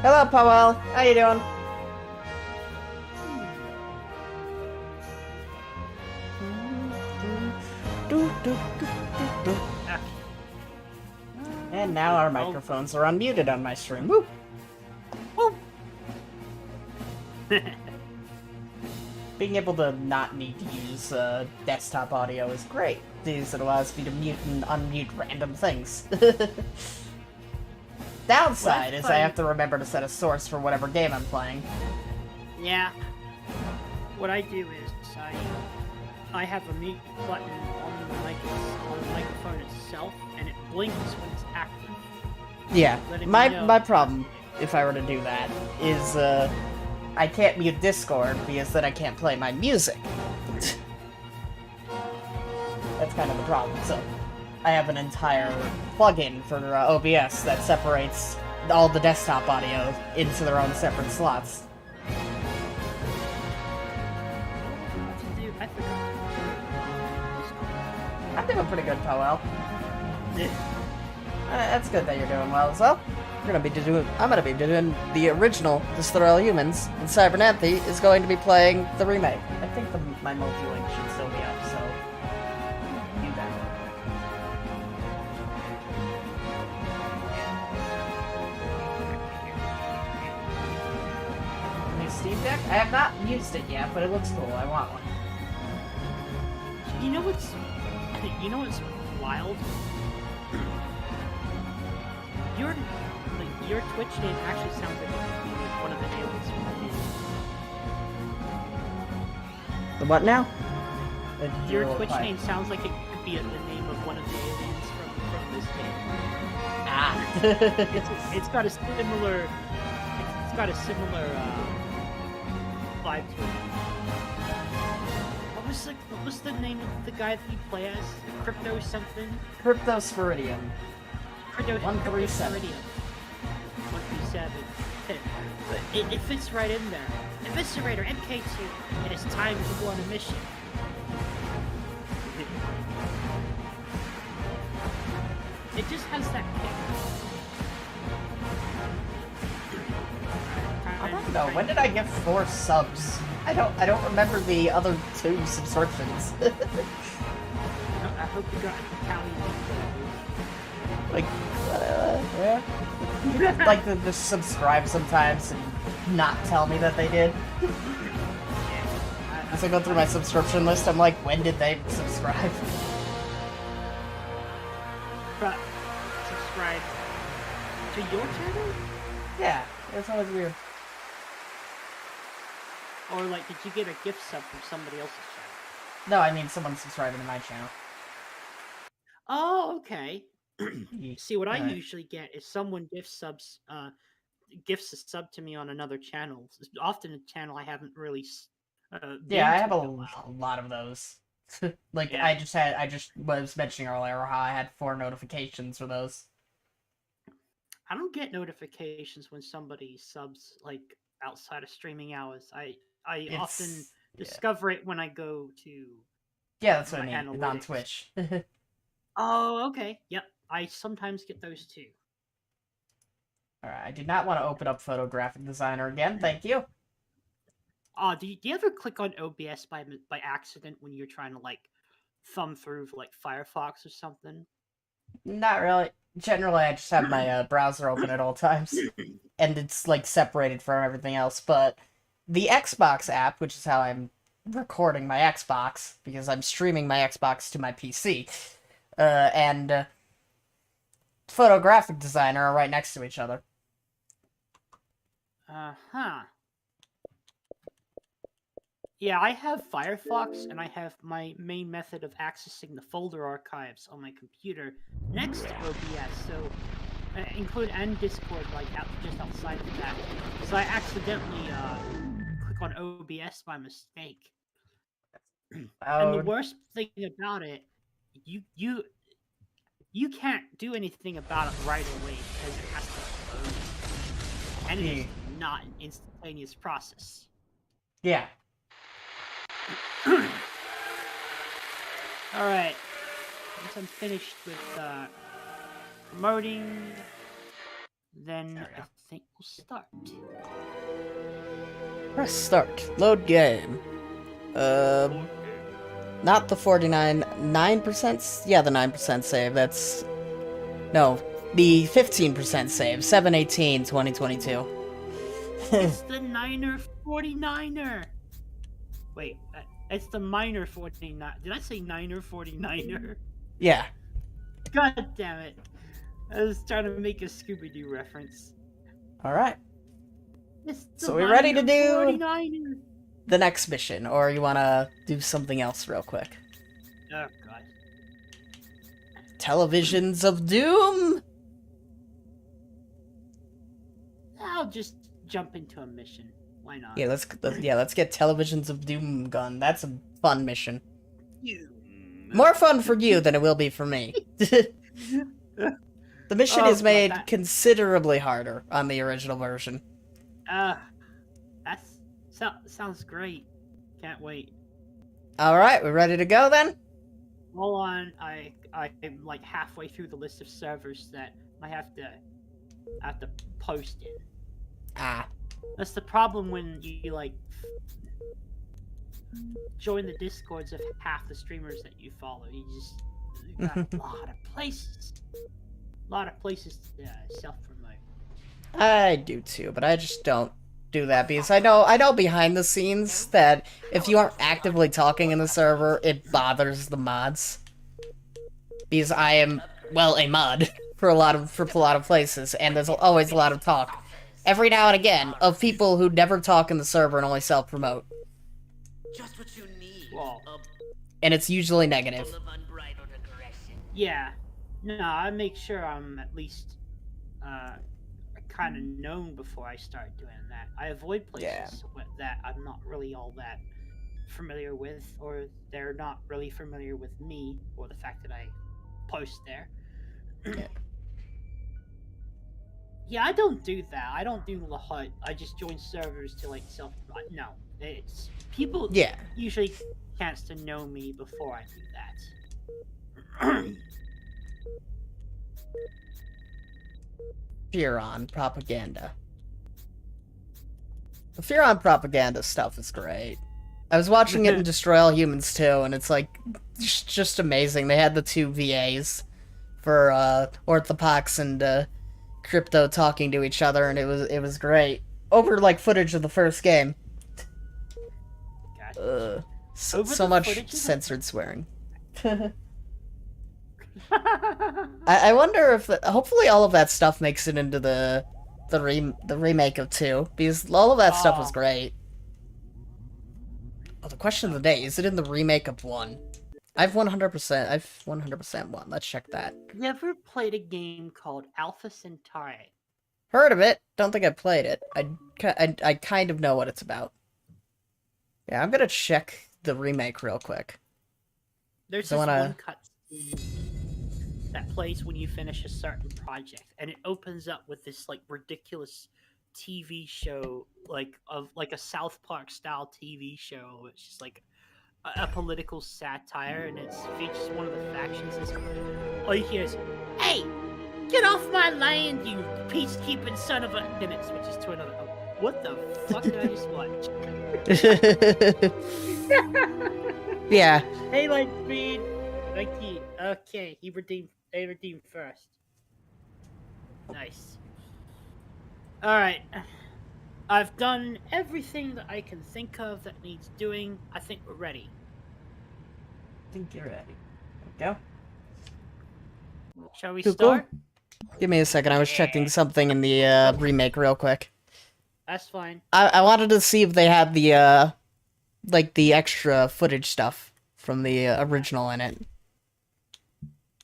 Hello, Powell. How you doing? And now our microphones are unmuted on my stream. Woo! Woo! Being able to not need to use desktop audio is great, because it allows me to mute and unmute random things. Downside is I have to remember to set a source for whatever game I'm playing. Yeah. What I do is I have a mute button on the microphone itself, and it blinks when it's active. Yeah, my problem, if I were to do that, is I can't mute Discord because then I can't play my music. That's kind of the problem. So I have an entire plugin for OBS that separates all the desktop audio into their own separate slots. I'm doing pretty good, Powell. That's good that you're doing well as well. I'm gonna be doing the original Destroy All Humans, and Sibernethy is going to be playing the remake. I think my multi-link should still be up, so do that. New Steam Deck? I have not used it yet, but it looks cool. I want one. You know what's wild? Your Twitch name actually sounds like one of the aliens from the game. The what now? Your Twitch name sounds like it could be the name of one of the aliens from this game. Ah. It's got a similar vibe to it. What was the name of the guy that you play as? Crypto something? Crypto Spiridium. 137. 137. It fits right in there. Eviscerator, MK2. It is time to go on a mission. It just has that kick. I don't know. When did I get 4 subs? I don't remember the other 2 subscriptions. I hope you got Italian. Like, yeah. You have like to just subscribe sometimes and not tell me that they did. As I go through my subscription list, I'm like, when did they subscribe? But subscribe to your channel? Yeah, it's always weird. Or like, did you get a gift sub from somebody else's channel? No, I mean someone subscribing to my channel. Oh, okay. See, what I Right. usually get is someone gifts a sub to me on another channel. It's often a channel I haven't really. Yeah, I have a lot of those. Like, Yeah. I just was mentioning earlier how I had 4 notifications for those. I don't get notifications when somebody subs like outside of streaming hours. I often discover it when I go to. Yeah, that's what I mean. It's on Twitch. Oh, okay. Yep. I sometimes get those too. Alright, I did not want to open up Photographic Designer again, thank you. Do you ever click on OBS by accident when you're trying to, like, thumb through, like, Firefox or something? Not really. Generally, I just have my browser open at all times. And it's, like, separated from everything else, but the Xbox app, which is how I'm recording my Xbox, because I'm streaming my Xbox to my PC, and Photographic Designer are right next to each other. Yeah, I have Firefox, and I have my main method of accessing the folder archives on my computer next to OBS, so and Discord, like, just outside of that. So I accidentally click on OBS by mistake. And the worst thing about it, you can't do anything about it right away because it has to load. And it is not an instantaneous process. Yeah. Alright. Once I'm finished with promoting then I think we'll start. Press start. Load game. Not the 9%? Yeah, the 9% save. That's... No, the 15% save. 7/18/2022. It's the 49er. Wait, it's the minor 49. Did I say 49er? Yeah. God damn it. I was trying to make a Scooby-Doo reference. Alright. So we're ready to do 49er. the next mission, or you want to do something else real quick? Oh, God. Televisions of Doom? I'll just jump into a mission. Why not? Yeah, let's get Televisions of Doom gun. That's a fun mission. More fun for you than it will be for me. The mission is made considerably harder on the original version. Sounds great. Can't wait. Alright, we're ready to go then? Hold on, I'm like halfway through the list of servers that I have to post in. Ah. That's the problem when you like join the discords of half the streamers that you follow. You got a lot of places to self-promote. I do too, but I just don't do that because I know behind the scenes that if you aren't actively talking in the server, it bothers the mods. Because I am, well, a mod for a lot of places, and there's always a lot of talk. Every now and again, of people who never talk in the server and only self-promote. Just what you need. And it's usually negative. Yeah. No, I make sure I'm at least kind of known before I start doing that. I avoid places that I'm not really all that familiar with, or they're not really familiar with me, or the fact that I post there. Yeah. Yeah, I don't do that. I don't do the HUD. I just join servers to like no, it's people. Yeah. Usually chance to know me before I do that. Furon propaganda. The Furon propaganda stuff is great. I was watching it in Destroy All Humans too, and it's like just amazing. They had the two VAs for Orthopox and Crypto talking to each other, and it was great. Over like footage of the first game. So much censored swearing. I wonder if hopefully all of that stuff makes it into the remake of 2, because all of that stuff was great. Oh, the question of the day, is it in the remake of 1? I've 100% won. Let's check that. You ever played a game called Alpha Centauri? Heard of it. Don't think I played it. I kind of know what it's about. Yeah, I'm gonna check the remake real quick. There's this one cutscene that plays when you finish a certain project, and it opens up with this like ridiculous TV show, like a South Park style TV show, which is like a political satire, and it features one of the factions. All you hear is, "Hey, get off my land, you peacekeeping son of a..." And it switches to another. Oh, what the fuck did I just watch? Yeah. Hey, Lightspeed. Okay, they redeemed first. Nice. Alright. I've done everything that I can think of that needs doing. I think we're ready. I think you're ready. Go. Shall we start? Give me a second. I was checking something in the remake real quick. That's fine. I wanted to see if they had the like the extra footage stuff from the original in it.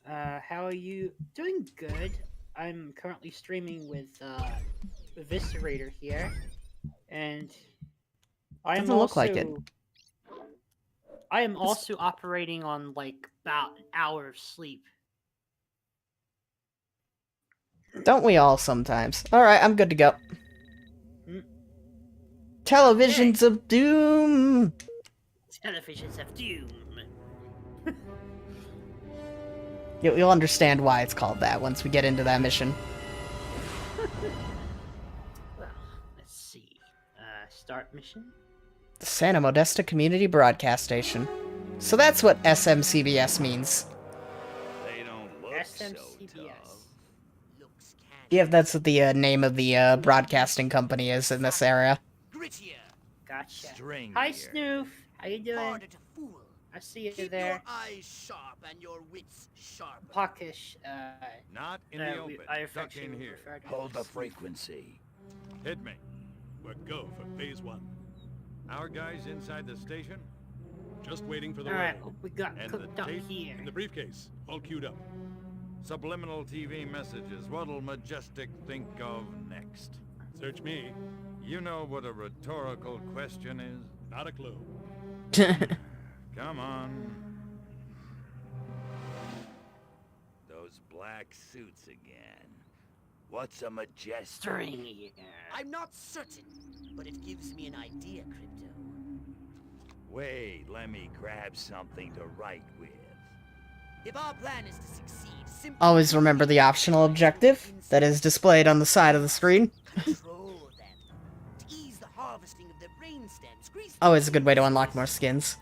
How are you? Doing good. I'm currently streaming with Eviscerator here, and Doesn't look like it. I am also operating on like about an hour of sleep. Don't we all sometimes? Alright, I'm good to go. Televisions of Doom! Televisions of Doom. You'll understand why it's called that once we get into that mission. Start mission. The Santa Modesta Community Broadcast Station. So that's what SMCBS means. They don't look so SMCBS. tough. Looks canny. Yeah, that's what the name of the broadcasting company is in this area. Grittier. Gotcha. String Hi, here. Snoof. How you doing? Harder to fool. I see you Keep there. your eyes sharp and your wits sharp. Puckish. Not in the open. I Duck affectionately in here. refer to Hold him the as Snoof. frequency. Hit me. We're go for phase 1. Our guys inside the station, just waiting for the Alright, word. what we got And cooked the up tape here? in the briefcase, all queued up. Subliminal TV messages. What'll Majestic think of next? Search me. You know what a rhetorical question is? Not a clue. Come on. Those black suits again. What's a Majestic? Stringy. I'm not certain, but it gives me an idea, Crypto. Wait, let me grab something to write with. If our plan is to succeed, simply Always remember the optional objective that is displayed on the side of the screen. control them. To ease the harvesting of their brain stems, grease Always a good way to unlock more skins.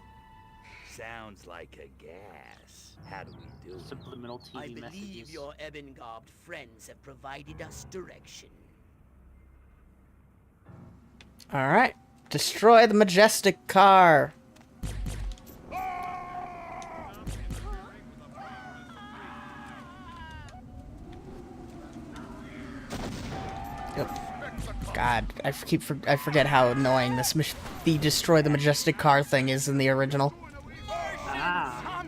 Sounds like a gas. How do we do it? Subliminal TV I believe messages. your ebon-garbed friends have provided us direction. Alright. Destroy the majestic car. Yep. God, I forget how annoying this the destroy the majestic car thing is in the original. Ah.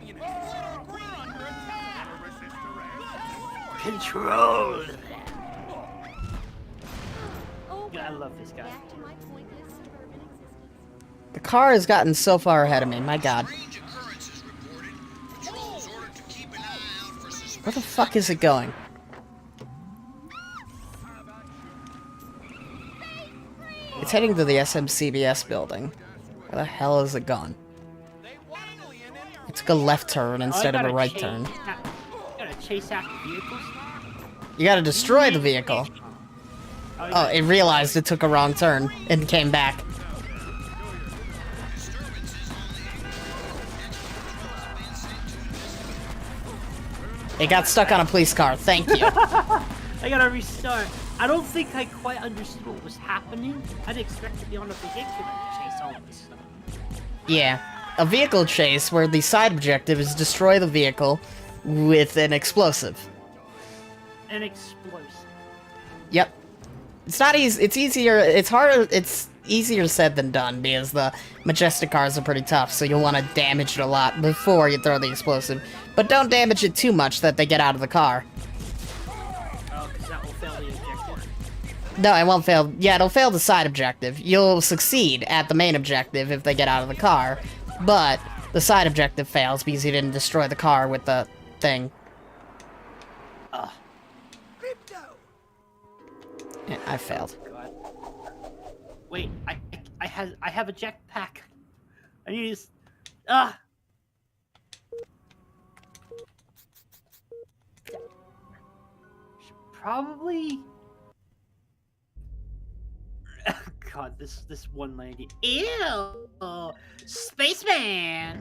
Control. Yeah, I love this guy. The car has gotten so far ahead of me, my god. Where the fuck is it going? It's heading to the SMCBS building. Where the hell is it gone? It took a left turn instead of a right turn. Gotta chase after vehicles. You gotta destroy the vehicle. Oh, it realized it took a wrong turn and came back. It got stuck on a police car, thank you. I gotta restart. I don't think I quite understood what was happening. I'd expect to be on a vehicular to chase all of this stuff. Yeah, a vehicle chase where the side objective is destroy the vehicle with an explosive. An explosive. Yep. It's not easy. It's easier. It's harder. It's easier said than done because the majestic cars are pretty tough, so you'll want to damage it a lot before you throw the explosive. But don't damage it too much that they get out of the car. Oh, because that will fail the objective. No, it won't fail. Yeah, it'll fail the side objective. You'll succeed at the main objective if they get out of the car, but the side objective fails because you didn't destroy the car with the thing. Crypto! Yeah, I failed. God. Wait, I have a jetpack. I need to. Should probably. God, this one lady. Ew, spaceman.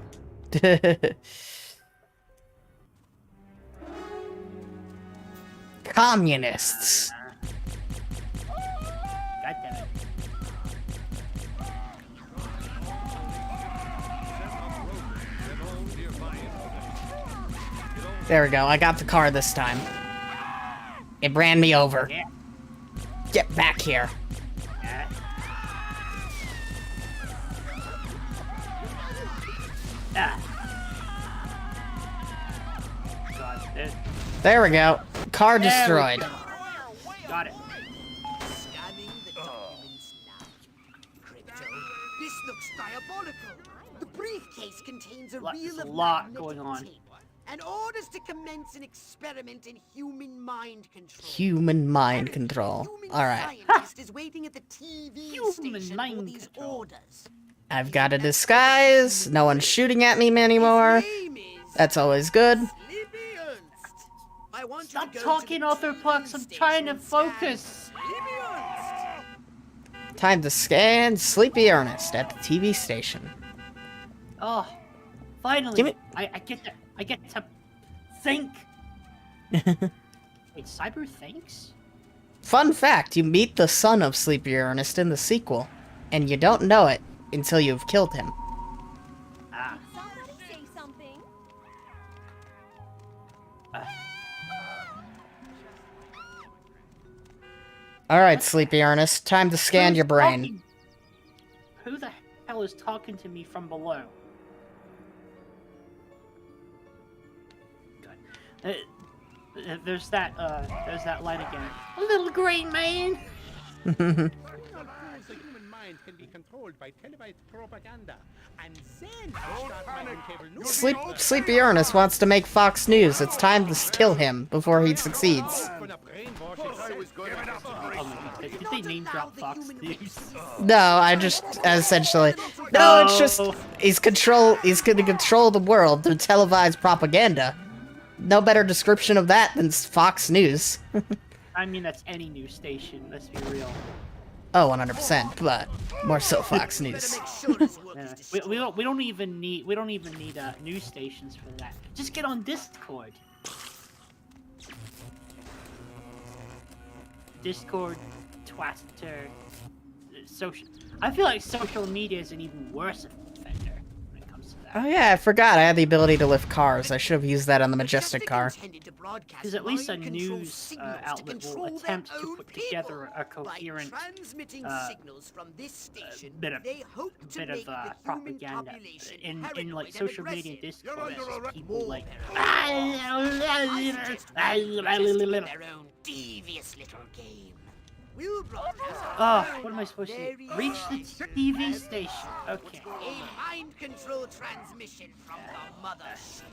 Communists. God damn it. There we go. I got the car this time. It ran me over. Yeah. Get back here. Yeah. Ah. God, There we go. Car There we destroyed. go. Got it. Scanning the documents now. Crypto, this looks diabolical. The briefcase contains a There's reel a of lot magnetic going on. tape and orders to commence an experiment in human mind control. Human mind control. Human Alright. scientist is waiting at the TV Human station mind for these control. orders. I've got a disguise. No one's shooting at me anymore. His name is That's always good. Libby Ernst. I want Stop you to go talking, to the Arthur Plucks. I'm TV trying to station and focus. scan Libby Ernst. Time to scan Sleepy Ernest at the TV station. Oh, finally! Give me- I get to think. Wait, Cyber thinks? Fun fact, you meet the son of Sleepy Ernest in the sequel, and you don't know it until you've killed him. Ah. Somebody say something. Alright, Sleepy Ernest, time to scan Who's your brain. talking? Who the hell is talking to me from below? Good. There's that line again. Little green man. The human mind can be controlled by televised propaganda, and then Sleepy Ernest wants to make Fox News. It's time to kill him before he succeeds. Did they name drop Fox News? No, I just essentially. No, it's just he's gonna control the world through televised propaganda. No better description of that than Fox News. I mean, that's any news station. Let's be real. Oh, 100%, but more so Fox News. Yeah. We don't even need news stations for that. Just get on Discord. Discord, Twitter, social. I feel like social media is an even worse offender when it comes to that. Oh yeah, I forgot I had the ability to lift cars. I should have used that on the Majestic car. Because at least a news outlet will attempt to put together a coherent bit of propaganda. In like social media Discord, it's just people like their own devious little game. We'll broadcast what am I supposed to do? Reach the TV station. Okay. a mind control transmission from the mothership.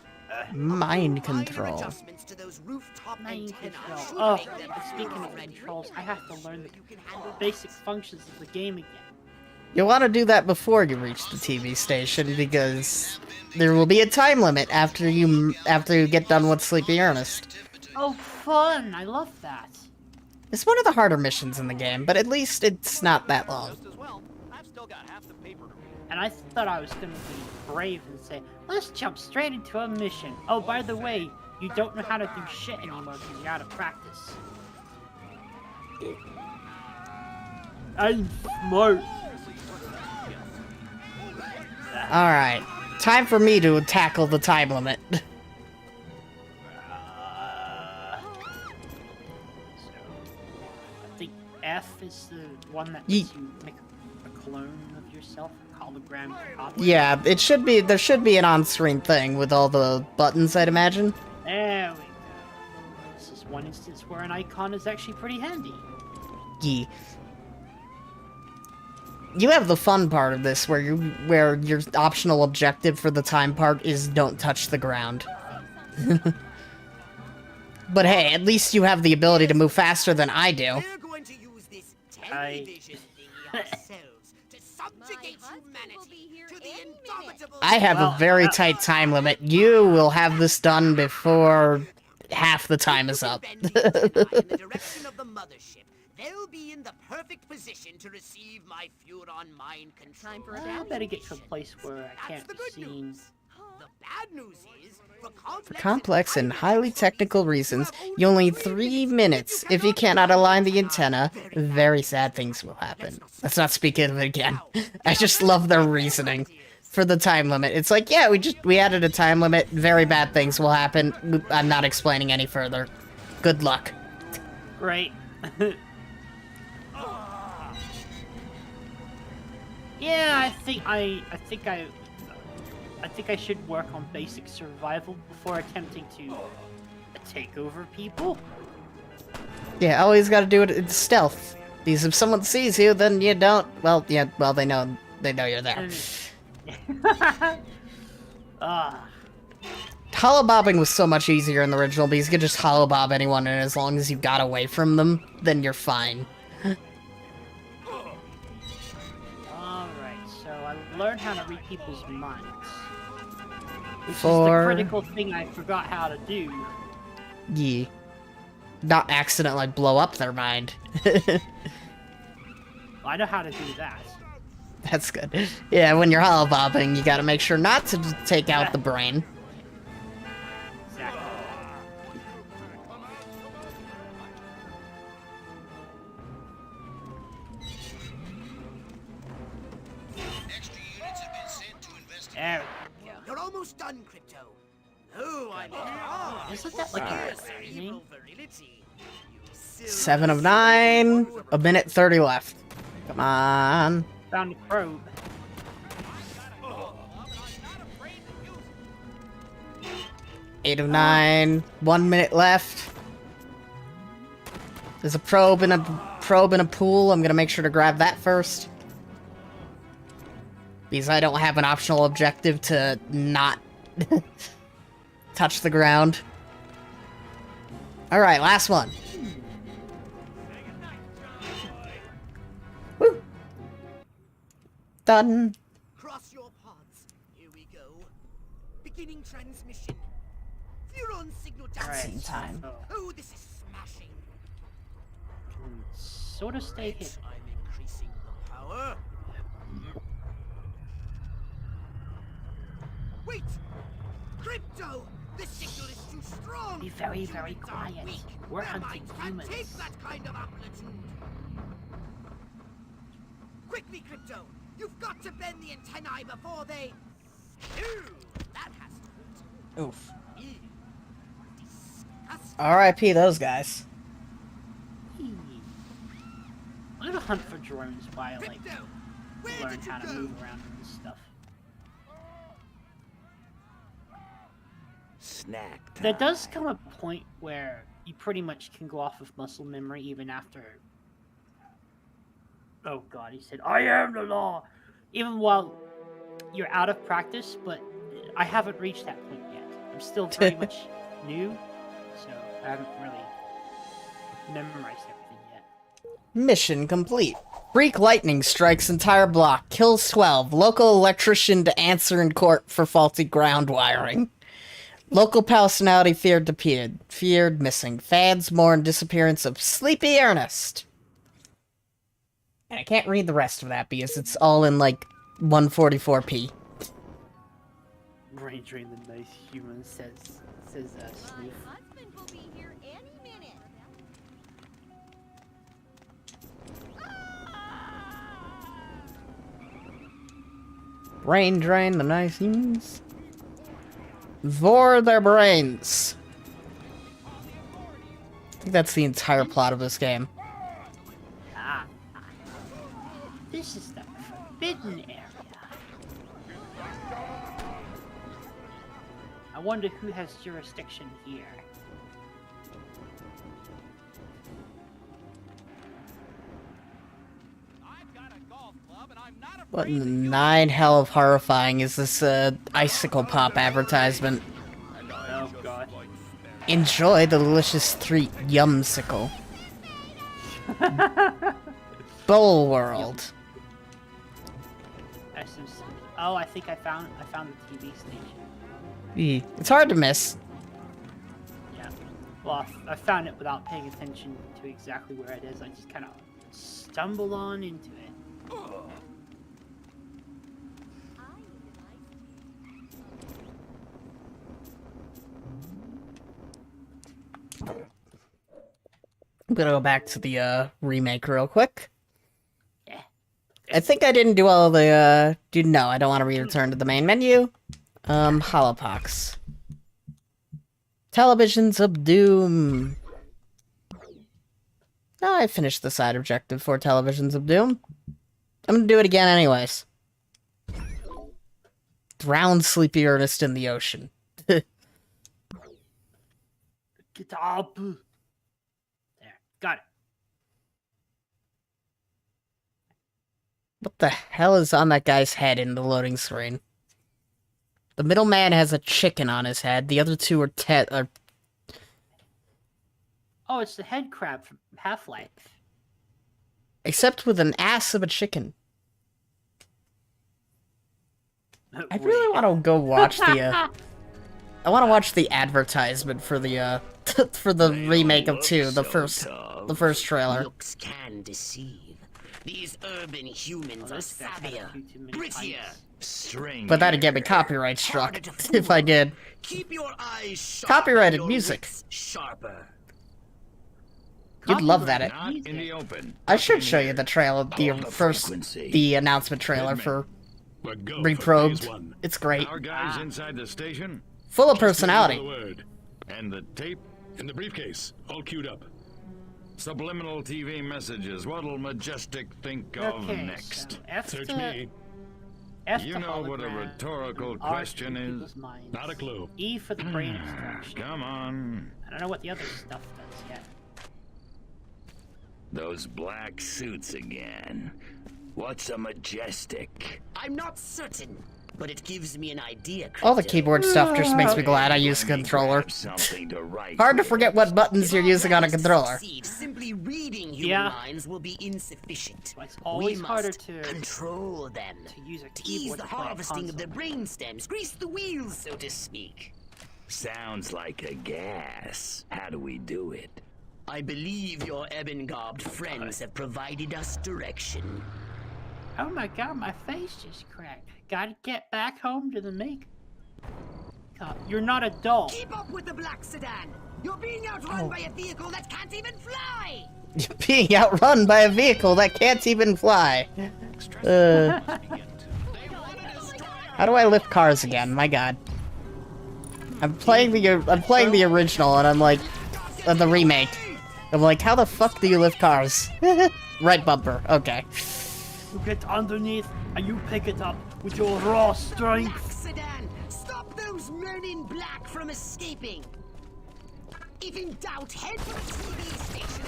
Mind control. Adjustments to those rooftop Mind antennas control. should Oh, make them speaking of ready controls, for I have to learn the you can handle basic functions of the game again. You'll want to do that before you reach the TV station, because there will be a time limit after you get done with Sleepy Ernest. Oh, fun! I love that. It's one of the harder missions in the game, but at least it's not that long. And I thought I was gonna be brave and say, let's jump straight into a mission. Oh, by the way, you don't know how to do shit anymore because you're out of practice. I'm smart. Alright, time for me to tackle the time limit. I think F is the one that Ye- lets you make a clone of yourself, a hologram copy. Yeah, there should be an on-screen thing with all the buttons, I'd imagine. There we go. This is one instance where an icon is actually pretty handy. Yee. You have the fun part of this, where your optional objective for the time part is don't touch the ground. But hey, at least you have the ability to move faster than I do. We're going to use this television thingy ourselves to subjugate humanity to the indomitable. I have a very tight time limit. You will have this done before half the time is up. In the direction of the mothership, they'll be in the perfect position to receive my Furon mind control. Time for a I bounty better get to a mission. place where I That's can't the be good seen. news. The bad news is, for Complex and highly technical reasons, you only need 3 minutes. If you cannot align the antenna, very sad things will happen. Let's not speak of it again. I just love their reasoning for the time limit. It's like, yeah, we added a time limit, very bad things will happen. I'm not explaining any further. Good luck. Great. Yeah, I think I should work on basic survival before attempting to take over people. Yeah, always gotta do it in stealth. Because if someone sees you, then you don't, well, yeah, well, they know you're there. Holobobbing was so much easier in the original, because you could just holobob anyone, and as long as you got away from them, then you're fine. Alright, so I learned how to read people's minds. Which is For- the critical thing I forgot how to do. Yeah. Not accidentally blow up their mind. Well, I know how to do that. That's good. Yeah, when you're hollow bobbing, you gotta make sure not to take out the brain. Exactly. There we go. You're almost done, Crypto. Oh, I'm Isn't that like a cerebral virility. You 7 of 9. A minute 30 left. Come on. found a probe. 8 of 9. 1 minute left. There's a probe in a pool. I'm gonna make sure to grab that first. Because I don't have an optional objective to not touch the ground. Alright, last one. Woo! Done. Cross your pods. Here we go. Beginning transmission. Furon signal down. Cutscene time. Oh, this is smashing. Sort of stay here. I'm increasing the power. Wait! Crypto! The signal is too strong! Be very, very Humans are quiet. weak. We're Their hunting minds can't humans. take that kind of amplitude. Quickly, Crypto! You've got to bend the antennae before they... Ew, that has to hurt. Oof. Ew. Disgusting. R.I.P. those guys. I'm gonna hunt for drones while I like Crypto! Where learn did you how to go? move around and stuff. Snack time. There does come a point where you pretty much can go off of muscle memory even after. Oh god, he said, "I am the law," even while you're out of practice. But I haven't reached that point yet. I'm still very much new, so I haven't really memorized everything yet. Mission complete. Freak lightning strikes entire block. Kills 12. Local electrician to answer in court for faulty ground wiring. Local personality feared missing. Fans mourn disappearance of Sleepy Ernest. And I can't read the rest of that because it's all in like 144p. Brain drain the nice human says My Sneef. husband will be here any minute. Brain drain the nice humans. Vor their brains. I think that's the entire plot of this game. Ah, this is the forbidden area. I wonder who has jurisdiction here. What in the nine hell of horrifying is this icicle pop advertisement? Oh god. Enjoy the delicious treat, Yumsicle. Bowl World. Oh, I think I found the TV station. It's hard to miss. Yeah. Well, I found it without paying attention to exactly where it is. I just kind of stumbled on into it. I'm gonna go back to the remake real quick. Yeah. I think I didn't do all the no, I don't want to return to the main menu. Holopox. Televisions of Doom. No, I finished the side objective for Televisions of Doom. I'm gonna do it again anyways. Drown Sleepy Ernest in the ocean. Get up. There. Got it. What the hell is on that guy's head in the loading screen? The middle man has a chicken on his head. The other two are Oh, it's the head crab from Half-Life. except with an ass of a chicken. I really want to go watch the I want to watch the advertisement for the for the remake of 2, the first trailer. Looks can deceive. These urban humans are savvier, grittier. String. But that'd get me copyright struck Harder to fool. if I did. Keep your eyes sharp. Copyrighted and your music. wits sharper. You'd love that. Not in the open. I should show you the trailer, the On the first, frequency. the announcement trailer for We're go for Reprobed. phase one. It's great. Our guys inside the station Full of The personality. word. and the tape. In the briefcase, all queued up. Subliminal TV messages. What'll Majestic think of Okay, next? so F Search to, me. F You to know what a hologram, rhetorical R question for is. people's minds, Not a clue. E for the brain extraction. Come on. I don't know what the other stuff does yet. Those black suits again. What's a Majestic? I'm not certain, but it gives me an idea. All the Crypto. keyboard stuff just makes me glad I use a Let me controller. grab something to write Hard to with. forget what buttons you're using on a controller. Simply reading human Yeah. minds will be insufficient. So it's always we harder must to control them. use a To ease keyboard the to play a harvesting of their console. brain stems, grease the wheels, so to speak. Sounds like a gas. How do we do it? I believe your ebon-garbed friends have provided us direction. Oh my god, my face just cracked. Gotta get back home to the make. God, you're not a doll. Keep up with the black sedan! You're being outrun by a vehicle that can't even fly! Being outrun by a vehicle that can't even fly. How do I lift cars again? My god. I'm playing the original and I'm like the remake. I'm like, how the fuck do you lift cars? Right bumper. Okay. You get underneath and you pick it up with your raw Black strength. sedan! Stop those men in black from escaping! If in doubt, head for the TV station.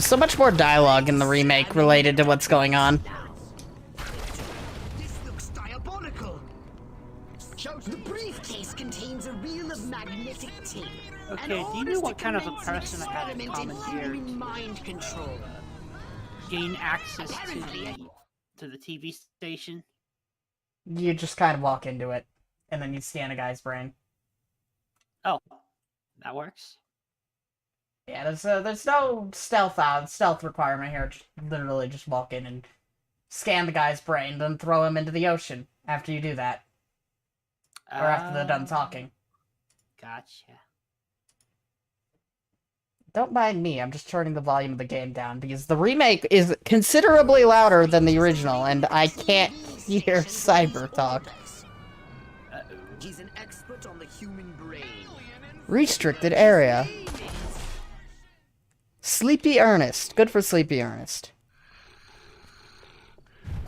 So much more dialogue in the remake related to what's going on. This looks diabolical. The briefcase contains a reel of magnetic tape. Okay, and do you orders know what to kind of a commence an person I have experiment in commandeered human mind control. gain access Apparently, to the TV station? You just kind of walk into it, and then you scan a guy's brain. Oh, that works. Yeah, there's no stealth requirement here. Just literally just walk in and scan the guy's brain, then throw him into the ocean after you do that. Or after they're done talking. Gotcha. Don't mind me, I'm just turning the volume of the game down, because the remake is considerably louder than the original, and I can't hear Cyber talk. He's an expert on the human brain. Restricted area. Sleepy Ernest. Good for Sleepy Ernest.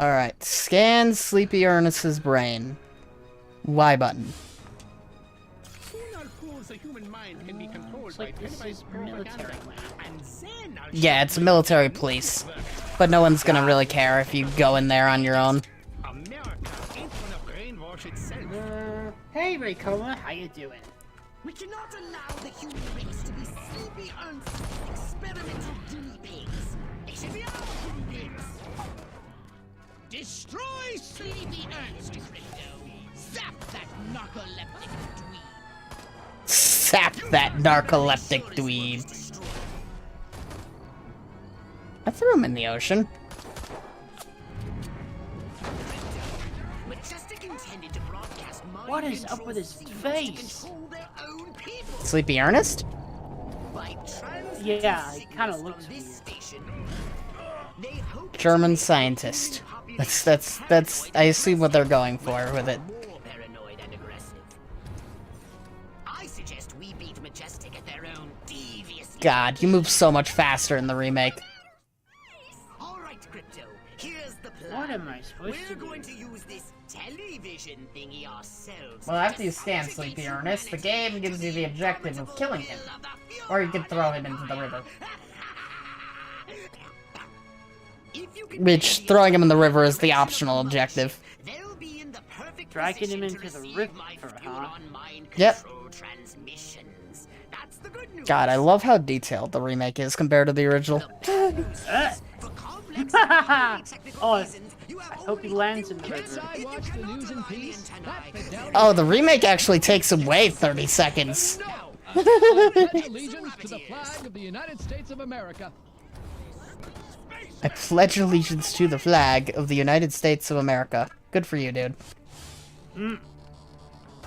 Alright, scan Sleepy Ernest's brain. Y button. Soon I'll prove the human mind can be controlled Looks by like this is televised propaganda. military. And then I'll Yeah, it's a military police. But no one's gonna really care if you go in there on your own. America ain't gonna brainwash itself. Hey, Raycoma, how you doing? We cannot allow the human race to be sleepy experimental guinea pigs. They should be our guinea pigs. Destroy Sleepy Ernst, Crypto! Zap that narcoleptic dweeb! Sap that narcoleptic dweeb. I threw him in the ocean. Majestic intended to broadcast mind What is up control with his signals face? to control their own people Sleepy Ernest? by transmitting Yeah, it kinda signals looks from this weird. station. They hope to German make the scientist. human That's population I assume what they're going for with it. more paranoid and aggressive. I suggest we beat Majestic at their own devious. God, you move so much faster in the remake. All right, Crypto. Here's the plan. What am I supposed We're to do? going to use this television thingy ourselves. Well, after you to scan subjugate Sleepy Ernest, the humanity game gives you the to objective of the killing him. will of the Or you can Fuhrer throw him into the river. If you can Which, make throwing him in the river is the direction of optional motion, objective. they'll be in the perfect Dragging him position to into the receive river, my huh? fuel-on mind Yep. control transmissions. That's the good news. God, I love how detailed the remake is compared to the original. The bad news Ah. is, for complex and highly technical Oh, reasons, you have I hope he only lands in the one river. chance. If you watch the cannot news in align peace? the That antennae, fidelity- Oh, the remake actually takes away 30 seconds. I pledge allegiance to the flag of the United States of America. I pledge allegiance to the flag of the United States of America. Good for you, dude.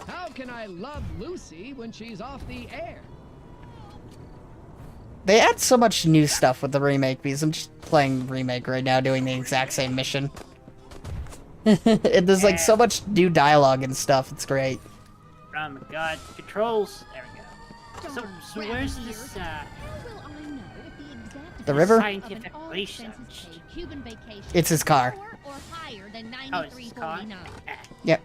How can I love Lucy when she's off the air? They add so much new stuff with the remake, because I'm just playing Remake right now, doing the exact same mission. And there's like so much new dialogue and stuff, it's great. Oh my god, controls. There we go. So where's this, The river? scientific research? It's his car. Oh, it's his car? Yep.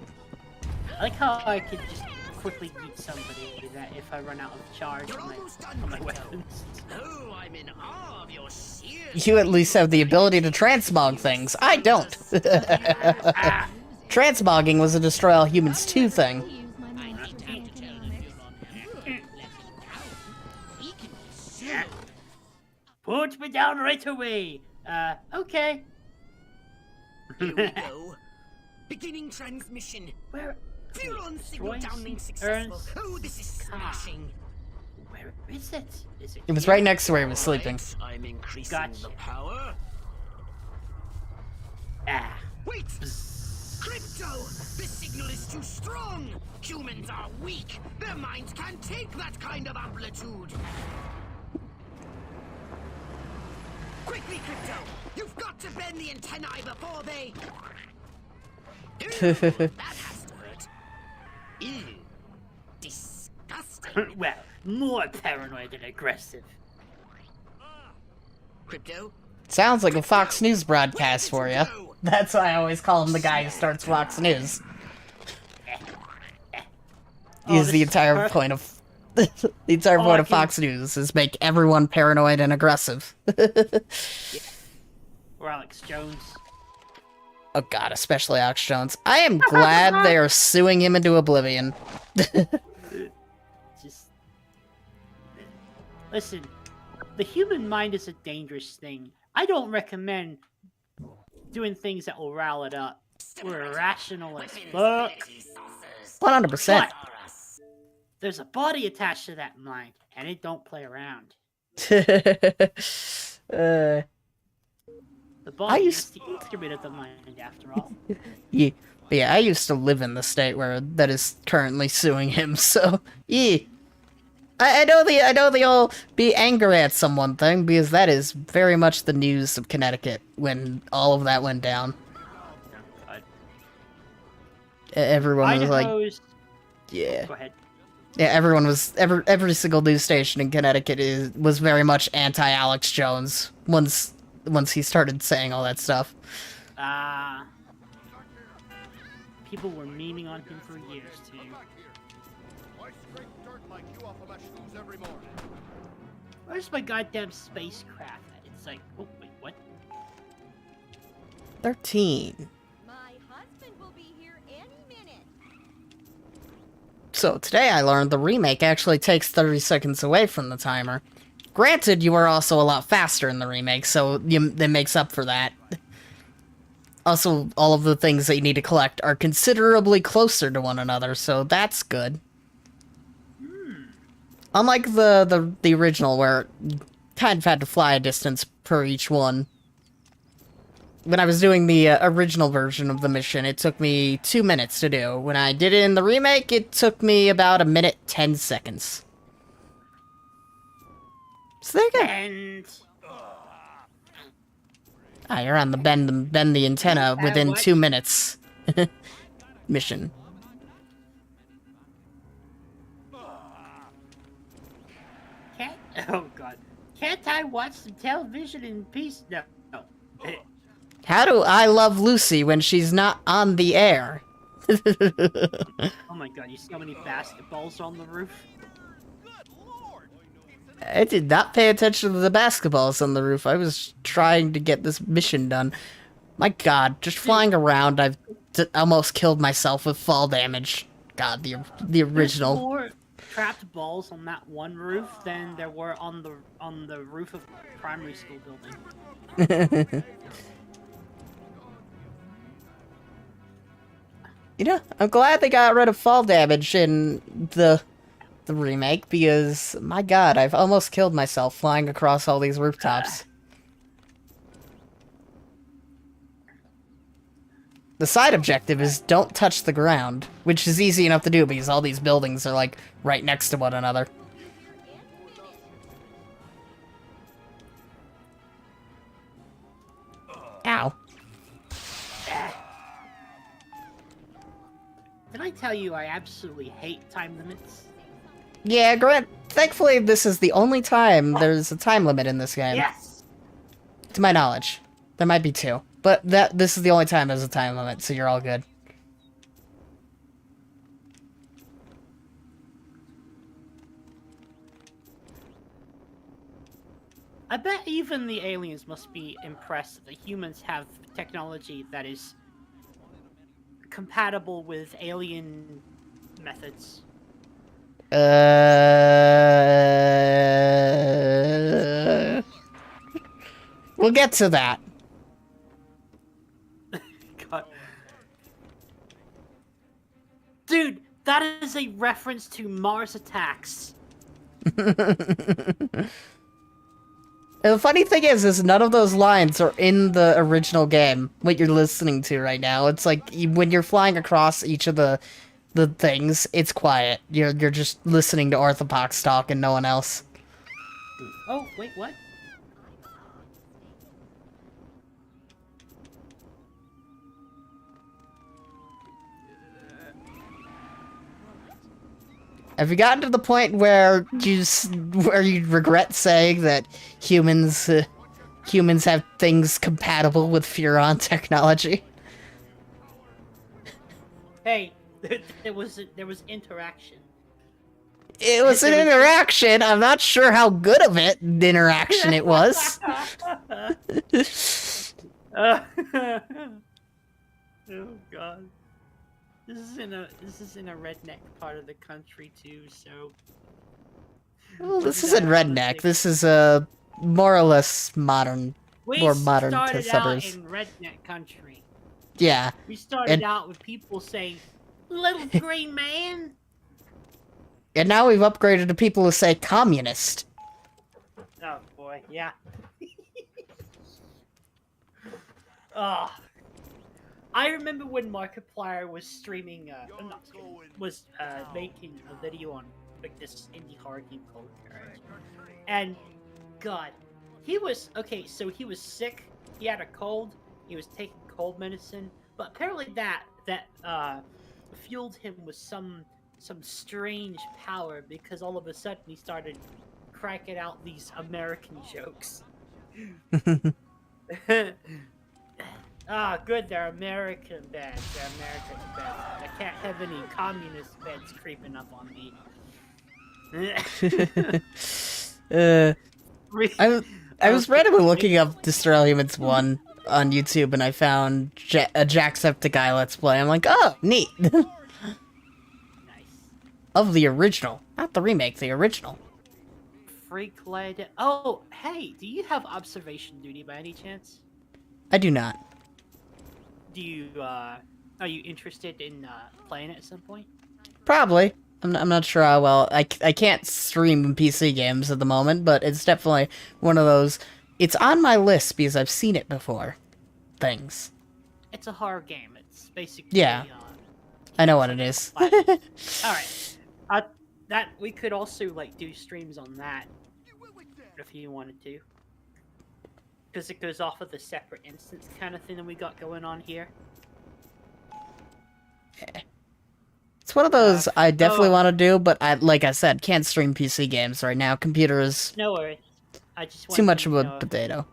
I like how I could just quickly beat somebody that if I run out of charge on my weapons. Oh, I'm in awe of your sheer... You at least have the ability to transmog things. I don't. Transmogging was a Destroy All Humans 2 thing. Put me down right away. Okay. Here we go. Beginning transmission. Where? Furon signal Joyce downlink successful. Ernst Oh, this is smashing. Where is it? Is It was here? right next to where he was sleeping. I'm increasing Gotcha. the power. Ah. Wait! Crypto! This signal is too strong! Humans are weak! Their minds can't take that kind of amplitude! Quickly, Crypto! You've got to bend the antennae before they... Ew, that has to hurt. Ew. Disgusting. Well, more paranoid and aggressive. Crypto? Sounds like a Fox News broadcast for you. That's why I always call him the guy who starts Fox News. Is the entire point of the entire point of Fox News is make everyone paranoid and aggressive. Or Alex Jones. Oh god, especially Alex Jones. I am glad they are suing him into oblivion. Just listen, the human mind is a dangerous thing. I don't recommend doing things that will rile it up. We're irrational as fuck. 100%. There's a body attached to that mind, and it don't play around. The body is the instrument of the mind, after all. Yeah, but yeah, I used to live in the state where that is currently suing him, so yeah. I know they all be angry at someone thing, because that is very much the news of Connecticut when all of that went down. Everyone was like, yeah. Go ahead. Yeah, everyone was every single news station in Connecticut was very much anti Alex Jones once he started saying all that stuff. People were memeing on him for years too. Where's my goddamn spacecraft? It's like, oh wait, what? 13. My husband will be here any minute. So today I learned the remake actually takes 30 seconds away from the timer. Granted, you are also a lot faster in the remake, so that makes up for that. Also, all of the things that you need to collect are considerably closer to one another, so that's good. Unlike the original, where you kind of had to fly a distance per each one. When I was doing the original version of the mission, it took me 2 minutes to do. When I did it in the remake, it took me about 1 minute 10 seconds. So there you go. And You're on the bend the antenna within 2 minutes mission. oh god, can't I watch some television in peace? No. How do I love Lucy when she's not on the air? Oh my god, you see how many basketballs are on the roof? I did not pay attention to the basketballs on the roof. I was trying to get this mission done. My god, just flying around, I've almost killed myself with fall damage. God, the original. There's more trapped balls on that one roof than there were on the roof of a primary school building. You know, I'm glad they got rid of fall damage in the remake, because, my god, I've almost killed myself flying across all these rooftops. The side objective is don't touch the ground, which is easy enough to do because all these buildings are, like, right next to one another. Ow. Did I tell you I absolutely hate time limits? Yeah, Grant, thankfully this is the only time there's a time limit in this game. Yes! To my knowledge. There might be 2. But this is the only time there's a time limit, so you're all good. I bet even the aliens must be impressed that the humans have technology that is compatible with alien methods. We'll get to that. God. Dude, that is a reference to Mars Attacks. The funny thing is none of those lines are in the original game, what you're listening to right now. It's like, when you're flying across each of the things, it's quiet. You're just listening to Orthopox talk and no one else. Oh, wait, what? Have you gotten to the point where you regret saying that humans have things compatible with Furon technology? Hey, there was interaction. It was an interaction. I'm not sure how good of an interaction it was. Oh God. This is in a redneck part of the country too, so. Well, this isn't redneck. This is more or less modern, more modern to suburbs. We started out in redneck country. Yeah. We started out with people saying, "Little green man." And now we've upgraded to people who say communist. Oh boy, yeah. Oh. I remember when Markiplier was streaming, making a video on like this indie horror game called Courage. And God, he was so he was sick. He had a cold. He was taking cold medicine, but apparently that fueled him with some strange power because all of a sudden he started cracking out these American jokes. Ah, good, they're American beds. They're American beds. I can't have any communist beds creeping up on me. I was randomly looking up Destroy Humans 1 on YouTube and I found a Jacksepticeye Let's Play. I'm like, oh, neat. Nice. Of the original. Not the remake, the original. Freak led. Oh, hey, do you have observation duty by any chance? I do not. Do you, are you interested in, playing it at some point? Probably. I'm not sure how well. I can't stream PC games at the moment, but it's definitely one of those. It's on my list because I've seen it before. Things. It's a horror game. It's basically. Yeah. I know what it is. Alright. That we could also like do streams on that if you wanted to. Because it goes off of the separate instance kind of thing that we got going on here. It's one of those I definitely want to do, but like I said, can't stream PC games right now. Computer is no worries. I just too much of a potato.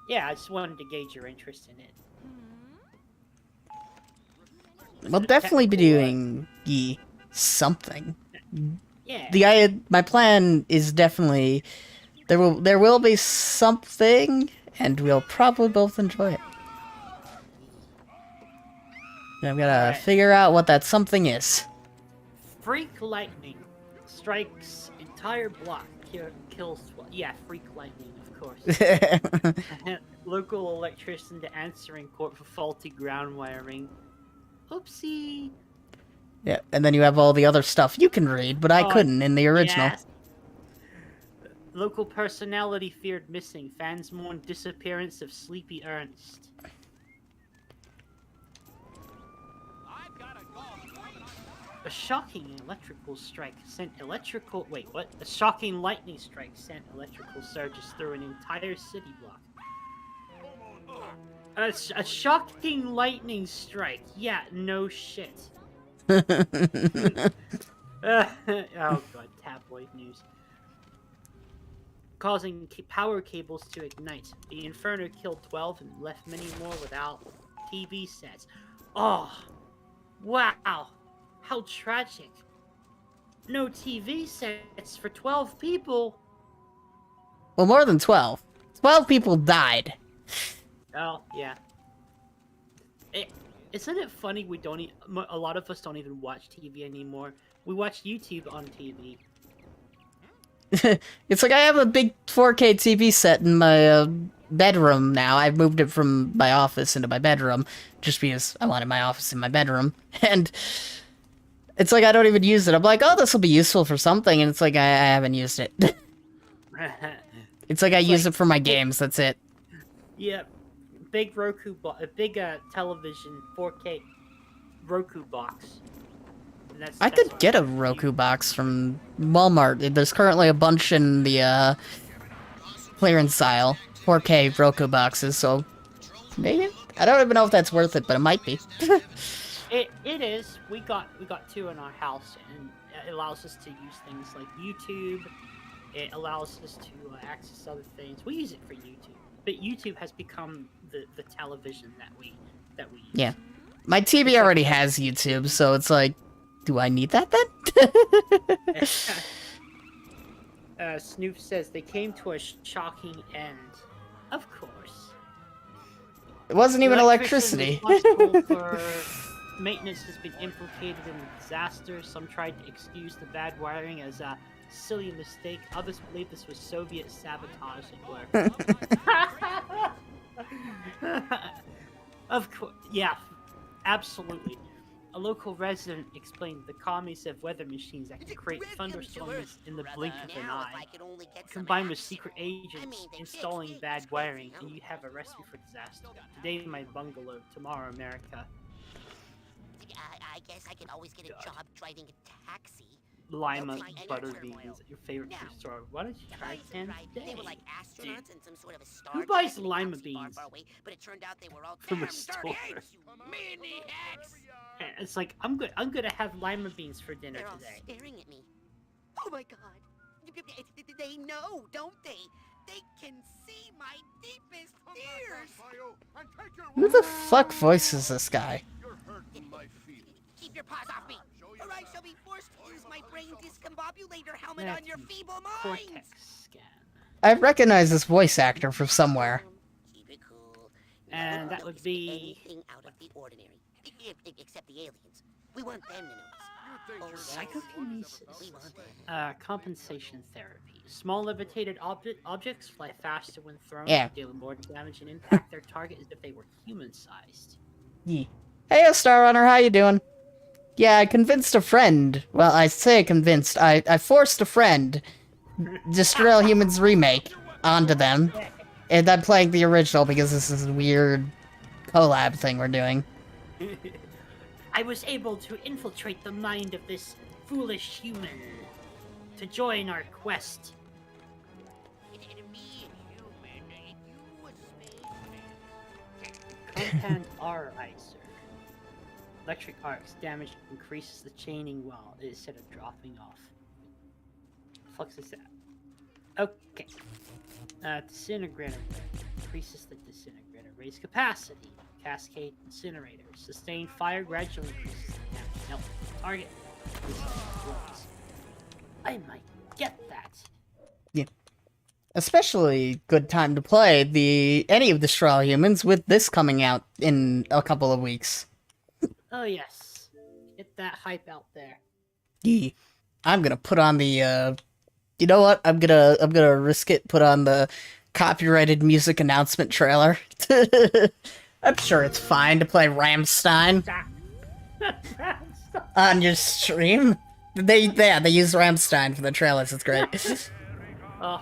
Yeah, I just wanted to gauge your interest in it. We'll definitely be doing something. Yeah. My plan is definitely there will be something, and we'll probably both enjoy it. And I've gotta figure out what that something is. Freak lightning strikes entire block, kills. Yeah, freak lightning, of course. Local electrician to answering court for faulty ground wiring. Oopsie. Yeah, and then you have all the other stuff you can read, but I couldn't in the original. Yes. Local personality feared missing. Fans mourn disappearance of Sleepy Ernst. A shocking electrical strike sent electrical. Wait, what? A shocking lightning strike sent electrical surges through an entire city block. A shocking lightning strike. Yeah, no shit. Oh god, tabloid news. Causing power cables to ignite. The inferno killed 12 and left many more without TV sets. Oh, wow. How tragic. No TV sets for 12 people. Well, more than 12. 12 people died. Oh, yeah. Isn't it funny we don't a lot of us don't even watch TV anymore. We watch YouTube on TV. It's like I have a big 4K TV set in my bedroom now. I've moved it from my office into my bedroom just because I wanted my office in my bedroom. And it's like I don't even use it. I'm like, oh, this will be useful for something. And it's like I haven't used it. It's like I use it for my games. That's it. Yeah. Big Roku a big television 4K Roku box. I could get a Roku box from Walmart. There's currently a bunch in the clearance aisle. 4K Roku boxes, so maybe? I don't even know if that's worth it, but it might be. It is. We got 2 in our house, and it allows us to use things like YouTube. It allows us to access other things. We use it for YouTube, but YouTube has become the television that we use. Yeah, my TV already has YouTube, so it's like, do I need that then? Snoop says they came to a shocking end. Of course. It wasn't even electricity. For maintenance has been implicated in the disaster. Some tried to excuse the bad wiring as a silly mistake. Others believe this was Soviet sabotage at work. Of course, yeah, absolutely. A local resident explained the commies have weather machines that can create thunderstorms in the blink of an eye. Combined with secret agents installing bad wiring, and you have a recipe for disaster. Today my bungalow, tomorrow America. I guess I can always get a job driving a taxi. Lima butter beans, your favorite food store. Why don't you try 10 today? They were like astronauts in some sort of a star. Who buys lima beans but it turned out they were all from a store? It's like I'm gonna have lima beans for dinner They're all today. staring at me. Oh my god! They know, don't they? They can see my deepest fears. Who the fuck voices this guy? Keep your paws off me, or I shall be forced to use my brain discombobulator helmet on your feeble mind. Cortex scan. I recognize this voice actor from somewhere. Keep it cool. And that would be anything out of the ordinary, except the aliens. We want them to know us. psychokinesis. We want them. Compensation therapy. Small levitated objects fly faster when thrown, deal more damage and impact their target as if they were human-sized. Yeah. Hey, Star Runner, how you doing? Yeah, I convinced a friend. Well, I say convinced. I forced a friend. Destroy All Humans Remake onto them. And I'm playing the original because this is a weird collab thing we're doing. I was able to infiltrate the mind of this foolish human to join our quest. Compound Arizer. Electric arcs damage increases the chaining while instead of dropping off. What the fuck is that? Okay. Disintegrator increases the disintegrator. Raise capacity. Cascade incinerator. Sustain fire gradually increases the damage. Melt target. I might get that. Yeah. Especially good time to play any of the Destroy All Humans with this coming out in a couple of weeks. Oh yes. Get that hype out there. Yeah. I'm gonna put on the you know what? I'm gonna risk it, put on the copyrighted music announcement trailer. I'm sure it's fine to play Rammstein on your stream. They use Rammstein for the trailers. It's great. Oh.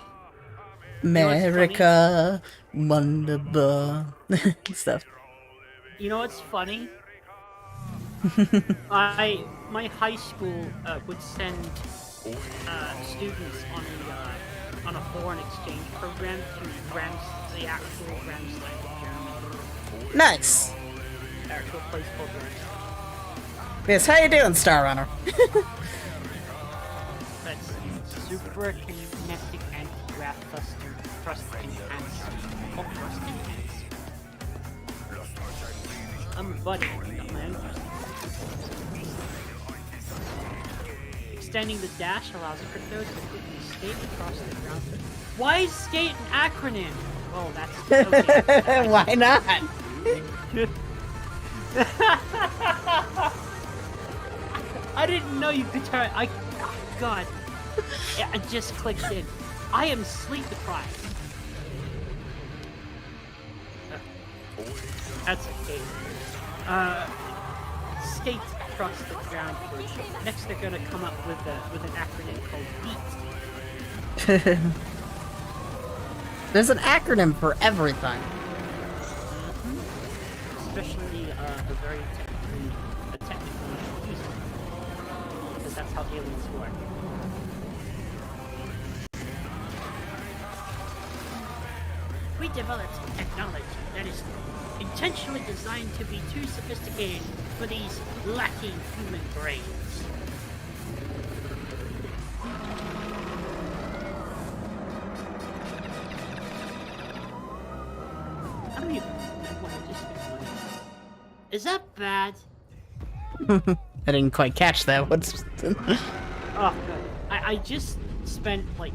America, wonderful stuff. You know what's funny? My high school would send students on a foreign exchange program to the actual Ramsland in Germany. Nice. Actual place called Ramsland. Yes, how you doing, Star Runner? That's super kinetic anti-grav thrust enhanced. Oh, thrust enhanced. I'm a buddy. I got my own thrust. Extending the dash allows crypto to quickly skate across the ground. Why is skate an acronym? Oh, that's okay. Why not? I didn't know you could turn. Oh, God. I just clicked in. I am sleep deprived. That's okay. Skate across the ground version. Next, they're gonna come up with an acronym called BEAT. There's an acronym for everything. Especially a very technical use, because that's how aliens work. We developed technology that is intentionally designed to be too sophisticated for these lacking human brains. I don't even know what I just spent money on. Is that bad? I didn't quite catch that. What's... Oh, God. I just spent, like,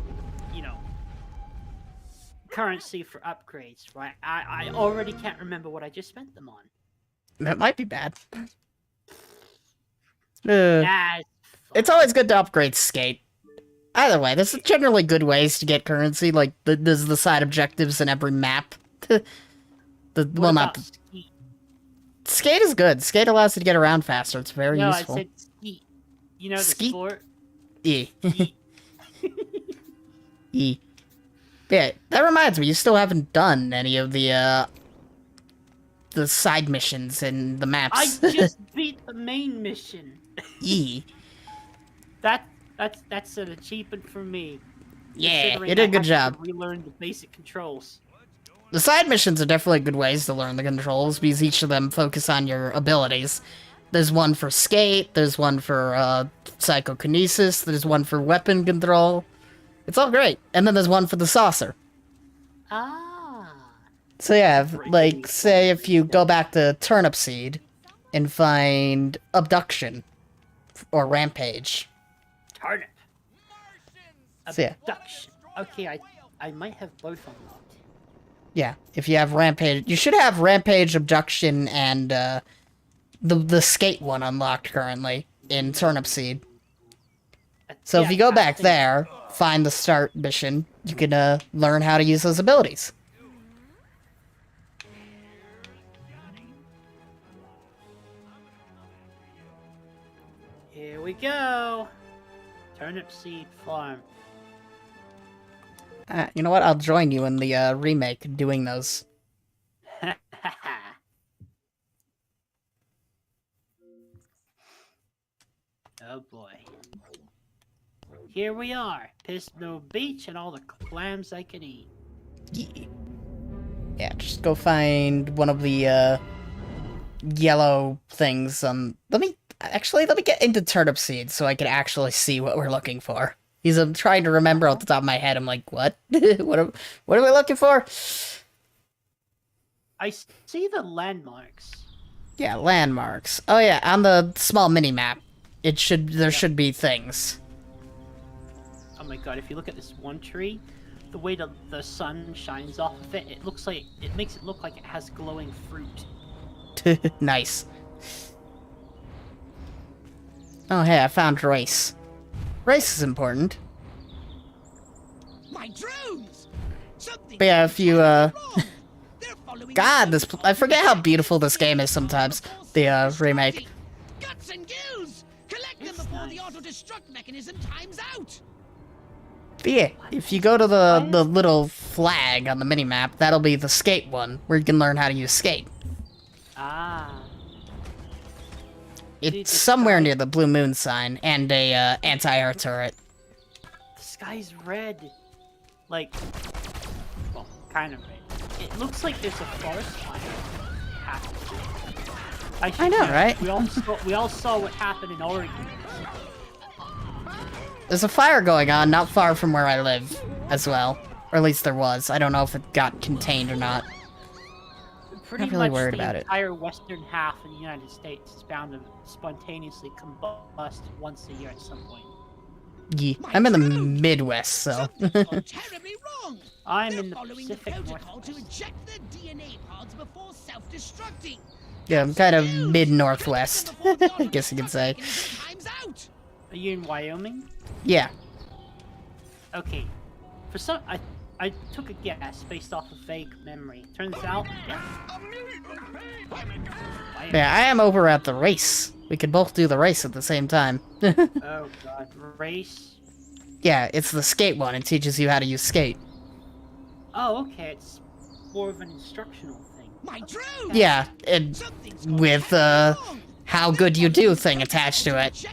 currency for upgrades, right? I already can't remember what I just spent them on. That might be bad. It's always good to upgrade skate. Either way, there's generally good ways to get currency, like there's the side objectives in every map. Skate? Skate is good. Skate allows you to get around faster. It's very useful. No, I said skeet. You know the sport? E. E. Yeah, that reminds me, you still haven't done any of the side missions in the maps. I just beat the main mission. E. That's an achievement for me. Yeah, you did a good job. Relearn the basic controls. The side missions are definitely good ways to learn the controls, because each of them focus on your abilities. There's one for skate, there's one for psychokinesis, there's one for weapon control. It's all great. And then there's one for the saucer. Ah. So yeah, like, say if you go back to Turnip Seed and find Abduction or Rampage. Turnip. So, yeah. Abduction. Okay, I might have both unlocked. Yeah, if you have Rampage, you should have Rampage, Abduction, and the skate one unlocked currently in Turnip Seed. So if you go back there, find the start mission, you can learn how to use those abilities. Here we go. Turnip Seed Farm. You know what? I'll join you in the remake doing those. Oh boy. Here we are, Pismo Beach and all the clams I can eat. Yeah, just go find one of the yellow things. Let me get into Turnip Seed so I can actually see what we're looking for. Because I'm trying to remember off the top of my head. I'm like, what? what are we looking for? I see the landmarks. Yeah, landmarks. Oh yeah, on the small mini-map, there should be things. Oh my god, if you look at this one tree, the way the sun shines off of it, it makes it look like it has glowing fruit. Nice. Oh hey, I found race. Race is important. My drones! Something But yeah, if you God, I forget how beautiful this game is sometimes. The remake. Guts and gills! Collect them before the auto-destruct mechanism times out! But yeah, if you go to the little flag on the minimap, that'll be the skate one, where you can learn how to use skate. Ah. It's somewhere near the Blue Moon sign and a anti-air turret. The sky's red. Like, well, kind of red. It looks like there's a forest fire happening. I know, right? We all saw what happened in Oregon. There's a fire going on not far from where I live as well. Or at least there was. I don't know if it got contained or not. Pretty Not really much worried the about it. entire western half of the United States is bound to spontaneously combust once a year at some point. Yeah, I'm in the Midwest, so. Terribly wrong. I'm They're in the following Pacific the protocol to Northwest. eject their DNA pods before self-destructing. Yeah, I'm kind of mid-northwest, I guess you could say. Time's out. Are you in Wyoming? Yeah. Okay. For some, I took a guess based off of vague memory. Turns out, yeah. Yeah, I am over at the race. We could both do the race at the same time. Oh god, race. Yeah, it's the skate one. It teaches you how to use skate. Oh, okay. It's more of an instructional thing. My drone. Yeah, and with how good you do thing attached to it.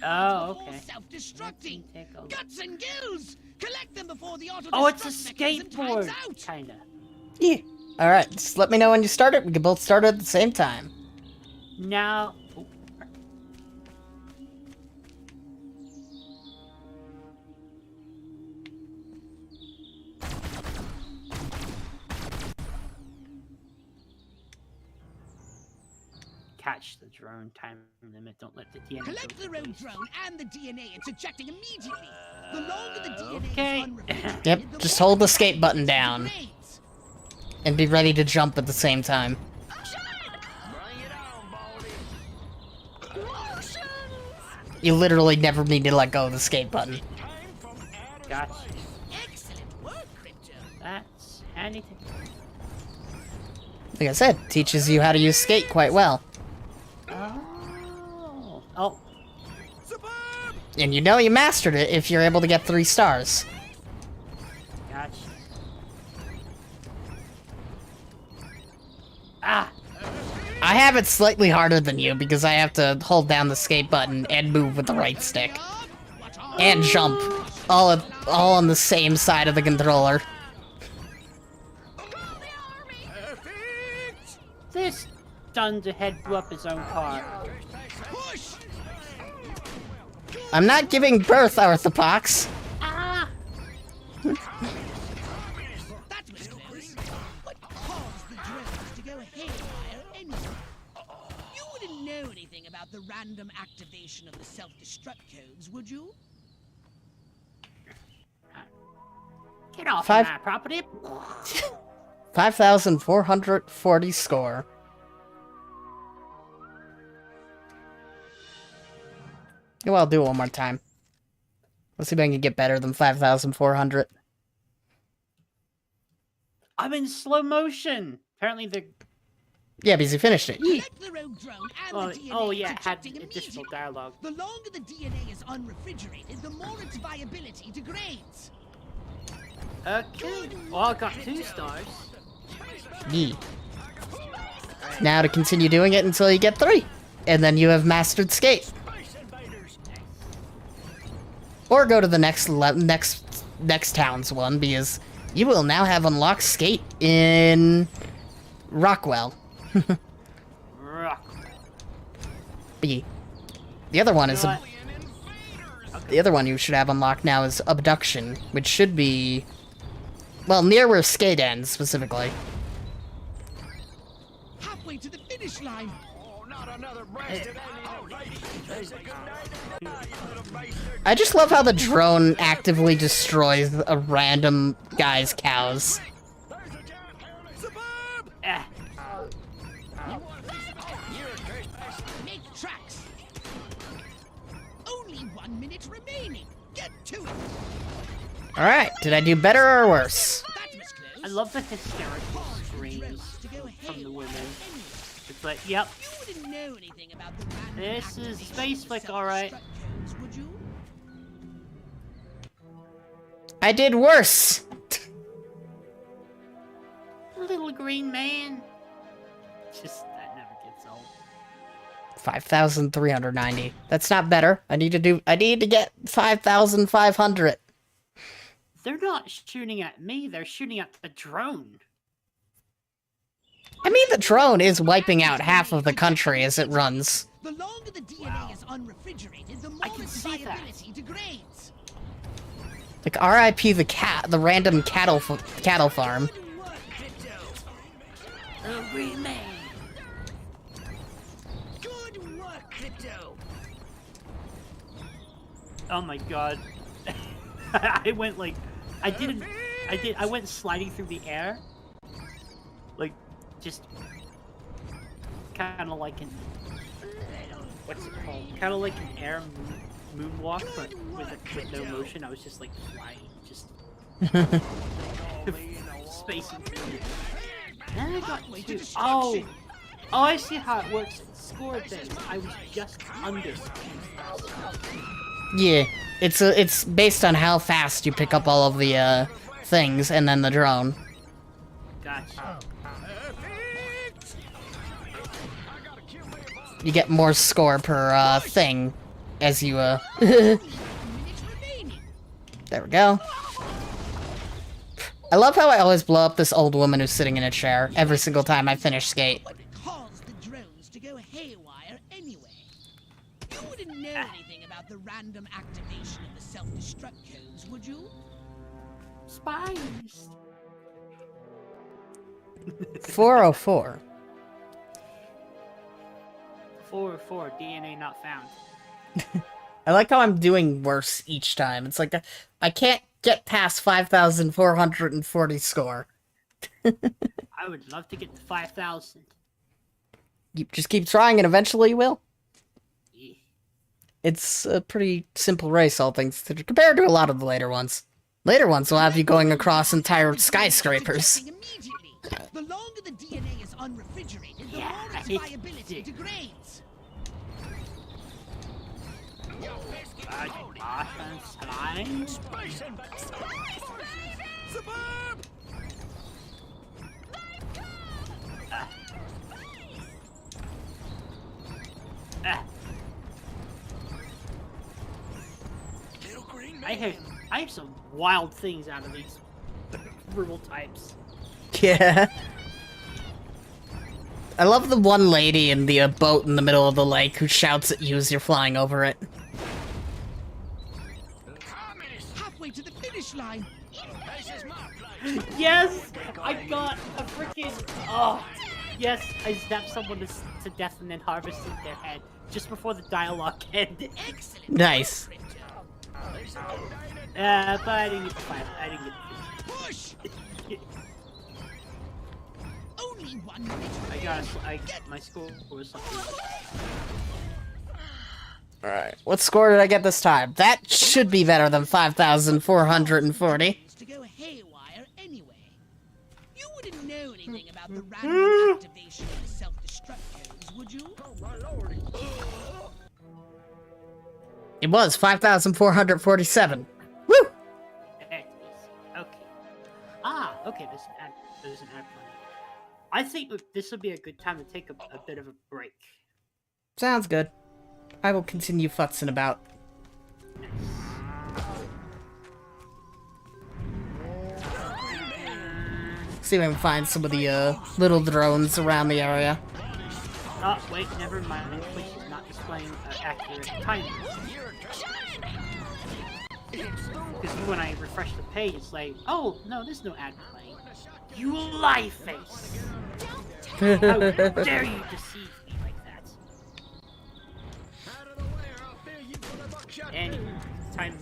Oh, okay. Self-destructing. Guts and gills. Collect them before the auto. Oh, it's a skateboard. Kinda. Yeah. Alright, just let me know when you start it. We can both start it at the same time. Now. Oh. Catch the drone time limit. Don't let the DNA. Collect the rogue drone and the DNA. It's ejecting immediately. The longer the DNA Okay. is unrefrigerated, Yep, the just more hold the likely skate button it down. degrades. And be ready to jump at the same time. You literally never need to let go of the skate button. Gotcha. Excellent work, Crypto. That's handy. Like I said, teaches you how to use skate quite well. Oh. Oh. And you know you mastered it if you're able to get 3 stars. Gotcha. Ah. I have it slightly harder than you because I have to hold down the skate button and move with the right stick. And jump. All on the same side of the controller. This dunderhead blew up his own car. I'm not giving birth, Arthropox. Ah! That was close. What caused the drones to go haywire anyway? You wouldn't know anything about the random activation of the self-destruct codes, would you? Get off Five- my property. 5,440 score. Well, I'll do it one more time. Let's see if I can get better than 5,400. I'm in slow motion. Apparently the. Yeah, because you finished it. Collect the rogue drone and Oh, the DNA. oh yeah, it's it had ejecting additional immediately. dialogue. The longer the DNA is unrefrigerated, the more its viability degrades. Okay. Well, I got 2 stars. Yeah. Now to continue doing it until you get 3. And then you have mastered skate. Or go to the next town's one, because you will now have unlocked skate in Rockwell. Rock. B. The other one is What? the other one you should have unlocked now is abduction, which should be, well, near where skate ends specifically. Halfway to the finish line. I just love how the drone actively destroys a random guy's cows. Ah. Make tracks. Only 1 minute remaining. Get to it. Alright, did I do better or worse? That was close. I love the hysterical screams from the women. It's like, yep, You wouldn't know anything about the random this is activation space of flick, the alright. self-destruct codes, would you? I did worse! little green man. Just, that never gets old. 5,390. That's not better. I need to get 5,500. They're not shooting at me, they're shooting at the drone. I mean, the drone is wiping out half of the country as it runs. The longer the DNA is unrefrigerated, the more its viability degrades. Like, RIP the random cattle farm. Remake. Good work, Crypto. Oh my god. I went like, I went sliding through the air. Like, just kind of like an, what's it called? Kind of like an air moonwalk, but with no motion. I was just like flying, just spacing through it. And I got two. Oh, I see how it works. Score this. I was just under. Yeah, it's based on how fast you pick up all of the things and then the drone. Gotcha. You get more score per thing as you There we go. I love how I always blow up this old woman who's sitting in a chair every single time I finish Skate. What caused the drones to go haywire anyway? You wouldn't know anything about the random activation of the self-destruct codes, would you? Spies. 404. 404, DNA not found. I like how I'm doing worse each time. It's like I can't get past 5,440 score. I would love to get to 5,000. You just keep trying and eventually you will. Yeah. It's a pretty simple race, all things considered, compared to a lot of the later ones. Later ones will have you going across entire skyscrapers. The longer the DNA is unrefrigerated, the more its viability degrades. I have some wild things out of these brutal types. Yeah. I love the one lady in the boat in the middle of the lake who shouts at you as you're flying over it. Halfway to the finish line. Yes! I got a freaking... Oh! Yes, I zapped someone to death and then harvested their head just before the dialogue ended. Nice. But I didn't get the fight. I didn't get the push. Only 1 minute. My score was something. Alright, what score did I get this time? That should be better than 5,440. To go haywire anyway. You wouldn't know anything about the random activation of the self-destruct codes, would you? It was 5,447. Woo! Okay. Okay, there's an ad plan. I think this would be a good time to take a bit of a break. Sounds good. I will continue futzing about. See if I can find some of the little drones around the area. Oh, wait, never mind. Twitch is not displaying accurate timing. Because when I refresh the page, it's like, oh, no, there's no ad playing. You lie face! How dare you deceive me like that? Anyway, time to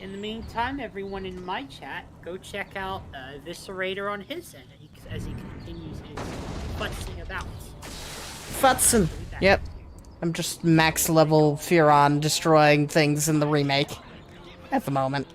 In the meantime, everyone in my chat, go check out Eviscerator on his end as he continues his futzing about. Futzing! Yep. I'm just max level Furon destroying things in the remake. At the moment.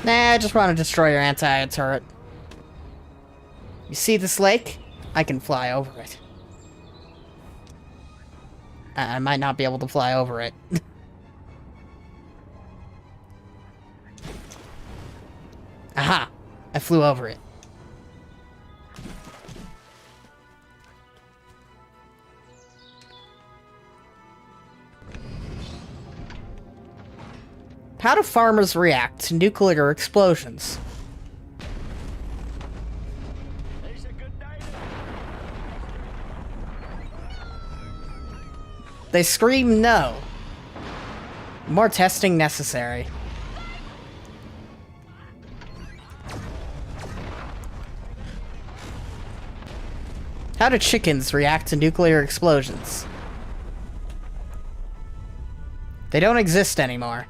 Nah, I just want to destroy your anti-air turret. You see this lake? I can fly over it. I might not be able to fly over it. Aha! I flew over it. How do farmers react to nuclear explosions? They scream no. More testing necessary. How do chickens react to nuclear explosions? They don't exist anymore.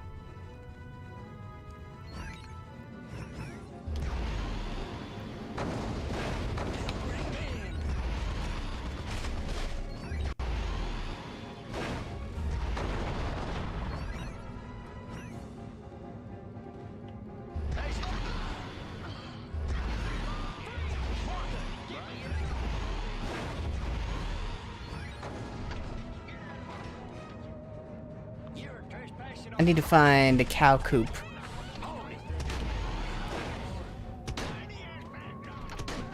I need to find a cow coop.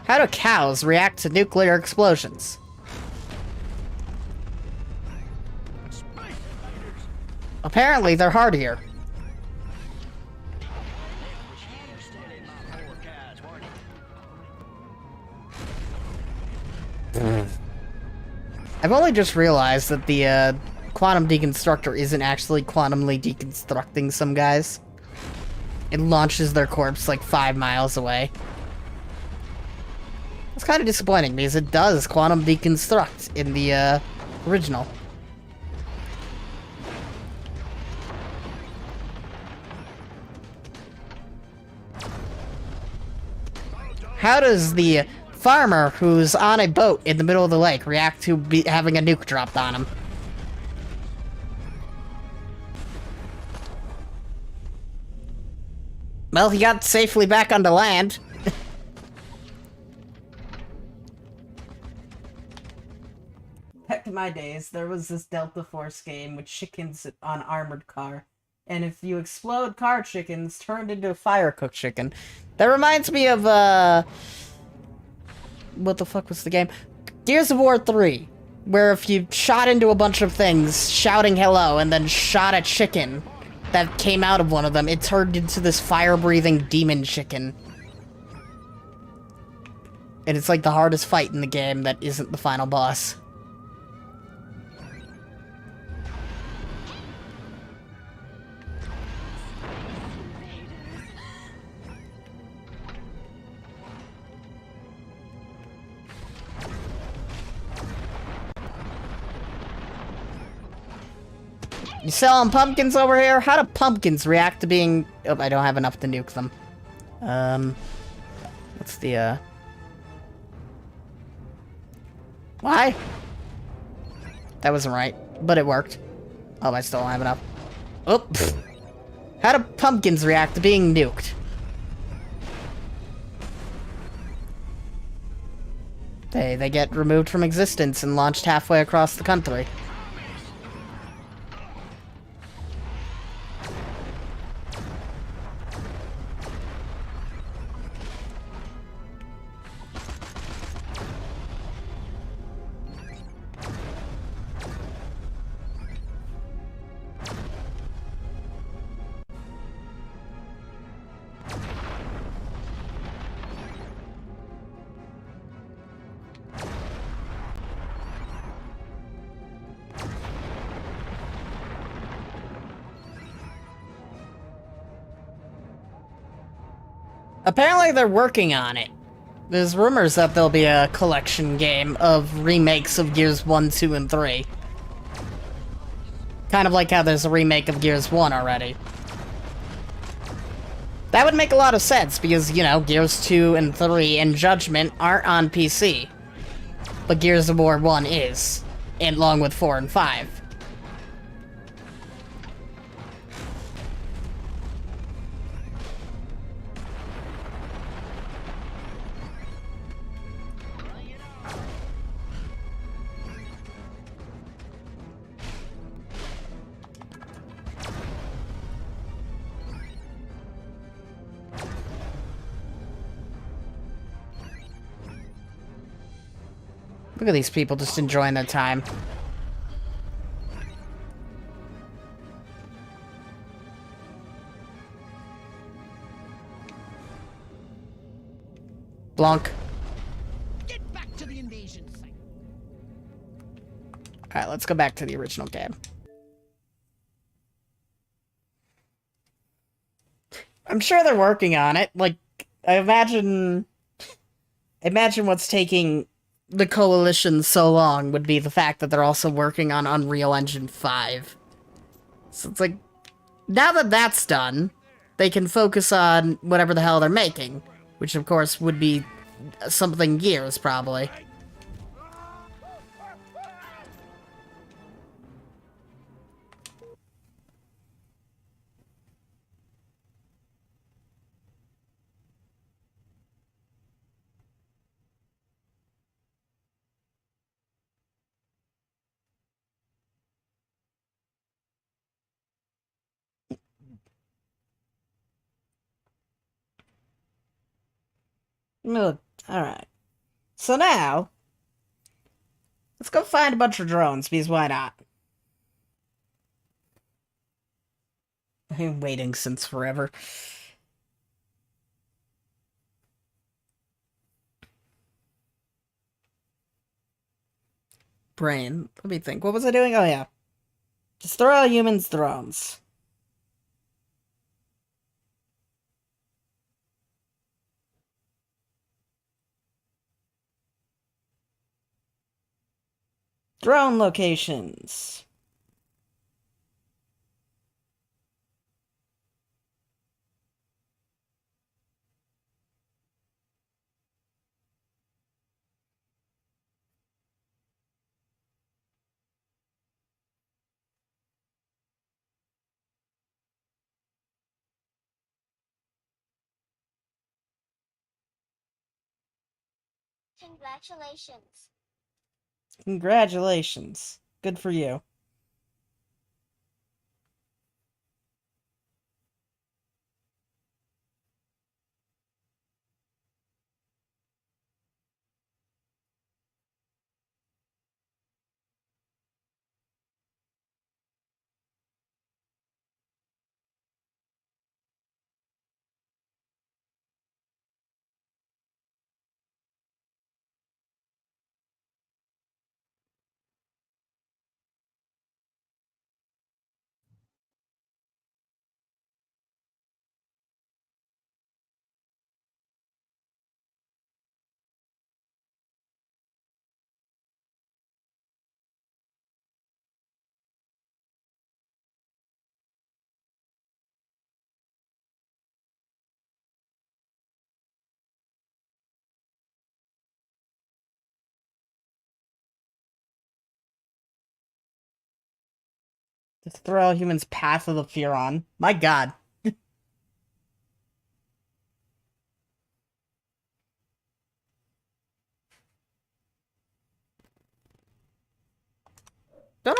How do cows react to nuclear explosions? Apparently, they're hardier. I've only just realized that the, quantum deconstructor isn't actually quantumly deconstructing some guys. It launches their corpse like 5 miles away. It's kind of disappointing because it does quantum deconstruct in the original. How does the farmer who's on a boat in the middle of the lake react to having a nuke dropped on him? Well, he got safely back onto land. Back in my days, there was this Delta Force game with chickens on armored car. And if you explode car chickens, turned into a fire-cooked chicken. That reminds me of, what the fuck was the game? Gears of War 3. Where if you shot into a bunch of things, shouting hello, and then shot a chicken that came out of one of them, it turned into this fire-breathing demon chicken. And it's like the hardest fight in the game that isn't the final boss. You selling pumpkins over here? How do pumpkins react to being... Oh, I don't have enough to nuke them. What's the, Why? That wasn't right, but it worked. Oh, I still don't have enough. Oh, pfft. How do pumpkins react to being nuked? They get removed from existence and launched halfway across the country. Apparently they're working on it. There's rumors that there'll be a collection game of remakes of Gears 1, 2, and 3. Kind of like how there's a remake of Gears 1 already. That would make a lot of sense, because, you know, Gears 2 and 3 and Judgment aren't on PC. But Gears of War 1 is, and along with 4 and 5. Look at these people just enjoying their time. Blanc. Get back to the invasion site. Alright, let's go back to the original game. I'm sure they're working on it. Like, I imagine what's taking the Coalition so long would be the fact that they're also working on Unreal Engine 5. So it's like, now that that's done, they can focus on whatever the hell they're making. Which, of course, would be something Gears, probably. Look, alright. So now, let's go find a bunch of drones, because why not? I've been waiting since forever. Brain. Let me think. What was I doing? Oh, yeah. Destroy all humans' drones. Drone locations. Congratulations. Congratulations. Good for you. Destroy all humans' path of the Furon. My god. Don't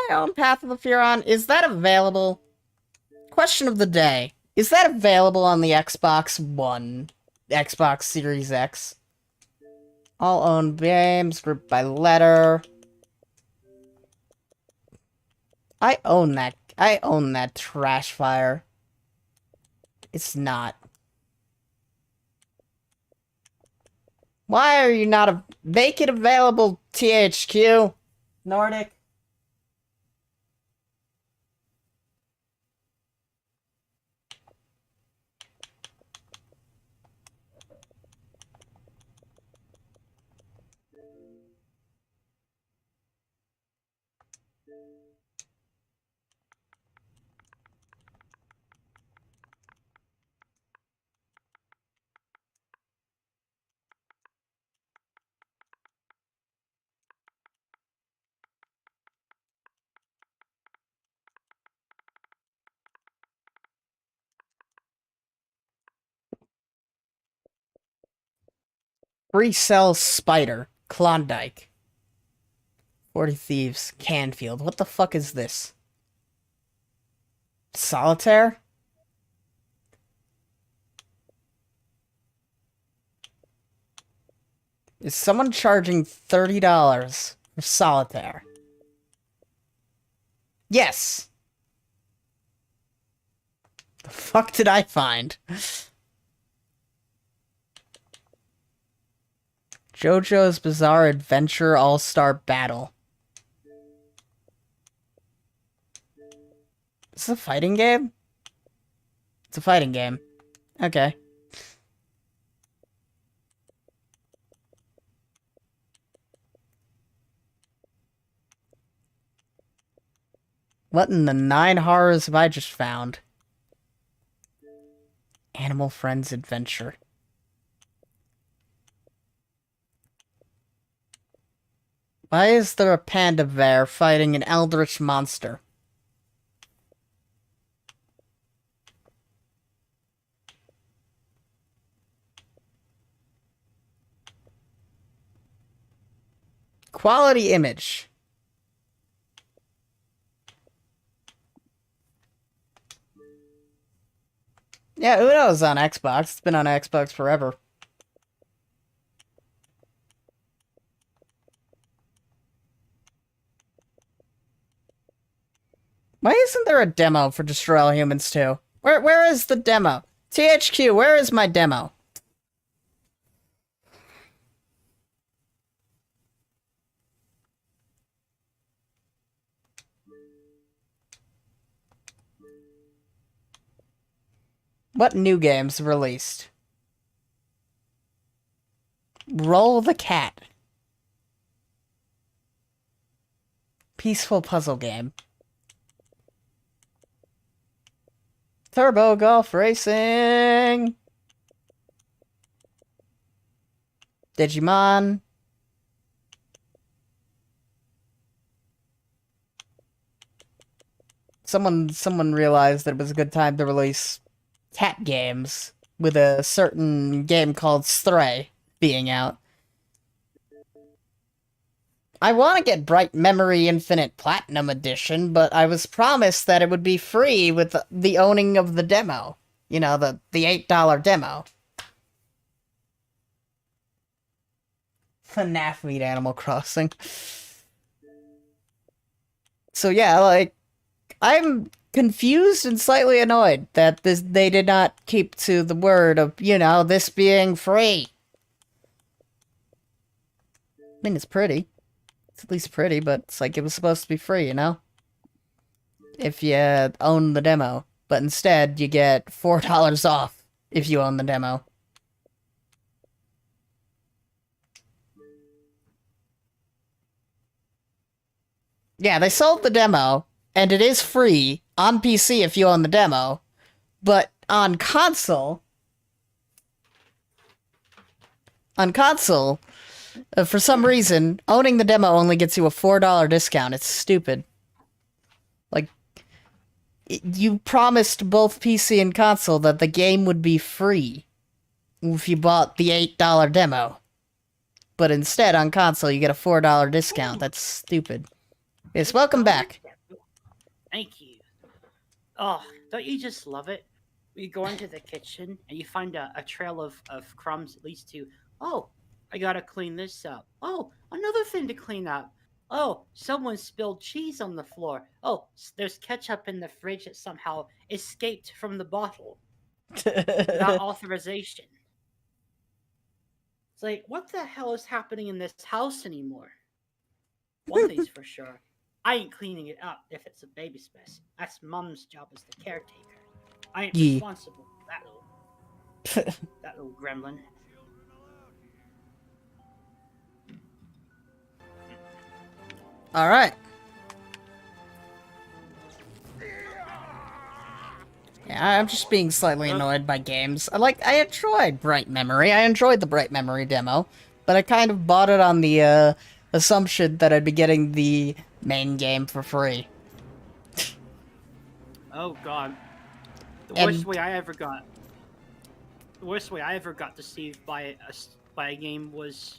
I own Path of the Furon? Is that available? Question of the day. Is that available on the Xbox One? Xbox Series X? All owned games, grouped by letter. I own that trash fire. It's not. Why are you not make it available, THQ? Nordic? Free Cell Spider. Klondike. 40 Thieves. Canfield. What the fuck is this? Solitaire? Is someone charging $30 for solitaire? Yes! The fuck did I find? JoJo's Bizarre Adventure All-Star Battle. Is this a fighting game? It's a fighting game. Okay. What in the 9 horrors have I just found? Animal Friends Adventure. Why is there a panda bear fighting an eldritch monster? Quality image. Yeah, Uno's on Xbox. It's been on Xbox forever. Why isn't there a demo for Destroy All Humans 2? Where is the demo? THQ, where is my demo? What new games released? Roll the Cat. Peaceful puzzle game. Turbo Golf Racing. Digimon. Someone realized that it was a good time to release cat games with a certain game called Stray being out. I want to get Bright Memory Infinite Platinum Edition, but I was promised that it would be free with the owning of the demo. You know, the $8 demo. FNAF meet Animal Crossing. So yeah, like, I'm confused and slightly annoyed that they did not keep to the word of, you know, this being free. I mean, it's pretty. It's at least pretty, but it's like it was supposed to be free, you know? If you own the demo. But instead, you get $4 off if you own the demo. Yeah, they sold the demo, and it is free on PC if you own the demo, but on console, for some reason, owning the demo only gets you a $4 discount. It's stupid. Like, you promised both PC and console that the game would be free if you bought the $8 demo. But instead, on console, you get a $4 discount. That's stupid. Yes, welcome back. Thank you. Oh, don't you just love it? You go into the kitchen and you find a trail of crumbs that leads to, oh, I gotta clean this up. Oh, another thing to clean up. Oh, someone spilled cheese on the floor. Oh, there's ketchup in the fridge that somehow escaped from the bottle without authorization. It's like, what the hell is happening in this house anymore? One thing's for sure. I ain't cleaning it up if it's a baby's mess. That's Mom's job as the caretaker. I ain't responsible for that little gremlin. Alright. Yeah, I'm just being slightly annoyed by games. I enjoyed Bright Memory. I enjoyed the Bright Memory demo, but I kind of bought it on the assumption that I'd be getting the main game for free. Oh god. The worst way I ever got deceived by a game was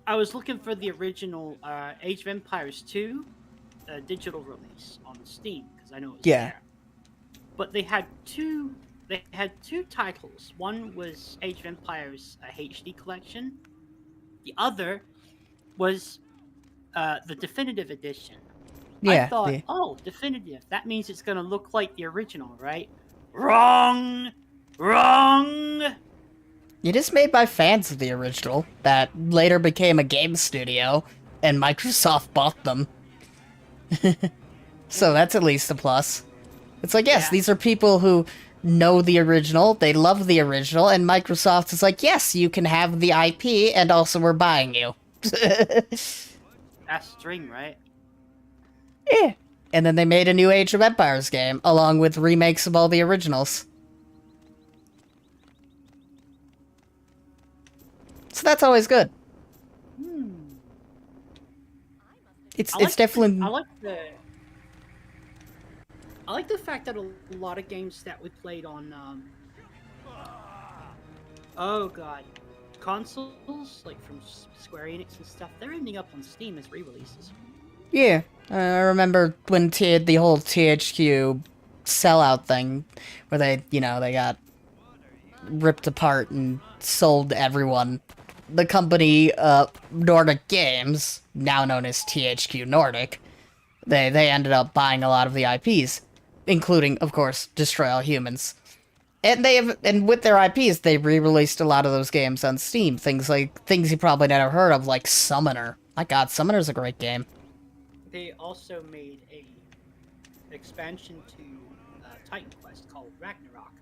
I was looking for the original Age of Empires 2 digital release on Steam because I know it was there. But they had two they had two titles. One was Age of Empires HD collection. The other was the definitive edition. I Yeah. thought, oh, definitive. That means it's gonna look like the original, right? Wrong! Wrong! It is made by fans of the original that later became a game studio, and Microsoft bought them. So that's at least a plus. It's like, yes, Yeah. these are people who know the original, they love the original, and Microsoft is like, yes, you can have the IP, and also we're buying you. That's string, right? Yeah. And then they made a new Age of Empires game, along with remakes of all the originals. So that's always good. It's definitely... I like the fact that a lot of games that we played on, oh god, consoles, like from Square Enix and stuff, they're ending up on Steam as re-releases. Yeah, I remember when the whole THQ sellout thing, where they, you know, they got ripped apart and sold to everyone. The company, Nordic Games, now known as THQNordic, they ended up buying a lot of the IPs, including, of course, Destroy All Humans. And with their IPs, they re-released a lot of those games on Steam. Things you probably never heard of, like Summoner. My god, Summoner's a great game. They also made a expansion to Titan Quest called Ragnarok.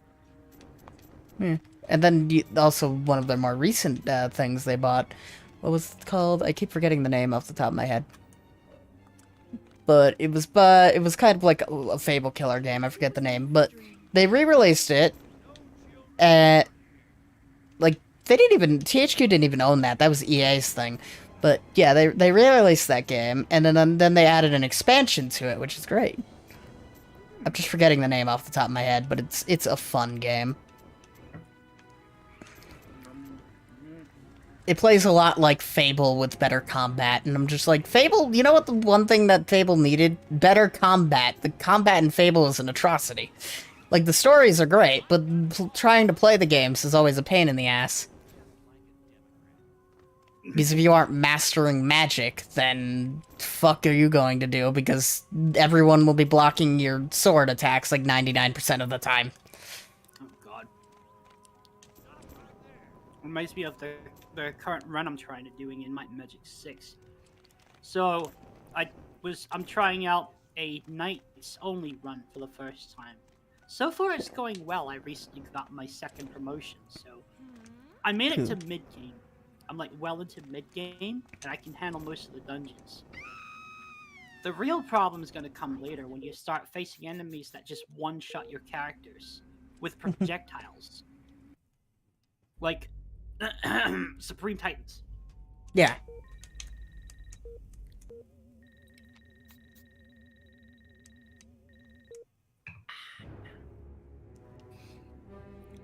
Yeah. And then also one of their more recent things they bought. What was it called? I keep forgetting the name off the top of my head. But it was kind of like a Fable killer game. I forget the name, but they re-released it. Like THQ didn't even own that. That was EA's thing. But yeah, they re-released that game, and then they added an expansion to it, which is great. I'm just forgetting the name off the top of my head, but it's a fun game. It plays a lot like Fable with better combat, and I'm just like, Fable, you know what the one thing that Fable needed? Better combat. The combat in Fable is an atrocity. Like, the stories are great, but trying to play the games is always a pain in the ass. Because if you aren't mastering magic, then fuck are you going to do? Because everyone will be blocking your sword attacks like 99% of the time. Oh god. Reminds me of the current run I'm trying to doing in Might and Magic 6. So, I'm trying out a Knights only run for the first time. So far it's going well. I recently got my second promotion, so I made it to mid-game. I'm like well into mid-game, and I can handle most of the dungeons. The real problem is going to come later when you start facing enemies that just one-shot your characters with projectiles. Like, Supreme Titans. Yeah.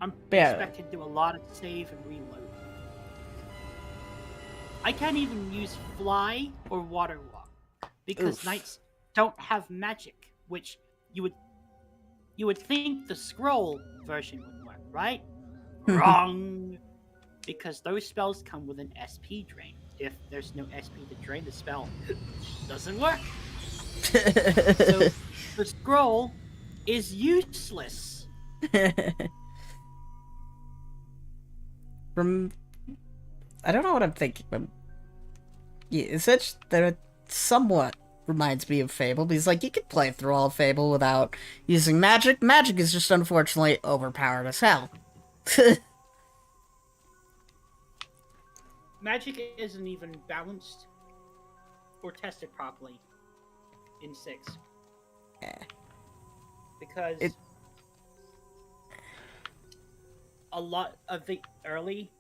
I'm expected to do a lot of save and reload. I can't even use fly or water walk because knights don't have magic, which you would think the scroll version would work, right? Wrong. Because those spells come with an SP drain. If there's no SP to drain, the spell doesn't work. So the scroll is useless. I don't know what I'm thinking, but yeah, it's such that it somewhat reminds me of Fable, because like you could play through all of Fable without using magic. Magic is just unfortunately overpowered as hell. Magic isn't even balanced or tested properly in 6. Yeah. Because a lot of the early,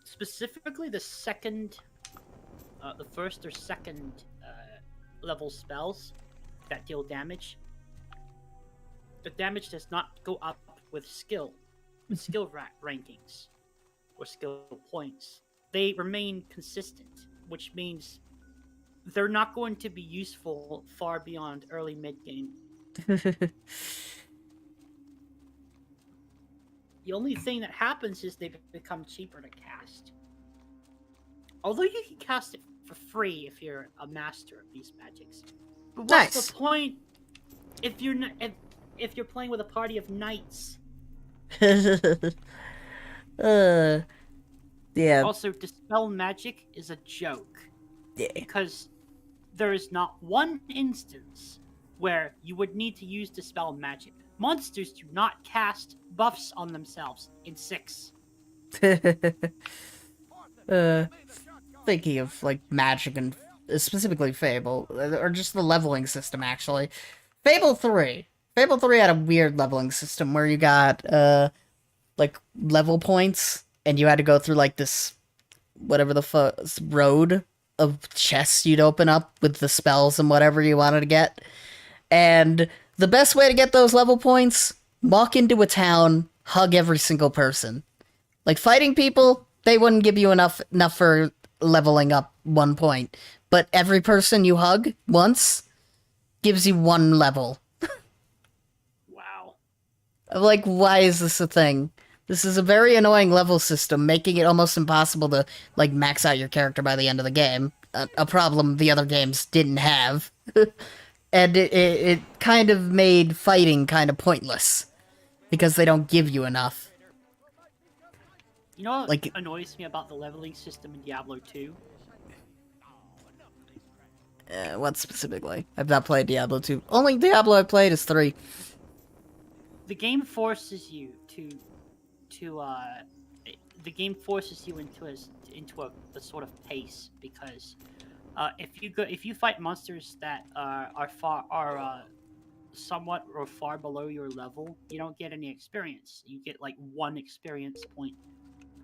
specifically the first or second level spells that deal damage, the damage does not go up with skill rankings or skill points. They remain consistent, which means they're not going to be useful far beyond early mid-game. The only thing that happens is they become cheaper to cast. Although you can cast it for free if you're a master of these magics. But what's the point if you're if you're playing with a party of knights? Yeah. Also, dispel magic is a joke. Yeah. Because there is not one instance where you would need to use dispel magic. Monsters do not cast buffs on themselves in 6. Thinking of like magic and specifically Fable, or just the leveling system actually. Fable 3 had a weird leveling system where you got like level points and you had to go through like this whatever the road of chests you'd open up with the spells and whatever you wanted to get. And the best way to get those level points, walk into a town, hug every single person. Like fighting people, they wouldn't give you enough for leveling up 1 point. But every person you hug once gives you 1 level. Wow. I'm like, why is this a thing? This is a very annoying level system, making it almost impossible to, like, max out your character by the end of the game. A problem the other games didn't have. And it kind of made fighting kind of pointless. Because they don't give you enough. You know what like, annoys me about the leveling system in Diablo 2? What specifically? I've not played Diablo 2. Only Diablo I've played is 3. The game forces you the game forces you into a sort of pace, because if you fight monsters that are somewhat or far below your level, you don't get any experience. You get like 1 experience point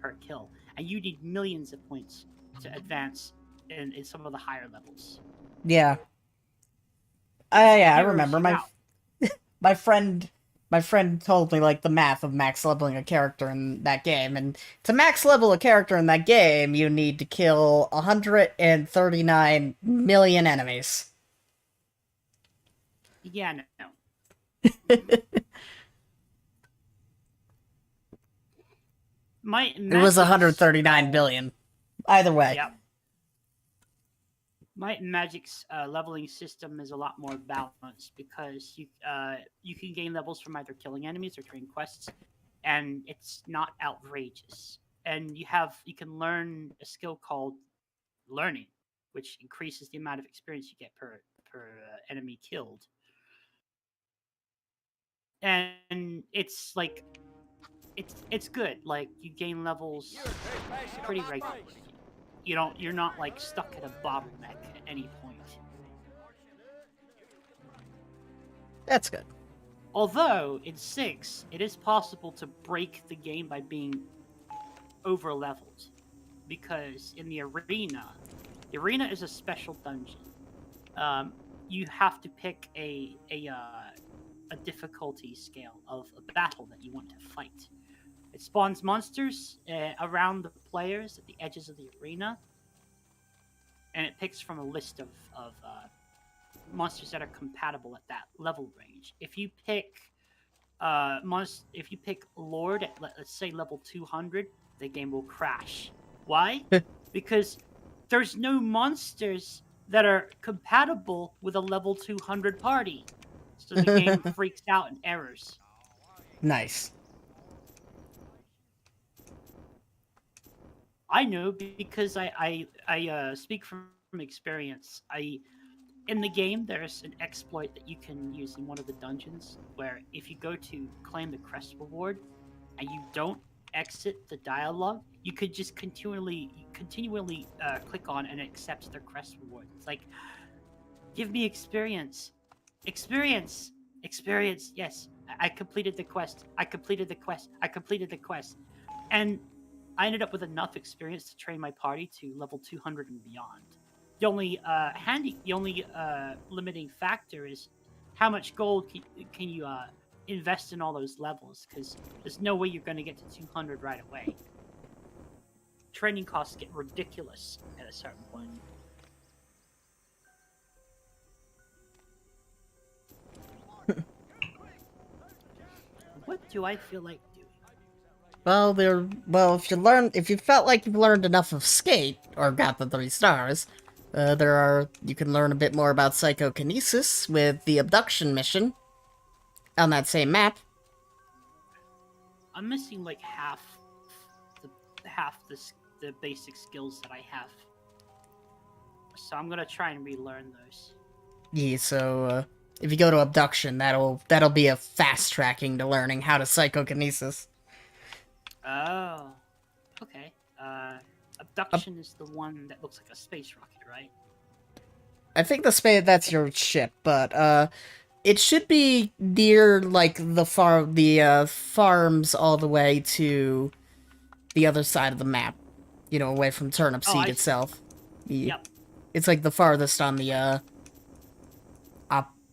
per kill, and you need millions of points to advance in some of the higher levels. Yeah. I remember my friend told me like the math of max leveling a character in that game, and to max level a character in that game, you need to kill 139 million enemies. Yeah, no. It was 139 billion. Either way. Yep. Might and Magic's leveling system is a lot more balanced, because you can gain levels from either killing enemies or doing quests, and it's not outrageous. And you can learn a skill called Learning, which increases the amount of experience you get per enemy killed. And it's like it's good. Like, you gain levels pretty regularly. You're not like stuck at a bottleneck at any point. That's good. Although in 6, it is possible to break the game by being over leveled, because in the arena is a special dungeon. You have to pick a difficulty scale of a battle that you want to fight. It spawns monsters around the players at the edges of the arena, and it picks from a list of monsters that are compatible at that level range. If you pick Lord at, let's say, level 200, the game will crash. Why? Because there's no monsters that are compatible with a level 200 party, so the game freaks out and errors. Nice. I know, because I speak from experience. In the game, there's an exploit that you can use in one of the dungeons, where if you go to claim the crest reward and you don't exit the dialogue, you could just continually click on and accept their crest reward. It's like, give me experience. Yes, I completed the quest. And I ended up with enough experience to train my party to level 200 and beyond. The only limiting factor is how much gold can you invest in all those levels, because there's no way you're going to get to 200 right away. Training costs get ridiculous at a certain point. What do I feel like doing? Well, if you felt like you've learned enough of Skate, or got the 3 stars, you can learn a bit more about psychokinesis with the abduction mission on that same map. I'm missing like half the basic skills that I have. So I'm gonna try and relearn those. Yeah, so, if you go to abduction, that'll be a fast tracking to learning how to psychokinesis. Oh. Okay. Abduction is the one that looks like a space rocket, right? I think that's your ship, but, it should be near, like, the farms all the way to the other side of the map. You know, away from Turnip Seed itself. Yep. It's like the farthest on the,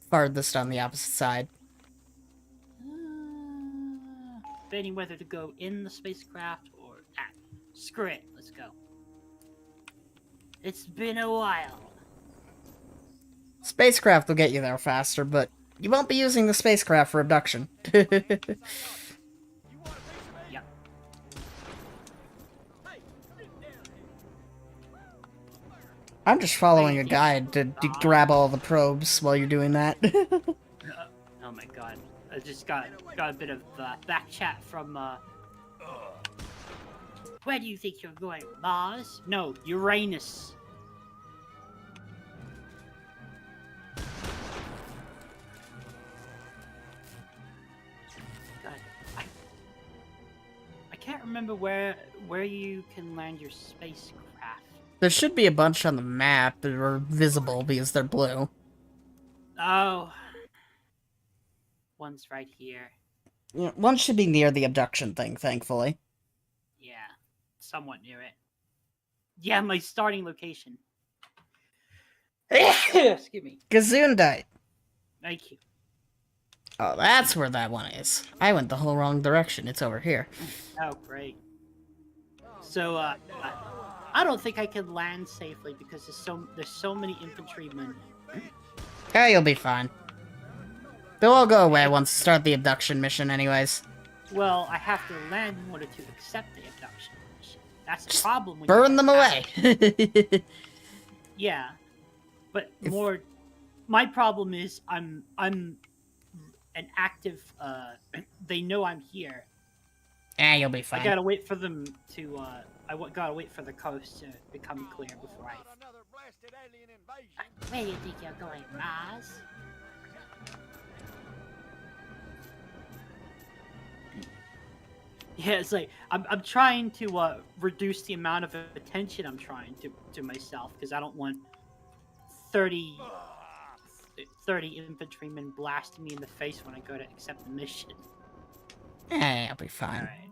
farthest on the opposite side. Debating whether to go in the spacecraft or... screw it. Let's go. It's been a while. Spacecraft will get you there faster, but you won't be using the spacecraft for abduction. Yep. I'm just following a guide to grab all the probes while you're doing that. Oh my god. I just got a bit of back chat from, Where do you think you're going? Mars? No, Uranus. God, I can't remember where you can land your spacecraft. There should be a bunch on the map that are visible because they're blue. Oh. One's right here. Yeah, one should be near the abduction thing, thankfully. Yeah, somewhat near it. Yeah, my starting location. Excuse me. Gesundheit. Thank you. Oh, that's where that one is. I went the whole wrong direction. It's over here. Oh, great. So, I don't think I can land safely because there's so many infantrymen. Yeah, you'll be fine. They'll all go away once you start the abduction mission anyways. Well, I have to land in order to accept the abduction mission. That's the problem. When burn them away. Yeah, but my problem is I'm an active. They know I'm here. You'll be fine. I gotta wait for them to. Gotta wait for the coast to become clear before I. Where do you think you're going, Mars? Yeah, it's like I'm trying to reduce the amount of attention I'm trying to myself because I don't want 30 infantrymen blasting me in the face when I go to accept the mission. I'll be fine. Alright.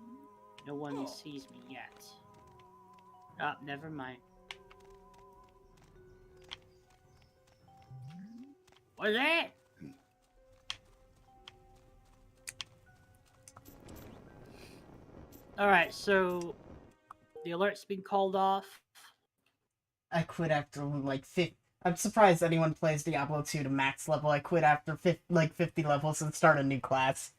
No one sees me yet. Oh, never mind. What's that? Alright, so the alert's been called off. I quit after like 50. I'm surprised anyone plays Diablo 2 to max level. I quit after 50 levels and start a new class.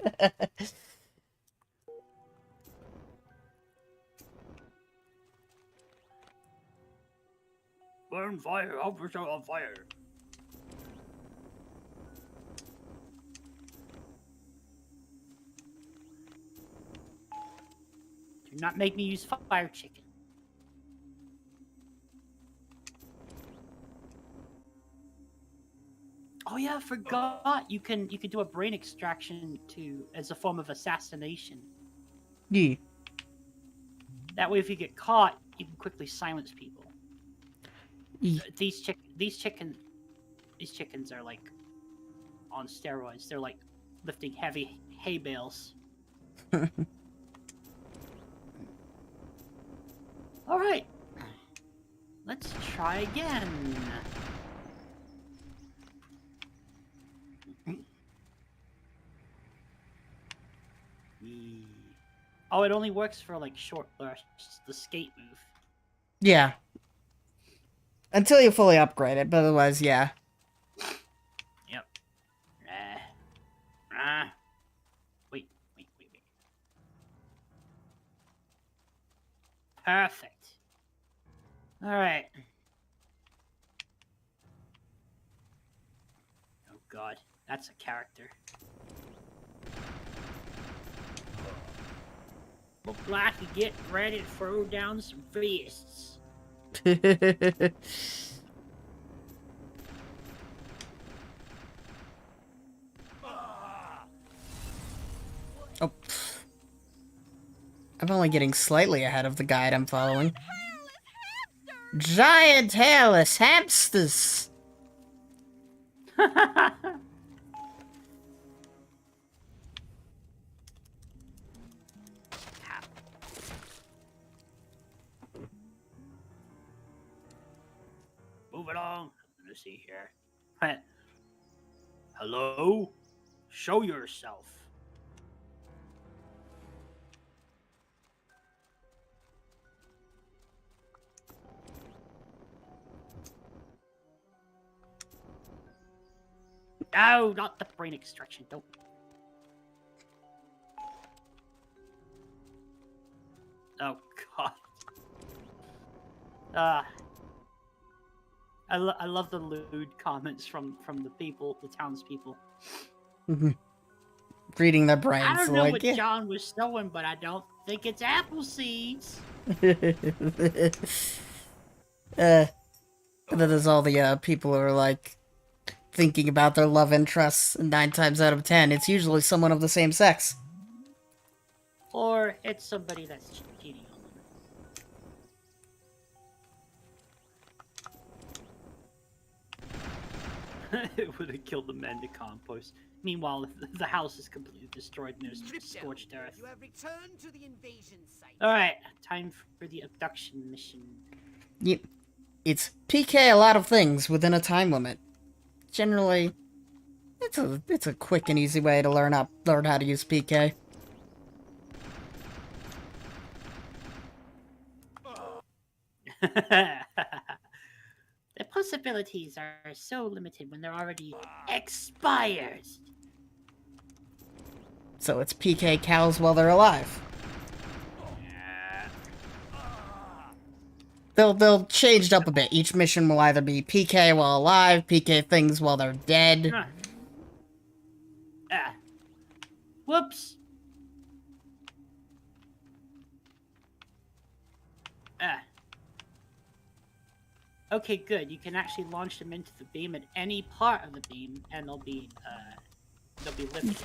Burn fire, officer on fire. Do not make me use fire chicken. Oh yeah, I forgot. You can do a brain extraction as a form of assassination. Yeah. That way, if you get caught, you can quickly silence people. Yeah. These chickens are like on steroids. They're like lifting heavy hay bales. All right, let's try again. Oh, it only works for like short bursts. The skate move. Yeah. Until you fully upgrade it, but otherwise, yeah. Yep. Wait. Perfect. Alright. Oh god, that's a character. Look like you get ready to throw down some fists. Oh. I'm only getting slightly ahead of the guide I'm following. Giant hairless hamsters! Move along. Let's see here. Hello? Show yourself. No, not the brain extraction. Don't. Oh god. I love the lewd comments from the people, the townspeople. Reading their brains. I don't know like, what yeah. John was showing, but I don't think it's apple seeds. And then there's all the people who are like thinking about their love interests, and 9 times out of 10, it's usually someone of the same sex. Or it's somebody that's cheating on them. It would have killed the men to compost. Meanwhile, the house is completely destroyed and there's scorched earth. You have returned to the invasion site. Alright, time for the abduction mission. Yep. It's PK a lot of things within a time limit. Generally, it's a quick and easy way to learn how to use PK. The possibilities are so limited when they're already expired. So it's PK cows while they're alive. They'll changed up a bit. Each mission will either be PK while alive, PK things while they're dead. Whoops. Okay, good. You can actually launch them into the beam at any part of the beam, and they'll be lifted.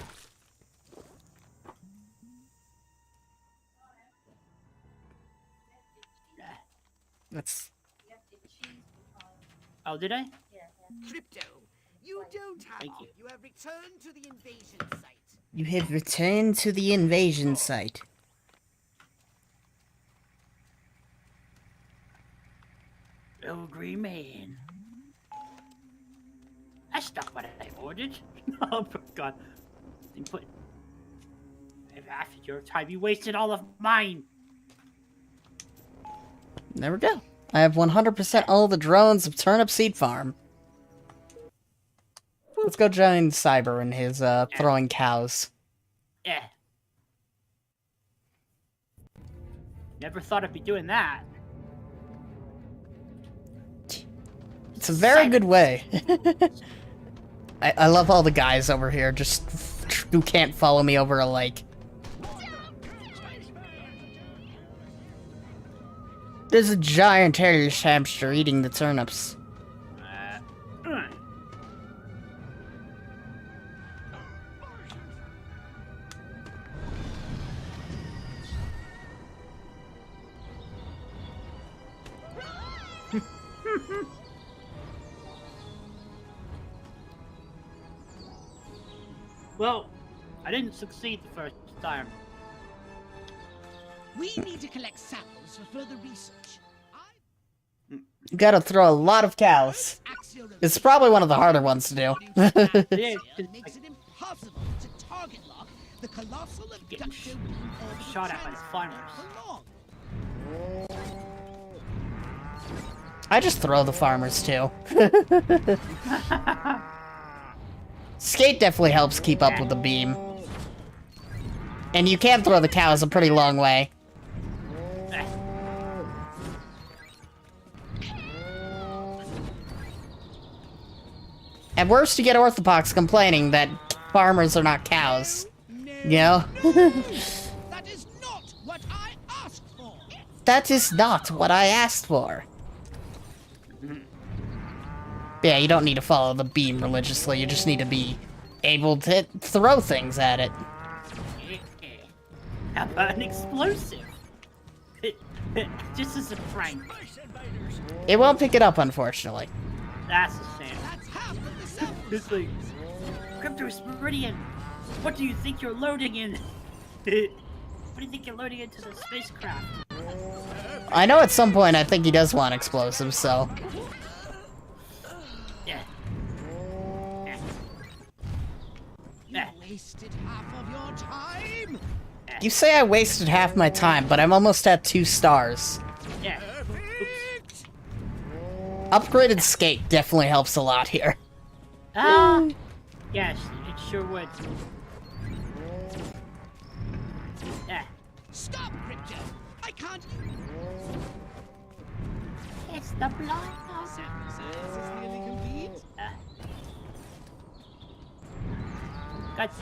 That's... Oh, did I? Crypto, you don't have. Thank you. You have returned to the invasion site. You have returned to the invasion site. Oh, green man. That's not what I ordered. Oh, my God. Input. After your time, you wasted all of mine. There we go. I have 100% all the drones of Turnip Seed Farm. Let's go join Cyber in his throwing cows. Yeah. Never thought I'd be doing that. It's a very good way. I love all the guys over here just who can't follow me over a lake. There's a giant hairless hamster eating the turnips. Well, I didn't succeed the first time. We need to collect samples for further research. You gotta throw a lot of cows. It's probably one of the harder ones to do. Makes it impossible to target lock the colossal abduction shot at by the farmers. I just throw the farmers too. Skate definitely helps keep up with the beam. And you can throw the cows a pretty long way. At worst, you get orthopox complaining that farmers are not cows. You know? That is not what I asked for. That is not what I asked for. Yeah, you don't need to follow the beam religiously, you just need to be able to throw things at it. How about an explosive? Just as a prank. It won't pick it up, unfortunately. That's a shame. That's half of the cells. It's like, Crypto's Meridian, what do you think you're loading in? What do you think you're loading into the spacecraft? I know at some point I think he does want explosives, so... Yeah. You wasted half of your time. You say I wasted half my time, but I'm almost at 2 stars. Yeah. Upgraded skate definitely helps a lot here. Yes, it sure would. Yeah. Stop, Crypto. I can't. It's the blind. Is this nearly complete? Gotcha.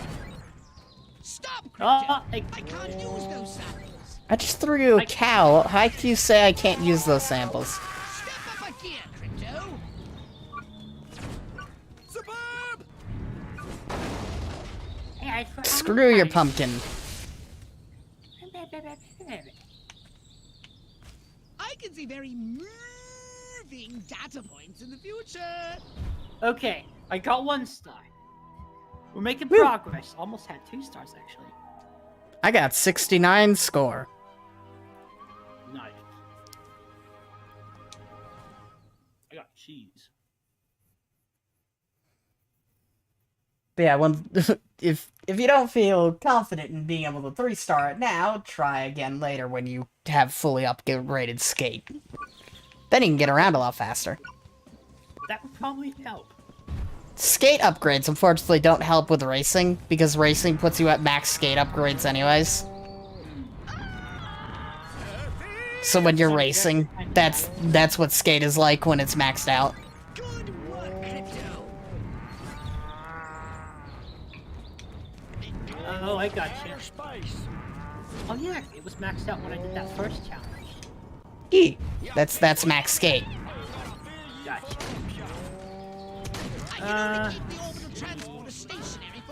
Stop, Crypto. Oh, I can't use those samples. I just threw you a cow. How can you say I can't use those samples? Step up a gear, Crypto. Suburb! Hey, Screw your pumpkin. I can see very moving data points in the future. Okay, I got 1 star. We're making progress. Almost had 2 stars, actually. I got 69 score. Nice. I got cheese. But yeah, when if you don't feel confident in being able to 3-star it now, try again later when you have fully upgraded skate. Then you can get around a lot faster. That would probably help. Skate upgrades, unfortunately, don't help with racing, because racing puts you at max skate upgrades anyways. So when you're racing, that's what skate is like when it's maxed out. Good work, Crypto. Oh, I got you. Oh yeah, it was maxed out when I did that first challenge. E. That's max skate. Gotcha.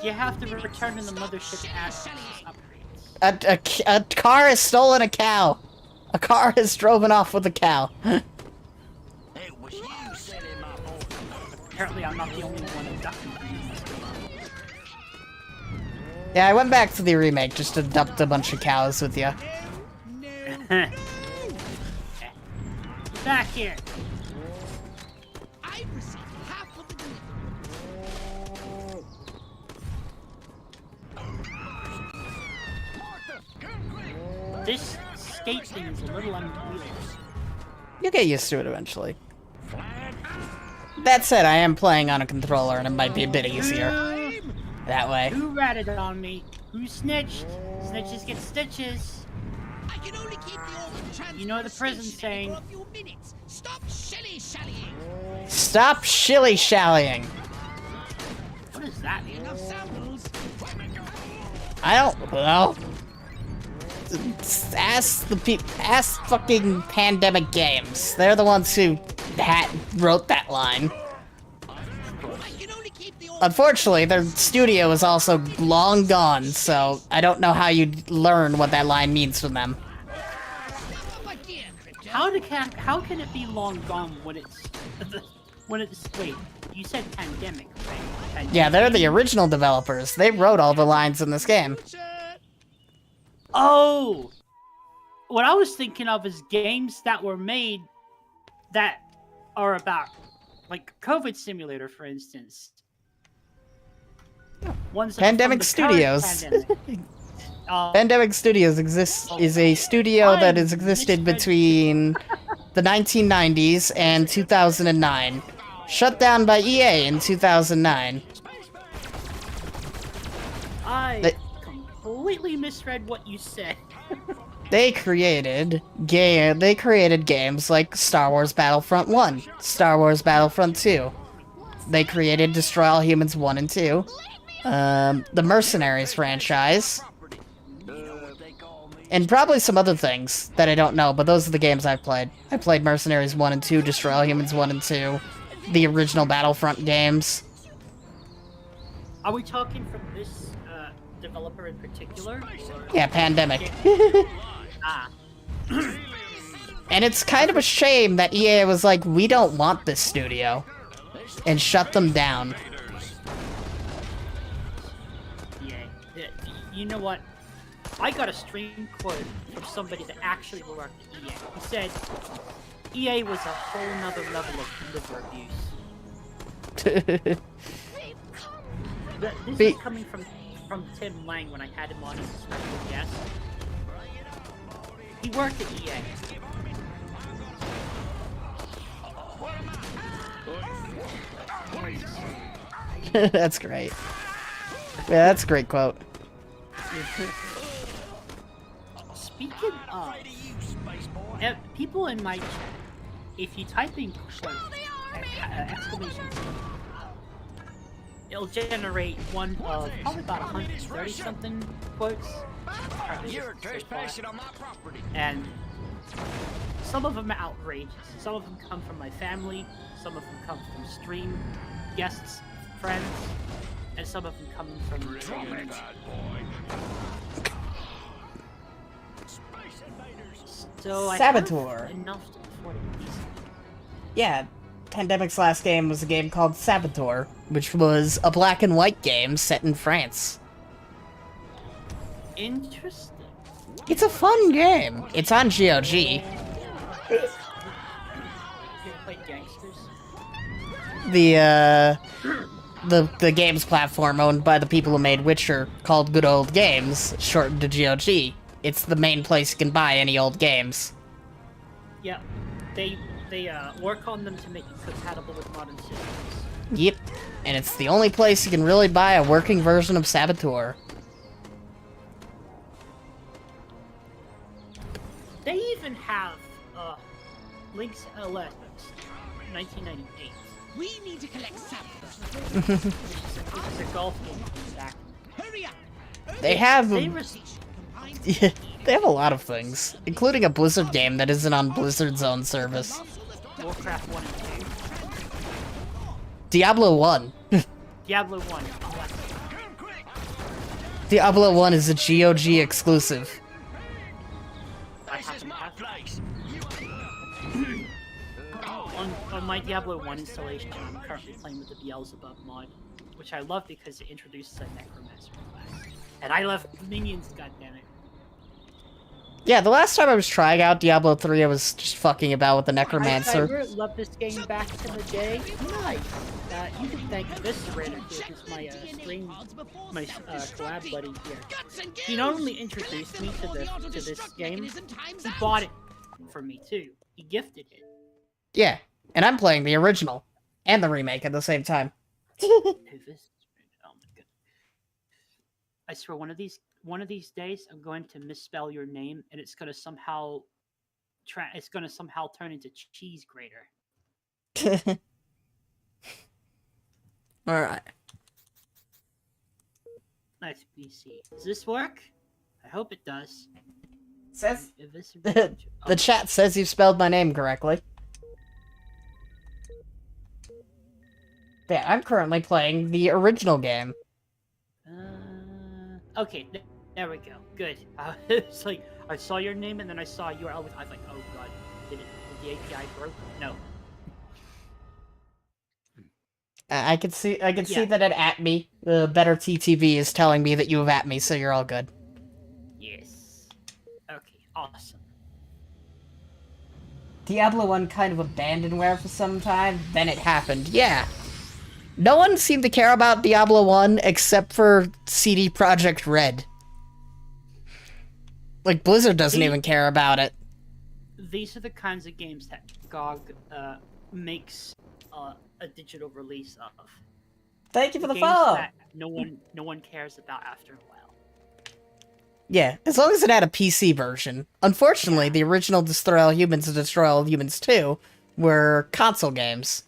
You have to return in the mothership as upgrades. A car has stolen a cow. A car has driven off with a cow. Apparently I'm not the only one abducting them. Yeah, I went back to the remake just to adopt a bunch of cows with you. Back here. I've received half of the delivery. This skate thing is a little unwieldy. You'll get used to it eventually. That said, I am playing on a controller and it might be a bit easier that way. Who ratted on me? Who snitched? Snitches get stitches. I can only keep the organ You know the prison saying. for a few minutes. Stop shilly-shallying. Stop shilly-shallying. What does that mean? Enough samples. I don't know. Ask the people. Ask fucking Pandemic Games. They're the ones who wrote that line. Unfortunately, their studio is also long gone, so I don't know how you'd learn what that line means from them. How can it be long gone when it's wait, you said pandemic, right? Pandemic. Yeah, they're the original developers. They wrote all the lines in this game. Oh! What I was thinking of is games that were made that are about, like COVID Simulator, for instance. Ones Pandemic Studios. Pandemic Studios is a studio that has existed between the 1990s and 2009. Shut down by EA in 2009. I completely misread what you said. They created games like Star Wars Battlefront 1, Star Wars Battlefront 2, They created Destroy All Humans 1 and 2. The Mercenaries franchise. And probably some other things that I don't know, but those are the games I've played. I played Mercenaries 1 and 2, Destroy All Humans 1 and 2, the original Battlefront games. Are we talking from this developer in particular? Or... Yeah, Pandemic. Ah. And it's kind of a shame that EA was like, we don't want this studio, and shut them down. Yeah. You know what? I got a stream quote from somebody that actually worked at EA. He said, EA was a whole nother level of liver abuse. This is coming from Tim Lang when I had him on as a special guest. He worked at EA. That's great. Yeah, that's a great quote. Speaking of, people in my chat, if you type in exclamation, it'll generate one of probably about 130 something quotes. You're trespassing on my property. And some of them are outrageous. Some of them come from my family. Some of them come from stream guests, friends, and some of them come from so Saboteur. Enough to afford it easily. Yeah, Pandemic's last game was a game called Saboteur, which was a black and white game set in France. Interesting. It's a fun game. It's on GOG. You play Gangsters? The games platform owned by the people who made Witcher, called Good Old Games, shortened to GOG. It's the main place you can buy any old games. Yeah, they work on them to make it compatible with modern systems. Yep, and it's the only place you can really buy a working version of Saboteur. They even have Link's LS 1998. We need to collect samples. Which is a golf game. Hurry up! They have They they have a lot of things, including a Blizzard game that isn't on Blizzard's own service. Warcraft 1 and 2. Diablo 1. Diablo 1. Diablo 1 is a GOG exclusive. This is my place. On my Diablo 1 installation, I'm currently playing with the Beelzebub mod, which I love because it introduces a Necromancer class. And I love minions, goddammit. Yeah, the last time I was trying out Diablo 3, I was just fucking about with the Necromancer. I really loved this game back in the day. Nice. You can thank Eviscerator, who's my collab buddy here. He not only introduced me to this game, he bought it for me too. He gifted it. Yeah, and I'm playing the original and the remake at the same time. Oh my god! I swear, one of these days, I'm going to misspell your name, and it's gonna somehow turn into cheese grater. All right. Nice PC. Does this work? I hope it does. Says the chat says you spelled my name correctly. Yeah, I'm currently playing the original game. Okay, there we go. Good. It's like I saw your name and then I saw URL. I was like, oh god, did the API broke? No. I can see that it at me. The Better TTV is telling me that you have at me, so you're all good. Yes. Okay, awesome. Diablo 1 kind of abandonware for some time, then it happened. Yeah. No one seemed to care about Diablo 1 except for CD Projekt Red. Like, Blizzard doesn't even care about it. These are the kinds of games that GOG makes a digital release of. Thank you for the games follow! that no one cares about after a while. Yeah, as long as it had a PC version. Unfortunately, the original Destroy All Humans and Destroy All Humans 2 were console games.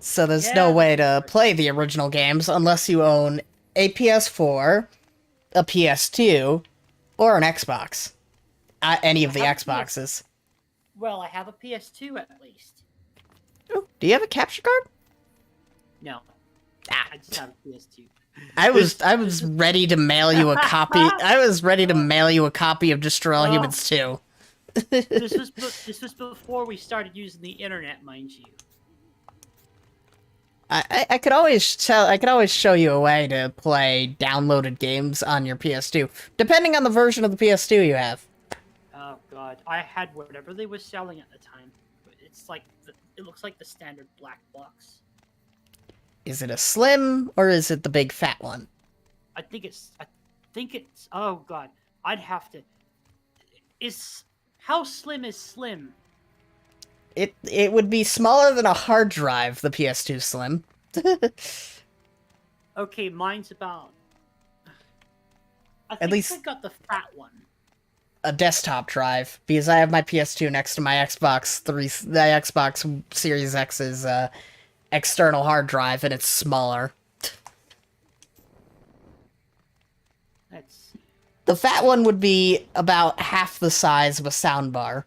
So there's no way to play the original games unless you own a PS4, a PS2, or an Xbox. Any of the Xboxes. Well, I have a PS2 at least. Ooh, do you have a capture card? No. Ah. I just have a PS2. I was ready to mail you a copy. I was ready to mail you a copy of Destroy All Humans 2. This was before we started using the internet, mind you. I could always show you a way to play downloaded games on your PS2, depending on the version of the PS2 you have. Oh god, I had whatever they were selling at the time. It's like it looks like the standard black box. Is it a slim or is it the big fat one? I think it's. Oh god, I'd have to. How slim is slim? It would be smaller than a hard drive, the PS2 Slim. Okay, mine's about... At least I got the fat one. A desktop drive, because I have my PS2 next to my Xbox Series X's external hard drive, and it's smaller. The fat one would be about half the size of a soundbar.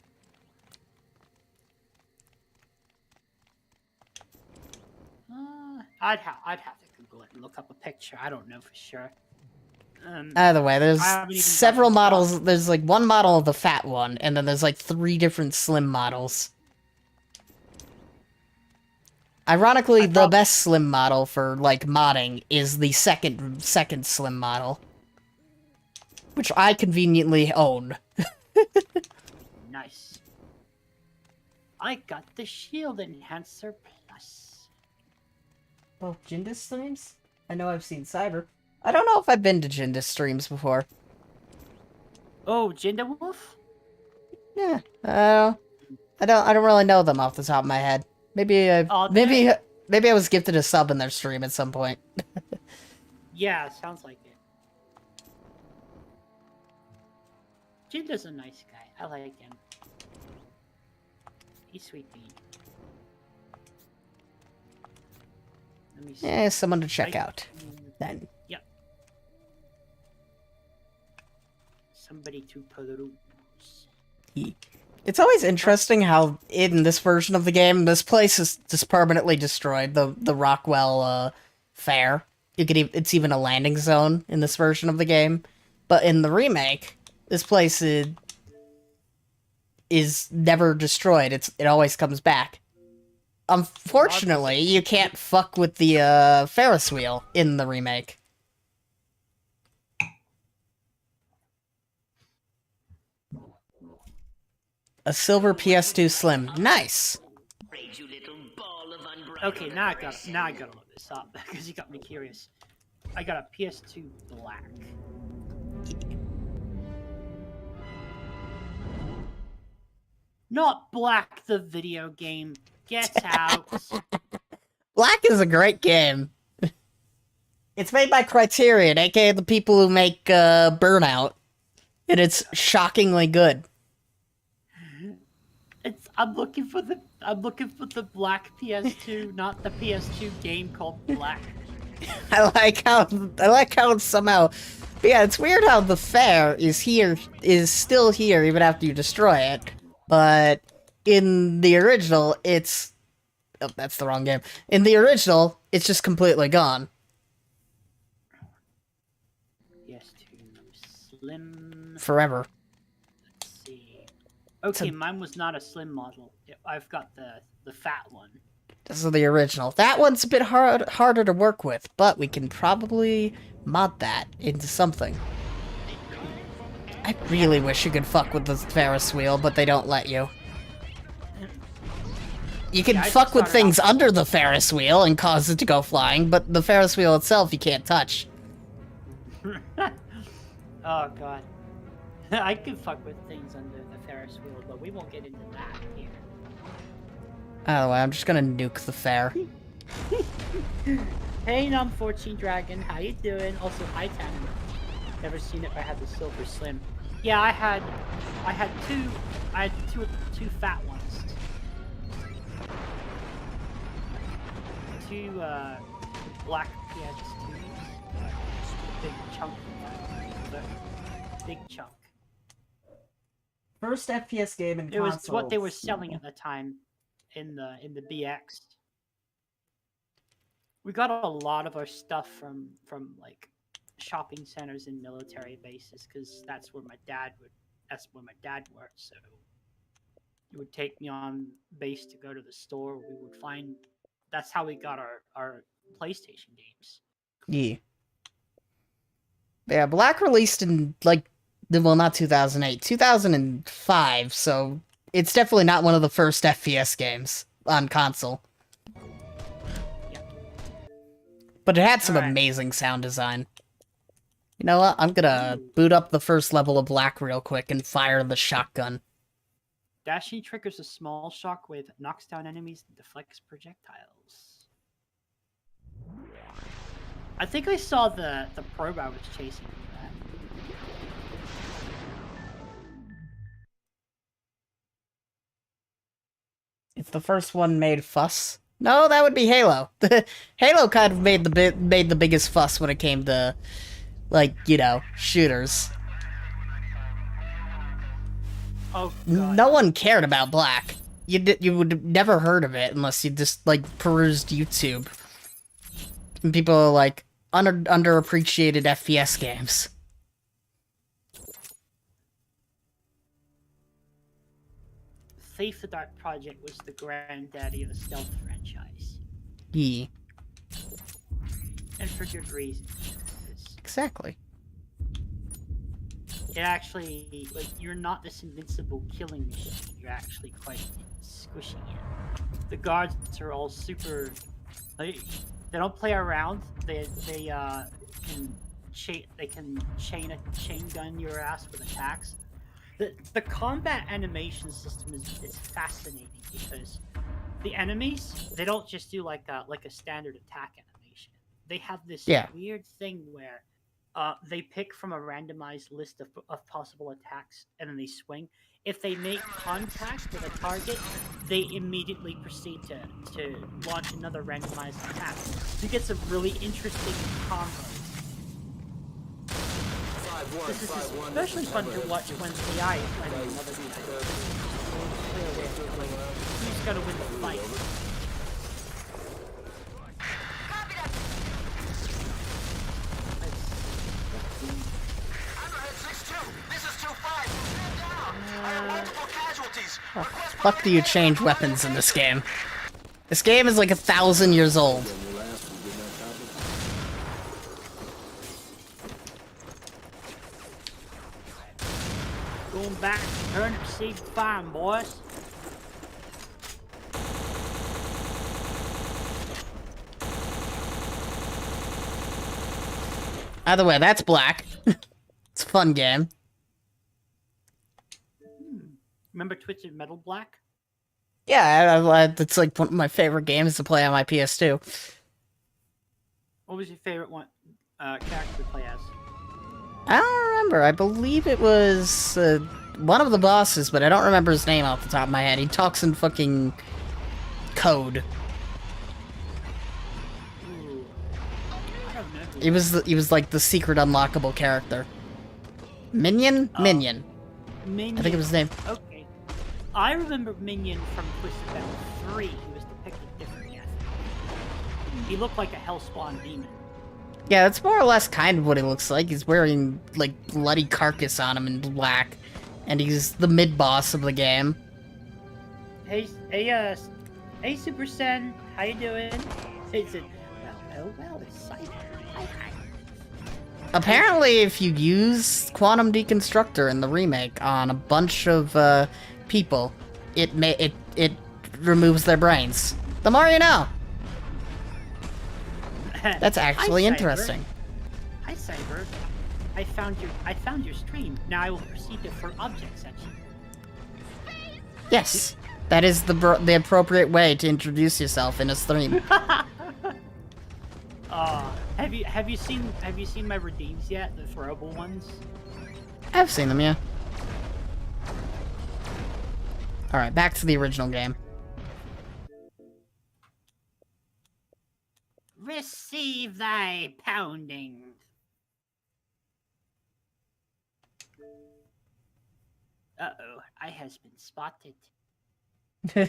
I'd have to Google it and look up a picture. I don't know for sure. Either way, there's several models. There's like one model of the fat one, and then there's like 3 different slim models. Ironically, the best slim model for like modding is the second slim model, which I conveniently own. Nice. I got the Shield Enhancer Plus. Oh, Jindus streams? I know I've seen Cyber. I don't know if I've been to Jindus streams before. Oh, Jinda Wolf? Yeah. I don't really know them off the top of my head. Maybe maybe I was gifted a sub in their stream at some point. Yeah, sounds like it. Jinda's a nice guy. I like him. He's sweet bean. Let me see. Yeah, someone to check out. Then. Yep. Somebody to peruse. It's always interesting how in this version of the game, this place is just permanently destroyed. The Rockwell Fair. It's even a landing zone in this version of the game. But in the remake, this place is never destroyed. It always comes back. Unfortunately, you can't fuck with the Ferris wheel in the remake. A silver PS2 Slim. Nice. Okay, now I gotta look this up because you got me curious. I got a PS2 Black. Not Black the video game. Get out. Black is a great game. It's made by Criterion, aka the people who make Burnout. And it's shockingly good. I'm looking for the Black PS2, not the PS2 game called Black. I like how it's somehow. But yeah, it's weird how the fair is still here even after you destroy it. But in the original, it's... Oh, that's the wrong game. In the original, it's just completely gone. PS2 Slim... Forever. Let's see. Okay, mine was not a slim model. I've got the fat one. This is the original. That one's a bit harder to work with, but we can probably mod that into something. I really wish you could fuck with the Ferris wheel, but they don't let you. You can fuck with things under the Ferris wheel and cause it to go flying, but the Ferris wheel itself you can't touch. Oh god. I could fuck with things under the Ferris wheel, but we won't get into that here. Oh, well, I'm just gonna nuke the fair. Hey, Num14 Dragon, how you doing? Also, hi, Tanner. Never seen it, but I had the Silver Slim. Yeah, I had two fat ones. 2 black PS2s. Big chunk. Big chunk. First FPS game in It was console. what they were selling at the time in the BX. We got a lot of our stuff from like shopping centers and military bases because that's where my dad worked. So he would take me on base to go to the store. We would find that's how we got our PlayStation games. Yeah. Yeah, Black released in, like, well, not 2008, 2005, so it's definitely not one of the first FPS games on console. Yeah. But it had some Alright. amazing sound design. You know what? I'm gonna boot up the first level of Black real quick and fire the shotgun. Dashing triggers a small shockwave that knocks down enemies and deflects projectiles. I think I saw the probe I was chasing for that. If the first one made fuss. No, that would be Halo. Halo kind of made the biggest fuss when it came to, like, you know, shooters. Oh god. No one cared about Black. You would have never heard of it unless you just, like, perused YouTube. And people are like, underappreciated FPS games. Thief the Dark Project was the granddaddy of the stealth franchise. Yeah. And for good reason. 'Cause Exactly. it actually, like, you're not this invincible killing machine. You're actually quite squishy. The guards are all super, like, they don't play around. They can chain gun your ass with attacks. The combat animation system is fascinating because the enemies, they don't just do like a standard attack animation. They have this weird thing where they pick from a randomized list of possible attacks and then they swing. If they make contact with a target, they immediately proceed to launch another randomized attack. So you get some really interesting combos. This is especially fun to watch when AI is playing another guy. Who's gonna win the fight? Fuck do you change weapons in this game? This game is like 1,000 years old. Going back to turnip seed farm, boys. Either way, that's Black. It's a fun game. Remember Twisted Metal Black? Yeah, it's like one of my favorite games to play on my PS2. What was your favorite one character to play as? I don't remember. I believe it was one of the bosses, but I don't remember his name off the top of my head. He talks in fucking code. Ooh. I don't know. He was like the secret unlockable character. Minion? Minion. Minion. I think it was his name. Okay. I remember Minion from Twisted Metal 3. He was depicted differently. He looked like a Hellspawn demon. Yeah, that's more or less kind of what he looks like. He's wearing, like, bloody carcass on him in black. And he's the mid-boss of the game. Hey, Super Sen, how you doing? He said, well, it's Cyber. Hi. Apparently, if you use Quantum Deconstructor in the remake on a bunch of, people, it removes their brains. The more you know! That's actually interesting. Hi, Cyber. I found your stream. Now I will proceed to throw objects at you. Yes, that is the appropriate way to introduce yourself in a stream. Have you seen my redeems yet? The throwable ones. I've seen them, yeah. All right, back to the original game. Leave thy pounding. Uh-oh, I has been spotted. Press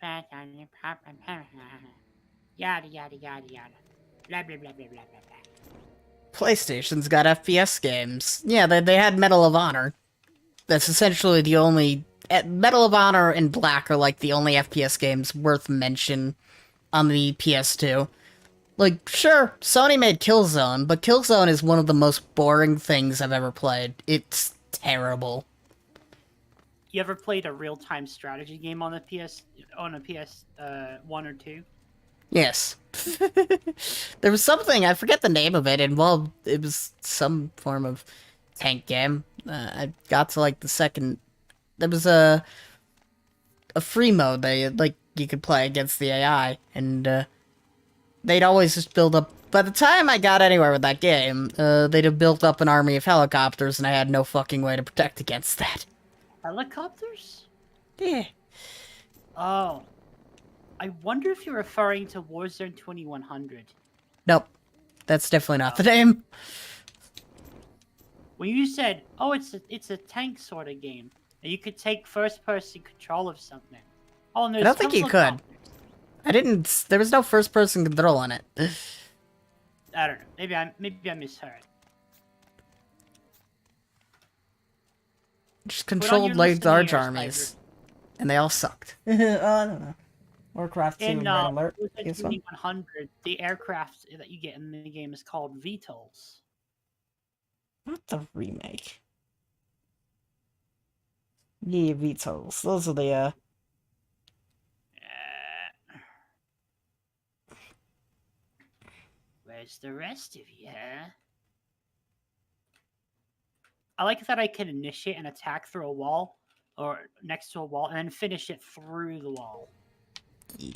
back on your pop and yada yada yada yada. Blah blah blah blah blah blah blah. PlayStation's got FPS games. Yeah, they had Medal of Honor. That's essentially the only... Medal of Honor and Black are like the only FPS games worth mention on the PS2. Like, sure, Sony made Killzone, but Killzone is one of the most boring things I've ever played. It's terrible. You ever played a real-time strategy game on a PS 1 or 2? Yes. There was something, I forget the name of it, and well, it was some form of tank game. I got to like the second... There was a free mode that like you could play against the AI, and they'd always just build up... By the time I got anywhere with that game, they'd have built up an army of helicopters, and I had no fucking way to protect against that. Helicopters? Yeah. Oh. I wonder if you're referring to Warzone 2100. Nope. That's definitely not the name. When you said, oh, it's a tank sort of game, and you could take first-person control of something. Oh, and there's I don't think you could. I didn't... There was no first-person control on it. I don't know. Maybe I misheard. Just controlled large armies. And they all sucked. I don't know. Warcraft 2 In Red Alert. Warzone 2100, the aircraft that you get in the game is called VTOLs. Not the remake. Yeah, VTOLs. Those are the, Where's the rest of you, huh? I like that I can initiate an attack through a wall, or next to a wall, and then finish it through the wall. Yeah.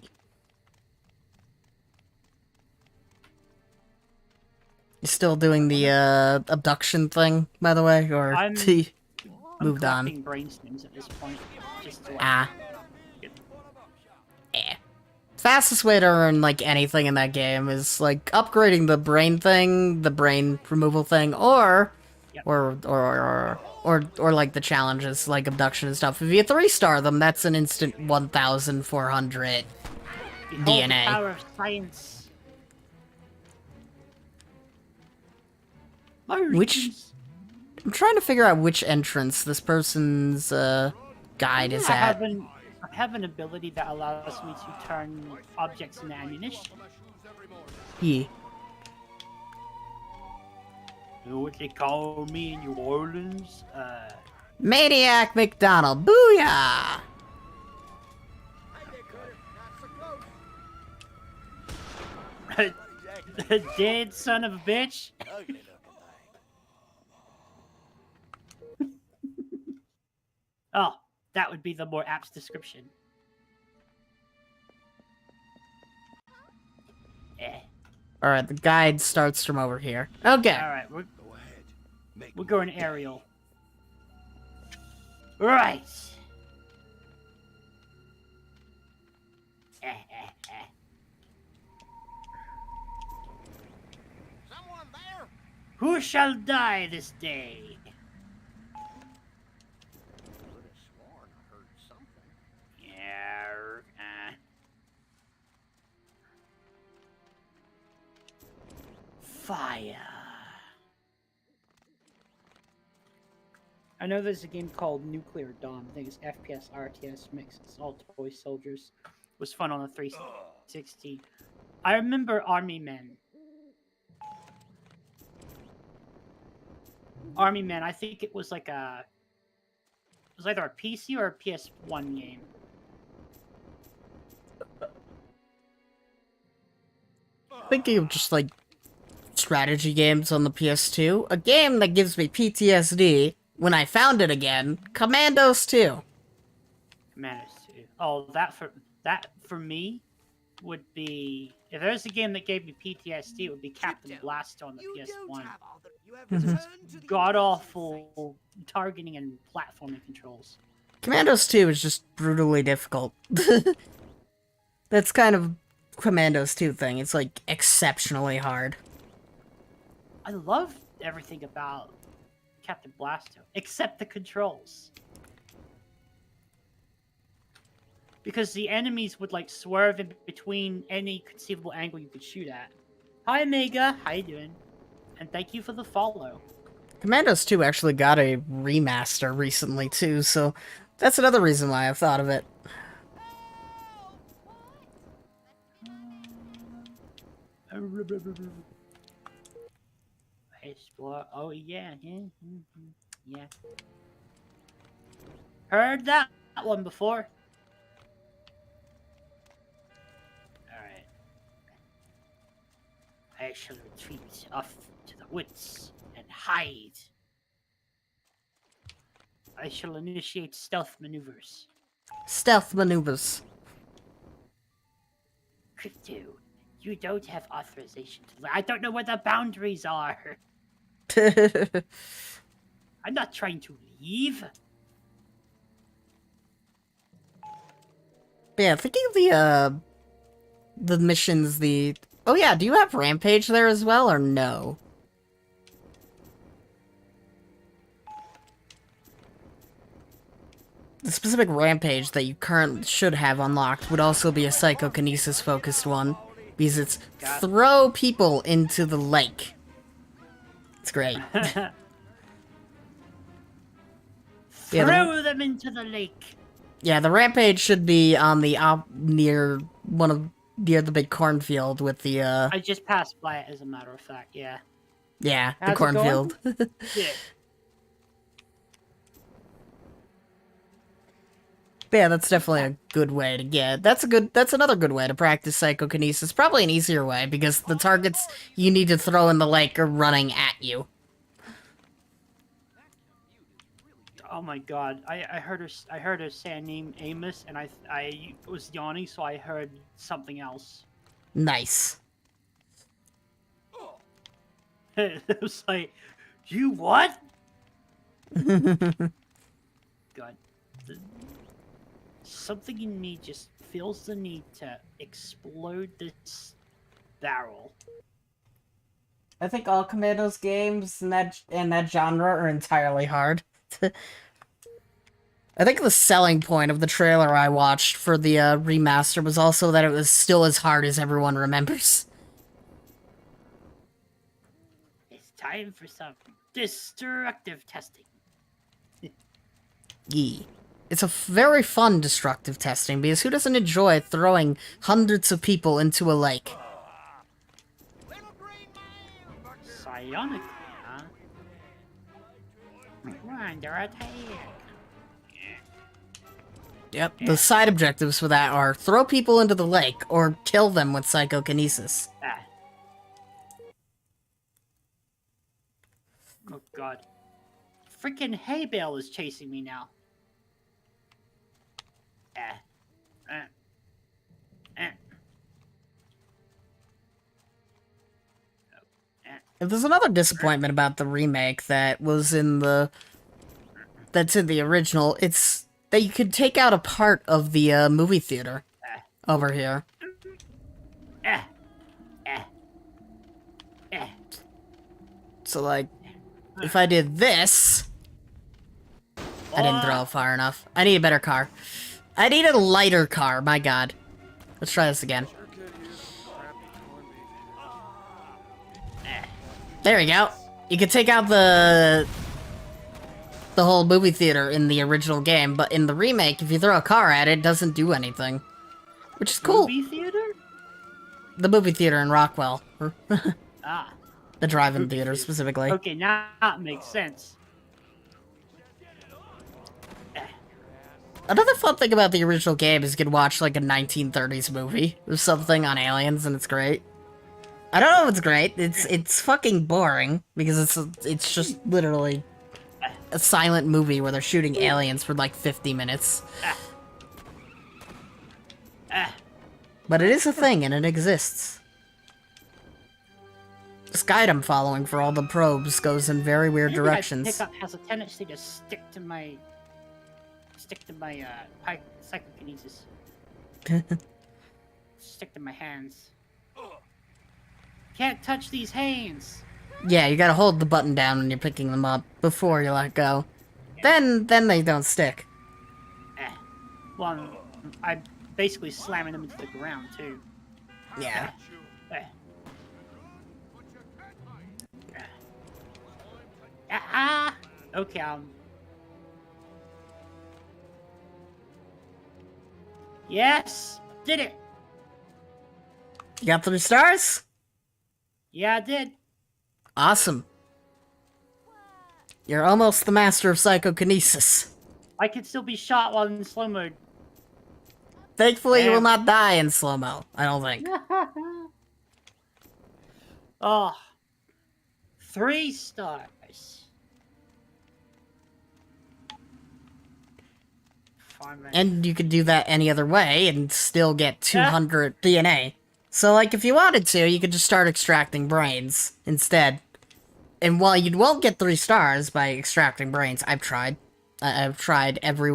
You still doing the abduction thing, by the way, or I'm moved on? collecting brain stems at this point. Just to, Yeah. Fastest way to earn like anything in that game is like upgrading the brain thing, the brain removal thing, or like the challenges like abduction and stuff. If you 3-star them, that's an instant 1,400 Behold DNA. The power of science. I'm trying to figure out which entrance this person's guide is at. I have an ability that allows me to turn objects into ammunition. Yeah. You know what they call me in New Orleans? Maniac McDonald. Booyah! Dead son of a bitch. Oh, that would be the more apt description. Alright, the guide starts from over here. Okay. Alright, we're going aerial. Right. Someone there? Who shall die this day? Fire. I know there's a game called Nuclear Dawn. I think it's FPS RTS mix. It's all toy soldiers. It was fun on the 360. I remember Army Men. Army Men. I think it was like a. It was either a PC or a PS1 game. Thinking of just like strategy games on the PS2. A game that gives me PTSD when I found it again. Commandos 2. Commandos 2. Oh, that for me would be, if there's a game that gave me PTSD, it would be Captain Blast on the PS1. God awful targeting and platforming controls. Commandos 2 is just brutally difficult. That's kind of Commandos 2 thing. It's like exceptionally hard. I love everything about Captain Blasto, except the controls. Because the enemies would like swerve in between any conceivable angle you could shoot at. Hi, Mega. How you doing? And thank you for the follow. Commandos 2 actually got a remaster recently too, so that's another reason why I've thought of it. Explore. Oh yeah, yeah. Heard that one before. Alright. I shall retreat off to the woods and hide. I shall initiate stealth maneuvers. Stealth maneuvers. Crypto, you don't have authorization to. I don't know where the boundaries are. I'm not trying to leave. Yeah, thinking of the missions, oh yeah, do you have Rampage there as well, or no? The specific Rampage that you currently should have unlocked would also be a psychokinesis-focused one, because it's throw people into the lake. It's great. Throw them into the lake. Yeah, the Rampage should be on the near the big cornfield with the I just passed by it, as a matter of fact. Yeah. Yeah, How's the it cornfield. Yeah. Yeah, that's definitely a good way to get. That's another good way to practice psychokinesis. Probably an easier way because the targets you need to throw in the lake are running at you. Oh my god! I heard her say a name Amos, and I was yawning, so I heard something else. Nice. It was like, you what? God. Something in me just feels the need to explode this barrel. I think all Commandos games in that genre are entirely hard. I think the selling point of the trailer I watched for the remaster was also that it was still as hard as everyone remembers. It's time for some destructive testing. Yee. It's a very fun destructive testing, because who doesn't enjoy throwing hundreds of people into a lake? Psionically, huh? We're under attack. Yep, the side objectives for that are throw people into the lake, or kill them with psychokinesis. Ah. Oh god. Freaking hay bale is chasing me now. If there's another disappointment about the remake that's in the original, it's that you could take out a part of the movie theater over here. So like, if I did this, I didn't throw it far enough. I need a better car. I need a lighter car, my god. Let's try this again. There we go. You can take out the whole movie theater in the original game, but in the remake, if you throw a car at it, it doesn't do anything. Which is cool. Movie theater? The movie theater in Rockwell. Ah. The drive-in theater, specifically. Okay, now that makes sense. Another fun thing about the original game is you can watch, like, a 1930s movie or something on aliens, and it's great. I don't know if it's great. It's fucking boring, because it's just literally a silent movie where they're shooting aliens for, like, 50 minutes. But it is a thing, and it exists. This guide I'm following for all the probes goes in very weird directions. Pickup has a tendency to stick to my psychokinesis. stick to my hands. Can't touch these hands. Yeah, you gotta hold the button down when you're picking them up before you let go. Then they don't stick. Well, I'm basically slamming them into the ground, too. Yeah. Okay, Yes! Did it! You got 3 stars? Yeah, I did. Awesome. You're almost the master of psychokinesis. I can still be shot while in slow mode. Thankfully, you will not die in slow-mo, I don't think. Oh. 3 stars. And you could do that any other way and still get 200 DNA. So, like, if you wanted to, you could just start extracting brains instead. And while you won't get 3 stars by extracting brains, I've tried. I've tried every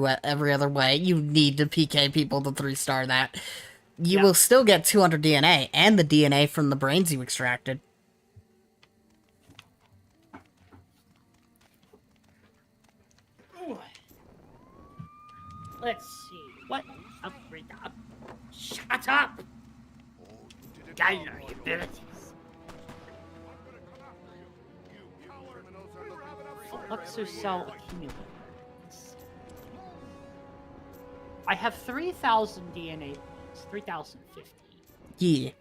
other way. You need to PK people to 3-star that. You will still get 200 DNA, and the DNA from the brains you extracted. Let's see. What upgrade up? Shut up! I know your abilities. Fluxocell accumulators. I have 3,000 DNA. It's 3,050. Yeah.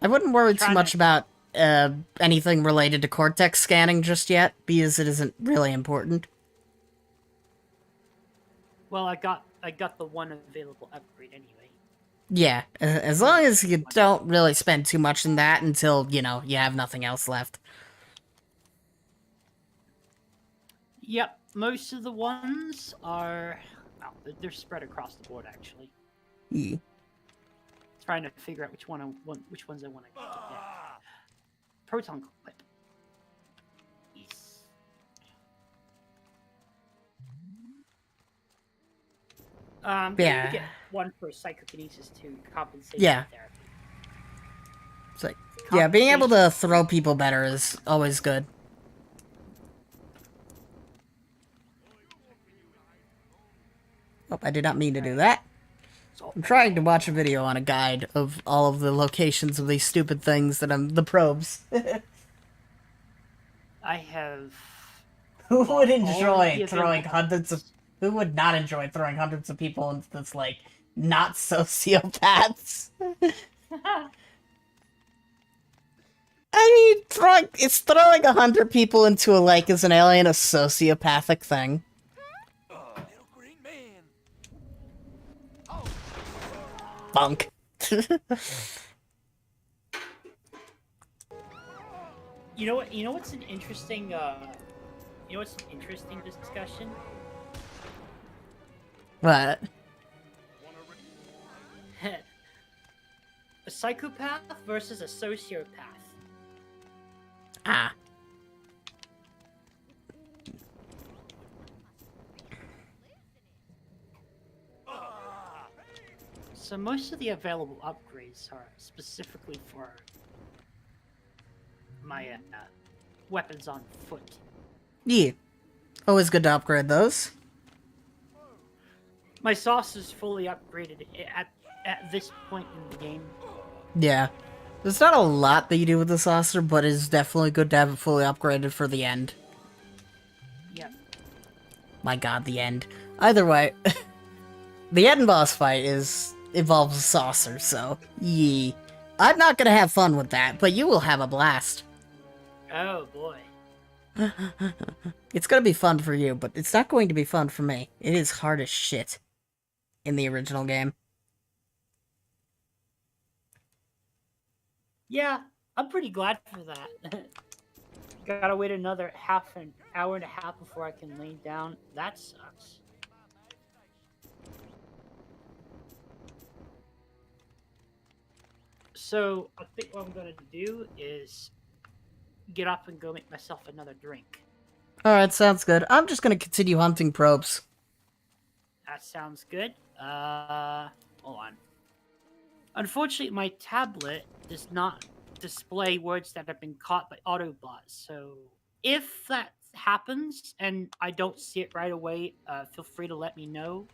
I wouldn't worry too much about anything related to cortex scanning just yet, because it isn't really important. Well, I got the one available upgrade anyway. Yeah, as long as you don't really spend too much in that until, you know, you have nothing else left. Yep, most of the ones are... Well, they're spread across the board, actually. Yeah. Trying to figure out which ones I want to get. Proton clip. Yes. Yeah. You get one for psychokinesis to compensate Yeah. therapy. It's like, yeah, being able to throw people better is always good. Oh, I did not mean to do that. I'm trying to watch a video on a guide of all of the locations of these stupid things that the probes. I have... Who would enjoy throwing hundreds of... Who would not enjoy throwing hundreds of people into this, like, not sociopaths? I mean, throwing 100 people into a lake as an alien a sociopathic thing. Bunk. You know what? You know what's an interesting? You know what's an interesting discussion? What? A psychopath versus a sociopath. Ah. So most of the available upgrades are specifically for my weapons on foot. Yeah. Always good to upgrade those. My saucer's fully upgraded at this point in the game. Yeah. There's not a lot that you do with the saucer, but it's definitely good to have it fully upgraded for the end. Yep. My god, the end. Either way, the end boss fight involves a saucer, so yee. I'm not gonna have fun with that, but you will have a blast. Oh boy. It's gonna be fun for you, but it's not going to be fun for me. It is hard as shit in the original game. Yeah, I'm pretty glad for that. Gotta wait another half an hour and a half before I can lay down. That sucks. So, I think what I'm gonna do is get up and go make myself another drink. Alright, sounds good. I'm just gonna continue hunting probes. That sounds good. Hold on. Unfortunately, my tablet does not display words that have been caught by Autobot. So if that happens and I don't see it right away, feel free to let me know.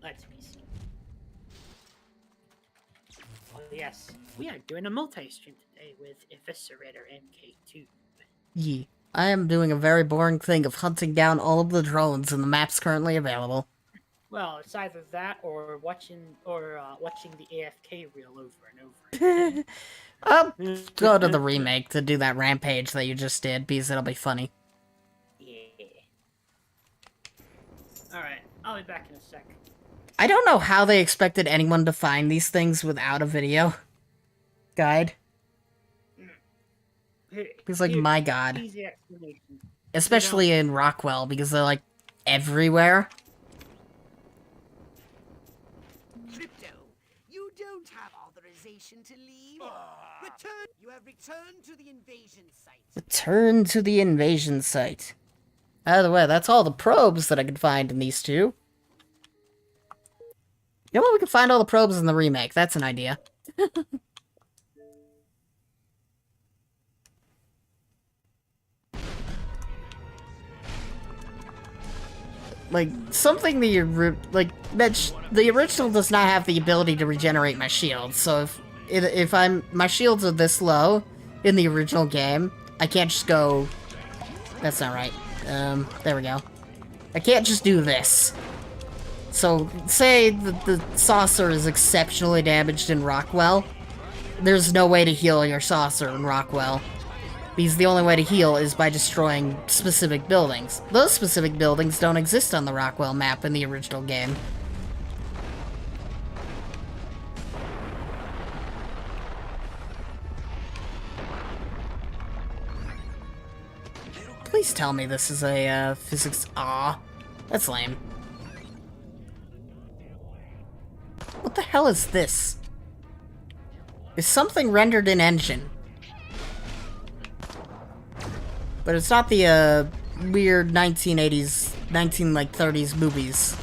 Let me see. Oh yes, we are doing a multi-stream today with Eviscerator and K2. Yeah. I am doing a very boring thing of hunting down all of the drones in the maps currently available. Well, it's either that or watching the AFK reel over and over again. I'll go to the remake to do that rampage that you just did, because it'll be funny. Yeah. Alright, I'll be back in a sec. I don't know how they expected anyone to find these things without a video guide. Because, like, my god. Easy explanation. Especially in Rockwell, because they're, like, everywhere. Crypto, you don't have authorization to leave. Return. You have returned to the invasion site. Return to the invasion site. By the way, that's all the probes that I could find in these two. You know what? We can find all the probes in the remake. That's an idea. Like, something the original does not have the ability to regenerate my shields, so if my shields are this low in the original game, I can't just go... That's not right. There we go. I can't just do this. So, say that the saucer is exceptionally damaged in Rockwell, there's no way to heal your saucer in Rockwell. Because the only way to heal is by destroying specific buildings. Those specific buildings don't exist on the Rockwell map in the original game. Please tell me this is a, physics... Aw, that's lame. What the hell is this? Is something rendered in engine? But it's not the, weird 1980s, 30s movies.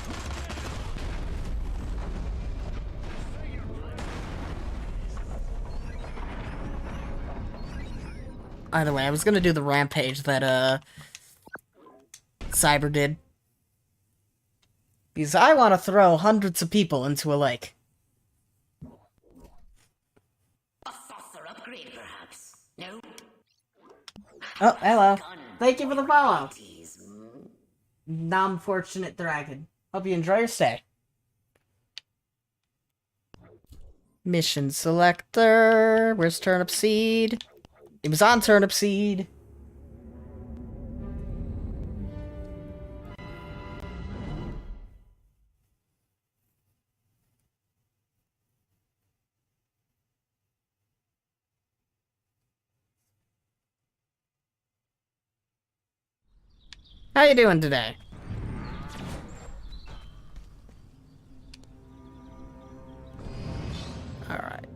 Either way, I was gonna do the rampage that, Cyber did. Because I want to throw hundreds of people into a lake. A saucer upgrade, perhaps? No? Oh, hello. Thank you for the follow. Non-fortunate dragon. Hope you enjoy your stay. Mission selector. Where's Turnip Seed? It was on Turnip Seed. How you doing today? Alright.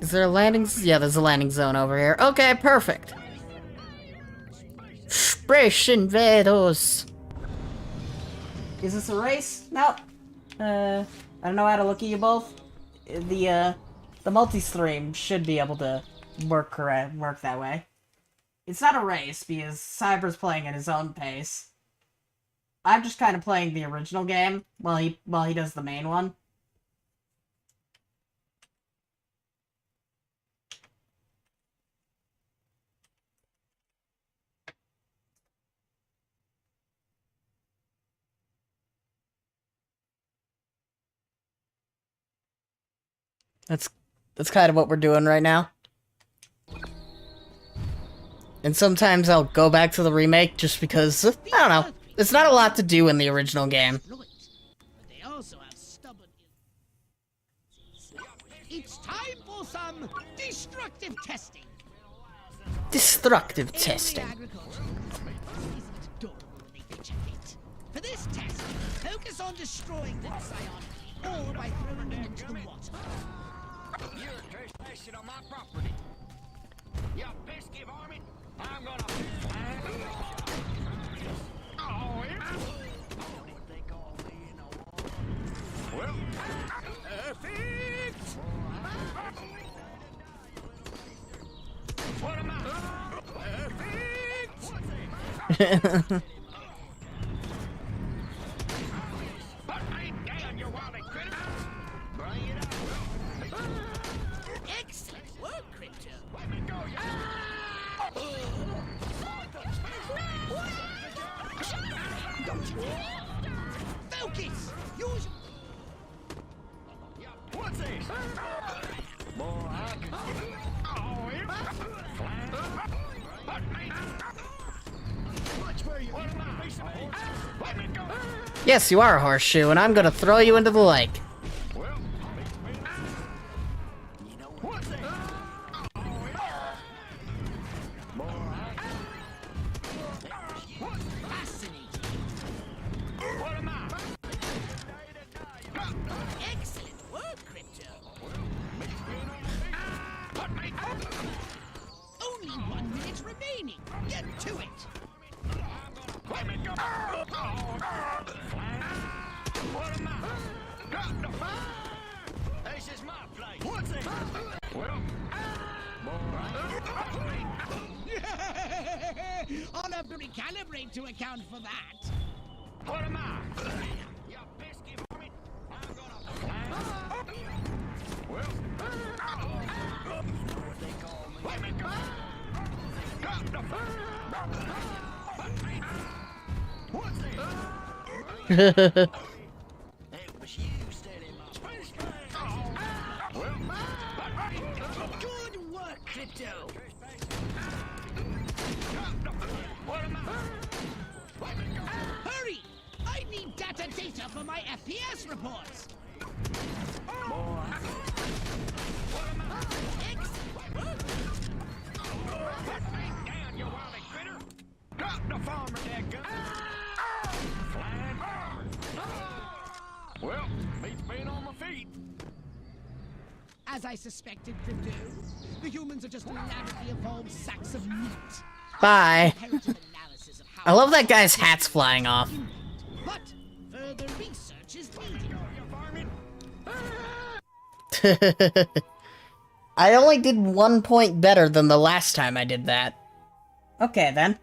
Is there a landing? Yeah, there's a landing zone over here. Okay, perfect. Space Invaders. Is this a race? No. I don't know how to look at you both. The multi-stream should be able to work that way. It's not a race, because Cyber's playing at his own pace. I'm just kind of playing the original game, while he does the main one. That's kind of what we're doing right now. And sometimes I'll go back to the remake just because, I don't know, there's not a lot to do in the original game. It's time for some destructive testing. Destructive testing. For this test, Focus on destroying them psionically, or by throwing them into the water. You're trespassing on my property. You pesky varmint. I'm gonna... Oh, yeah. What they call me in a war. Well, perfect. What am I? Perfect. Put me down, you wily critter. Bring it up. Excellent work, Crypto. Let me go, you... Focus! Use... What's this? Boy, I can... Oh, yeah. Put me... Watch where you... What am I? Let me go. Yes, you are a horseshoe, and I'm gonna throw you into the lake. Well, you know what's this? Oh, yeah. Boy, Fascinating. what am I? Excellent work, Crypto. Put me... Only 1 minute remaining. Get to it. Let me go. What am I? This is my place. What's it? Well, I'll have to recalibrate to account for that. what am I? You pesky varmint. I'm gonna... Well, you know what they call me. Let me go. What's this? It was you stealing my space. Well, Good work, Crypto. what am I? Hurry! I need data for my FPS reports. Excellent work. Put me down, you wily critter! Drop the farmer, dadgum! Flying farmer! Well, beats being on my feet. As I suspected, Crypto, the humans are just elaborately evolved sacks of meat. Bye. Comparative analysis of how I love that guy's hat's flying off. But further research is needed. I only did 1 point better than the last time I did that. Okay, then.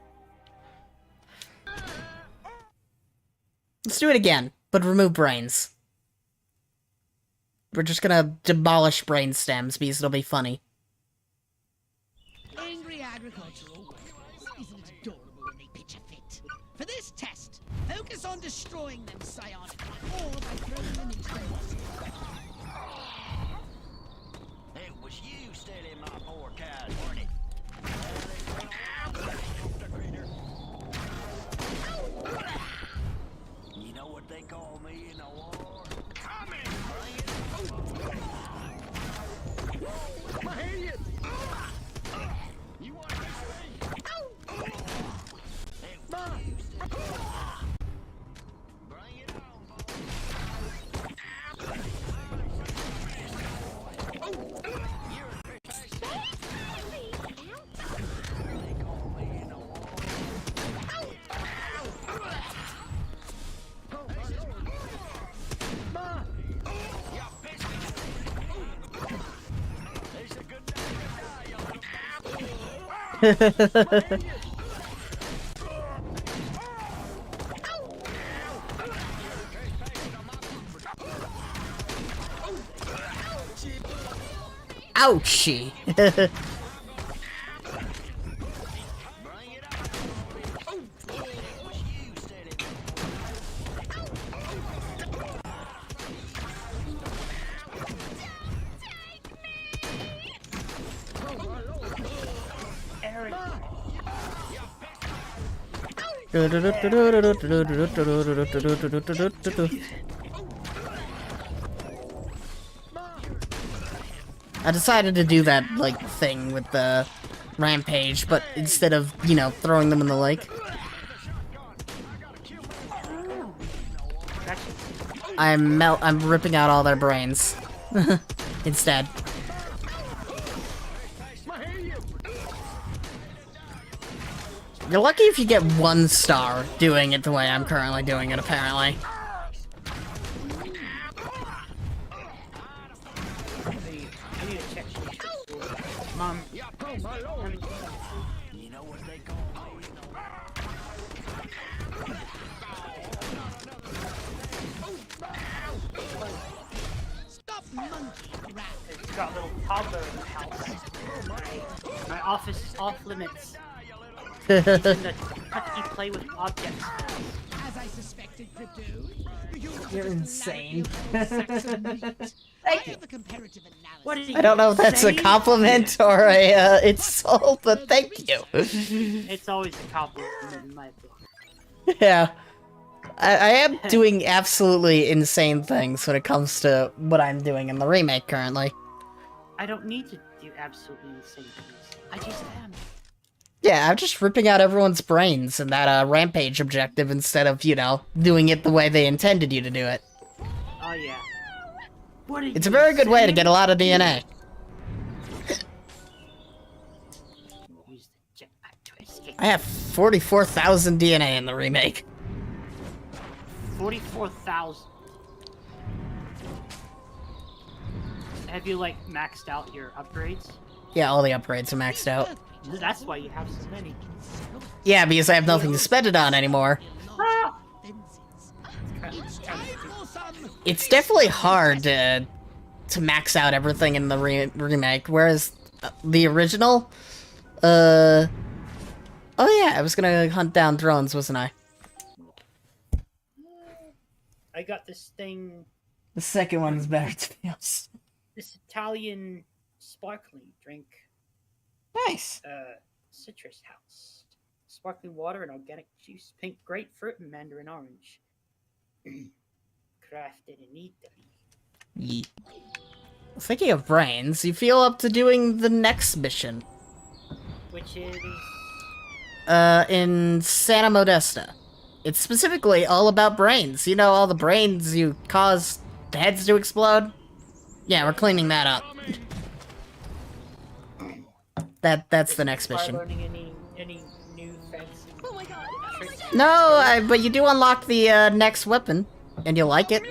Let's do it again, but remove brains. We're just gonna demolish brain stems because it'll be funny. Angry agricultural workers. Isn't it adorable when they pitch a fit? For this test, focus on destroying them psionically, or by throwing them into the water. It was you stealing my poor cows, wasn't it? You know what they call me in the war? Come in, bring it. My head! You want this thing? It was you stealing. Bring it on, Ouchie. I decided to do that, like, thing with the rampage, but instead of, you know, throwing them in the lake. That I'm ripping out all their brains. Instead. You're lucky if you get 1 star doing it the way I'm currently doing it, apparently. I need to check. Mom. Stop monkey crap. It's got a little toddler in the house. My office is off limits. Even the touchy play with objects. As I suspected, Crypto. You're insane. Thank you. What did I don't know if that's a compliment or a insult, but thank you. It's always a compliment in my book. Yeah. I am doing absolutely insane things when it comes to what I'm doing in the remake currently. I don't need to do absolutely insane things. I just am. Yeah, I'm just ripping out everyone's brains in that rampage objective instead of, you know, doing it the way they intended you to do it. Oh yeah. It's a very good way to get a lot of DNA. Use the jetpack to escape. I have 44,000 DNA in the remake. 44,000. Have you like maxed out your upgrades? Yeah, all the upgrades are maxed out. That's why you have so many. Yeah, because I have nothing to spend it on anymore. Ah! It's definitely hard to max out everything in the remake, whereas the original, oh yeah, I was gonna hunt down drones, wasn't I? I got this thing, The second one's better, to be honest. this Italian sparkling drink. Nice. Citrus House. Sparkling water and organic juice, pink grapefruit and mandarin orange. Crafted in Italy. Yeet. Thinking of brains, you feel up to doing the next mission. Which is... In Santa Modesta. It's specifically all about brains. You know, all the brains you cause heads to explode? Yeah, we're cleaning that up. That's the next mission. Learning any new fancy tricks? No, but you do unlock the next weapon, and you'll like it.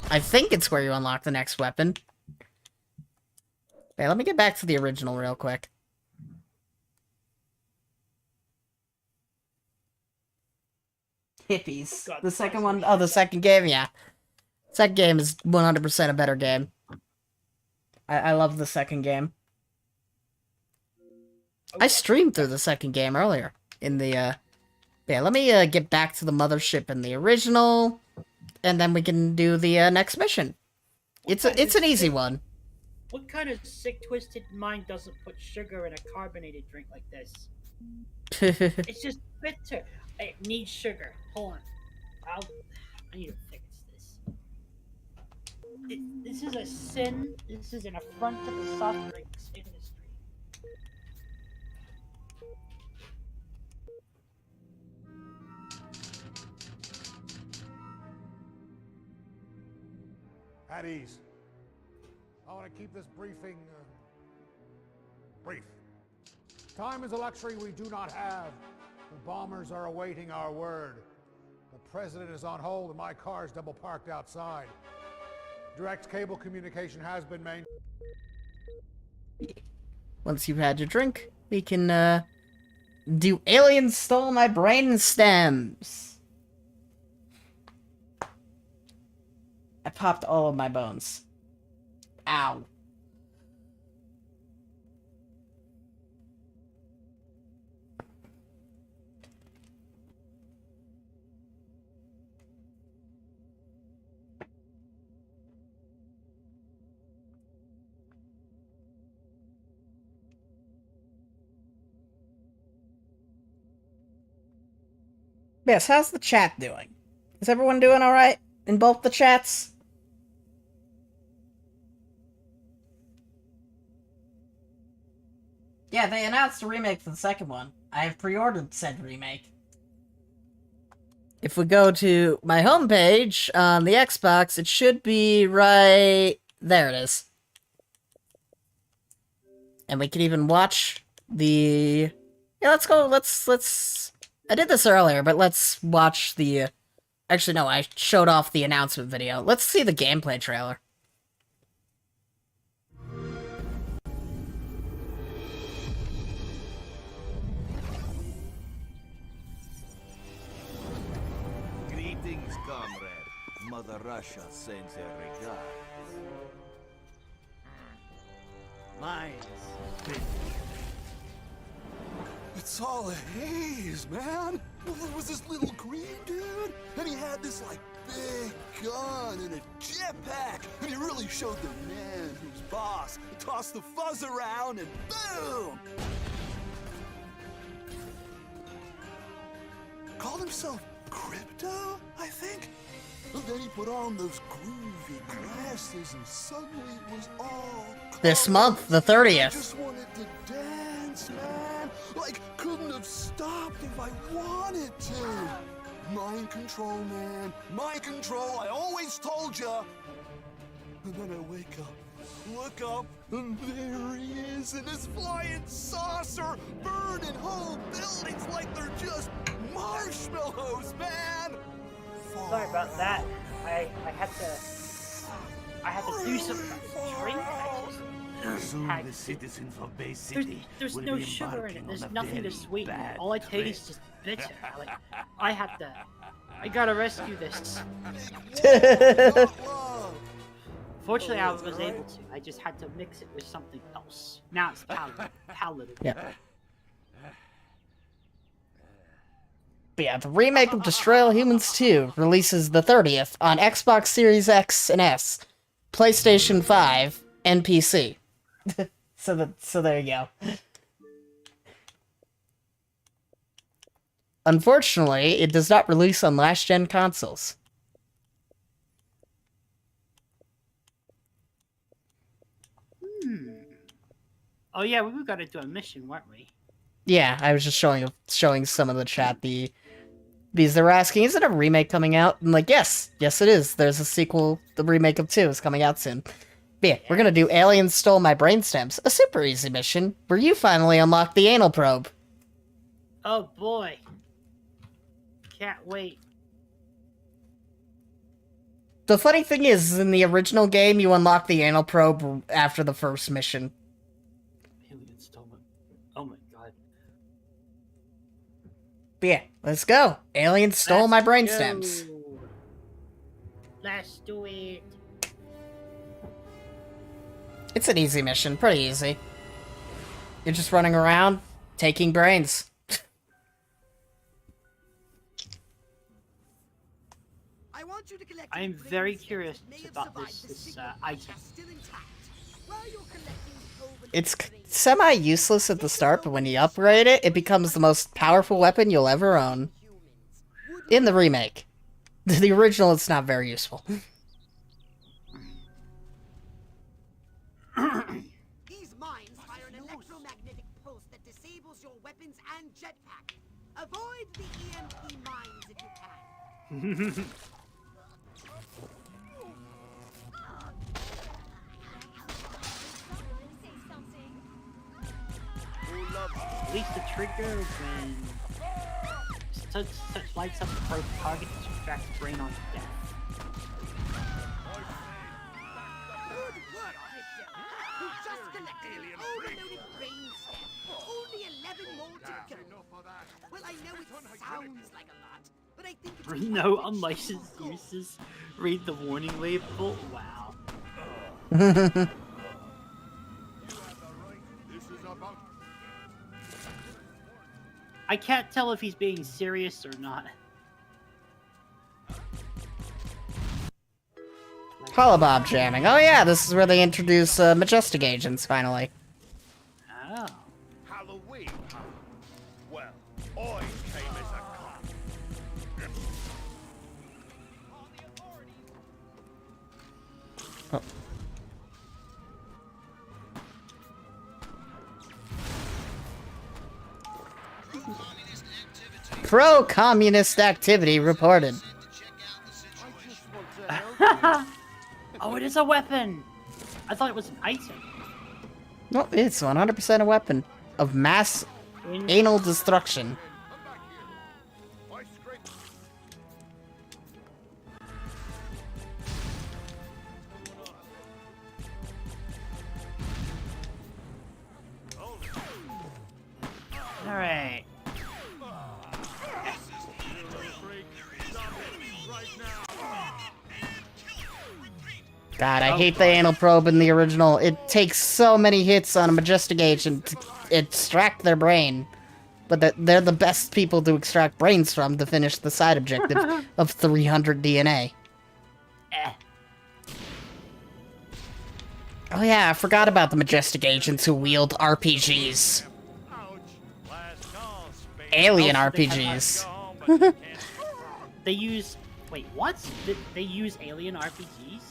I think it's where you unlock the next weapon. Okay, let me get back to the original real quick. Hippies. The second one, oh, the second game, yeah. Second game is 100% a better game. I love the second game. I streamed through the second game earlier in the, yeah, let me get back to the mothership in the original, and then we can do the next mission. It's an easy one. What kind of sick, twisted mind doesn't put sugar in a carbonated drink like this? It's just bitter. It needs sugar. Hold on. I need to fix this. This is a sin. This is an affront to the soft drinks industry. At ease. I want to keep this briefing brief. Time is a luxury we do not have. The bombers are awaiting our word. The president is on hold and my car is double parked outside. Direct cable communication has been maintained. Once you've had your drink, we can do aliens stole my brain stems. I popped all of my bones. Ow. Yes, how's the chat doing? Is everyone doing alright in both the chats? Yeah, they announced a remake for the second one. I have pre-ordered said remake. if we go to my homepage on the Xbox, it should be right there. It is, and we can even watch the. Yeah, let's go. Let's. I did this earlier, but let's watch the. Actually, no, I showed off the announcement video. Let's see the gameplay trailer. Greetings, comrade. Mother Russia sends her regards. Mine's It's all a haze, man. There was this little green dude, and he had this, like, big gun and a jetpack, and he really showed the man who's boss. He tossed the fuzz around, and boom! Called himself Crypto, I think? And then he put on those groovy glasses, and suddenly it was all This month, the I 30th. just wanted to dance, man. Like, couldn't have stopped if I wanted to. Mind control, man. Mind control. I always told ya. And then I wake up, look up, and there he is in his flying saucer, burning whole buildings like they're just marshmallows, man. Sorry about that. I had to do something about the drink. Soon Had the to. citizens of Bay City There's will no be sugar in it. embarking There's on a nothing to very sweeten it. bad All I trip. taste is bitter. I gotta rescue this. Fortunately, I was able to. I just had to mix it with something else. Now it's palatable. Yeah. But yeah, the remake of Destroy All Humans 2 releases the 30th on Xbox Series X and S, PlayStation 5, and PC. So there you go. Unfortunately, it does not release on last-gen consoles. Oh yeah, we got to do a mission, weren't we? Yeah, I was just showing some of the chat because they were asking, is it a remake coming out? I'm like, yes it is. There's a sequel, the remake of 2 is coming out soon. But yeah, we're gonna do Aliens Stole My Brainstems, a super easy mission where you finally unlock the anal probe. Oh boy. Can't wait. The funny thing is, in the original game, you unlock the anal probe after the first mission. Alien stole my... Oh my god. But yeah, let's go. Aliens stole my brainstems. Let's do it. It's an easy mission, pretty easy. You're just running around, taking brains. I am very curious about this item. It's semi-useless at the start, but when you upgrade it, it becomes the most powerful weapon you'll ever own. In the remake. The original, it's not very useful. These mines fire an electromagnetic pulse that disables your weapons and jetpack. Avoid the EMP mines if you can. Release the trigger when such lights up the probe target to extract the brain on death. We just collected an overloaded brain stem. Only 11 more to go. Well, I know it sounds like a lot, but I think it's No unlicensed uses. Read the warning label. Wow. I can't tell if he's being serious or not. Holobob jamming. Oh yeah, this is where they introduce Majestic Agents, finally. Oh. Halloween, huh? Well, I came as a cop. Oh. pro-communist activity reported. Oh, it is a weapon! I thought it was an item. No, it's 100% a weapon of mass anal destruction. Alright. God, I hate the anal probe in the original. It takes so many hits on a majestic agent to extract their brain. But they're the best people to extract brains from to finish the side objective of 300 DNA. Oh yeah, I forgot about the majestic agents who wield RPGs. Alien RPGs. They use... Wait, what? They use alien RPGs?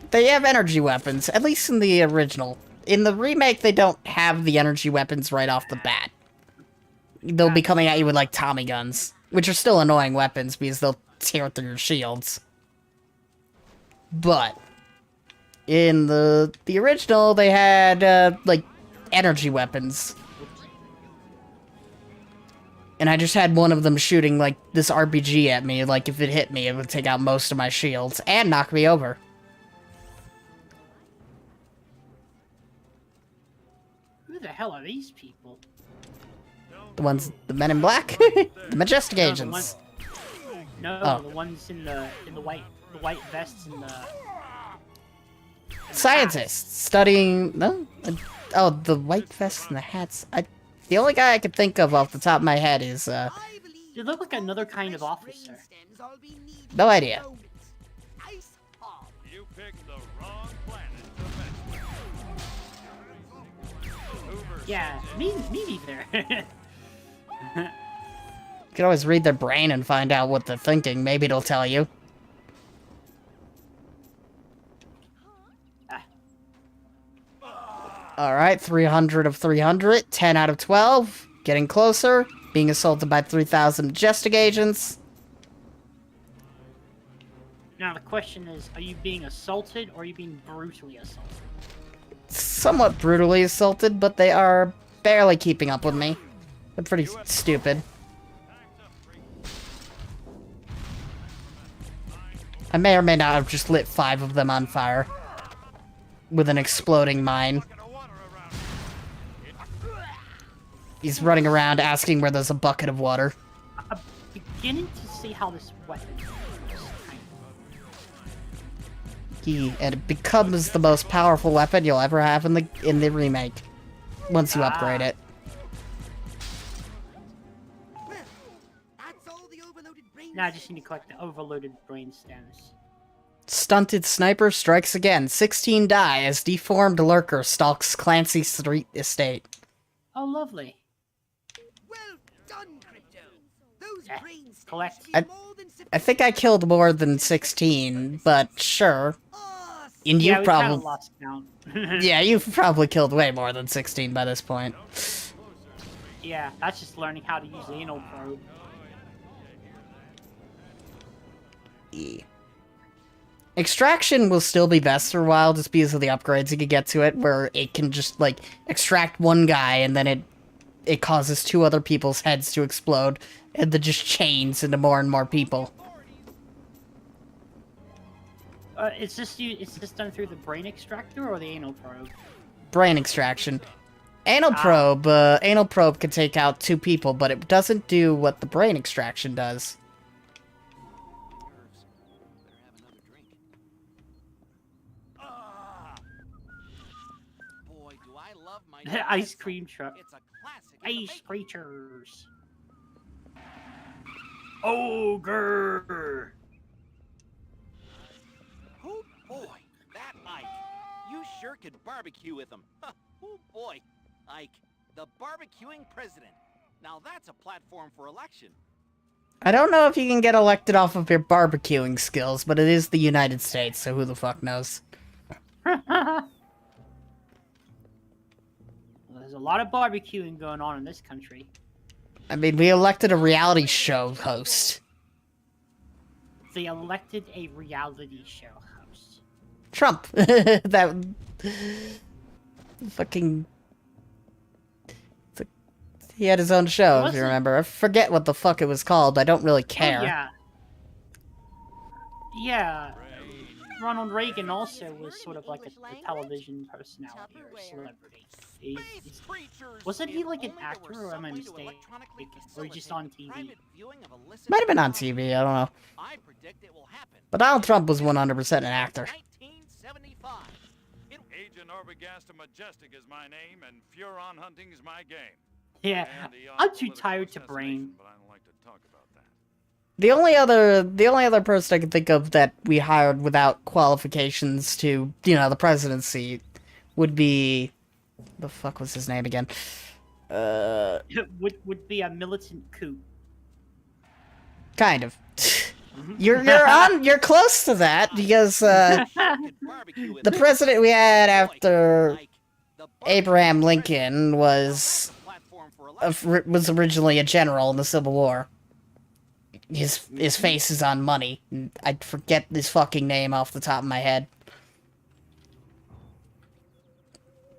They have energy weapons, at least in the original. In the remake, they don't have the energy weapons right off the bat. They'll be coming at you with, like, Tommy guns, which are still annoying weapons because they'll tear through your shields. But in the original, they had, like, energy weapons. And I just had one of them shooting, like, this RPG at me. Like, if it hit me, it would take out most of my shields and knock me over. Who the hell are these people? The men in black? The majestic No, agents. The ones in the white vests and the... Scientists studying... No? Oh, the white vests and the hats. The only guy I can think of off the top of my head is, They look like another kind of officer. no idea. You picked the wrong planet to Yeah, me neither. You can always read their brain and find out what they're thinking. Maybe it'll tell you. Alright, 300 of 300. 10 out of 12. Getting closer. Being assaulted by 3,000 majestic agents. Now the question is, are you being assaulted or are you being brutally assaulted? Somewhat brutally assaulted, but they are barely keeping up with me. They're pretty stupid. I may or may not have just lit 5 of them on fire. With an exploding mine. He's running around asking where there's a bucket of water. I'm beginning to see how this weapon works. And it becomes the most powerful weapon you'll ever have in the remake. Once you upgrade it. Now I just need to collect the overloaded brain stems. Stunted sniper strikes again. 16 die as deformed lurker stalks Clancy Street estate. Oh, lovely. Well done, Crypto. Those brain stems Collect. I think I killed more than 16, but sure. And you Yeah, we kinda probably... lost count. Yeah, you've probably killed way more than 16 by this point. Yeah, that's just learning how to use the anal probe. Extraction will still be best for a while just because of the upgrades you can get to it, where it can just, like, extract one guy and then it causes 2 other people's heads to explode, and then just chains into more and more people. It's just done through the brain extractor or the anal probe? Brain extraction. Anal probe can take out 2 people, but it doesn't do what the brain extraction does. Ice cream truck. Ice creatures. Ogre. Oh boy, that Ike. You sure could barbecue with him. Oh boy, Ike, the barbecuing president. Now that's a platform for election. I don't know if you can get elected off of your barbecuing skills, but it is the United States, so who the fuck knows? There's a lot of barbecuing going on in this country. I mean, we elected a reality show host. They elected a reality show host. Trump. That fucking. He had his own show, if you remember. I forget what the fuck it was called. I don't really care. Oh, yeah. Yeah. Ronald Reagan also was sort of like a television personality or celebrity. Wasn't he like an actor, or am I mistaken? Or just on TV? Might have been on TV, I don't know. But Donald Trump was 100% an actor. Agent Orbigasta Majestic is my name, and Furon hunting is my game. Yeah, I'm too tired to brain. But I don't like to talk about that. The only other person I can think of that we hired without qualifications to, you know, the presidency would be, the fuck was his name again? would be a militant coup. Kind of. You're close to that because the president we had after Abraham Lincoln was originally a general in the Civil War. His face is on money. I forget his fucking name off the top of my head.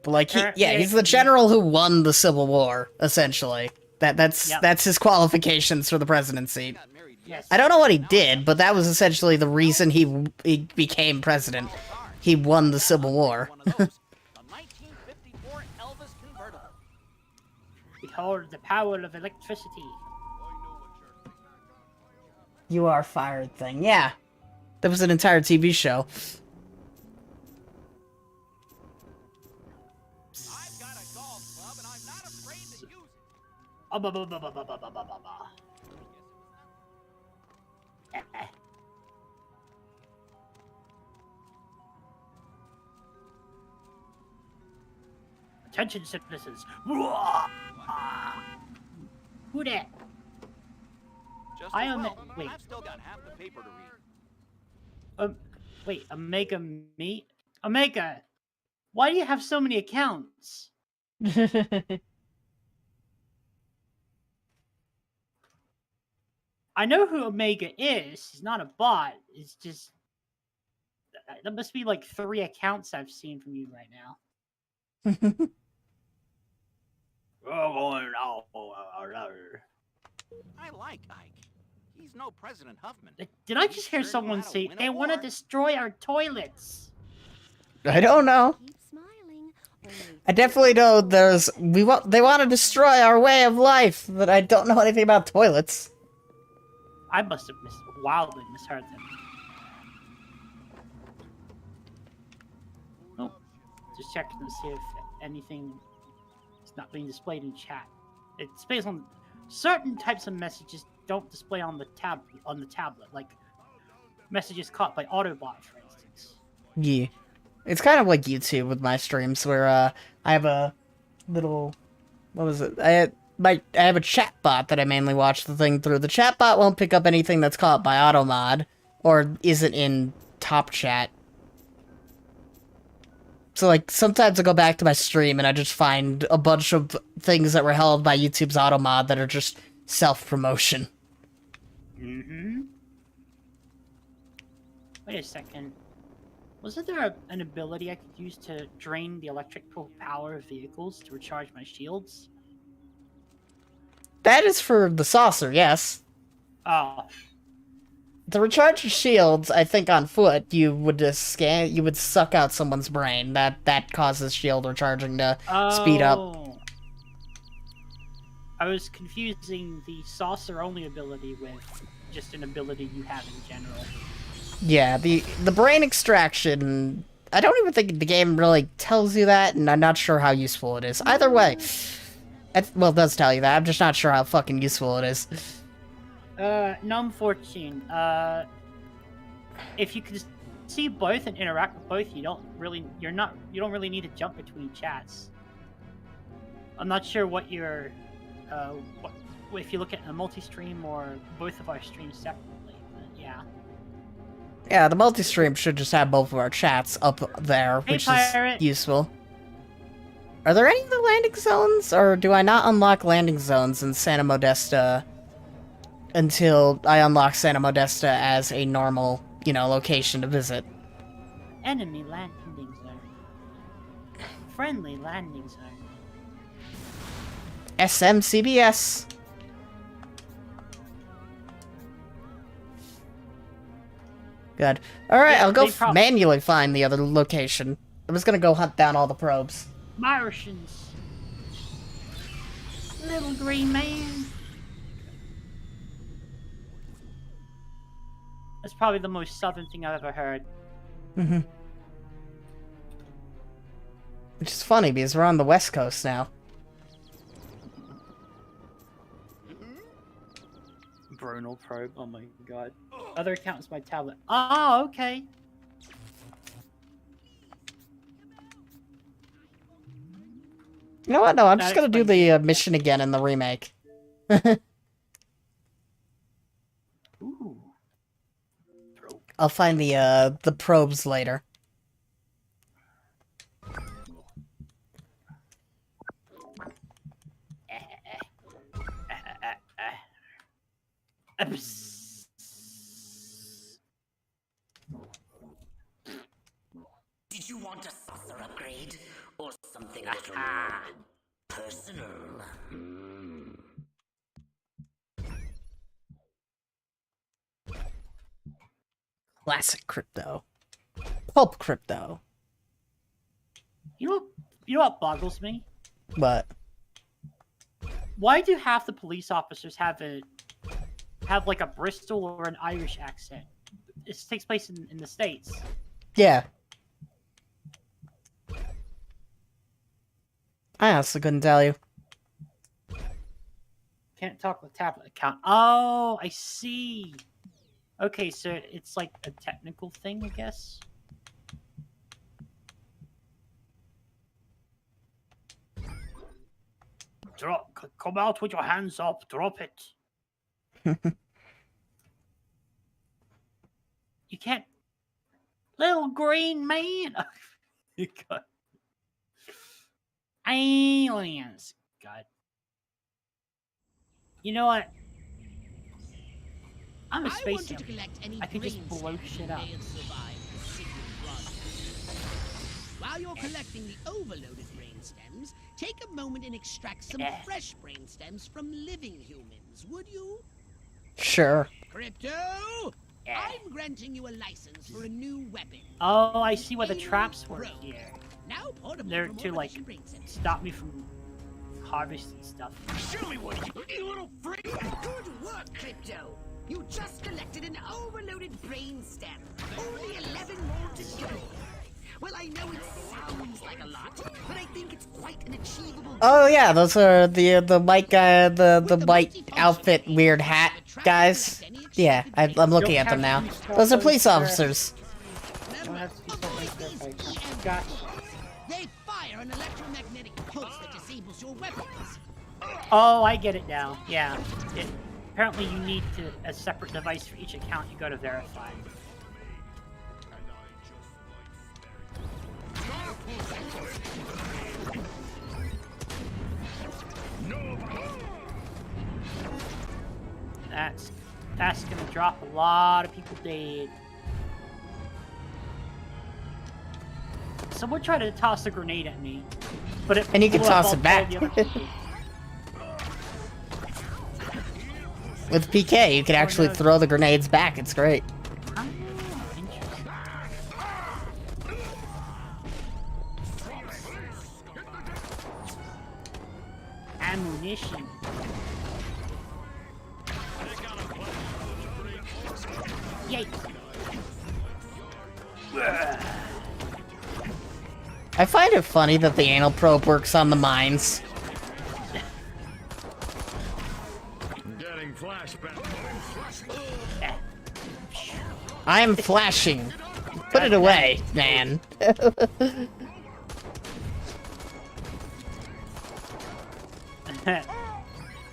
But like he's the general who won the Civil War, essentially. That's his qualifications for the presidency. Yes. I don't know what he did, but that was essentially the reason he became president. He won the Civil War. Behold the power of electricity. You are fired thing. Yeah. That was an entire TV show. I've got a golf club and I'm not afraid to use it. Attention, citizens. Who that? I am. Wait. I've still got half the paper to read. Wait. Omega me? Omega, why do you have so many accounts? I know who Omega is. He's not a bot. It's just that must be like 3 accounts I've seen from you right now. I like Ike. He's no President Huffman. Did I just hear someone say they want to destroy our toilets? I don't know. I definitely know they want to destroy our way of life, but I don't know anything about toilets. I must have wildly misheard them. Oh, just checking to see if anything is not being displayed in chat. It displays on certain types of messages don't display on the tablet, like messages caught by Autobot, for instance. Yeah. It's kind of like YouTube with my streams, where I have a little, what was it? I have a chat bot that I mainly watch the thing through. The chat bot won't pick up anything that's caught by Automod, or isn't in top chat. So, like, sometimes I go back to my stream and I just find a bunch of things that were held by YouTube's Automod that are just self-promotion. Mm-hmm. Wait a second. Wasn't there an ability I could use to drain the electrical power of vehicles to recharge my shields? That is for the saucer, yes. Oh. To recharge your shields, I think on foot, you would just you would suck out someone's brain. That causes shield recharging to speed up. I was confusing the saucer-only ability with just an ability you have in general. Yeah, the brain extraction, I don't even think the game really tells you that, and I'm not sure how useful it is. Either way, well, it does tell you that, I'm just not sure how fucking useful it is. Num14, if you could see both and interact with both, you don't really need to jump between chats. I'm not sure what your, if you look at a multi-stream or both of our streams separately, but yeah. Yeah, the multi-stream should just have both of our chats up there, which is useful. Are there any other landing zones, or do I not unlock landing zones in Santa Modesta until I unlock Santa Modesta as a normal, you know, location to visit? Enemy landing zone. Friendly landing zone. SMCBS. Good. Alright, Yeah, I'll go they manually find the other location. I was gonna go hunt down all the probes. Martians. Little green man. That's probably the most southern thing I've ever heard. Mm-hmm. Which is funny, because we're on the West Coast now. Brunel probe, oh my god. Other accounts my tablet. Oh, okay. You know what? No, I'm That just gonna do explains the mission again in the remake. Ooh. I'll find the probes later. Did you want a saucer upgrade? Or something personal? Classic crypto. Pulp crypto. You know what boggles me? But Why do half the police officers have like a Bristol or an Irish accent? This takes place in the States. yeah. I honestly couldn't tell you. Can't talk with tablet account. Oh, I see. Okay, so it's like a technical thing, I guess. Come out with your hands up. Drop it. You can't. Little green man. You got aliens. God. You know what? I'm a I space want you to alien. collect any I could just brain blow cells shit that up. may have survived the Sigmund Project. While you're collecting the overloaded brain stems, take a moment and extract some fresh brain stems from living humans, would you? Sure. Crypto! I'm granting you a license for a new weapon. Oh, I see why the traps work Rogue. here. Now portable They're for to more like efficient brain cells. stop me from harvesting stuff. Show me what you little freak! Good work, Crypto! You just collected an overloaded brain stem. Only 11 more to go. Well, I know it sounds like a lot, but I think it's quite an achievable. Oh yeah, those are the white guy, the white outfit, weird hat guys. Yeah, I'm looking at them now. Those are police officers. Gotcha. They fire an electromagnetic pulse that disables your weapons. Oh, I get it now. Yeah. Apparently you need a separate device for each account you go to verify. That's gonna drop a lot of people dead. Someone tried to toss a grenade at me, but it And you can blew up toss all it back. the other people. With PK, you can actually throw the grenades back. It's great. Oh, interesting. Ammunition. Yay. I find it funny that the anal probe works on the mines. Getting flashback. I am flashing. Put it away, man.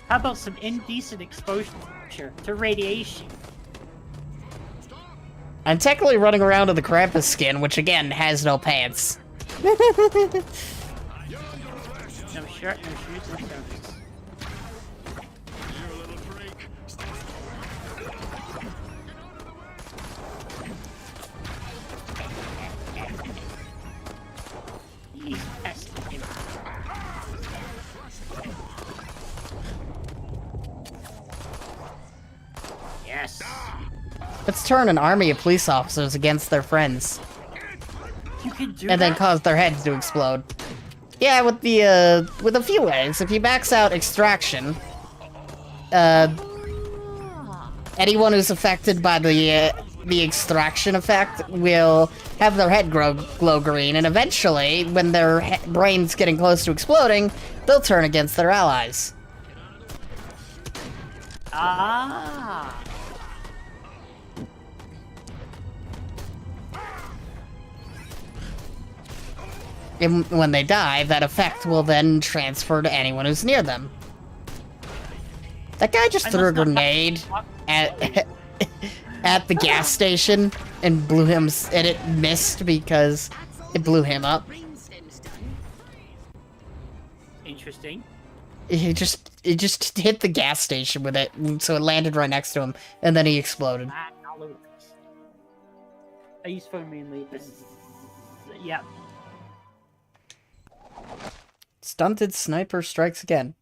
How about some indecent exposure to radiation? I'm technically running around in the Krampus skin, which again has no pants. No shirt, no shoes, no service. You little freak. He's pesting him. Yes. Let's turn an army of police officers against their friends. You can do and then cause their heads to explode. Yeah, with a few ways. If you max out extraction, anyone who's affected by the extraction effect will have their head glow green, and eventually, when their brain's getting close to exploding, they'll turn against their allies. Ah. And when they die, that effect will then transfer to anyone who's near them. That guy just threw a grenade at the gas station and blew him, and it missed because it blew him up. Interesting. It just hit the gas station with it, so it landed right next to him, and then he exploded. I use phone mainly. Yeah. Stunted sniper strikes again.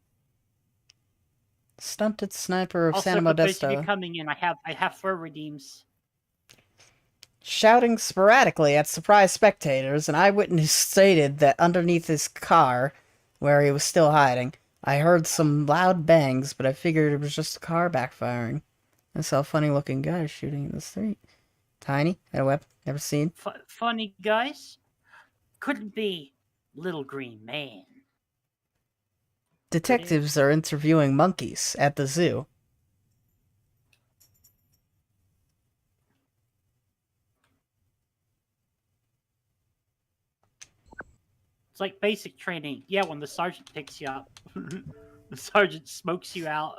Stunted sniper of Also, Santa for those of you Modesto. coming in, I have fur redeems. Shouting sporadically at surprised spectators, an eyewitness stated that underneath his car, where he was still hiding, I heard some loud bangs, but I figured it was just a car backfiring. I saw a funny-looking guy shooting in the street. Tiny, had a weapon, never seen. Funny guys? Couldn't be Little Green Man. Detectives are interviewing monkeys at the zoo. It's like basic training. Yeah, when the sergeant picks you up, the sergeant smokes you out.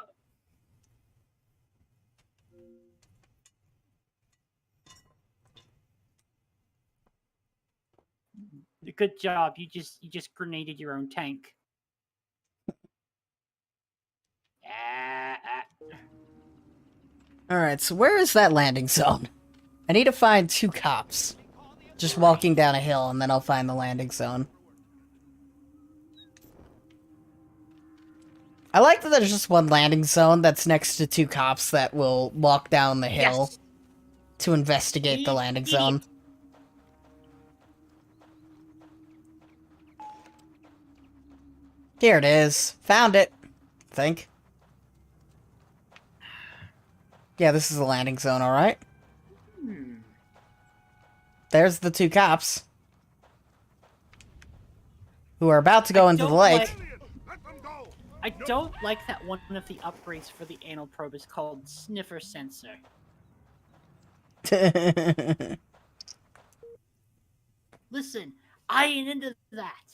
Good job. You just grenaded your own tank. Alright, so where is that landing zone? I need to find 2 cops. Just walking down a hill, and then I'll find the landing zone. I like that there's just one landing zone that's next to 2 cops that will walk down the hill to investigate the landing zone. Here it is. Found it. I think. Yeah, this is the landing zone, alright? There's the 2 cops. Who are about to go into the lake. I don't like that one of the upgrades for the anal probe is called Sniffer Sensor. Listen, I ain't into that.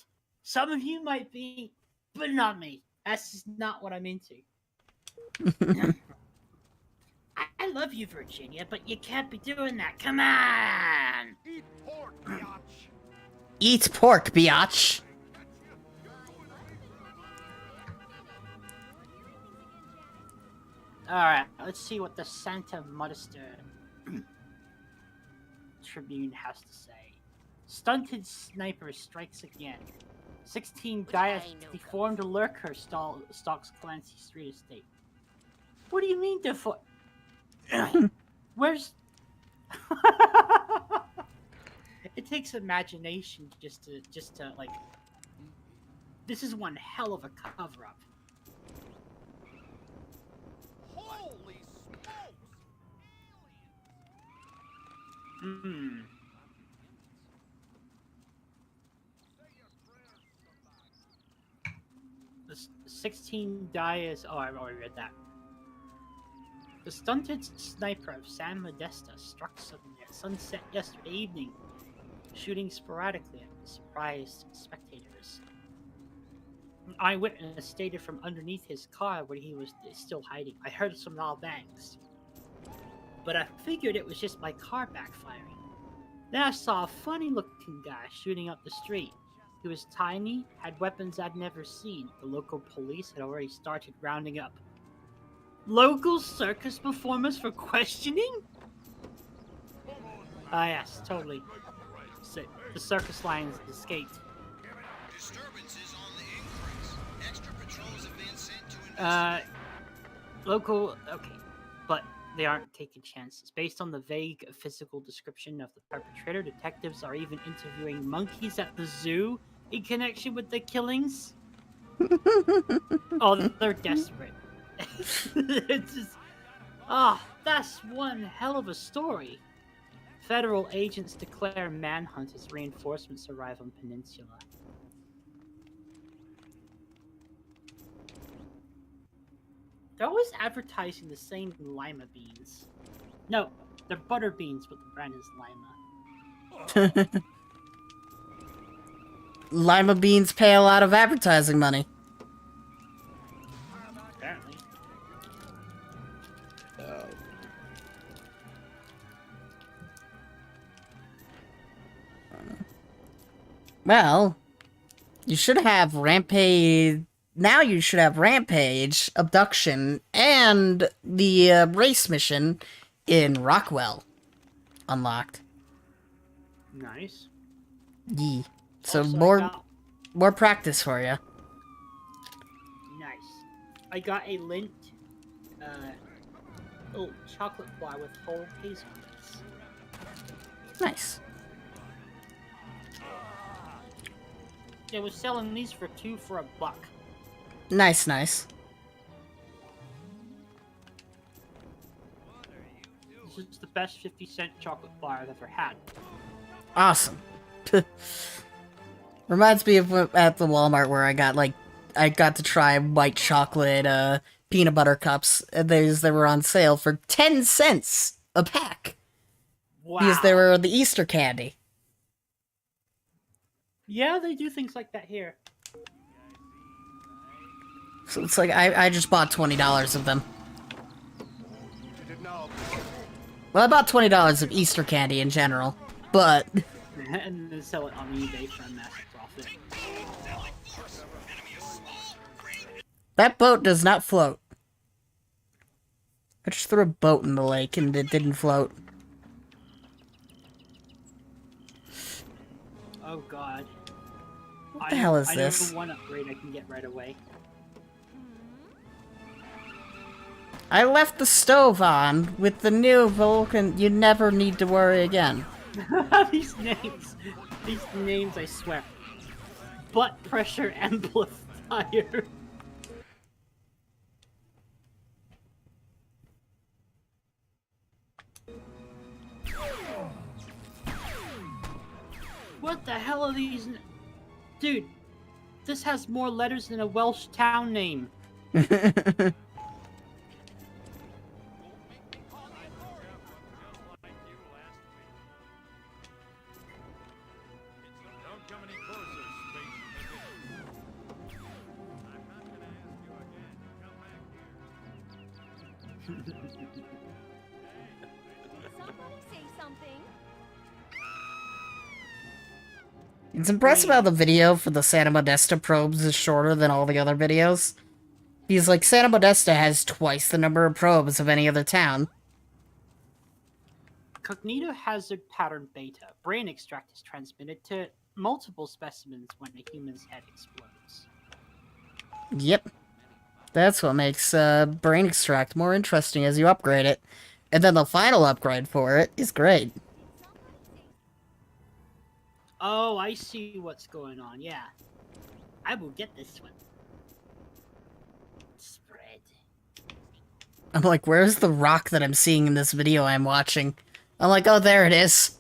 Some of you might be, but not me. That's just not what I'm into. I love you, Virginia, but you can't be doing that. Come on! Eat pork, biatch. Eat pork, biatch. Alright, let's see what the Santa Modesto Tribune has to say. Stunted sniper strikes again. 16 Gaia's deformed lurker stalks Clancy Street Estate. What do you mean deformed? Where's... It takes imagination just to like... This is one hell of a cover-up. Holy smokes! Hmm. The 16 Gaia's... Oh, I've already read that. The stunted sniper of San Modesta struck suddenly at sunset yesterday evening, shooting sporadically at the surprised spectators. An eyewitness stated from underneath his car where he was still hiding, I heard some loud bangs, but I figured it was just my car backfiring. Then I saw a funny looking guy shooting up the street. He was tiny, had weapons I'd never seen. The local police had already started rounding up local circus performers for questioning? Ah, yes, totally. So, the circus lions escaped. Disturbances on the increase. Extra patrols have been sent to investigate. Local, okay, but they aren't taking chances. Based on the vague physical description of the perpetrator, detectives are even interviewing monkeys at the zoo in connection with the killings. Oh, they're desperate. It's just, that's one hell of a story. Federal agents declare manhunt as reinforcements arrive on Peninsula. They're always advertising the same lima beans. No, they're butter beans, but the brand is lima. Lima beans pay a lot of advertising money. Apparently. Well, you should have Rampage. Now you should have Rampage, Abduction, and the race mission in Rockwell unlocked. Nice. Yee. So Also, more practice for you. Nice. I got a Lint, chocolate bar with whole hazelnuts. Nice. They were selling these for $2 for $1. Nice, nice. This is the best 50-cent chocolate bar I've ever had. Awesome. Reminds me of at the Walmart where I got to try white chocolate peanut butter cups. And they were on sale for 10 cents a pack. Wow. Because they were the Easter candy. Yeah, they do things like that here. So it's like, I just bought $20 of them. Well, I bought $20 of Easter candy in general, but... And then sell it on eBay for a massive profit. That boat does not float. I just threw a boat in the lake and it didn't float. Oh god. What the hell is this? I know one upgrade I can get right away. I left the stove on with the new Vulcan. You never need to worry again. These names, I swear. Butt pressure amplifier. What the hell are these? Dude, this has more letters than a Welsh town name. It's impressive how the video for the Santa Modesta probes is shorter than all the other videos. Because, like, Santa Modesta has twice the number of probes of any other town. Cognito hazard pattern beta. Brain extract is transmitted to multiple specimens when a human's head explodes. Yep. That's what makes brain extract more interesting as you upgrade it. And then the final upgrade for it is great. Oh, I see what's going on, yeah. I will get this one. Spread. I'm like, where's the rock that I'm seeing in this video I'm watching? I'm like, oh, there it is.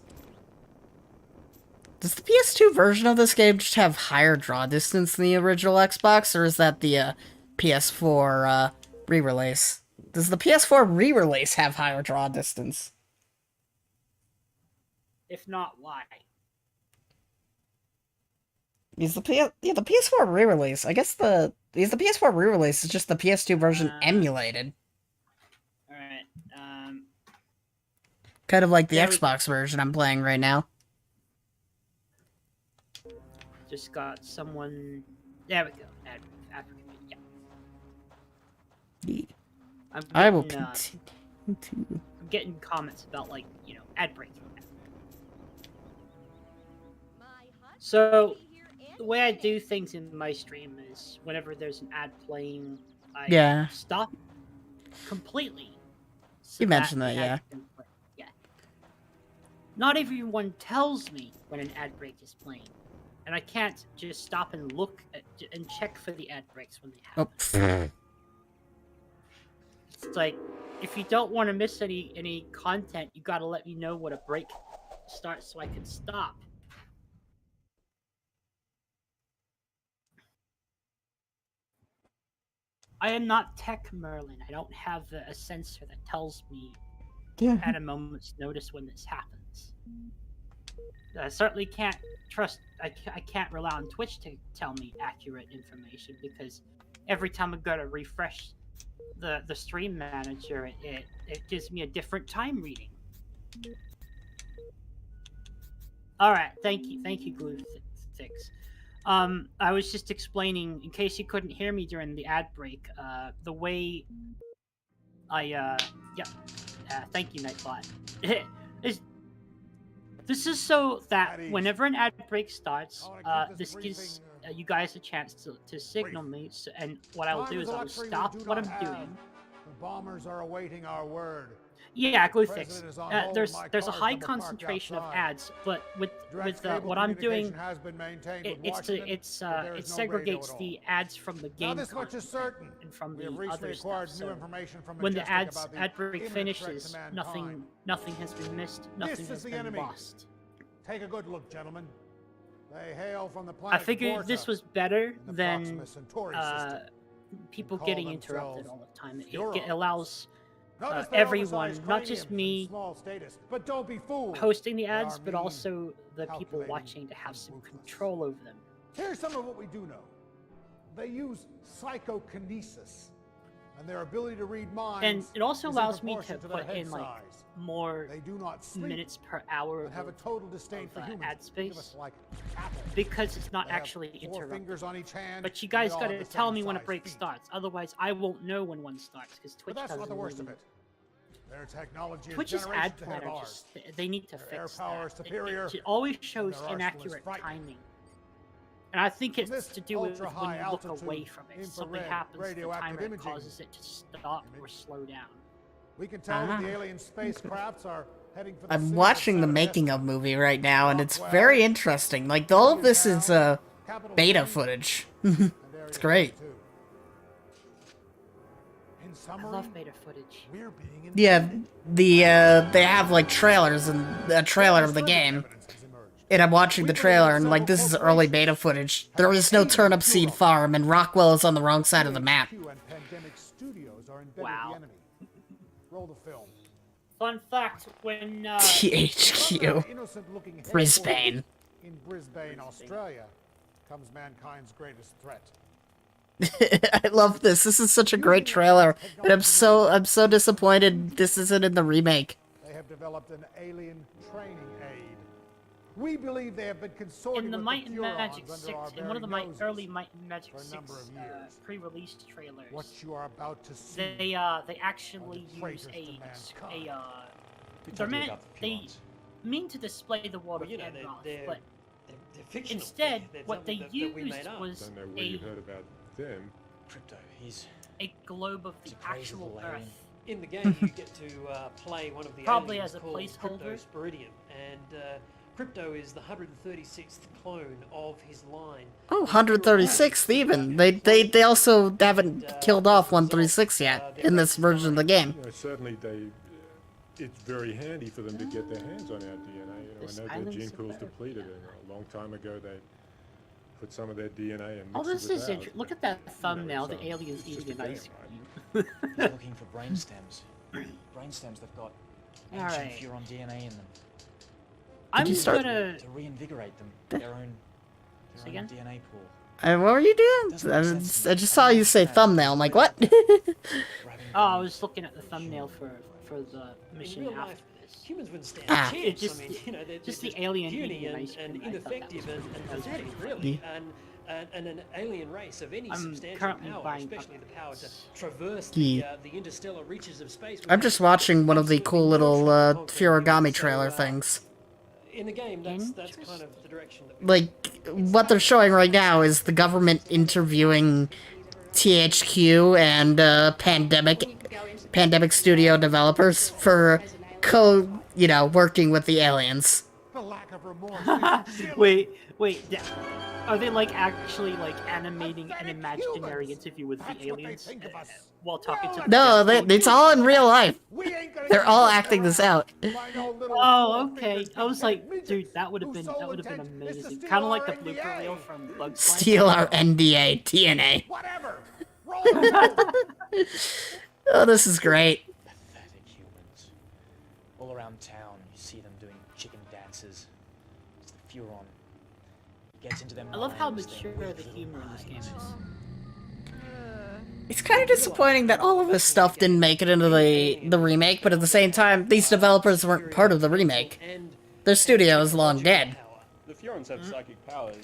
Does the PS2 version of this game just have higher draw distance than the original Xbox, or is that the PS4 re-release? Does the PS4 re-release have higher draw distance? If not, why? Is the PS4 re-release? I guess the PS4 re-release is just the PS2 version emulated. Alright, kind of like the Xbox version I'm playing right now. just got someone. There we go. African. Yeah. I will getting, continue to. I'm getting comments about like ad breaking. So the way I do things in my stream is whenever there's an ad playing, I stop completely. So You mentioned that, the ad can play. Yeah. Not everyone tells me when an ad break is playing, and I can't just stop and look and check for the ad breaks when they happen. It's like, if you don't want to miss any content, you gotta let me know when a break starts so I can stop. I am not Tech Merlin. I don't have a sensor that tells me at a moment's notice when this happens. I certainly can't trust. I can't rely on Twitch to tell me accurate information, because every time I go to refresh the stream manager, it gives me a different time reading. All right, thank you, Glue Six. I was just explaining, in case you couldn't hear me during the ad break, the way I thank you, Nightbot. This is so that whenever an ad break starts, this gives you guys a chance to signal me, and what I will do is I will stop what I'm doing. The bombers are awaiting our word. Yeah, Gluthix. There's a high concentration of ads, but with what I'm doing, it segregates the ads from the game content and from the other stuff. So when the ad break finishes, nothing has been missed, nothing has been lost. Take a good look, gentlemen. They hail from the planet I figured this was better than people call getting interrupted all the time. It Euros. allows Notice their everyone, oversized not just craniums me and small status, but don't be fooled. hosting the They ads, are but mean, also the people calculating, watching to have some control over them. Here's some of what we do know. They use psychokinesis, and their ability to read minds. And it also is allows me to proportion their put head in like size. more They do not sleep, minutes per hour but have a total disdain for humans. ad Think of space, us like apples. because it's not They have actually 4 interrupted. fingers on each hand, But you and guys they all gotta have the tell same me when a size break feet. starts. Otherwise, I won't know when one starts, because Twitch But that's doesn't. not the worst of really- it. Their technology is Twitch's ad generations ahead planner of ours. they need to Their fix air power that. is superior, It always shows their arsenal is inaccurate frightening. timing. And I think it's this to do with when ultra-high you look altitude, away from it. Something infrared, happens to the radioactive timer that imaging causes it to stop or slow down. We can tell that the alien spacecrafts are heading for the I'm city watching the of making of movie right now, and it's very interesting. Like, all of this is beta footage. It's great. I love beta footage. Yeah, they have like trailers and a trailer of the game. And I'm watching the trailer, and like, this is early beta footage. There is no turnip seed farm, and Rockwell is on the wrong side of the map. Wow. Roll the film. Fun fact: when THQ. Brisbane. In Brisbane, Australia, comes mankind's greatest threat. I love this. This is such a great trailer, and I'm so disappointed this isn't in the remake. They have developed an alien training aid. We believe they have been consorting in the with Might and Furons Magic under 6, our in one of the very noses early Might and Magic for a 6 number of years. pre-release trailers, What you are about to see. they actually use they mean to display the world of Enroth, but instead what they used was Don't know where you heard about them. Crypto, he's a globe of the actual Earth. alien. In the game, you get to play one of the Probably aliens as a called placeholder. Crypto Spiridium, and Crypto is the 136th clone of his line. Oh, 136th even. They also haven't killed off 136 yet in this version of the game. You know, certainly it's very handy for them to get their hands on our DNA. You know, I know their gene pool's depleted, and a long time ago they put some of their DNA and Oh, mixed this it is with interesting. ours. Look at that thumbnail. The alien's it's just eating a an game, ice cream. He's looking for brain stems. Brain stems that've got ancient Alright. Furon DNA in them. I'm start- gonna To reinvigorate them, their own again? DNA pool. What were you doing? I just saw you say thumbnail. I'm like, what? Oh, I was looking at the thumbnail for the mission In real after life, Humans wouldn't stand Ah. a chance. It just- I mean, you know, they're just just the alien puny eating and, ice cream, and I thought that ineffective was- and that was pathetic, pretty really. And an alien race of any I'm substantial currently power, buying especially the power to updates. traverse Yeah. the interstellar reaches of space. would I'm have just watching one of the cool absolutely no little trouble conquering Furigami humans. trailer So, things. In the game, that's kind of the direction that we Like, what they're showing right now is the government interviewing THQ and Pandemic Studio developers for working with the aliens. The lack of remorse. Wait, are they like actually like animating an imaginary interview with the aliens while talking to? No, them? it's all in real life. They're all acting this out. Oh, okay. I was like, dude, that would have been amazing. Kind of like the blooper reel from Bugs Life. Steal our NDA, TNA. Whatever. Oh, this is great. Pathetic humans. All around town, you see them doing chicken dances. It's the Furon. He gets into their I love how minds, mature their the humor in this game is. It's kind of disappointing that all of this stuff didn't make it into the remake, but at the same time, these developers weren't part of the remake. Their studio is long dead. The Furons have psychic powers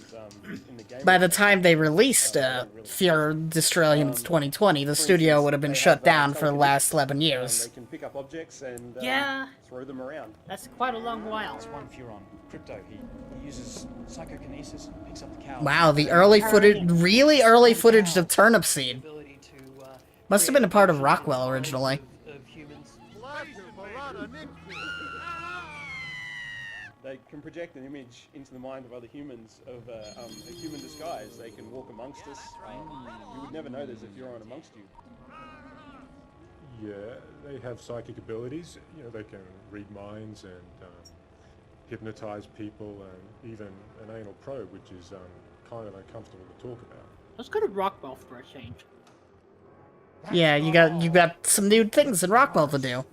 in the game. By the time they released Fear Destroy Humans 2020, the studio would have been shut down for the last 11 years. They can pick up objects and Yeah. throw them around. That's quite a long while. There's one Furon, Crypto. He uses psychokinesis and picks up the cows. Wow, the early footage, really early footage of Turnip Seed. Must have been a part of Rockwell originally. They can project an image into the mind of other humans of a human disguise. They can walk amongst us. You would never know there's a Furon amongst you. Yeah, they have psychic abilities. You know, they can read minds and hypnotize people, and even an anal probe, which is kind of uncomfortable to talk about. Let's go to Rockwell for a change. Yeah, you got some new things in Rockwell to do.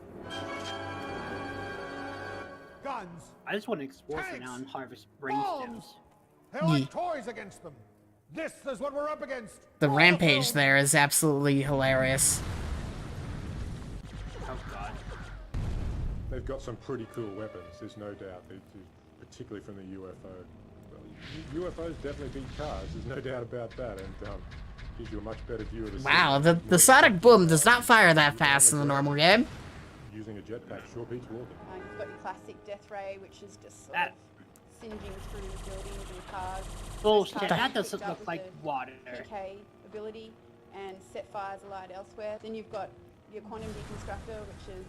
Guns. I just want to explore for now and harvest brainstems. They're like toys against them. This is what we're up against. The rampage there is absolutely hilarious. Oh god. They've got some pretty cool weapons, there's no doubt, particularly from the UFO. Well, UFOs definitely beat cars, there's no doubt about that, and gives you a much better view of the Wow, city. the sonic boom does not fire that fast in the normal game. Using a jetpack sure beats walking. You've got your classic death ray, which is just sort of singeing through buildings and cars. Bullshit, that doesn't look like water. PK ability and set fires alight elsewhere. Then you've got your quantum deconstructor, which is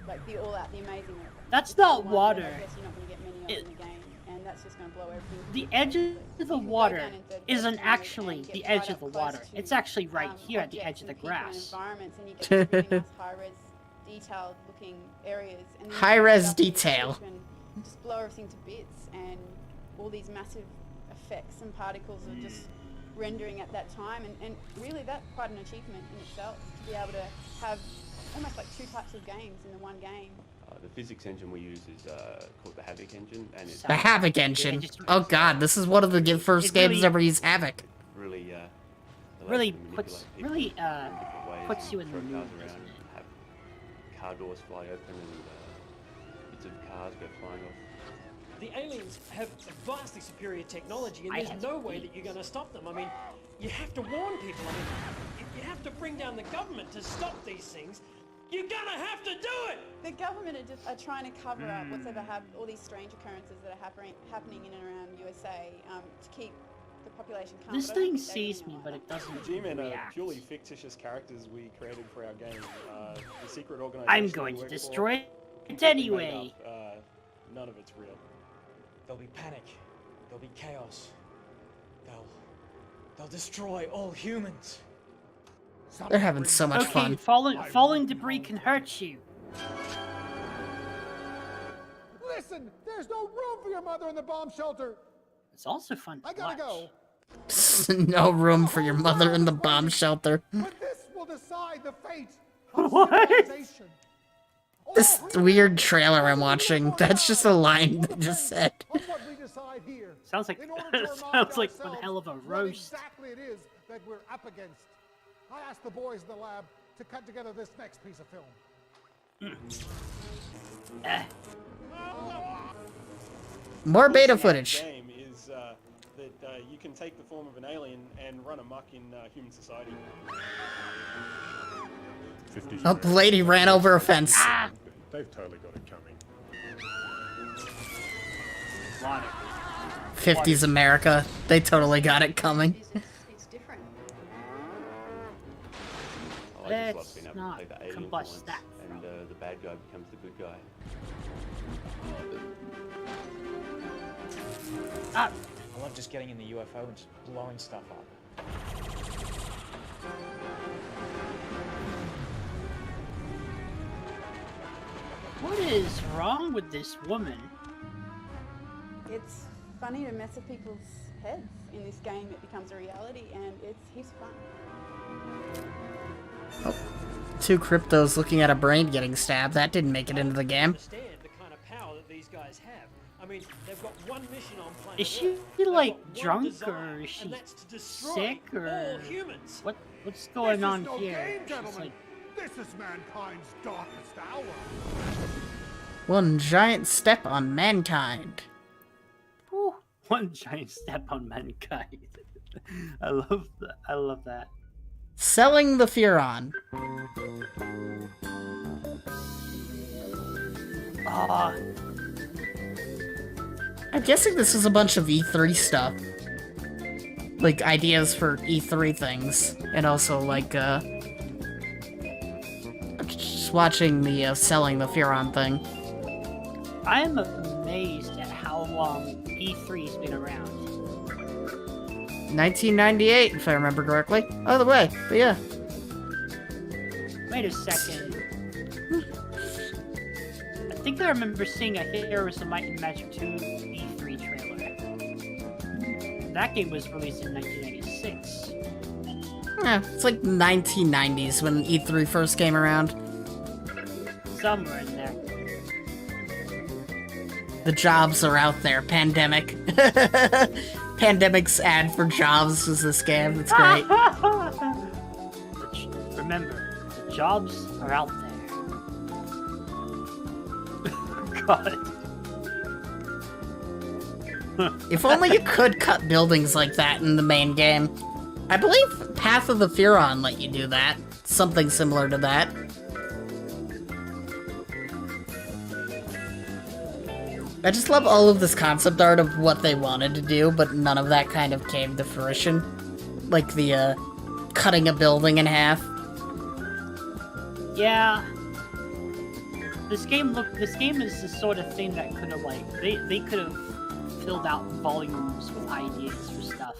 like the all-out, the amazing. That's not water. I guess you're not going to get many of in the game, and that's just going to blow everything. The edge of the water isn't actually the edge of the water. It's actually right here at the edge of the grass. Environments, and you get really nice high-res, detailed-looking areas. And High-res detail. Just blow everything to bits, and all these massive effects and particles are just rendering at that time, and really that's quite an achievement in itself to be able to have almost like two types of games in the one game. The physics engine we use is called the Havoc engine, and it's The Havoc engine. Oh god, this is one of the first games ever use Havoc. really puts you in the mood. Around and have car doors fly open and bits of cars go flying off. The aliens have vastly superior technology, and there's no way that you're going to stop them. I mean, you have to warn people. I mean, you have to bring down the government to stop these things. You're gonna have to do it! The government are trying to cover up whatever all these strange occurrences that are happening in and around USA to keep the population calm. This thing sees me, but it doesn't G-Men are react. purely fictitious characters we created for our game. The secret organization I'm going we to work destroy for, it anyway. None of it's real. There'll be panic. There'll be chaos. They'll destroy all humans. They're having so much fun. Falling debris can hurt you. Listen, there's no room for your mother in the bomb shelter. It's also fun to I gotta watch. go. No room for your mother in the bomb shelter. But this will decide the fate of civilization. This weird trailer I'm watching, that's just a line they just said. What we decide here. Sounds like Sounds like one hell of a what roast. exactly it is that we're up against. I asked the boys in the lab to cut together this next piece of film. More beta The footage. game is that you can take the form of an alien and run amok in human society. 50s Oh, the lady ran over a fence. They've totally got it coming. 50s America. They totally got it coming. It's different. I just love being able to not play the aliens combust once, that and the bad guy becomes the good guy. I love just getting in the UFO and just blowing stuff up. What is wrong with this woman? It's funny to mess with people's heads. In this game, it becomes a reality, and it's heaps of fun. Oh, 2 cryptos looking at a brain getting stabbed. That didn't make it into the game. Understand the kind of power that these guys have. I mean, they've got one mission on planet Is she like drunk or is she sick or what's going on here? She's like, This is mankind's darkest hour. One giant step on mankind. whew, one giant step on mankind. I love that. I love that. Selling the Furon. Ah. I'm guessing this is a bunch of E3 stuff. Like, ideas for E3 things. And also, like, just watching the, selling the Furon thing. I am amazed at how long E3's been around. 1998, if I remember correctly. Other way, but yeah. Wait a second. I think I remember seeing a Heroes of Might and Magic 2 E3 trailer. That game was released in 1996. Yeah, it's like 1990s when E3 first came around. Somewhere in there. The jobs are out there. Pandemic. Pandemic's ad for jobs was this game. That's great. Remember, the jobs are out there. God. If only you could cut buildings like that in the main game. I believe Path of the Furon let you do that. Something similar to that. I just love all of this concept art of what they wanted to do, but none of that kind of came to fruition. Like the, cutting a building in half. Yeah. This game is the sort of thing that could have, like, they could have filled out volumes with ideas for stuff.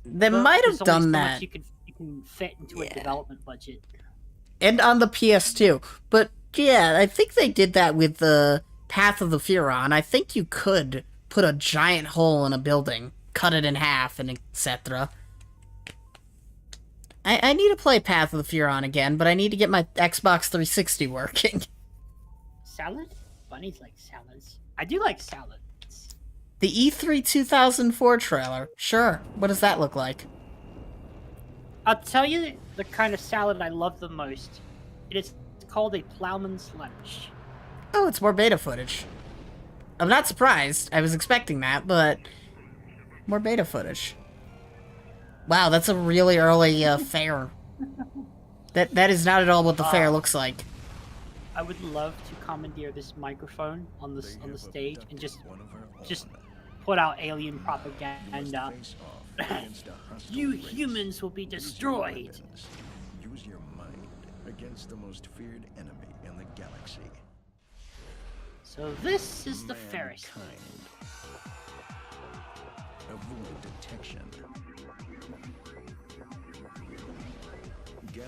They But might have there's only done so that. much you can fit into a development budget. And on the PS2. But yeah, I think they did that with the Path of the Furon. I think you could put a giant hole in a building, cut it in half, and etc. I need to play Path of the Furon again, but I need to get my Xbox 360 working. Salad? Bunnies like salads. I do like salads. The E3 2004 trailer. Sure. What does that look like? I'll tell you the kind of salad I love the most. It is called a plowman's lunch. Oh, it's more beta footage. I'm not surprised. I was expecting that, but more beta footage. Wow, that's a really early fair. That is not at all what the fair looks like. I would love to commandeer this microphone on the stage and just put out alien propaganda. You humans will be destroyed. Use your mind against the most feared enemy in the galaxy. So this is the Ferris. Avoid detection.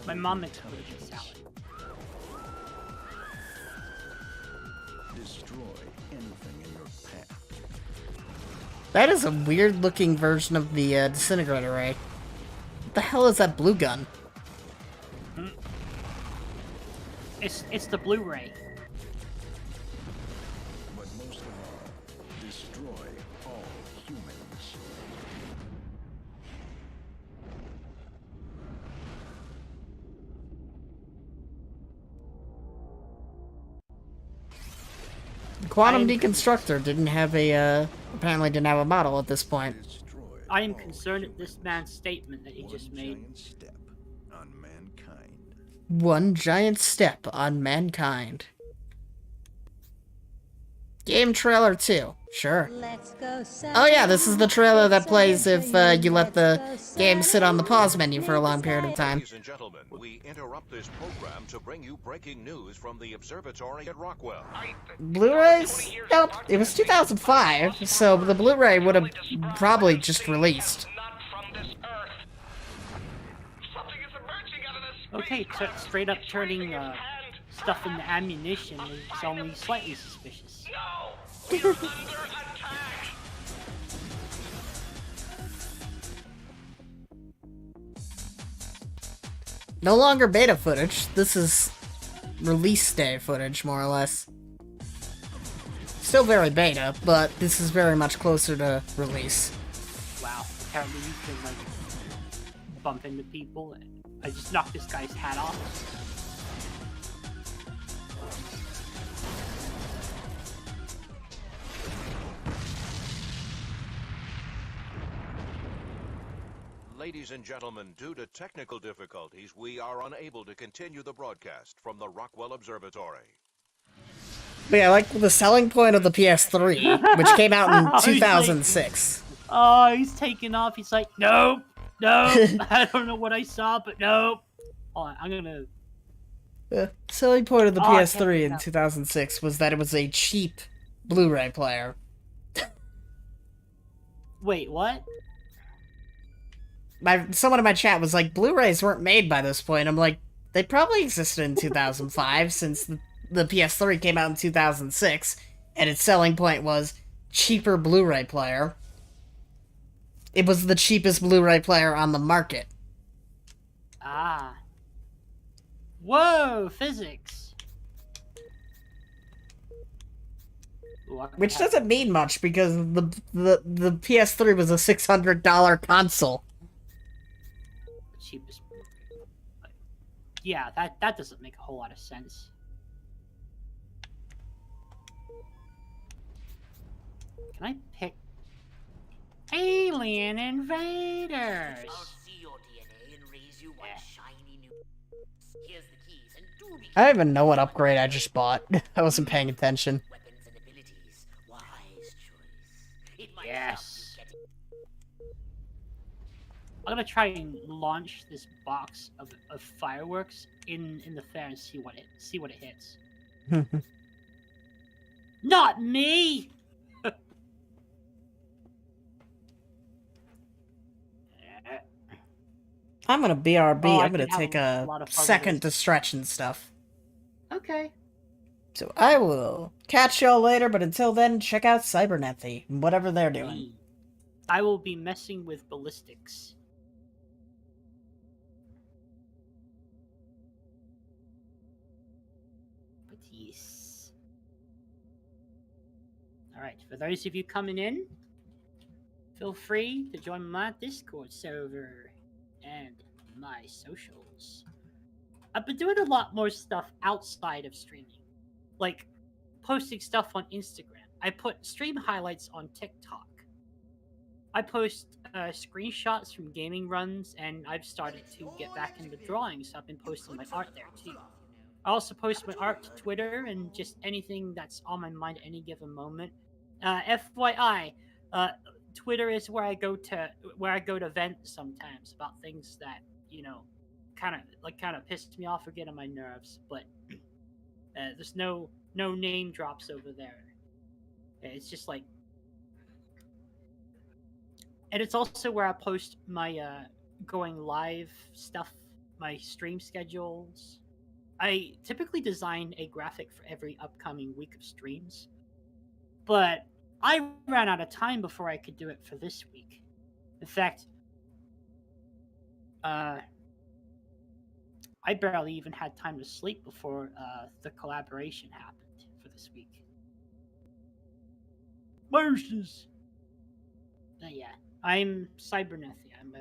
My mom makes really good salad. Destroy anything in your path. That is a weird looking version of the disintegrator ray. What the hell is that blue gun? It's the Blu-ray. But most of all, destroy all humans. Quantum Deconstructor didn't have a, apparently didn't have a model at this point. I am concerned at this man's statement that he just made. One giant step on mankind. Game trailer 2. Sure. Oh yeah, this is the trailer that plays if you let the game sit on the pause menu for a long period of time. Ladies and gentlemen, we interrupt this program to bring you breaking news from the observatory at Rockwell. Blu-rays? Nope. It was 2005, so the Blu-ray would have probably just released. Okay, straight up turning stuff into ammunition is only slightly suspicious. No longer beta footage. This is release day footage, more or less. Still very beta, but this is very much closer to release. Wow, apparently you can, like, bump into people. I just knocked this guy's hat off. Ladies and gentlemen, due to technical difficulties, we are unable to continue the broadcast from the Rockwell Observatory. But yeah, like the selling point of the PS3, which came out in 2006. Oh, he's taking off. He's like, nope, nope. I don't know what I saw, but nope. Hold on, I'm gonna... The selling point of the PS3 in 2006 was that it was a cheap Blu-ray player. Wait, what? Someone in my chat was like, Blu-rays weren't made by this point. I'm like, they probably existed in 2005 since the PS3 came out in 2006, and its selling point was cheaper Blu-ray player. It was the cheapest Blu-ray player on the market. Ah. Whoa, physics. Ooh, Which doesn't mean much because the PS3 was a $600 console. Cheapest. Yeah, that doesn't make a whole lot of sense. Can I pick alien invaders? I'll see your DNA and raise you one shiny new. Here's the keys, and do be I don't even know what upgrade I just bought. I wasn't paying attention. weapons and abilities. Wise choice. It might Yes. help you get I'm gonna try and launch this box of fireworks in the fair and see what it hits. Not me. I'm gonna BRB. Oh, I I'm gonna can have take a a lot of fun with second this. to stretch and stuff. Okay. So I will catch y'all later, but until then, check out Sibernethy, whatever they're doing. I will be messing with ballistics. But yes. Alright, for those of you coming in, feel free to join my Discord server and my socials. I've been doing a lot more stuff outside of streaming. Like, posting stuff on Instagram. I put stream highlights on TikTok. I post screenshots from gaming runs, and I've started to get back into drawing, so I've been posting my art there too. I also post my art to Twitter and just anything that's on my mind at any given moment. FYI, Twitter is where I go to vent sometimes about things that, you know, kind of pissed me off or get on my nerves. But there's no name drops over there. It's just like, and it's also where I post my going live stuff, my stream schedules. I typically design a graphic for every upcoming week of streams, but I ran out of time before I could do it for this week. In fact, I barely even had time to sleep before the collaboration happened for this week. Versus. Yeah, I'm Sibernethy. I'm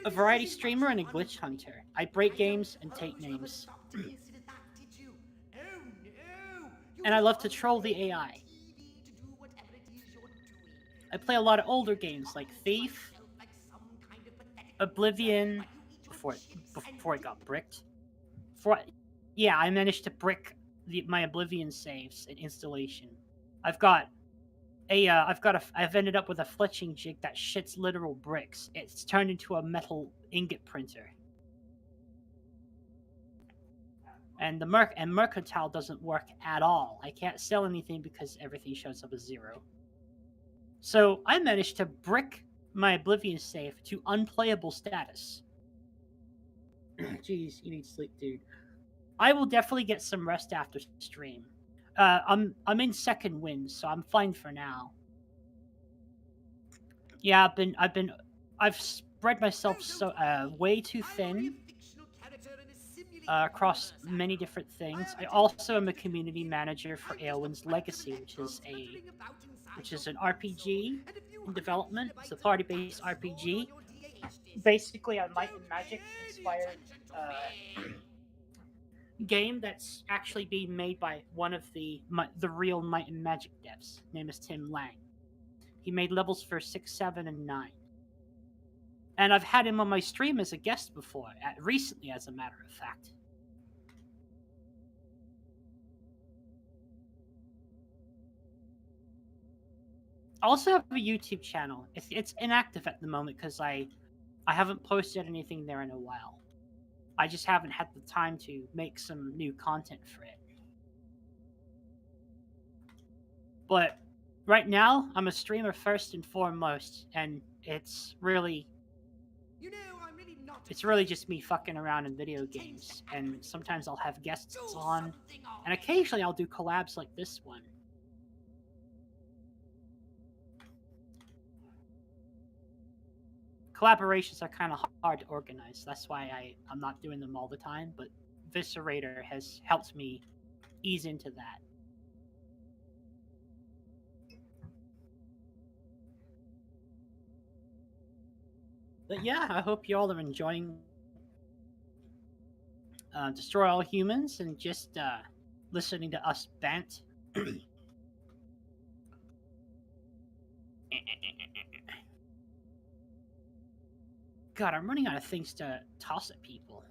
a variety streamer and a glitch hunter. I break games and take names. and I love to troll the AI. I play a lot of older games like Thief, Oblivion, before it got bricked. Yeah, I managed to brick my Oblivion saves and installation. I've ended up with a fletching jig that shits literal bricks. It's turned into a metal ingot printer. And Mercantile doesn't work at all. I can't sell anything because everything shows up as 0. So I managed to brick my Oblivion save to unplayable status. Jeez, you need sleep, dude. I will definitely get some rest after stream. I'm in second wind, so I'm fine for now. Yeah, I've spread myself so way too thin across many different things. I also am a community manager for Aelwyn's Legacy, which is an RPG in development. It's a party-based RPG, basically a Might and Magic inspired game that's actually being made by one of the real Might and Magic devs. His name is Tim Lang. He made levels for 6, 7, and 9. And I've had him on my stream as a guest before, recently, as a matter of fact. I also have a YouTube channel. It's inactive at the moment because I haven't posted anything there in a while. I just haven't had the time to make some new content for it. But right now, I'm a streamer first and foremost, and it's really just me fucking around in video games. And sometimes I'll have guests on, and occasionally I'll do collabs like this one. Collaborations are kind of hard to organize. That's why I'm not doing them all the time, but Eviscerator has helped me ease into that. But yeah, I hope you all are enjoying Destroy All Humans and just listening to us bant. God, I'm running out of things to toss at people.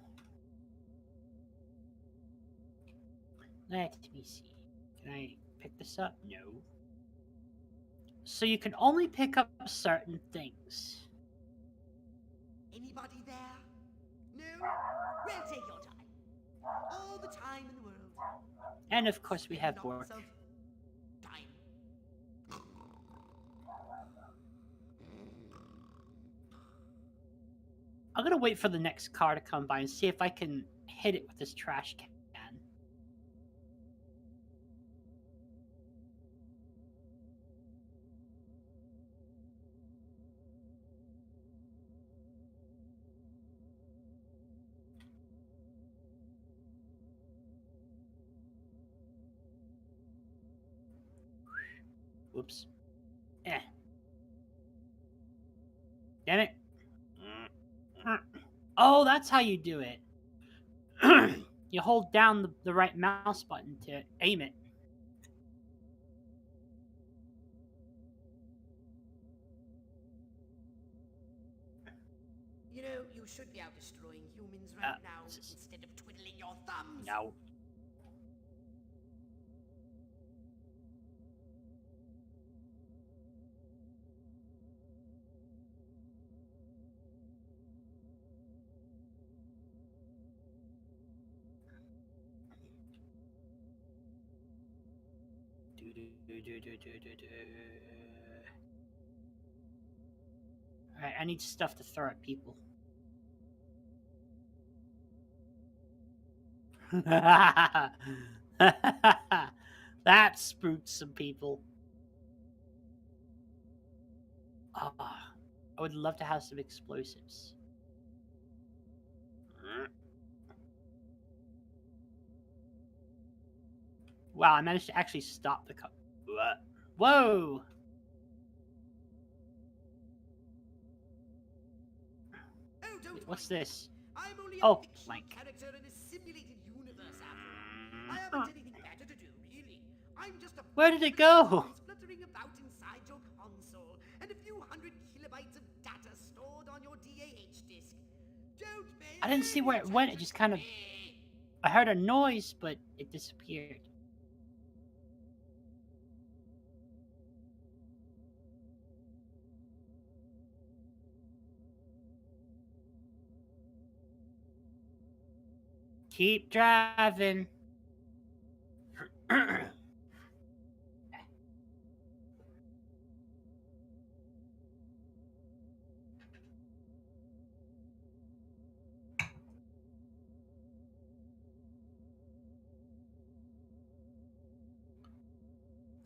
Let me see. Can I pick this up? No. So you can only pick up certain things. Anybody there? No? Well, take your time. All the time in the world. And of course we have work. I'm gonna wait for the next car to come by and see if I can hit it with this trash can. Whoops. Damn it. Oh, that's how you do it. You hold down the right mouse button to aim it. You know, you should be out destroying humans right now instead of twiddling your thumbs. No. Alright, I need stuff to throw at people. That spooked some people. Oh, I would love to have some explosives. Wow, I managed to actually stop the car. Whoa! What's this? Oh, blank. Character in a simulated universe after all. I haven't anything better to do, really. I'm just a Where did it go? fluttering about inside your console, and a few hundred kilobytes of data stored on your DAH disk. Don't pay I didn't see where it went. It just kind of... I heard a noise, but it disappeared. Keep driving.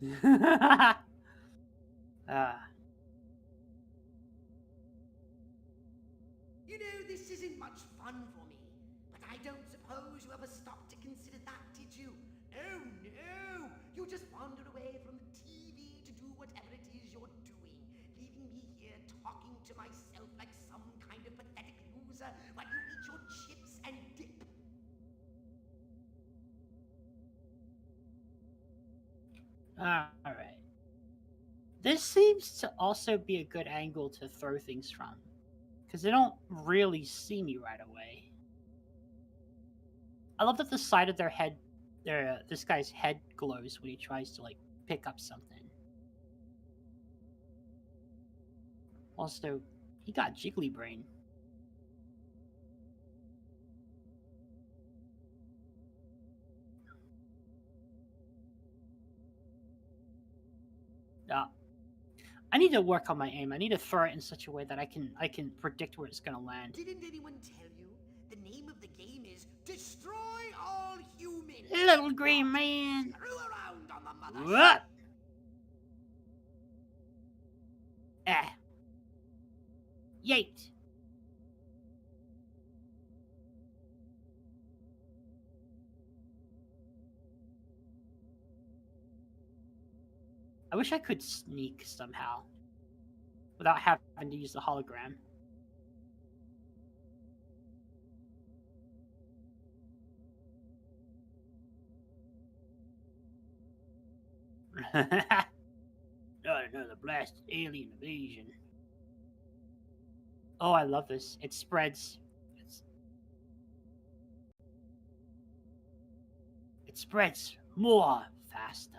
You know, this isn't much fun for me, but I don't suppose you ever stopped to consider that, did you? Oh no! You just wander away from the TV to do whatever it is you're doing, leaving me here talking to myself like some kind of pathetic loser while you eat your chips and dip. Alright. This seems to also be a good angle to throw things from, because they don't really see me right away. I love that the side of their head, this guy's head glows when he tries to, like, pick up something. Also, he got jiggly brain. I need to work on my aim. I need to throw it in such a way that I can predict where it's gonna land. Didn't anyone tell you the name of the game is Destroy All Humans? Little green man. Screw around on the mother. What? Yeet. I wish I could sneak somehow without having to use the hologram. Not another blasted alien invasion. Oh, I love this. It spreads. It spreads more faster.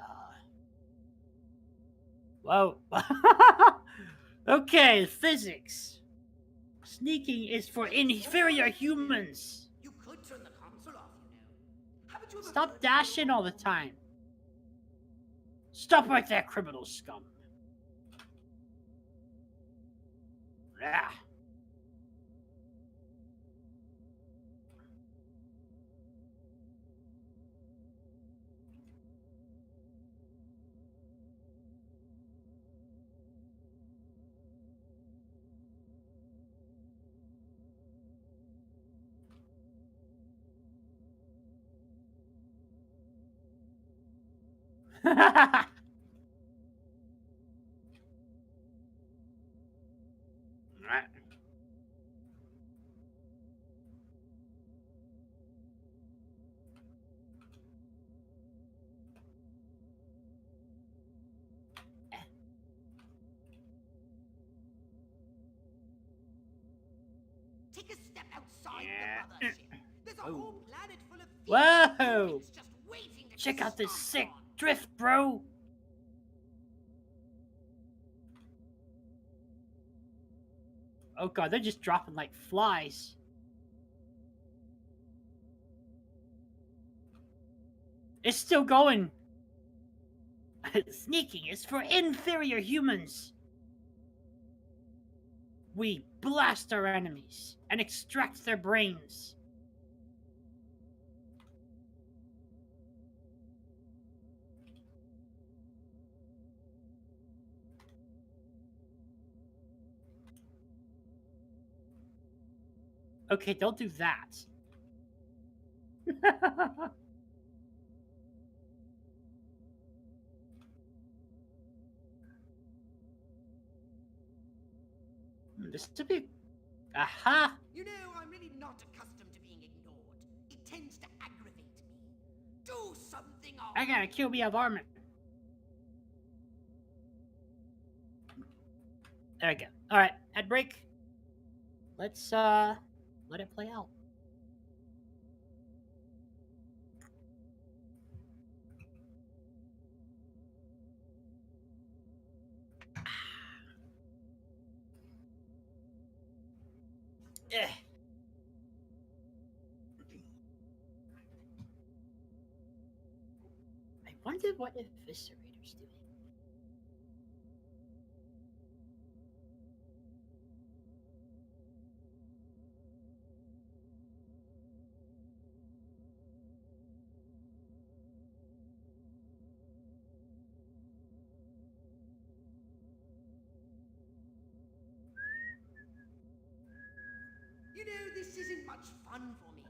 Whoa. Okay, physics. Sneaking is for inferior humans. You could turn the console off, you know. Haven't you ever Stop heard- dashing all the time. Stop right there, criminal scum. Ah. Right. Take a step outside the mothership. There's a whole planet full of Whoa! humans just waiting to Check get out this stomped sick on. drift, bro. Oh god, they're just dropping like flies. It's still going. Sneaking is for inferior humans. We blast our enemies and extract their brains. Okay, don't do that. This to be... Aha! You know, I'm really not accustomed to being ignored. It tends to aggravate me. Do something I got a QB of armor. There we go. Alright, ad break. Let's let it play out. Eh. I wonder what Eviscerator's doing. You know, this isn't much fun for me,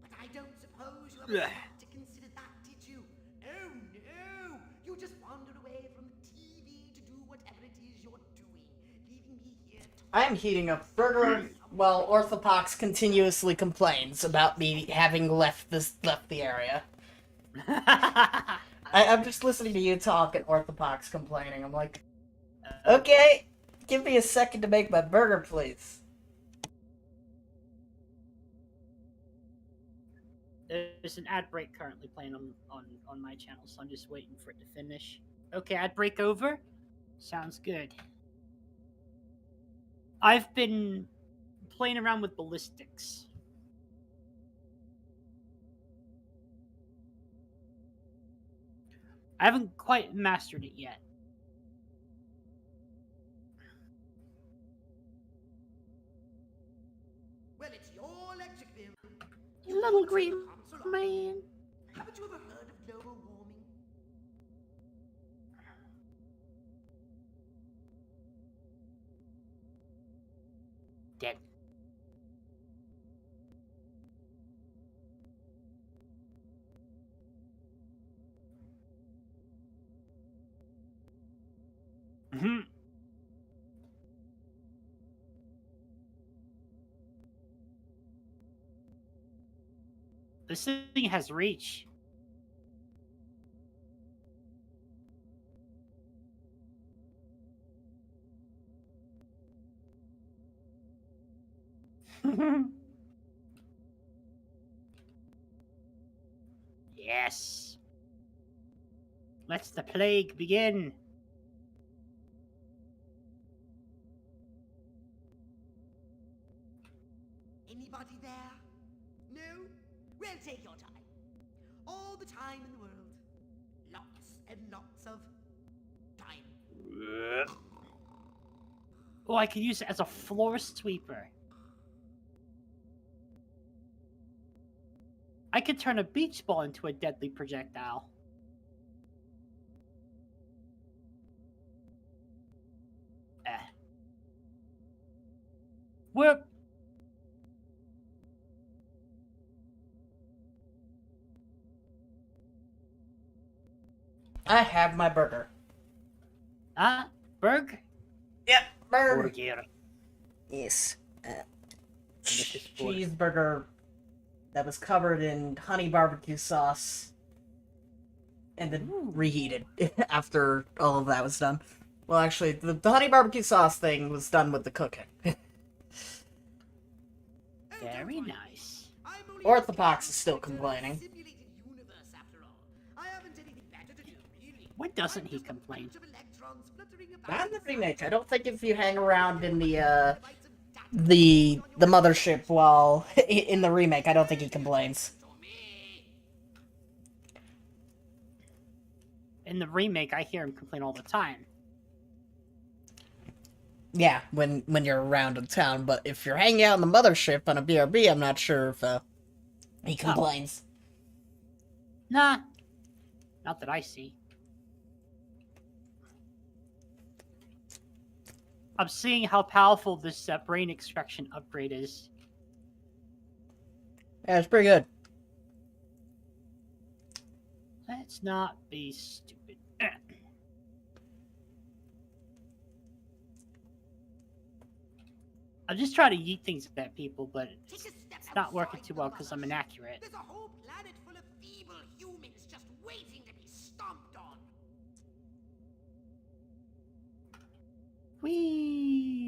but I don't suppose you ever thought to consider that, did you? Oh no! You just wandered away from the TV to do whatever it is you're doing, leaving me here I am heating up. Burger, well, Orthopox continuously complains about me having left the area. I'm just listening to you talk and Orthopox complaining. I'm like, okay, give me a second to make my burger, please. There's an ad break currently playing on my channel, so I'm just waiting for it to finish. Okay, ad break over. Sounds good. I've been playing around with ballistics. I haven't quite mastered it yet. Well, it's your electric bill. You little green man. Haven't you ever heard of global warming? Dead. Mm-hmm. This thing has reach. Yes. Let the plague begin. Anybody there? No? Well, take your time. All the time in the world. Lots and lots of time. Oh, I could use it as a floor sweeper. I could turn a beach ball into a deadly projectile. Whoop. I have my burger. Burger? Yep, burger. Burger. Yes. Cheeseburger that was covered in honey barbecue sauce and then reheated after all of that was done. Well, actually, the honey barbecue sauce thing was done with the cooking. Very nice. Orthopox is still complaining. What doesn't he complain? Not in the remake. I don't think if you hang around in the mothership while in the remake, I don't think he complains. In the remake, I hear him complain all the time. Yeah, when you're around in town, but if you're hanging out in the mothership on a BRB, I'm not sure if he complains. Nah. Not that I see. I'm seeing how powerful this brain extraction upgrade is. Yeah, it's pretty good. Let's not be stupid. I'm just trying to yeet things at people, but it's not working too well because I'm inaccurate. There's a whole planet full of feeble humans just waiting to be stomped on. Whee!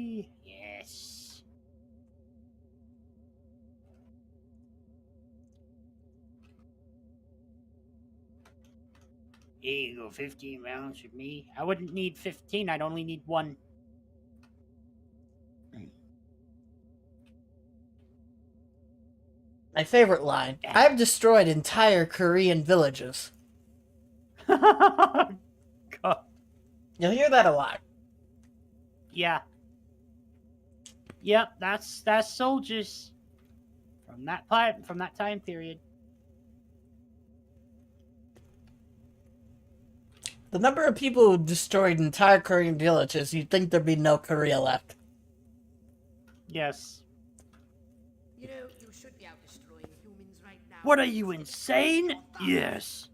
Here you go, 15 rounds with me. I wouldn't need 15, I'd only need 1. My favorite line. I've destroyed entire Korean villages. God. You'll hear that a lot. Yeah. Yep, that's soldiers from that time period. The number of people who destroyed entire Korean villages, you'd think there'd be no Korea left. Yes. You know, you should be out destroying humans right now. What are you, insane? Yes.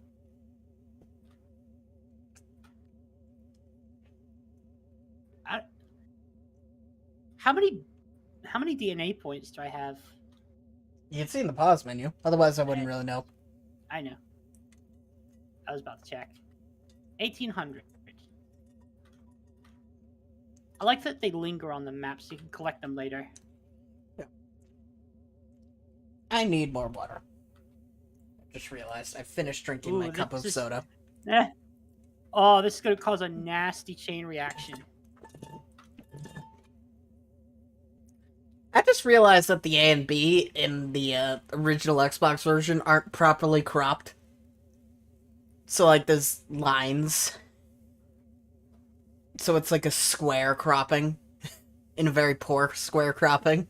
How many DNA points do I have? You can see in the pause menu. Otherwise, I wouldn't really know. I know. I was about to check. 1,800. I like that they linger on the map so you can collect them later. Yeah. I need more water. I just realized I finished drinking my cup of soda. Oh, this is going to cause a nasty chain reaction. I just realized that the A and B in the original Xbox version aren't properly cropped. So, like, there's lines. So it's like a square cropping. In a very poor square cropping.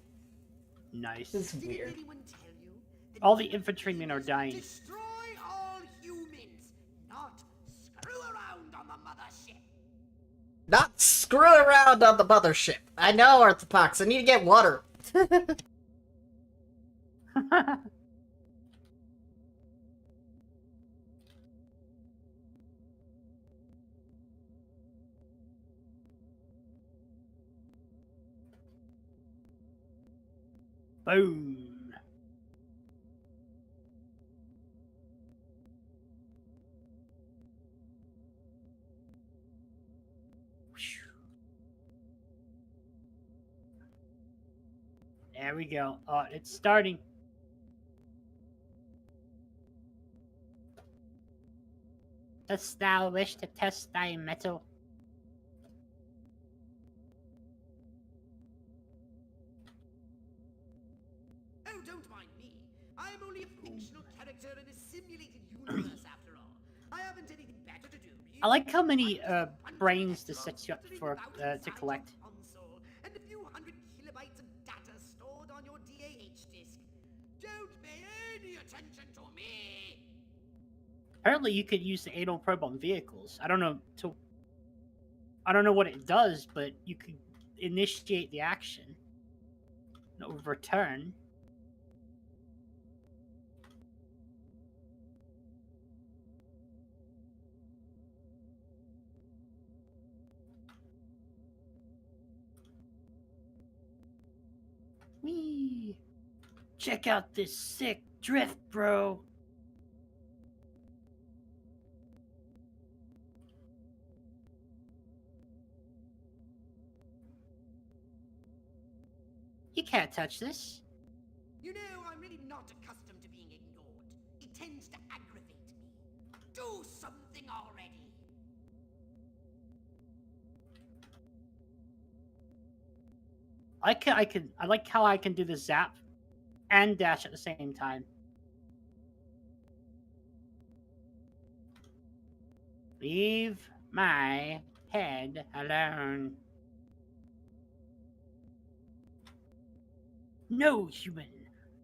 Nice. This is weird. All the infantrymen are dying. Destroy all humans, not screw around on the mothership. Not screw around on the mothership. I know, Arthropox. I need to get water. Boom. There we go. Oh, it's starting. Dost thou wish to test thy metal? Oh, don't mind me. I am only a fictional character in a simulated universe after all. I haven't anything better to do. I like how many brains this sets you up for to collect. Console and a few hundred kilobytes of data stored on your DAH disk. Don't pay any attention to me. Apparently, you could use the anal probe on vehicles. I don't know what it does, but you could initiate the action. No return. Whee! Check out this sick drift, bro. You can't touch this. You know, I'm really not accustomed to being ignored. It tends to aggravate me. Do something already. I like how I can do the zap and dash at the same time. Leave my head alone. No, human.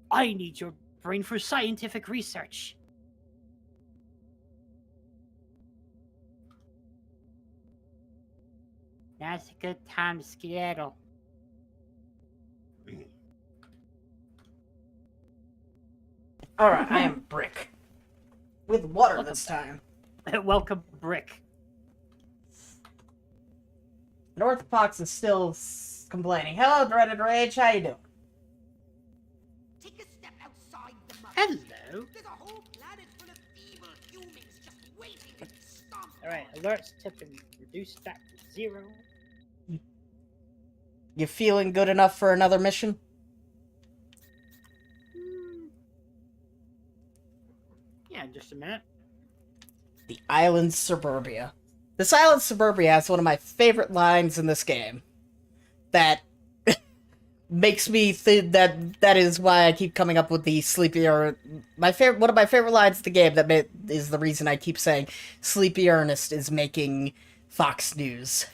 I need your brain for scientific research. Now's a good time to skedaddle. Alright, I am Brick. With water this time. Welcome, Brick. Northpox is still complaining. Hello, Dreaded Rage, how you doing? Take a step outside the mud. Hello. There's a whole planet full of evil humans just waiting to be stomped. Alright, alerts have been reduced back to 0. You feeling good enough for another mission? Yeah, just a minute. The Island Suburbia. This Island Suburbia has one of my favorite lines in this game. That makes me think that is why I keep coming up with the Sleepy Ernest. One of my favorite lines in the game that is the reason I keep saying Sleepy Ernest is making Fox News.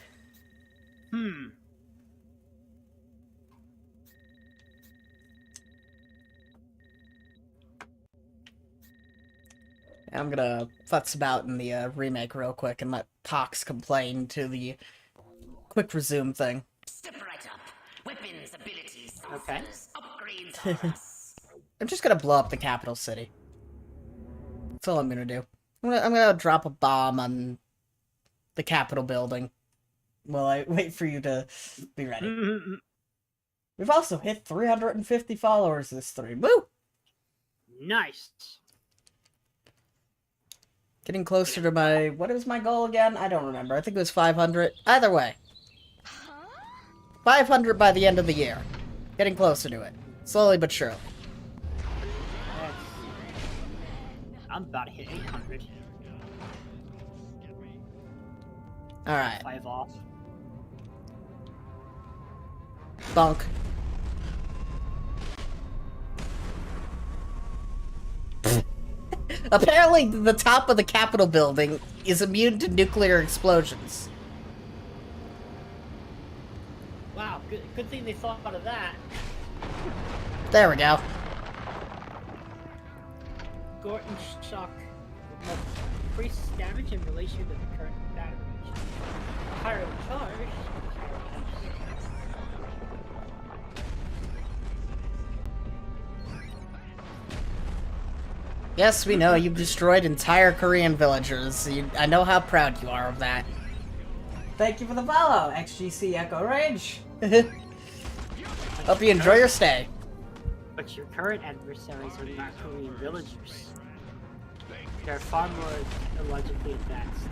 I'm gonna futz about in the remake real quick and let Pox complain to the quick resume thing. Step right up. Weapons, abilities, Okay. upgrades for us. I'm just gonna blow up the capital city. That's all I'm gonna do. I'm gonna drop a bomb on the Capitol building while I wait for you to be ready. We've also hit 350 followers this stream. Woo! Nice. Getting closer to my... What is my goal again? I don't remember. I think it was 500. Either way. 500 by the end of the year. Getting closer to it. Slowly but surely. I'm about to hit 800. Alright. 5 off. Bunk. Apparently, the top of the Capitol building is immune to nuclear explosions. Wow, good thing they thought of that. There we go. Gorton shock increases damage in relation to the current battery. Higher charge. Yes, we know, you've destroyed entire Korean villagers. I know how proud you are of that. Thank you for the follow, XGC Echo Range. Hope you enjoy your stay. But your current adversaries are not Korean villagers. They're far more technologically advanced.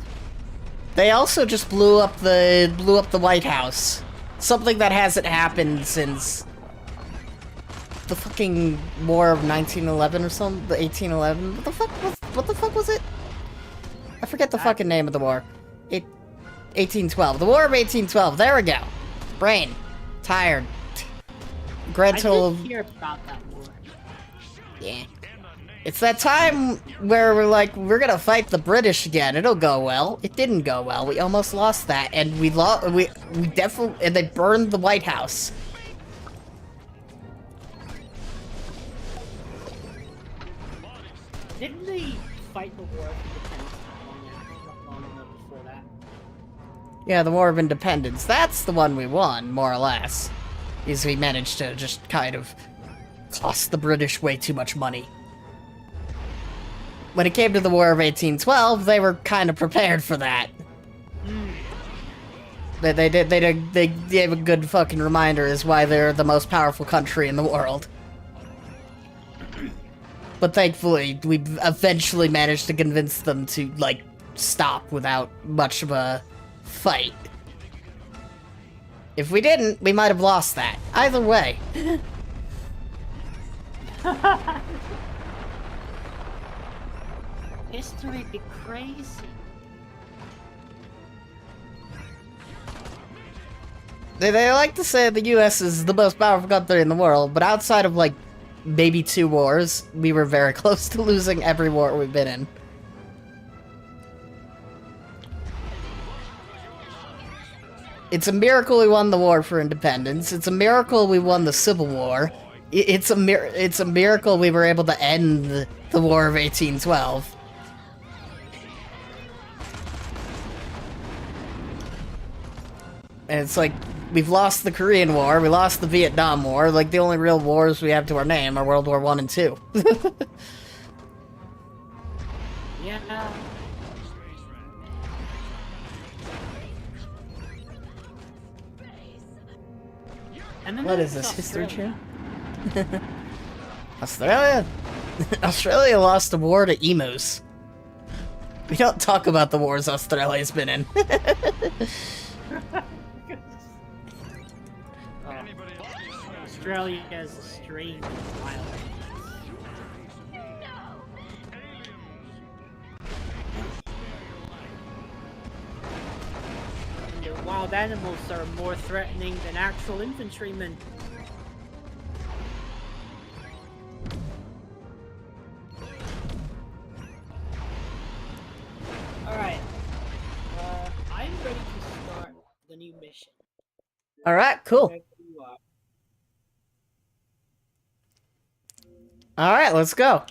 They also just blew up the White House. Something that hasn't happened since the fucking War of 1911 or something, the 1811. What the fuck was it? I forget the fucking name of the war. 1812. The War of 1812. There we go. Brain. Tired. Gretel. I did hear about that war. Yeah. It's that time where we're like, we're gonna fight the British again. It'll go well. It didn't go well. We almost lost that, and we definitely, and they burned the White House. Didn't they fight the war of independence not long enough before that? Yeah, the War of Independence. That's the one we won, more or less. Is we managed to just kind of cost the British way too much money. When it came to the War of 1812, they were kind of prepared for that. They gave a good fucking reminder as why they're the most powerful country in the world. But thankfully, we eventually managed to convince them to, like, stop without much of a fight. If we didn't, we might have lost that. Either way. History be crazy. They like to say the US is the most powerful country in the world, but outside of, like, maybe 2 wars, we were very close to losing every war we've been in. It's a miracle we won the war for independence. It's a miracle we won the Civil War. It's a miracle we were able to end the War of 1812. And it's like, we've lost the Korean War, we lost the Vietnam War, like the only real wars we have to our name are World War I and II. Yeah. What is this, History Channel? Australia? Australia lost a war to emus. We don't talk about the wars Australia's been in. Australia has a strange wild. animals are more threatening than actual infantrymen. Alright. I'm ready to start the new mission. Alright, cool. Wherever you are. Alright, let's go.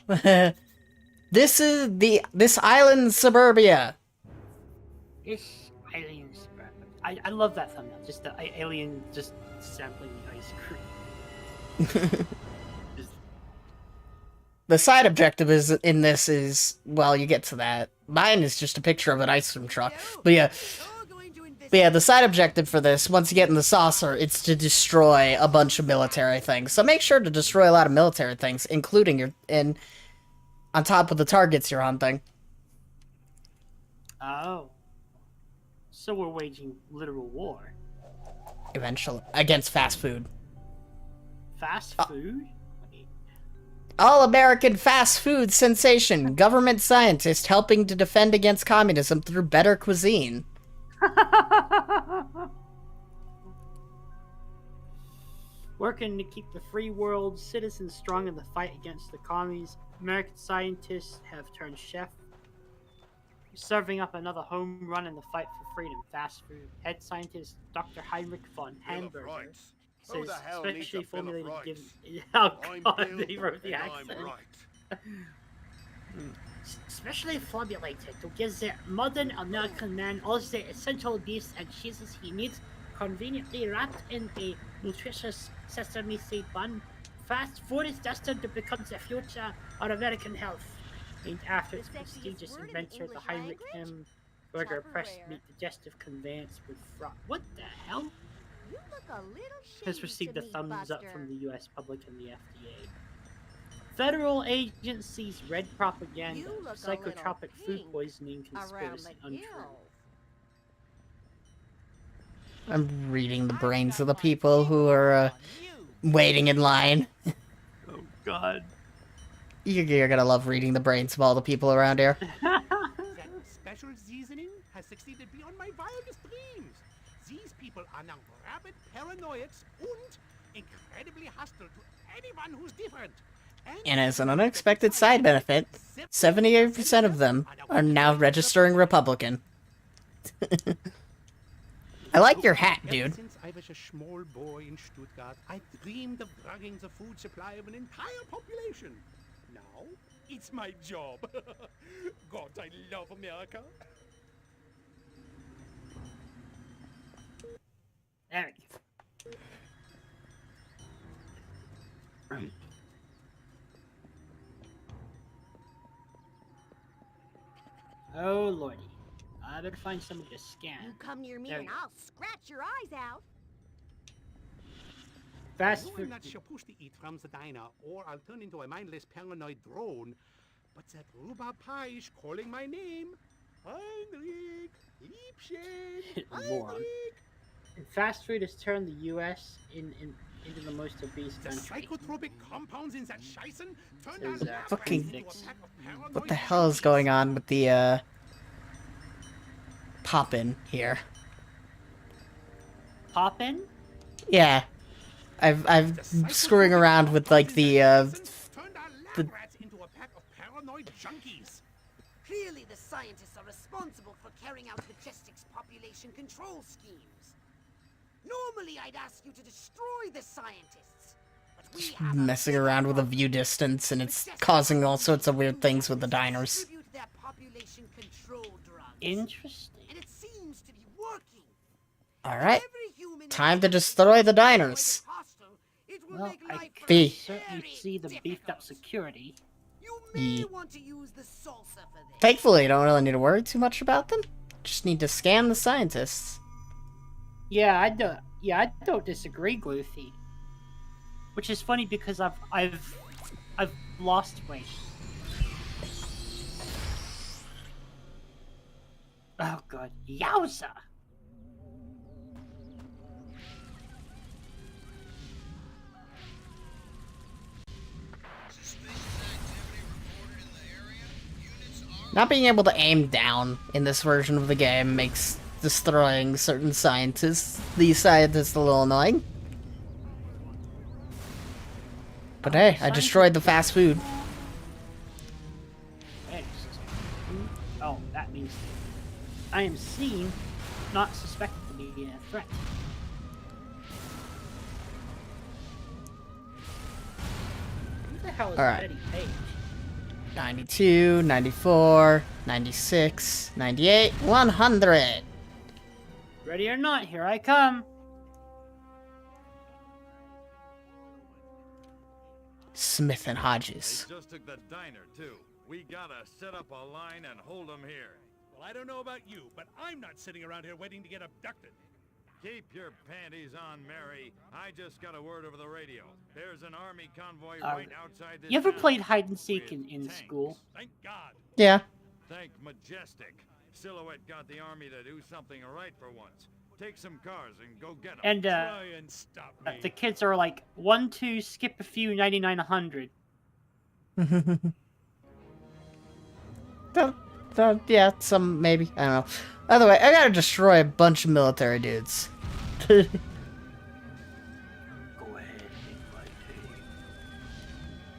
This island suburbia. This alien spread. I love that thumbnail. Just the alien just sampling the ice cream. The side objective is well, you get to that. Mine is just a picture of an ice cream truck. But yeah, the side objective for this, once you get in the saucer, it's to destroy a bunch of military things. So make sure to destroy a lot of military things, including on top of the targets you're hunting. Oh. So we're waging literal war. Eventually. Against fast food. Fast food? All-American fast food sensation. Government scientist helping to defend against communism through better cuisine. Working to keep the free world citizens strong in the fight against the commies, American scientists have turned chef. Serving up another home run in the fight for freedom. Fast food. Head scientist Dr. Heinrich von Hamburger says specially formulated to give. Oh god, they wrote the accent. Specially formulated to give the modern American man all the essential beefs and cheeses he needs, conveniently wrapped in a nutritious sesame seed bun. Fast food is destined to become the future of American health. Named after its prestigious inventor, the Heinrich Hamburger pressed meat digestive conveyance with what the hell? You look a little Has received a thumbs up from the U.S. public and the FDA. Federal agencies read propaganda. Psychotropic food poisoning conspiracy untrue. I'm reading the brains of the people who are waiting in line. Oh god. You're gonna love reading the brains of all the people around here. That special seasoning has succeeded beyond my wildest dreams. These people are now rabid paranoiacs and incredibly hostile to anyone who's different. And as an unexpected side benefit, 78% of them are now registering Republican. I like your hat, dude. Since I was a small boy in Stuttgart, I dreamed of drugging the food supply of an entire population. Now, it's my job. God, I love America. There we go. Oh lordy. I better find somebody to scan. You come near me There and you go. I'll scratch your eyes out. Fast I know food. I'm not supposed to eat from the diner, or I'll turn into a mindless paranoid drone. But that rhubarb pie is calling my name. Heinrich! Liebchen! Moron. Heinrich! And fast food has turned the U.S. into the most obese The country. psychotropic compounds in that Scheißen turned There's our that. Fucking- into a pack of paranoid What the hell is going on with the pop-in here? Pop-in? Yeah. I'm screwing around with like the rats into a pack of paranoid junkies. Clearly the scientists are responsible for carrying out Majestic's population control schemes. Normally I'd ask you to destroy the scientists, but we have messing around with a view distance, and it's causing all sorts of weird things with the diners. distribute their population control drugs. Interesting. And it seems to be working. Alright. Time to destroy the diners. Well, I B. certainly see the beefed up security. E. Want to use the salsa for this. Thankfully, you don't really need to worry too much about them. Just need to scan the scientists. Yeah, I don't disagree, Gloothy. Which is funny because I've lost weight. Oh god, yowza! Not being able to aim down in this version of the game makes destroying certain scientists. These scientists are a little annoying. But hey, I destroyed the fast food. Oh, that means I am seen, not suspected to be a threat. Who the hell is All right. Betty Page? 92, 94, 96, 98, 100. Ready or not, here I come. Smith and Hodges. They just took the diner, too. We gotta set up a line and hold them here. Well, I don't know about you, but I'm not sitting around here waiting to get abducted. Keep your panties on, Mary. I just got a word over the radio. There's an army convoy right outside this You ever town. played hide and seek in school? Thank God. Yeah. Thank Majestic. Silhouette got the army to do something right for once. Take some cars and go get them. And Try and stop me. the kids are like 1, 2, skip a few, 99, 100. Yeah, some maybe. I don't know. Either way, I gotta destroy a bunch of military dudes. Go ahead,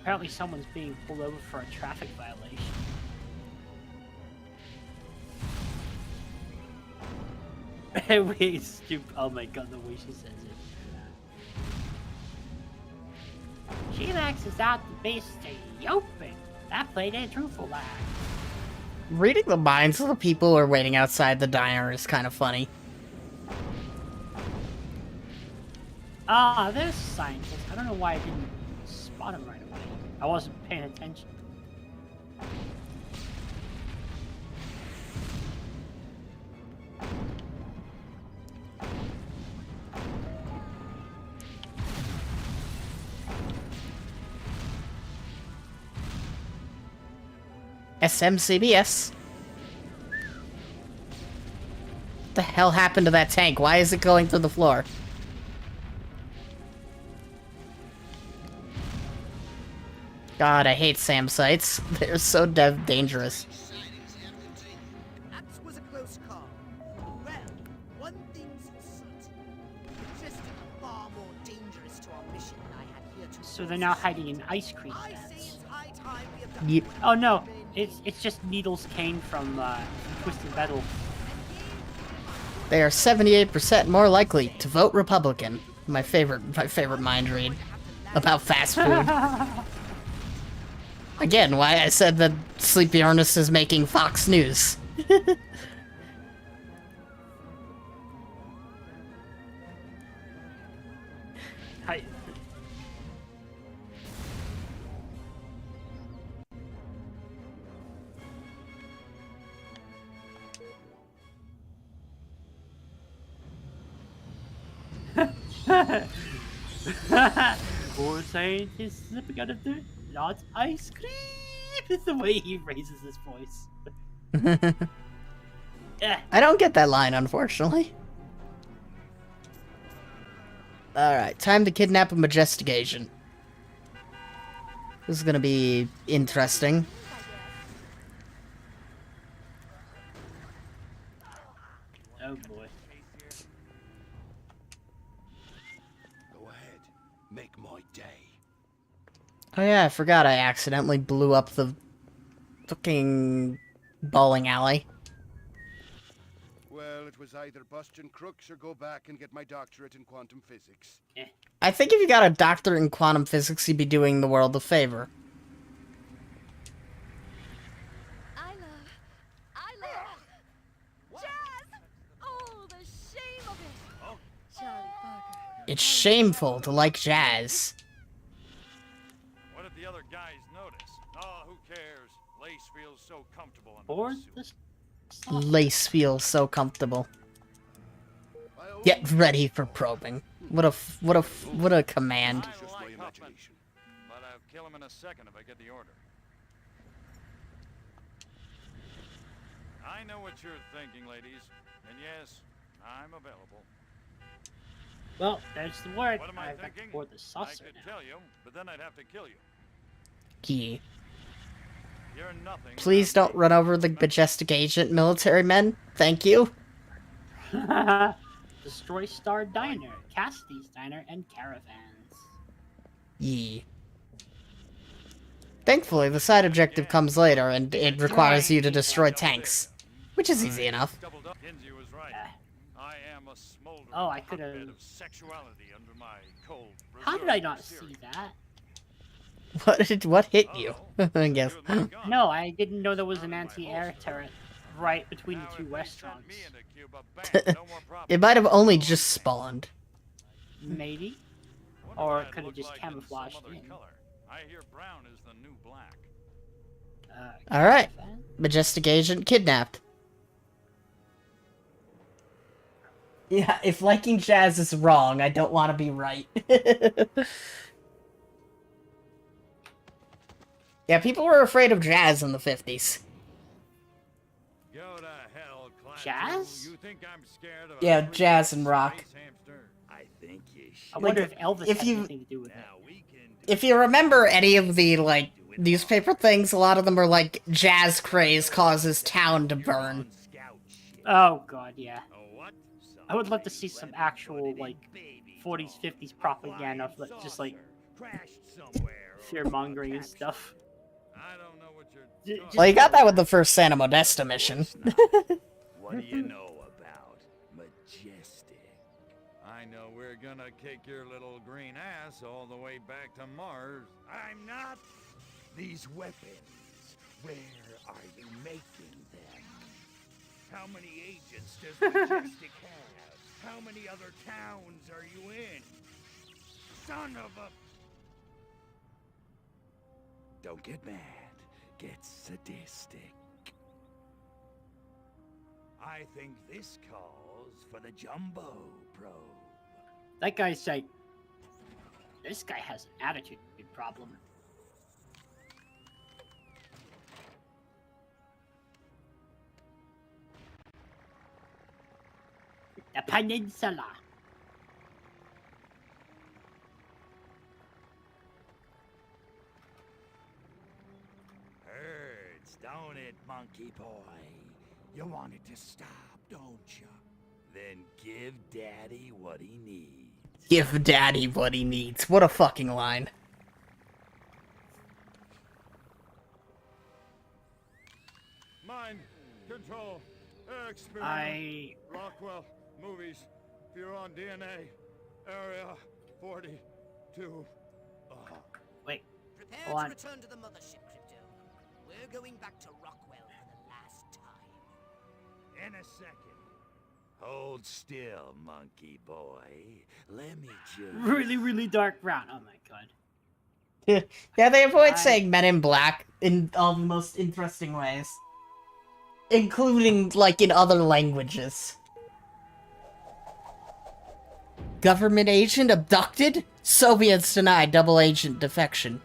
apparently someone's being pulled over for a traffic violation. Wait, stupid. Oh my god, the way she says it. She maxes out the base to open. That played a truthful lie. Reading the minds of the people who are waiting outside the diner is kind of funny. Ah, there's a scientist. I don't know why I didn't spot him right away. I wasn't paying attention. SMCBS. What the hell happened to that tank? Why is it going through the floor? God, I hate SAM sites. They're so dangerous. That was a close call. Well, one thing's certain. It just far more dangerous to our mission than I had here to. So they're now hiding in ice cream I say vents. it's high time we have Yep. Oh no, it's just Needles Kane from Twisted Metal. They are 78% more likely to vote Republican. My favorite mind read about fast food. Again, why I said that Sleepy Ernest is making Fox News. Hi. Or scientists are gonna do not ice cream. Is the way he raises his voice. I don't get that line, unfortunately. Alright, time to kidnap a Majestic agent. This is gonna be interesting. Oh boy. Go ahead. Make my day. Oh yeah, I forgot I accidentally blew up the fucking bowling alley. Well, it was either busting crooks or go back and get my doctorate in quantum physics. I think if you got a doctorate in quantum physics, you'd be doing the world a favor. I love Jazz! Oh, the shame of it! Oh. Charlie Parker. It's shameful to like jazz. What if the other guys notice? Oh, who cares? Lace feels so comfortable on Or this Lace feels so comfortable. Get ready for probing. What a command. But I'll kill him in a second if I get the order. I know what you're thinking, ladies, and yes, I'm available. Well, there's the word. What am I I've got to thinking? board the I saucer could now. tell you, but then I'd have to kill you. Yeah. You're nothing. Please don't run over the Majestic agent, military men. Thank you. Destroy Star Diner, Cassidy's Diner, and Caravans. Yee. Thankfully, the side objective comes later, and it requires you to destroy tanks. Which is easy enough. Kinsey was right. I am a smoldering Oh, I could have. hotbed of sexuality under my cold. How did I not see that? What hit you? I guess. No, I didn't know there was an anti-air turret right between the two restaurants. It might have only just spawned. Maybe. Or it could have just camouflaged in. I hear brown is the new black. Alright. Majestic Agent kidnapped. Yeah, if liking jazz is wrong, I don't want to be right. Yeah, people were afraid of jazz in the 50s. Go to hell, class. Jazz? You think I'm scared of Yeah, jazz and rock. I think you should. I wonder if Elvis if had you- anything to do with it. If you remember any of the, like, newspaper things, a lot of them are like, jazz craze causes town to burn. Oh god, yeah. I would love to see some actual, like, 40s, 50s propaganda of, like, just, like, fear-mongering and stuff. Well, you got that with the first Santa Modesta mission. What do you know about Majestic? I know we're gonna kick your little green ass all the way back to Mars. I'm not. These weapons, where are you making them? How many agents does Majestic have? How many other towns are you in? Son of a... Don't get mad. Get sadistic. I think this calls for the Jumbo probe. That guy's like... This guy has an attitude problem. The Peninsula. Hurts, don't it, monkey boy? You want it to stop, don't you? Then give Daddy what he needs. Give Daddy what he needs. What a fucking line. Mind control experiment. Rockwell movies. If you're on DNA, area 42. Wait. Prepare Hold on. to return to the mothership, Crypto. We're going back to Rockwell for the last time. In a second. Hold still, monkey boy. Let me just... Really, really dark brown. Oh my god. Yeah, they avoid saying Men in Black in all the most interesting ways. Including, like, in other languages. Government agent abducted? Soviets deny double agent defection.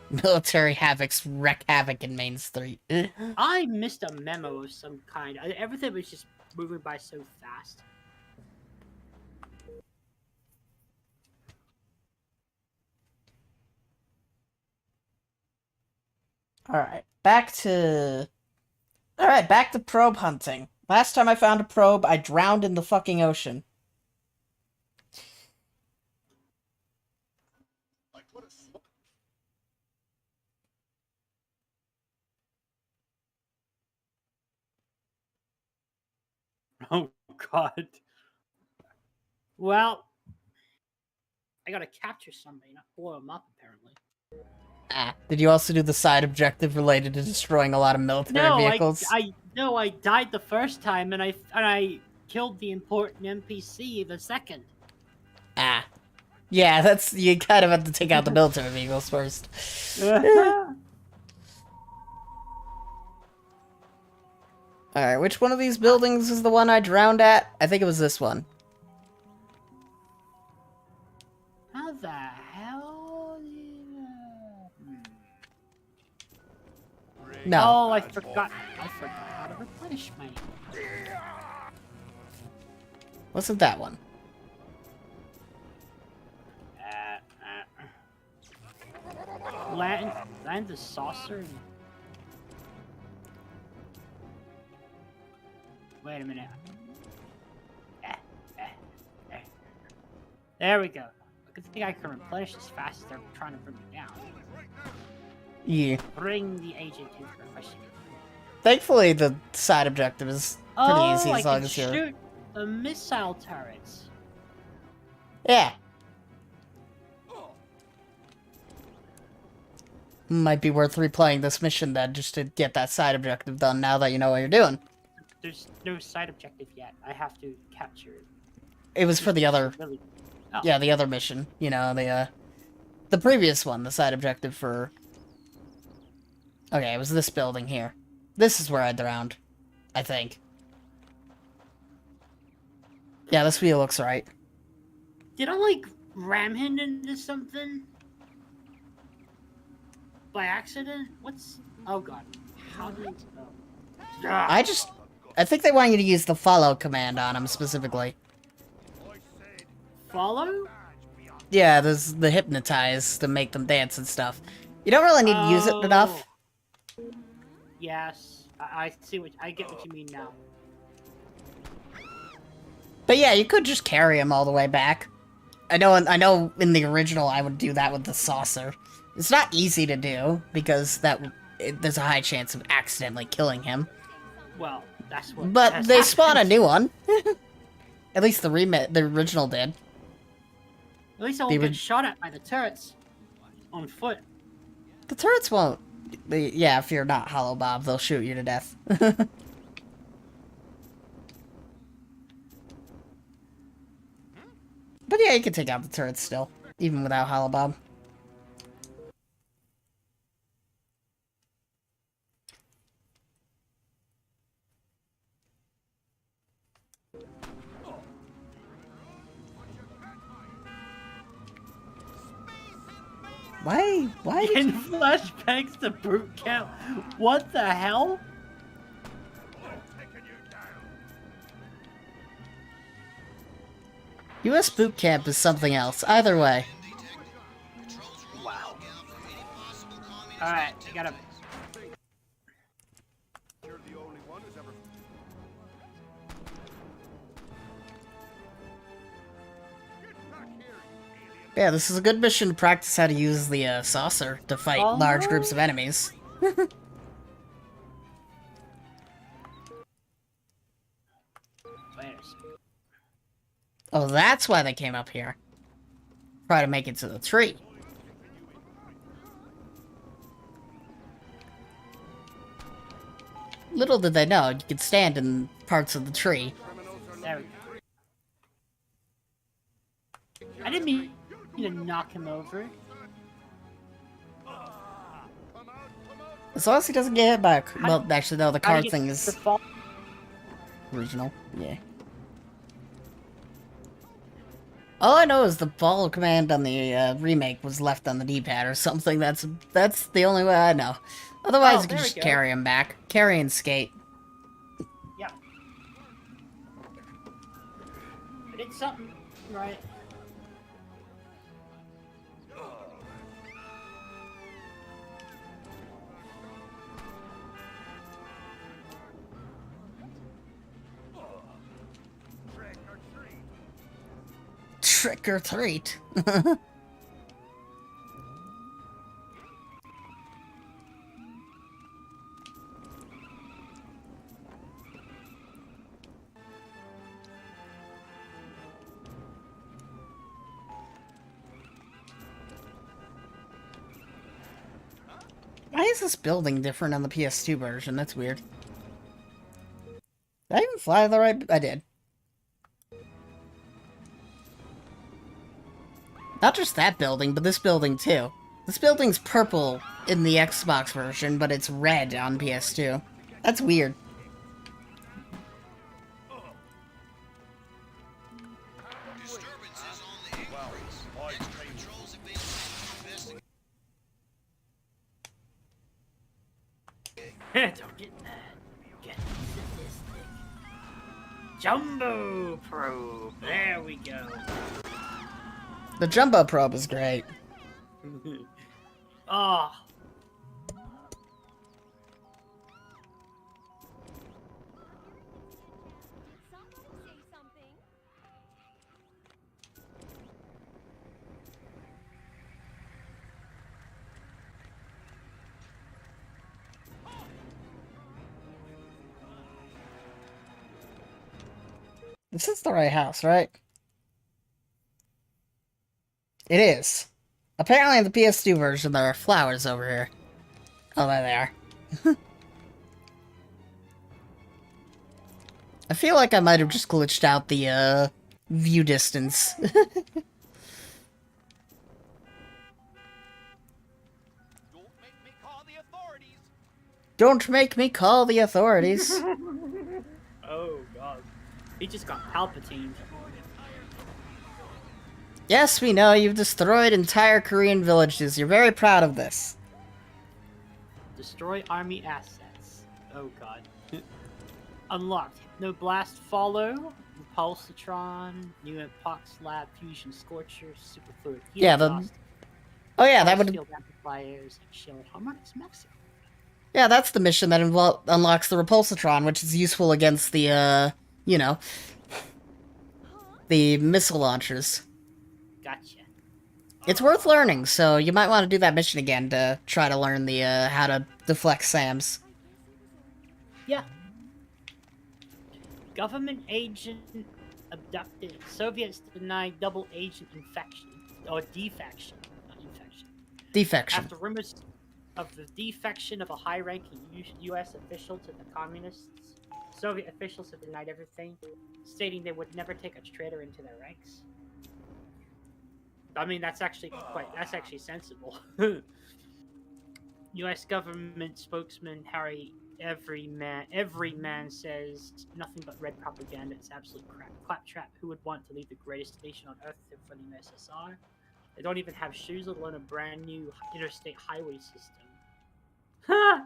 Military havocs wreak havoc in Main Street. I missed a memo of some kind. Everything was just moving by so fast. Alright, back to probe hunting. Last time I found a probe, I drowned in the fucking ocean. Oh god. Well, I gotta capture somebody, not blow them up, apparently. Did you also do the side objective related to destroying a lot of military vehicles? I died the first time, and I killed the important NPC the second. Yeah, that's, you kind of have to take out the military vehicles first. Alright, which one of these buildings is the one I drowned at? I think it was this one. How the hell? No. Oh, I forgot how to replenish my... Wasn't that one? Land the saucer. Wait a minute. There we go. Good thing I can replenish as fast as they're trying to bring me down. Yeah. Bring the agent into question. Thankfully, the side objective is pretty easy I as long can as you're... shoot the missile turrets. Yeah. Might be worth replaying this mission then, just to get that side objective done now that you know what you're doing. There's no side objective yet. I have to capture it. It was for the other... Really? Oh. Yeah, the other mission. You know, the previous one, the side objective for... Okay, it was this building here. This is where I drowned, I think. Yeah, this view looks right. Did I, like, ram him into something? By accident? What's... Oh, God. How did... Oh. I think they want you to use the follow command on him, specifically. Follow? Yeah, there's the hypnotize to make them dance and stuff. You don't really need to use it enough. Yes. I see what... I get what you mean now. But yeah, you could just carry him all the way back. I know in the original I would do that with the saucer. It's not easy to do, because there's a high chance of accidentally killing him. Well, that's what... But they spawn a new one. At least the original did. At least I won't get shot at by the turrets. On foot. The turrets won't. Yeah, if you're not Hollow Bob, they'll shoot you to death. But yeah, you can take out the turrets still, even without Hollow Bob. Why in flashbacks to boot camp? What the hell? US boot camp is something else. Either way. Wow. Alright, I gotta... Yeah, this is a good mission to practice how to use the saucer to fight large groups of enemies. Oh, that's why they came up here. Try to make it to the tree. Little did they know, you could stand in parts of the tree. There we go. I didn't mean to knock him over. As long as he doesn't get hit by a... Well, actually, no, the car thing is... Original, yeah. All I know is the ball command on the remake was left on the D-pad or something. That's the only way I know. Otherwise, you can just carry him back. Carry and skate. Yeah. I did something right. Trick or treat. Why is this building different on the PS2 version? That's weird. Did I even fly the right... I did. Not just that building, but this building too. This building's purple in the Xbox version, but it's red on PS2. That's weird. Don't get mad. Get sadistic. Jumbo probe. There we go. The jumbo probe is great. Oh. This is the right house, right? It is. Apparently in the PS2 version there are flowers over here. Oh, there they are. I feel like I might have just glitched out the, view distance. Don't make me call the authorities. Oh, God. He just got Palpatine. Yes, we know you've destroyed entire Korean villages. You're very proud of this. Destroy army assets. Oh, God. Unlocked. Hypnoblast Follow, Repulsatron, New Epox Lab, Fusion Scorcher, Superfluid Heat Yeah, the... Exhaust, Oh yeah, that would... Field Amplifiers, and Shield Harmonics Maximum. Yeah, that's the mission that unlocks the Repulsatron, which is useful against the, you know, the missile launchers. Gotcha. It's worth learning, so you might want to do that mission again to try to learn the, how to deflect SAMs. Yeah. Government agent abducted. Soviets denied double agent infection. Or defection. Not infection. Defection. After rumors of the defection of a high-ranking U.S. official to the communists, Soviet officials have denied everything, stating they would never take a traitor into their ranks. I mean, that's actually sensible. U.S. government spokesman Harry Every man says nothing but red propaganda. It's absolute claptrap. Who would want to leave the greatest nation on earth for the USSR? They don't even have shoes, let alone a brand new interstate highway system. Ha!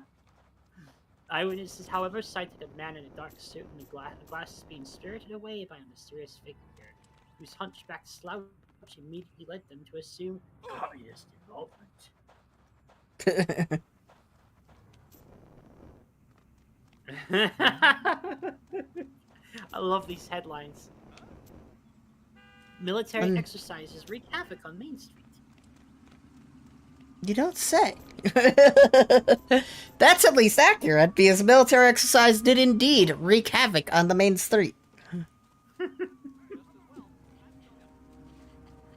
Eyewitnesses, however, cited a man in a dark suit and glasses being spirited away by a mysterious figure, whose hunchback slouch immediately led them to assume communist involvement. I love these headlines. Military exercises wreak havoc on Main Street. You don't say. That's at least accurate, because military exercise did indeed wreak havoc on the main street.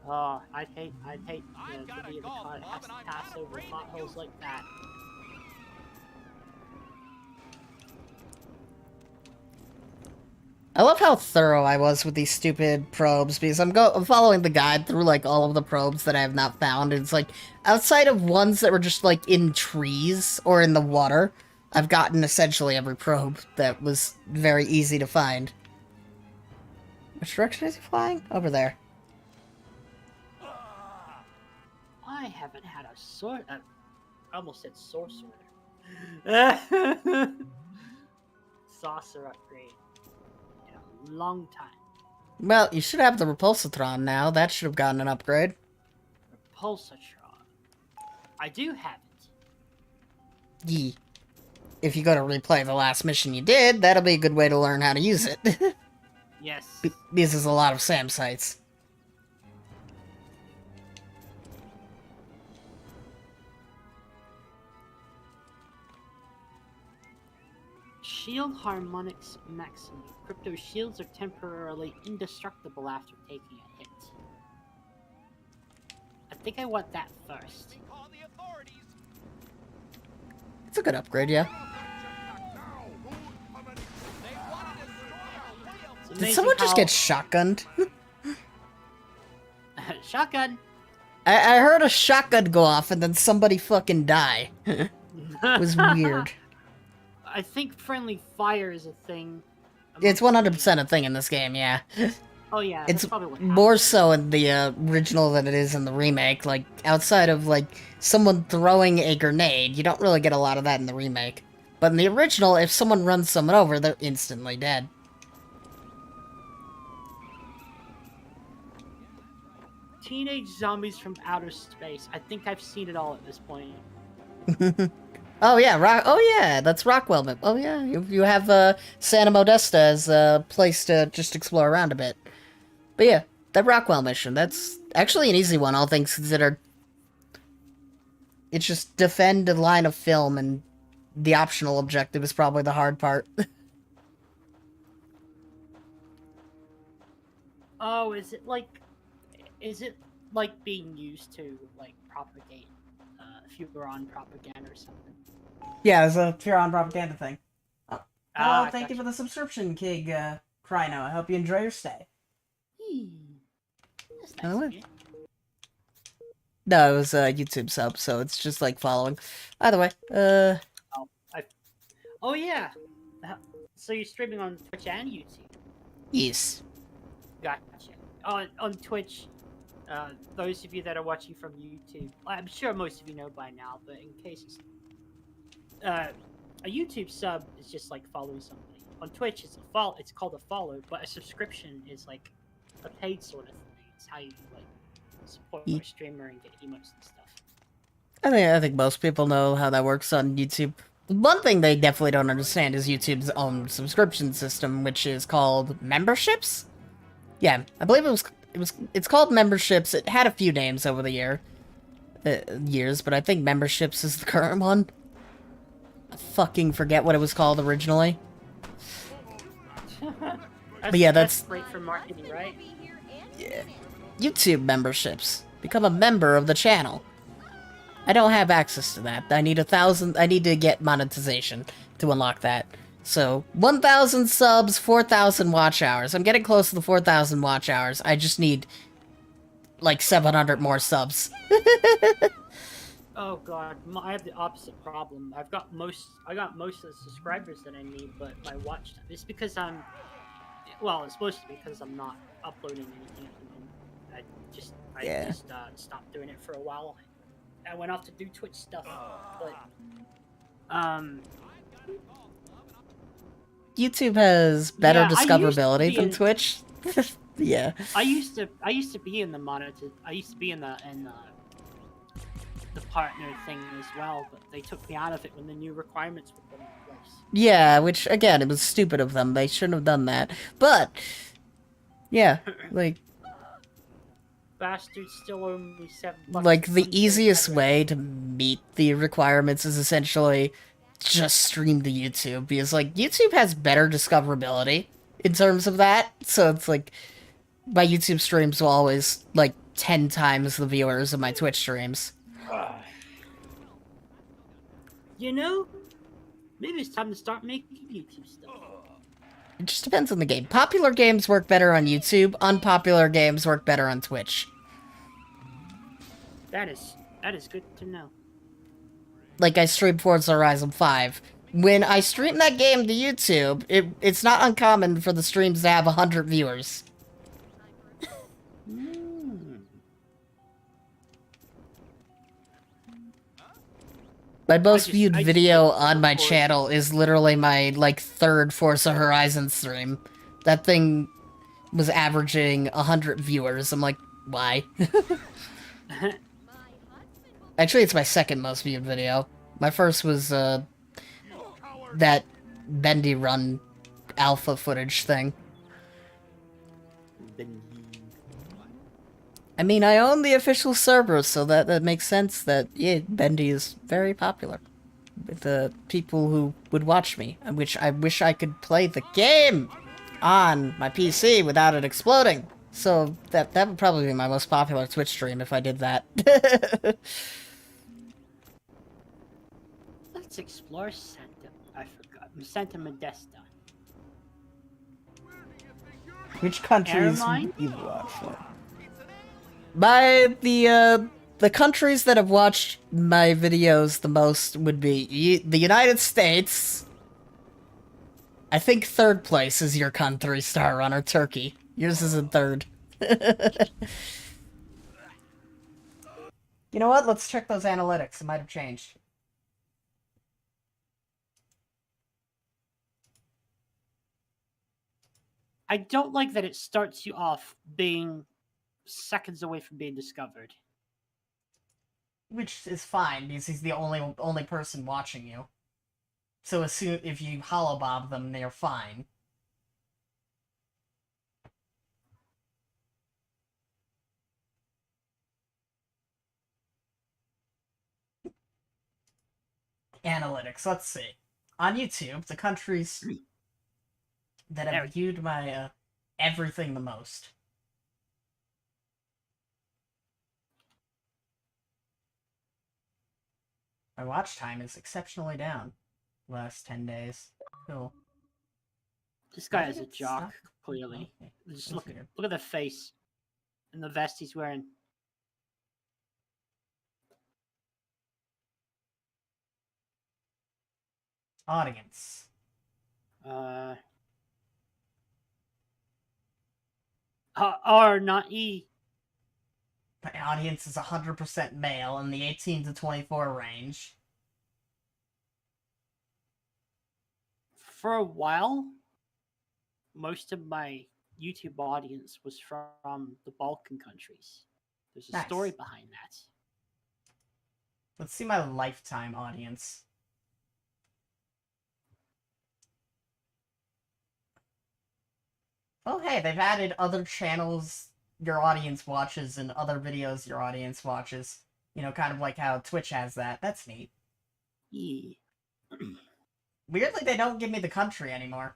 Oh, I'd hate to be in the car that has to pass over potholes like that. I love how thorough I was with these stupid probes, because I'm following the guide through, like, all of the probes that I have not found, and it's like, outside of ones that were just, like, in trees or in the water, I've gotten essentially every probe that was very easy to find. Which direction is he flying? Over there. I haven't had a sword. I almost said sorcerer. Saucer upgrade. Long time. Well, you should have the Repulsatron now. That should have gotten an upgrade. Repulsatron. I do have it. Yee. If you go to replay the last mission you did, that'll be a good way to learn how to use it. Yes. This is a lot of SAM sites. Shield Harmonics Maximum. Crypto shields are temporarily indestructible after taking a hit. I think I want that first. It's a good upgrade, yeah. Did someone just get shotgunned? Shotgun! I heard a shotgun go off and then somebody fucking die. It was weird. I think friendly fire is a thing. It's 100% a thing in this game, yeah. Oh yeah, it's probably what more so in the original than it is in the remake. Like, outside of, like, someone throwing a grenade, you don't really get a lot of that in the remake. But in the original, if someone runs someone over, they're instantly dead. Teenage zombies from outer space. I think I've seen it all at this point. Oh yeah, that's Rockwell. Oh yeah, you have Santa Modesta as a place to just explore around a bit. But yeah, that Rockwell mission, that's actually an easy one, all things considered. It's just defend a line of film, and the optional objective is probably the hard part. Oh, is it like being used to like propagate Furon propaganda or something? Yeah, it's a Furon propaganda thing. Oh, thank you gotcha. for the subscription, Kig Kryno. I hope you enjoy your stay. That's Oh, nice what? of you. No, it was a YouTube sub, so it's just like following. Either way, Oh yeah. So you're streaming on Twitch and YouTube? yes. Gotcha. On Twitch, those of you that are watching from YouTube, I'm sure most of you know by now, but in case it's, a YouTube sub is just like following somebody. On Twitch, it's called a follow, but a subscription is like a paid sort of thing. It's how you like support your streamer and get emotes and stuff. I think most people know how that works on YouTube. One thing they definitely don't understand is YouTube's own subscription system, which is called memberships. Yeah, I believe it's called memberships. It had a few names over the years, but I think memberships is the current one. I fucking forget what it was called originally. But yeah, that's great for marketing, right? Yeah. YouTube memberships. Become a member of the channel. I don't have access to that. I need to get monetization to unlock that. So, 1,000 subs, 4,000 watch hours. I'm getting close to the 4,000 watch hours. I just need, like, 700 more subs. Oh god, I have the opposite problem. I got most of the subscribers that I need, but my watch time. It's because well, it's supposed to be because I'm not uploading anything at the moment. I just stopped doing it for a while. I went off to do Twitch stuff, but YouTube has better Yeah, discoverability than Twitch. Yeah. I used to be in the the partner thing as well, but they took me out of it when the new requirements were put in place. Yeah, which, again, it was stupid of them. They shouldn't have done that. But, yeah, like... Bastards still owe me $7. Like, the easiest way to meet the requirements is essentially just stream to YouTube, because, like, YouTube has better discoverability in terms of that, so it's like, my YouTube streams will always, like, 10 times the viewers of my Twitch streams. You know, maybe it's time to start making YouTube stuff. It just depends on the game. Popular games work better on YouTube, unpopular games work better on Twitch. That is good to know. Like, I streamed Forza Horizon 5. When I stream that game to YouTube, it's not uncommon for the streams to have 100 viewers. My most viewed video on my channel is literally my, like, third Forza Horizon stream. That thing was averaging 100 viewers. I'm like, why? Actually, it's my second most viewed video. My first was, that Bendy Run alpha footage thing. I mean, I own the official server, so that makes sense that, yeah, Bendy is very popular with the people who would watch me. I wish I could play the game on my PC without it exploding. So that would probably be my most popular Twitch stream if I did that. Let's explore Santa. I forgot. Santa Modesta. Which countries Airline? you watch? The countries that have watched my videos the most would be the United States. I think third place is your country, Star Runner, Turkey. Yours is in third. You know what? Let's check those analytics. It might have changed. I don't like that it starts you off being seconds away from being discovered. Which is fine, because he's the only person watching you. So if you holobob them, they're fine. Analytics, let's see. On YouTube, the countries that have viewed my everything the most. My watch time is exceptionally down. Last 10 days. Cool. This guy Why is did a it jock, stop? clearly. Okay. Just That's look weird. at the face and the vest he's wearing. Audience. R, not E. My audience is 100% male in the 18 to 24 range. For a while, most of my YouTube audience was from the Balkan countries. There's a Nice. story behind that. Let's see my lifetime audience. Oh hey, they've added other channels your audience watches and other videos your audience watches. You know, kind of like how Twitch has that. That's neat. Yeah. Weirdly, they don't give me the country anymore.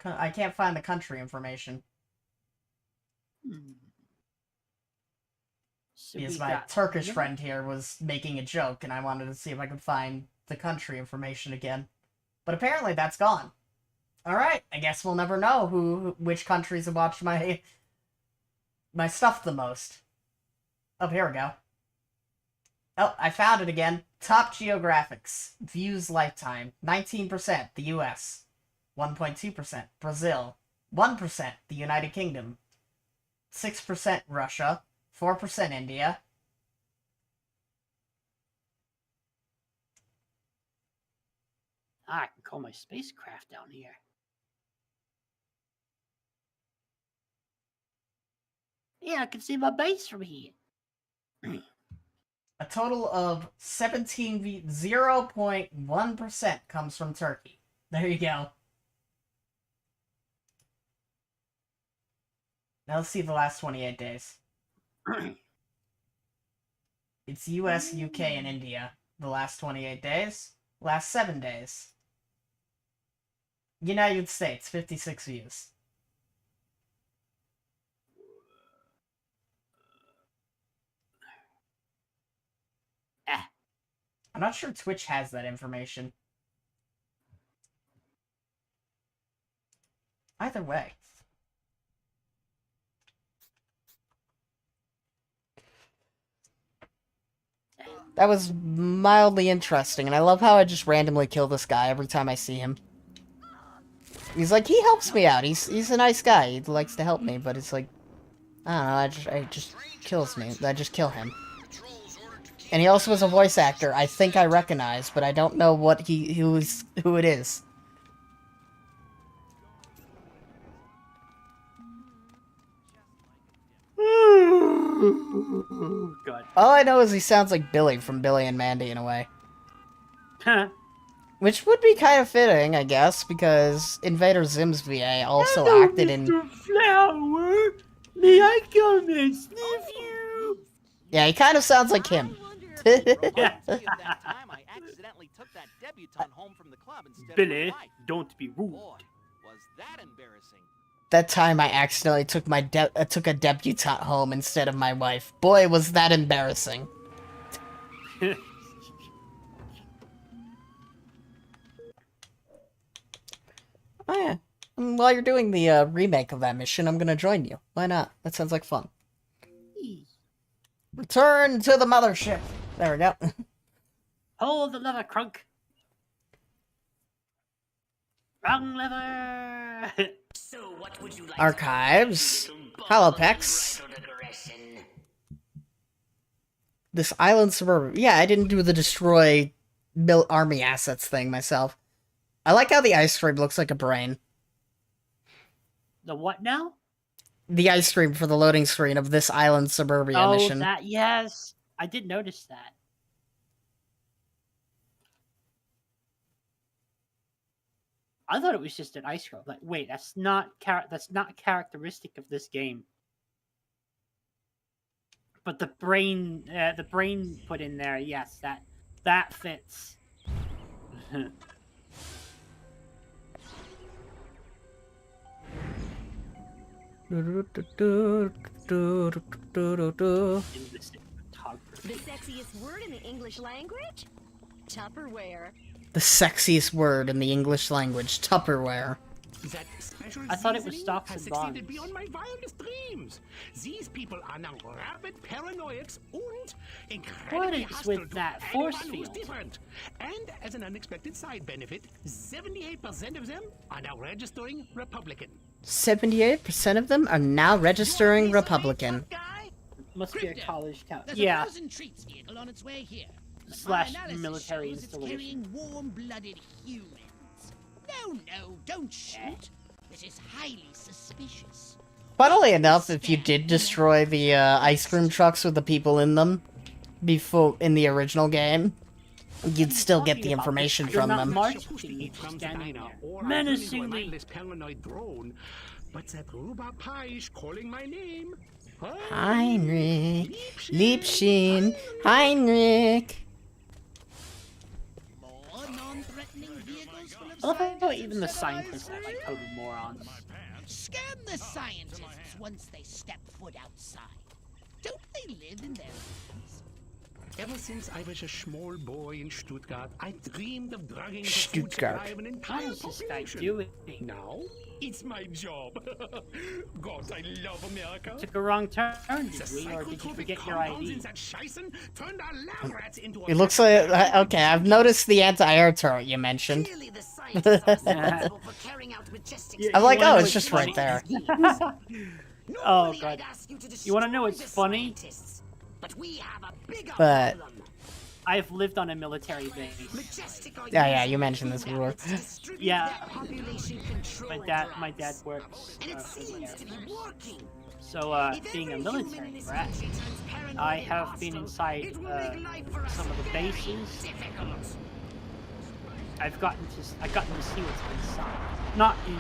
I can't find the country information. So Because we my got Turkish Remake. friend here was making a joke, and I wanted to see if I could find the country information again. But apparently that's gone. Alright, I guess we'll never know which countries have watched my stuff the most. Oh, here we go. Oh, I found it again. Top geographics. Views lifetime. 19% the US. 1.2% Brazil. 1% the United Kingdom. 6% Russia. 4% India. I can call my spacecraft down here. Yeah, I can see my base from here. A total of 0.1% comes from Turkey. There you go. Now let's see the last 28 days. It's US, UK, and India. The last 28 days. Last 7 days. United States, 56 views. I'm not sure Twitch has that information. Either way. That was mildly interesting, and I love how I just randomly kill this guy every time I see him. He's like, he helps me out. He's a nice guy. He likes to help me, but it's like, I don't know, I just kills me. I just kill him. And he also was a voice actor I think I recognize, but I don't know who it is. God. All I know is he sounds like Billy from Billy and Mandy in a way. Which would be kind of fitting, I guess, because Invader Zim's VA also acted in... Flower, may I come and sniff you? Yeah, he kind of sounds like him. Billy, don't be rude. Was that embarrassing? That time I accidentally took took a debutante home instead of my wife. Boy, was that embarrassing. Oh yeah. And while you're doing the remake of that mission, I'm gonna join you. Why not? That sounds like fun. Return to the mothership. There we go. Hold the lever, Crunk. Wrong lever. So what would you like? Archives. Holopex. This island suburban. Yeah, I didn't do the destroy army assets thing myself. I like how the ice cream looks like a brain. The what now? The ice cream for the loading screen of this island suburbia mission. Oh, that, yes. I did notice that. I thought it was just an ice cream. Like, wait, that's not characteristic of this game. But the brain put in there, yes, that fits. photography. The sexiest word in the English language? Tupperware. The sexiest word in the English language, Tupperware. That special I thought it was seasoning stocks has and succeeded bonds. beyond my wildest dreams. These people are now rabid paranoiacs and incredibly What is hostile with to that anyone force who's field? different. And as an unexpected side benefit, 78% of them are now registering Republican. 78% of them are now registering Republican. Must be a college town. There's Yeah. a frozen treats vehicle on its way here. But Slash my analysis military shows it's installation. carrying warm-blooded humans. No, don't shoot. This is highly suspicious. Funnily enough, if you did destroy the ice cream trucks with the people in them before in the original game, you'd still get the information from them. Menacingly. Paranoid drone, but that rhubarb pie is calling my name. Heinrich, Liebchen, Heinrich. I love how even the scientists are like total morons. Scam the scientists once they step foot outside. Don't they live in their minds? Ever since I was a small boy in Stuttgart, I dreamed of drugging the food Stuttgart. supply of an entire What is this guy population. doing? Now, it's my job. God, I love America. Took a wrong turn, did The we? Or did you psychotropic forget your compounds ID? in that Scheißen turned our lab rats into a It looks like okay. I've noticed the anti-air turret you mentioned. I'm like, oh, it's just right there. Oh god. You want to know what's funny? But I've lived on a military base. yeah, you mentioned this before. Yeah. My dad works for the Air Force. So, being a military brat, I have been inside some of the bases. I've gotten to see what's inside. Not in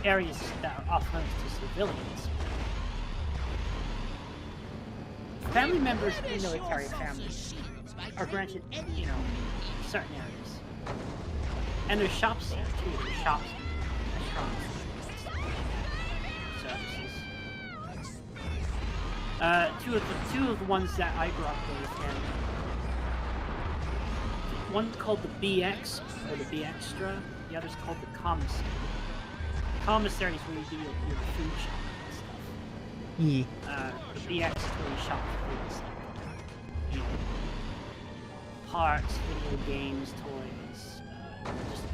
areas that are off limits to civilians. Family members in military families are granted, certain areas. And there's shops there too. There's shops, restaurants, services. Two of the ones that I grew up with, and one's called the BX or the B Extra. The other's called the Commissary. Commissary is where you do your food shopping and stuff. Yeah. The BX is where you shop for things like, parts, video games, toys, just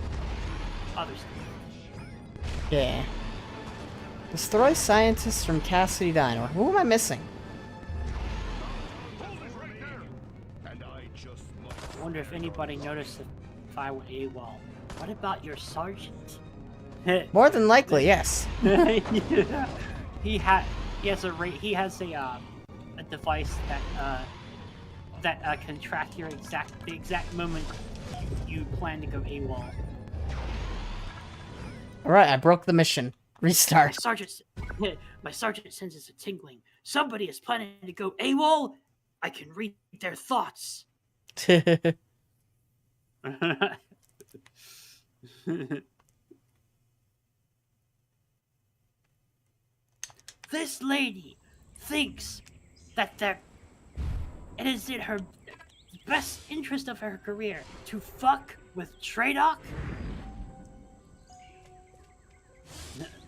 other stuff. Yeah. Destroy scientists from Cassidy Diner. Who am I missing? I wonder if anybody noticed if I were AWOL. What about your sergeant? More than likely, yes. Yeah. He has a device that can track the exact moment you plan to go AWOL. Alright, I broke the mission. Restart. My sergeant senses a tingling. Somebody is planning to go AWOL. I can read their thoughts. This lady thinks that it is in her best interest of her career to fuck with Tradoc.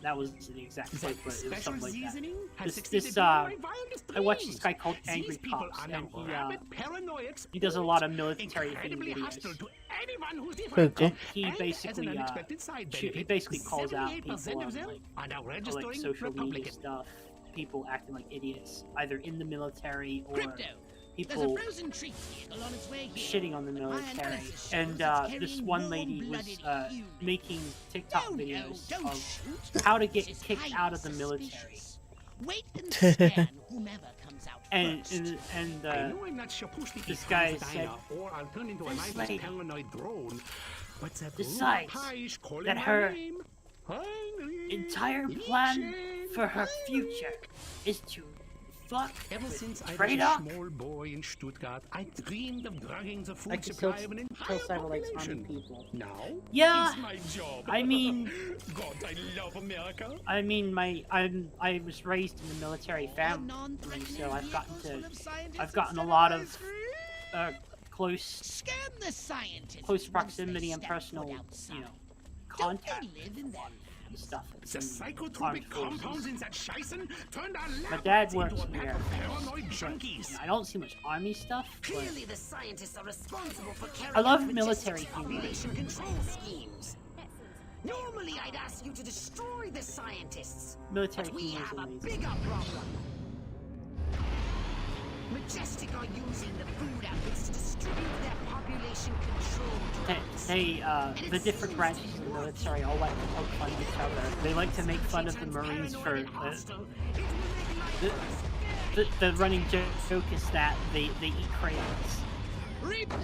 That was the exact quote, but it was something like that. I watched this guy called Angry Cops, and he does a lot of military themed videos. Okay. He basically calls out people on like social media stuff, people acting like idiots, either in the military or people shitting on the military. And this one lady was making TikTok videos of how to get kicked out of the military. And this guy said, this lady decides that her entire plan for her future is to fuck? Ever since I was Straight a up. small boy in Stuttgart, I dreamed of drugging the I food could supply kill of an entire Cyberlights population. people. Now, Yeah, it's my job. I mean, God, I love America. I mean, I was raised in a military family, so I've gotten a lot of close proximity and personal, contact and stuff. The psychotropic compounds in that Scheißen turned our My lab dad rats works into a in the pack Air of Force. paranoid junkies. I don't see much army stuff. Clearly, the scientists are responsible for carrying I love out military Majestic's humor. population control schemes. Normally, I'd ask you to destroy the scientists. Military but we humor is have a amazing. bigger problem. Majestic are using the food outfits to distribute their population control drugs. The different branches of the military all like to poke fun at each other. They like to make fun of the Marines for the running joke is that they eat crayons.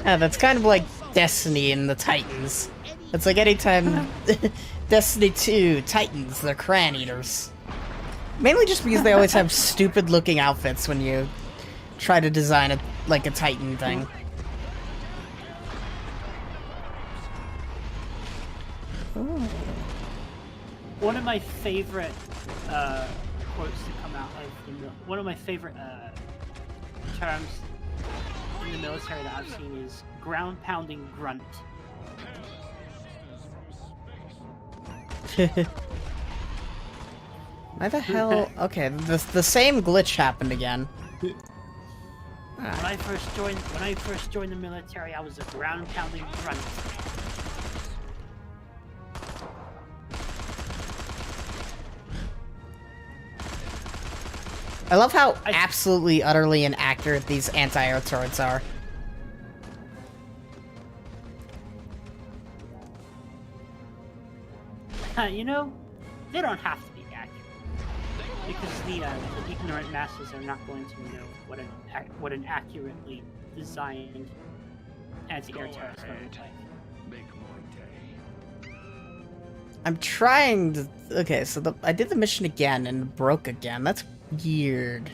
Yeah, that's kind of like Destiny and the Titans. It's like anytime Destiny 2, Titans, they're crayon eaters. Mainly just because they always have stupid looking outfits when you try to design a Titan thing. Ooh. One of my favorite quotes to come out of one of my favorite terms in the military that I've seen is ground pounding grunt. Why the hell? Okay, the same glitch happened again. When I first joined the military, I was a ground pounding grunt. I love how absolutely, utterly inaccurate these anti-air turrets are. You know, they don't have to be accurate because the ignorant masses are not going to know what an accurately designed anti-air turret is going to look like. I'm trying to... Okay, so I did the mission again and it broke again. That's weird.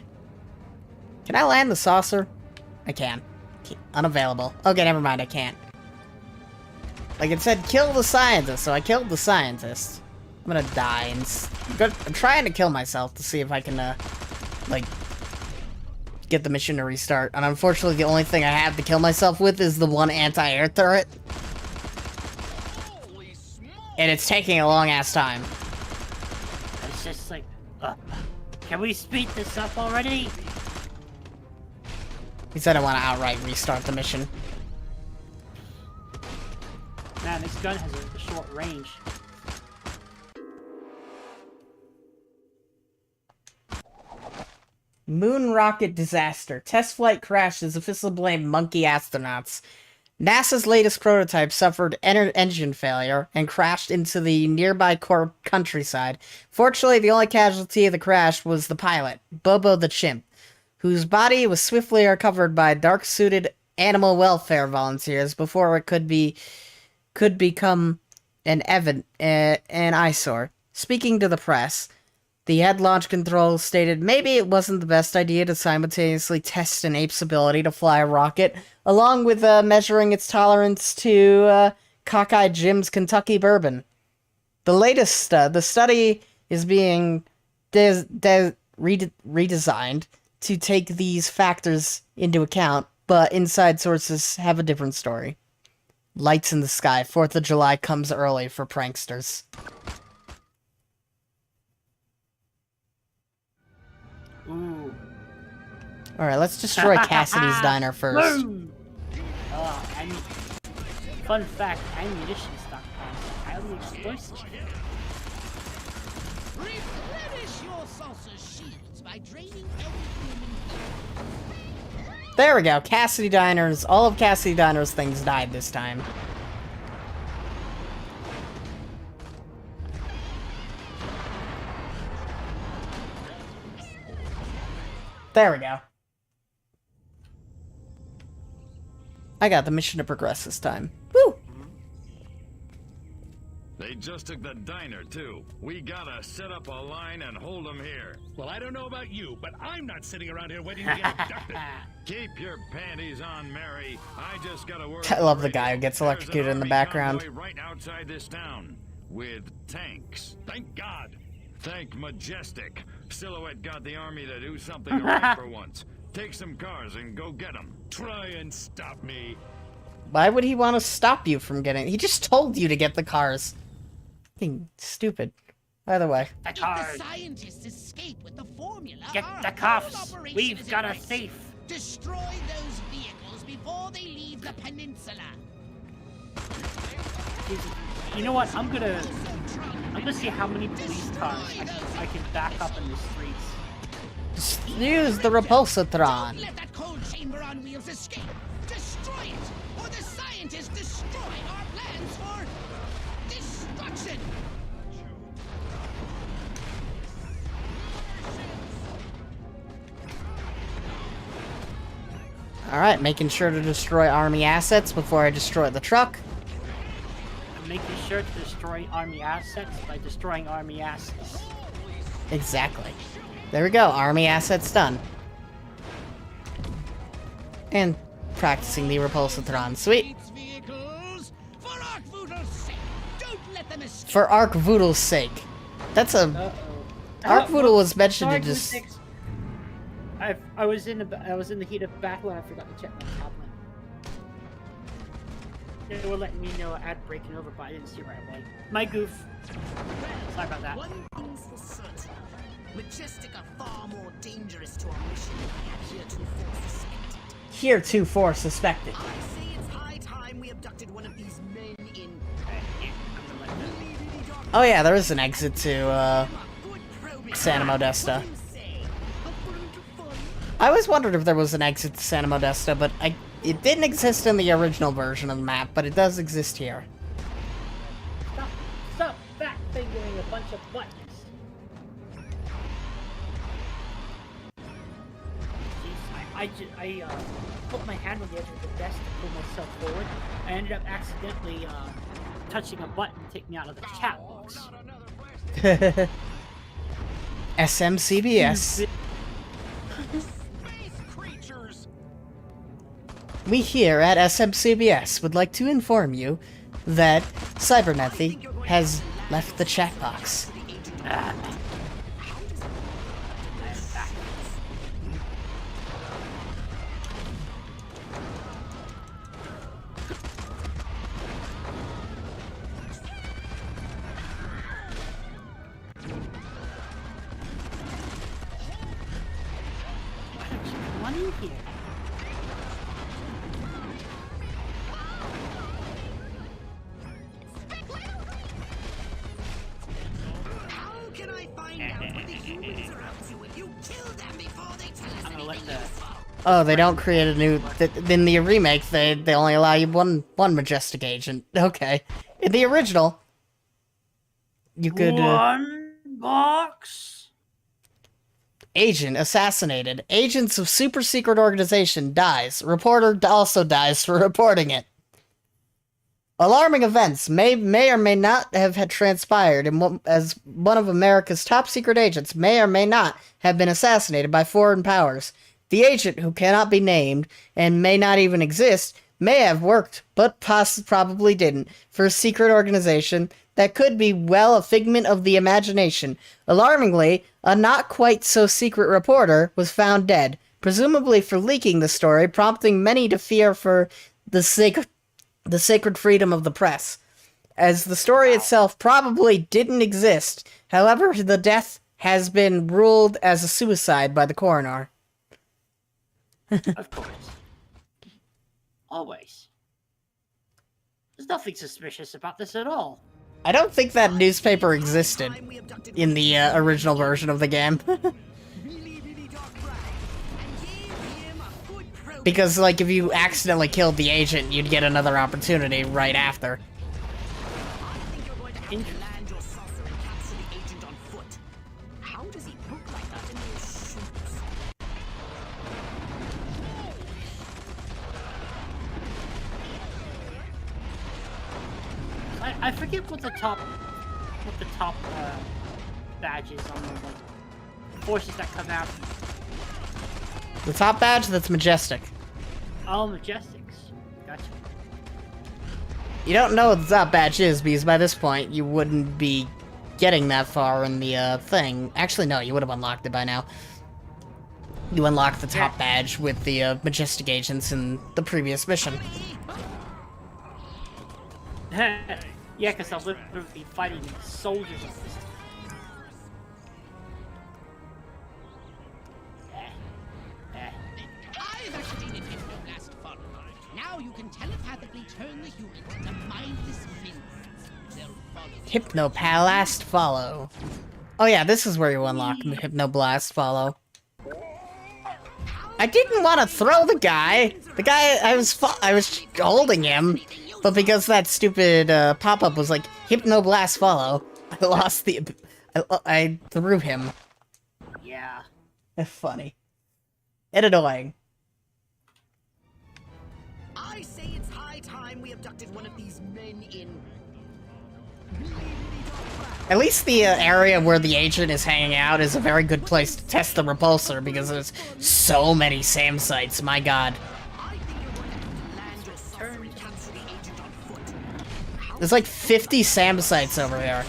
Can I land the saucer? I can. Unavailable. Okay, never mind, I can't. Like it said, kill the scientist, so I killed the scientist. I'm gonna die and... I'm trying to kill myself to see if I can, get the mission to restart. And unfortunately, the only thing I have to kill myself with is the one anti-air turret. And it's taking a long-ass time. It's just like, can we speed this up already? He said I want to outright restart the mission. Man, this gun has a short range. Moon rocket disaster. Test flight crashes. Official blame monkey astronauts. NASA's latest prototype suffered engine failure and crashed into the nearby countryside. Fortunately, the only casualty of the crash was the pilot, Bobo the chimp, whose body was swiftly recovered by dark-suited animal welfare volunteers before it could become an eyesore. Speaking to the press, the head launch control stated maybe it wasn't the best idea to simultaneously test an ape's ability to fly a rocket, along with measuring its tolerance to Cockeyed Jim's Kentucky bourbon. The latest, the study is being redesigned to take these factors into account, but inside sources have a different story. Lights in the sky. 4th of July comes early for pranksters. Ooh. Alright, let's destroy Cassidy's diner first. Boom! Fun fact, ammunition stockpiles are highly explosive. Replenish your saucer shields by draining every human. There we go, Cassidy Diners. All of Cassidy Diners' things died this time. There we go. I got the mission to progress this time. Woo! They just took the diner, too. We gotta set up a line and hold them here. Well, I don't know about you, but I'm not sitting around here waiting to get abducted. Keep your panties on, Mary. I just gotta work. I love the guy who gets electrocuted in the background. Right outside this town with tanks. Thank God. Thank Majestic. Silhouette got the army to do something right for once. Take some cars and go get them. Try and stop me. Why would he want to stop you from getting... He just told you to get the cars. Fucking stupid. By the way. The cars. If the scientists escape with the formula, Get our the whole cuffs. operation We've is got a erased. thief. Destroy those vehicles before they leave the peninsula. You know what? I'm gonna see how many police cars I can back up in the streets. Just use the repulsatron. Let that cold chamber on wheels escape. Destroy it, or the scientists destroy our plans for destruction. Alright, making sure to destroy army assets before I destroy the truck. I'm making sure to destroy army assets by destroying army assets. Exactly. There we go, army assets done. And practicing the repulsatron. Sweet. For Arc Voodle's sake. That's a... Arc Voodle was mentioned to just... I was in the heat of battle and I forgot to check my tablet. They were letting me know ad breaking over, but I didn't see right away. My goof. Sorry about that. One thing's for certain. Majestic are far more dangerous to our mission than I had heretofore suspected. Heretofore suspected. I say it's high time we abducted one of these men in... Oh yeah, there is an exit to, Santa Modesta. I always wondered if there was an exit to Santa Modesta, but it didn't exist in the original version of the map, but it does exist here. Stop back fingering a bunch of buttons. Jeez, I put my hand on the edge of the desk to pull myself forward. I ended up accidentally touching a button to take me out of the chat box. SMCBS. We here at SMCBS would like to inform you that Sibernethy has left the chat box. Here. How can I find out what the humans are up to if you kill them before they tell us anything useful? Oh, they don't create a new... In the remake, they only allow you one Majestic agent. Okay. In the original, you could... One box? Agent assassinated. Agents of super secret organization dies. Reporter also dies for reporting it. Alarming events may or may not have had transpired, and as one of America's top secret agents may or may not have been assassinated by foreign powers. The agent, who cannot be named and may not even exist, may have worked, but probably didn't, for a secret organization that could be, well, a figment of the imagination. Alarmingly, a not-quite-so-secret reporter was found dead, presumably for leaking the story, prompting many to fear for the sacred freedom of the press. As the story itself probably didn't exist, however, the death has been ruled as a suicide by the coroner. Of course. Always. There's nothing suspicious about this at all. I don't think that newspaper existed in the original version of the game. Because, like, if you accidentally killed the agent, you'd get another opportunity right after. How does he look like that in his suits? I forget what the top badge is on the like forces that come out. The top badge, that's Majestic. Oh, Majestics. Gotcha. You don't know what the top badge is, because by this point, you wouldn't be getting that far in the, thing. Actually, no, you would have unlocked it by now. You unlocked the top badge with the, Majestic agents in the previous mission. Yeah, because I'll literally be fighting soldiers of this. I've activated Hypnoblast Follow. Now you can telepathically turn the humans into mindless minions. They'll follow you. Hypnoblast Follow. Oh yeah, this is where you unlock Hypnoblast Follow. I didn't want to throw the guy. The guy, I was holding him, but because that stupid pop-up was like Hypnoblast Follow, I lost the. I threw him. Yeah. Funny. And annoying. I say it's high time we abducted one of these men in. At least the area where the agent is hanging out is a very good place to test the repulsor because there's so many SAM sites, my god. There's like 50 SAM sites over here.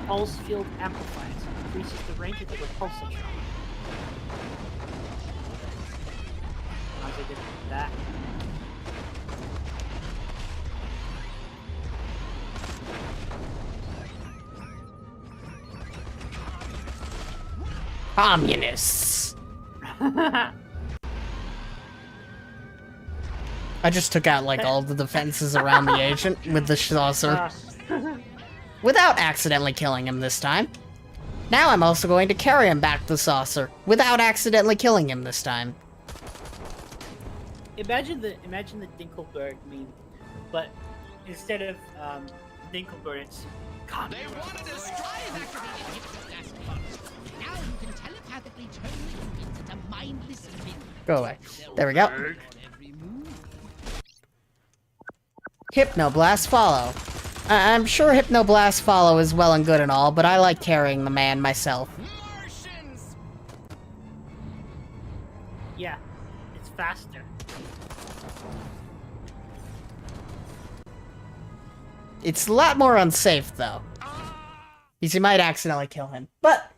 Pulse field amplifies increases the range of the repulsor charge. How's it get that? Communists. I just took out like all the defenses around the agent with the saucer. Without accidentally killing him this time. Now I'm also going to carry him back to the saucer without accidentally killing him this time. Imagine the Dinkelberg meme, but instead of Dinkelberg, it's They wanted to strive activated Hypnoblast Follow. Now you can telepathically turn the humans into mindless minions. Go away. There we go. Hypnoblast Follow. I'm sure Hypnoblast Follow is well and good and all, but I like carrying the man myself. yeah, it's faster. It's a lot more unsafe, though. Because you might accidentally kill him. But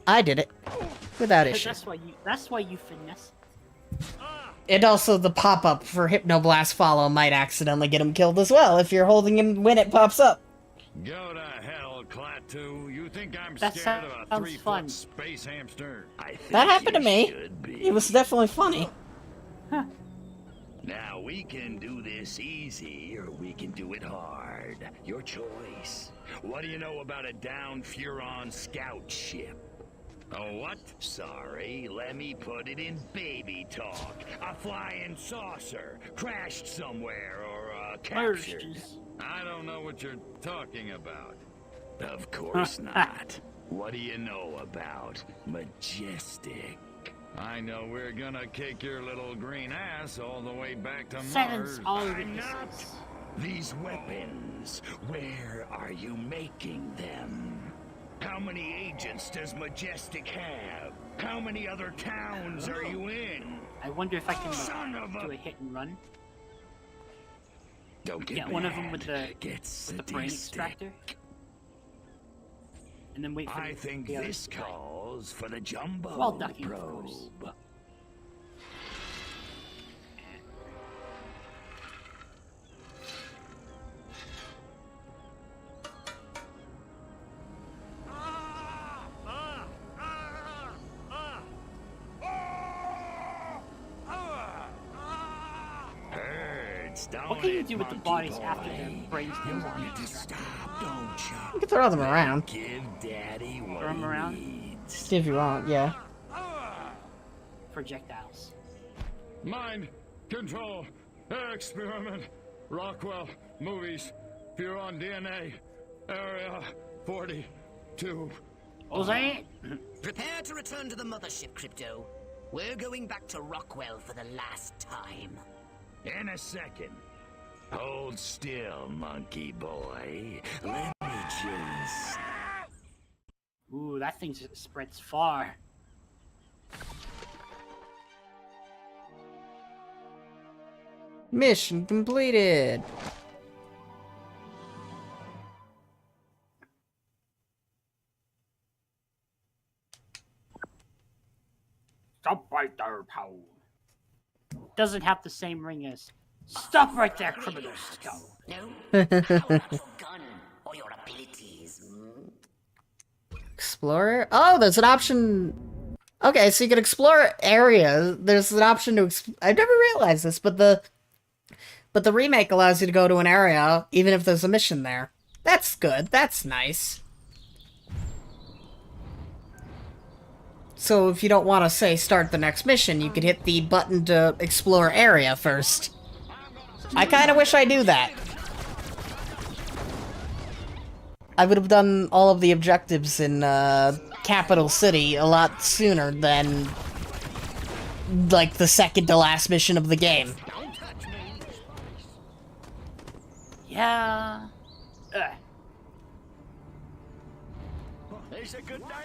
I did it. Without issue. That's why you finesse. And also the pop-up for Hypnoblast Follow might accidentally get him killed as well if you're holding him when it pops up. Go to hell, Klaatu. You think I'm That scared of a sounds fun. 3-foot space hamster? That happened to me. It was definitely funny. Now, we can do this easy, or we can do it hard. Your choice. What do you know about a downed Furon scout ship? A what? Sorry, let me put it in baby talk. A flying saucer, crashed somewhere, or captured. I don't know what you're talking about. Of course not. What do you know about Majestic? I know we're gonna kick your little green ass all the way back to Sentence Mars. all I'm not. These weapons, where are you making them? How many agents does Majestic have? How many other towns are you in? I wonder if I can do a hit and run. Don't get one of them with the Get brain extractor. And then wait for I think the this calls for the jumbo While ducking, of course. probe. What can you do with the bodies after their brains Stop, don't you? You can throw them around. Give Daddy what Throw them he around? needs. If you want, yeah. projectiles? Mind control experiment. Rockwell movies. Furon DNA. Area 42. Was that? Prepare to return to the mothership, Crypto. We're going back to Rockwell for the last time. In a second. Hold still, monkey boy. Let me just... Ooh, that thing spreads far. Mission completed. Stop right there, pal. Doesn't have the same ring as "Stop right there, criminal skull." No, power up your gun or your abilities. Explorer? Oh, there's an option. Okay, so you can explore areas. There's an option to. I've never realized this, but the remake allows you to go to an area even if there's a mission there. That's good. That's nice. So if you don't want to, say, start the next mission, you could hit the button to explore area first. I kind of wish I knew that. I would have done all of the objectives in Capital City a lot sooner than, like, the second to last mission of the game. Yeah.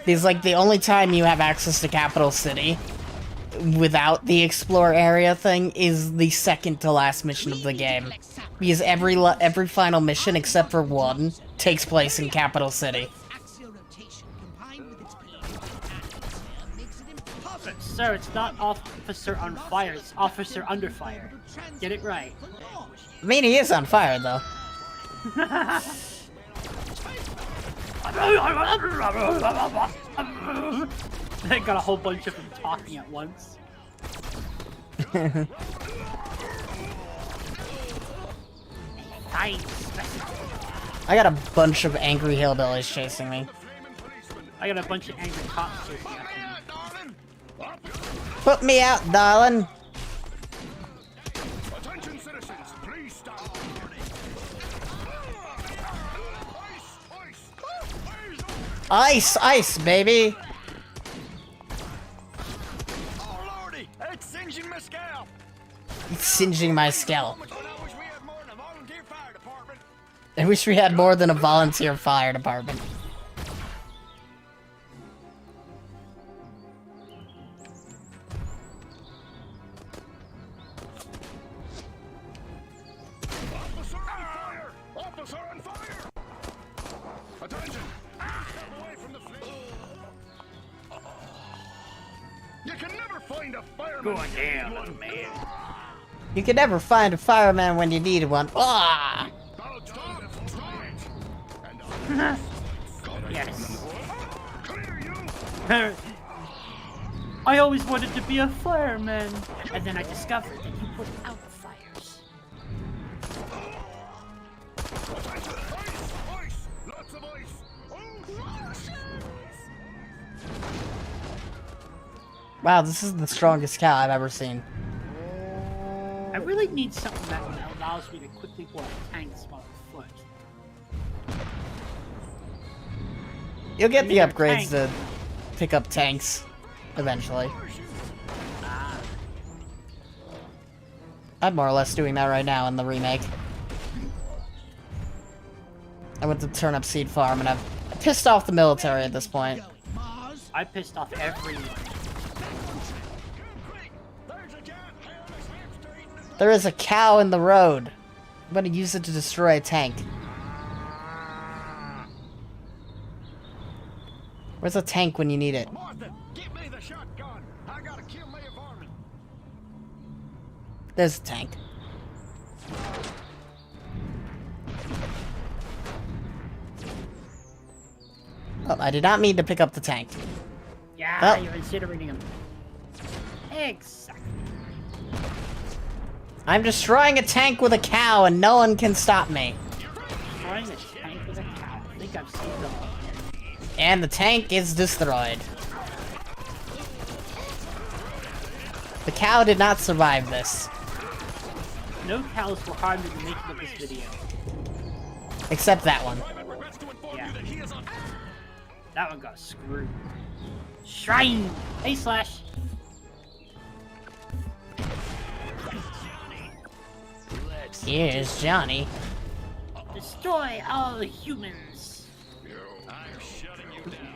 Because, like, the only time you have access to Capital City without the explore area thing is the second to last mission of the game. Because every final mission except for one takes place in Capital City. Sir, it's not Officer on Fire, it's Officer Under Fire. Get it right. I mean, he is on fire, though. I got a whole bunch of them talking at once. I got a bunch of angry hillbillies chasing me. I got a bunch of angry cops chasing after me. Put me out, darling. Attention citizens, please stop. Ice, ice, baby. Oh lordy, it's singeing my scalp. It's singeing my scalp. I wish we had more than a volunteer fire department. Officer on fire! Officer on fire! Attention! Step away from the flame! You can never find a fireman. Going down, little man. You can never find a fireman when you need one. Ah! Yes. I always wanted to be a fireman, and then I discovered that you put out fires. Wow, this is the strongest cow I've ever seen. I really need something that allows me to quickly board tanks while on foot. You'll get the upgrades to pick up tanks eventually. I'm more or less doing that right now in the remake. I went to turn up Seed Farm and I've pissed off the military at this point. I pissed off everyone. There is a cow in the road. I'm gonna use it to destroy a tank. Where's a tank when you need it? Martha, give me the shotgun. I gotta kill my varmint. There's a tank. Oh, I did not mean to pick up the tank. Yeah, Oh. you're incinerating them. Exactly. I'm destroying a tank with a cow and no one can stop me. Destroying a tank with a cow. I think I've seen them. And the tank is destroyed. The cow did not survive this. No cows were harmed in the making of this video. Except that one. Yeah. That one got screwed. Shrine! Hey, Slash! Here's Johnny. Destroy all humans. I'm shutting you down.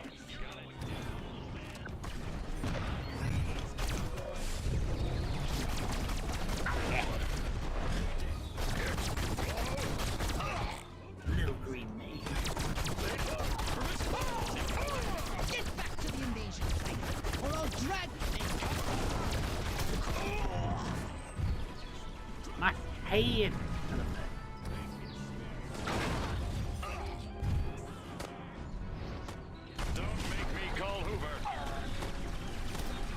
Little green man. Get back to the invasion site, or I'll drag My hand.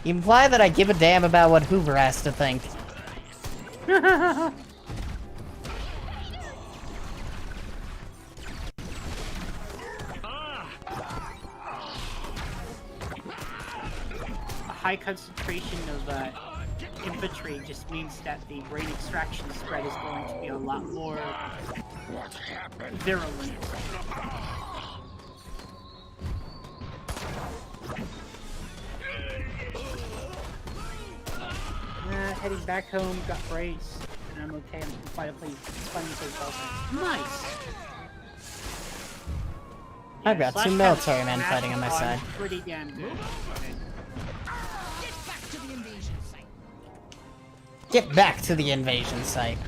Imply that I give a damn about what Hoover has to think. A high concentration of infantry just means that the brain extraction spread is going to be a lot more virulent. Heading back home, got brains, and I'm okay. I'm finally play Nice! I've got two military men fighting on my side. Pretty damn good. Get back to the invasion site.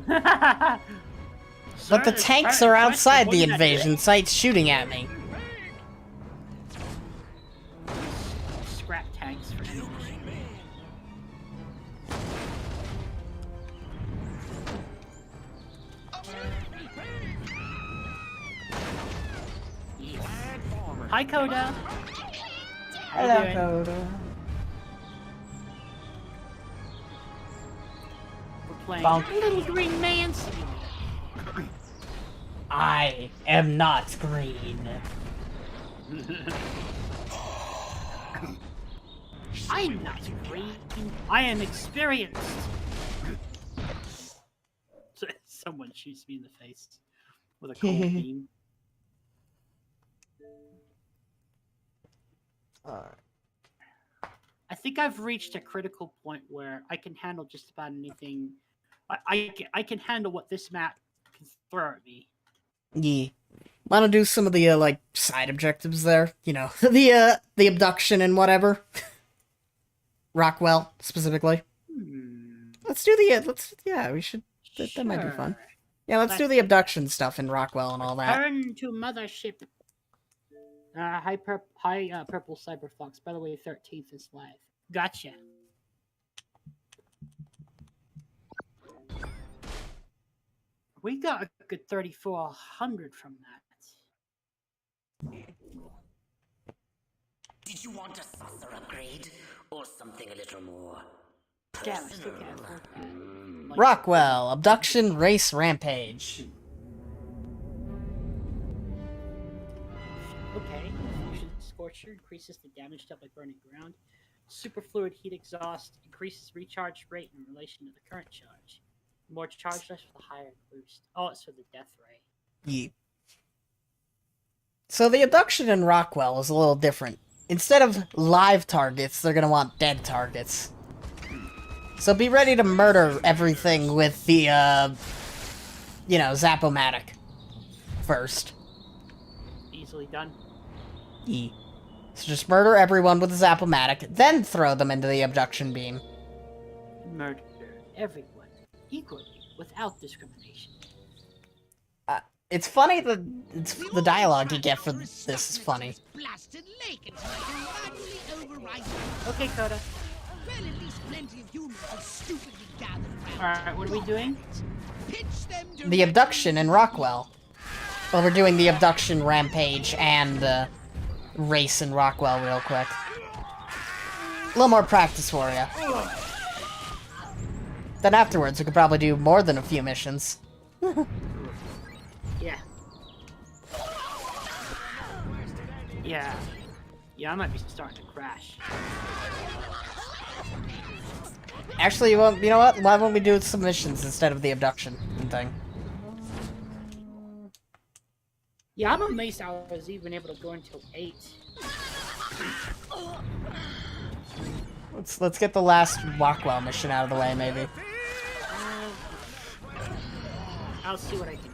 But the tanks are outside the invasion site shooting at me. Scrap tanks for you. Hi, Coda. Hello, Coda. We're playing Bonk. Little Green Man. I am not green. I'm not green. I am experienced. Someone shoots me in the face with a cold beam. I think I've reached a critical point where I can handle just about anything. I can handle what this map can throw at me. Yeah. Wanna do some of the, like, side objectives there? You know, the abduction and whatever. Rockwell, specifically. Let's do the, yeah, we should, that might be fun. Yeah, let's do the abduction stuff in Rockwell and all that. Turn to mothership. Hi, Purple Cyberfox. By the way, 13th is live. Gotcha. We got a good 3,400 from that. Did you want a saucer upgrade? Or something a little more personal? Rockwell, abduction, race, rampage. Okay. Fusion Scorcher increases the damage dealt by burning ground. Superfluid heat exhaust increases recharge rate in relation to the current charge. More charge less with a higher boost. Oh, it's for the death ray. Yeah. So the abduction in Rockwell is a little different. Instead of live targets, they're gonna want dead targets. So be ready to murder everything with the, you know, Zap-O-Matic first. Easily done. Yeah. So just murder everyone with the Zap-O-Matic, then throw them into the abduction beam. Murder everyone equally, without discrimination. It's funny that the dialogue you get for this is funny. Okay, Coda. Well, at least plenty of humans are stupidly gathered around. Alright, what are we doing? Pitch them The abduction in Rockwell. Well, we're doing the abduction rampage and race in Rockwell real quick. A little more practice for you. Then afterwards, we could probably do more than a few missions. Yeah. Yeah. Yeah, I might be starting to crash. Actually, you know what? Why won't we do some missions instead of the abduction thing? Yeah, I'm amazed I was even able to go until 8. Let's get the last Rockwell mission out of the way, maybe. I'll see what I can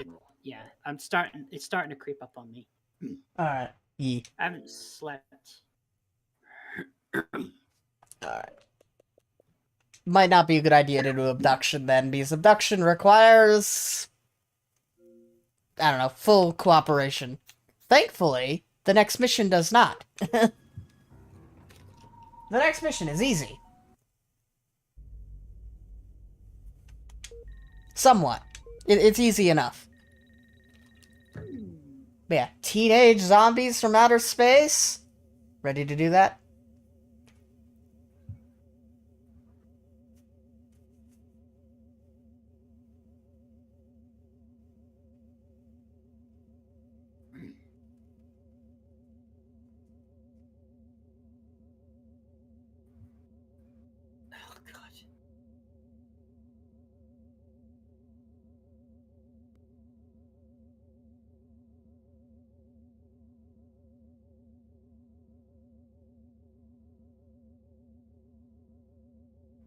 do. Yeah, I'm starting. It's starting to creep up on me. All right. Yeah. I haven't slept. Alright. Might not be a good idea to do abduction then, because abduction requires, I don't know, full cooperation. Thankfully, the next mission does not. The next mission is easy. Somewhat. It's easy enough. But yeah, teenage zombies from outer space? Ready to do that?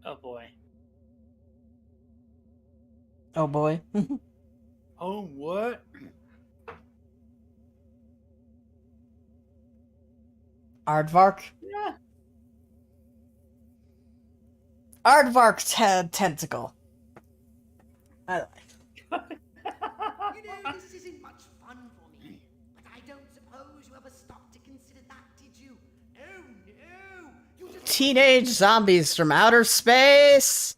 Oh boy. Oh boy. Oh what? Aardvark? Yeah. Aardvark tentacle. I like. You know, this isn't much fun for me, but I don't suppose you ever stopped to consider that, did you? Oh no! You just Teenage zombies from outer space!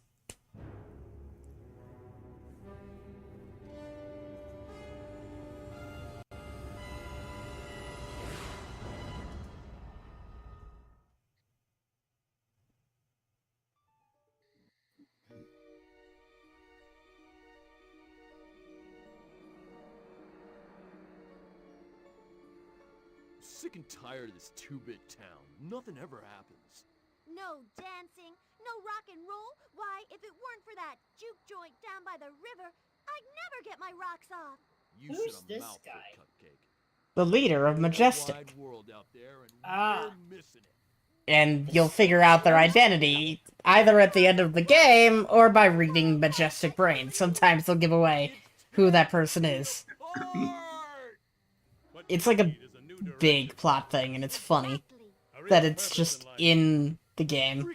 Sick and tired of this 2-bit town. Nothing ever happens. No dancing, no rock and roll. Why, if it weren't for that juke joint down by the river, I'd never get my rocks off. You Who's should have this mouth for guy? Cupcake. The leader of Majestic. Wide world out there, and Ah. we're missing it. And you'll figure out their identity either at the end of the game or by reading Majestic Brain. Sometimes they'll give away who that person is. It's like a big plot thing, and it's funny that it's just in the game.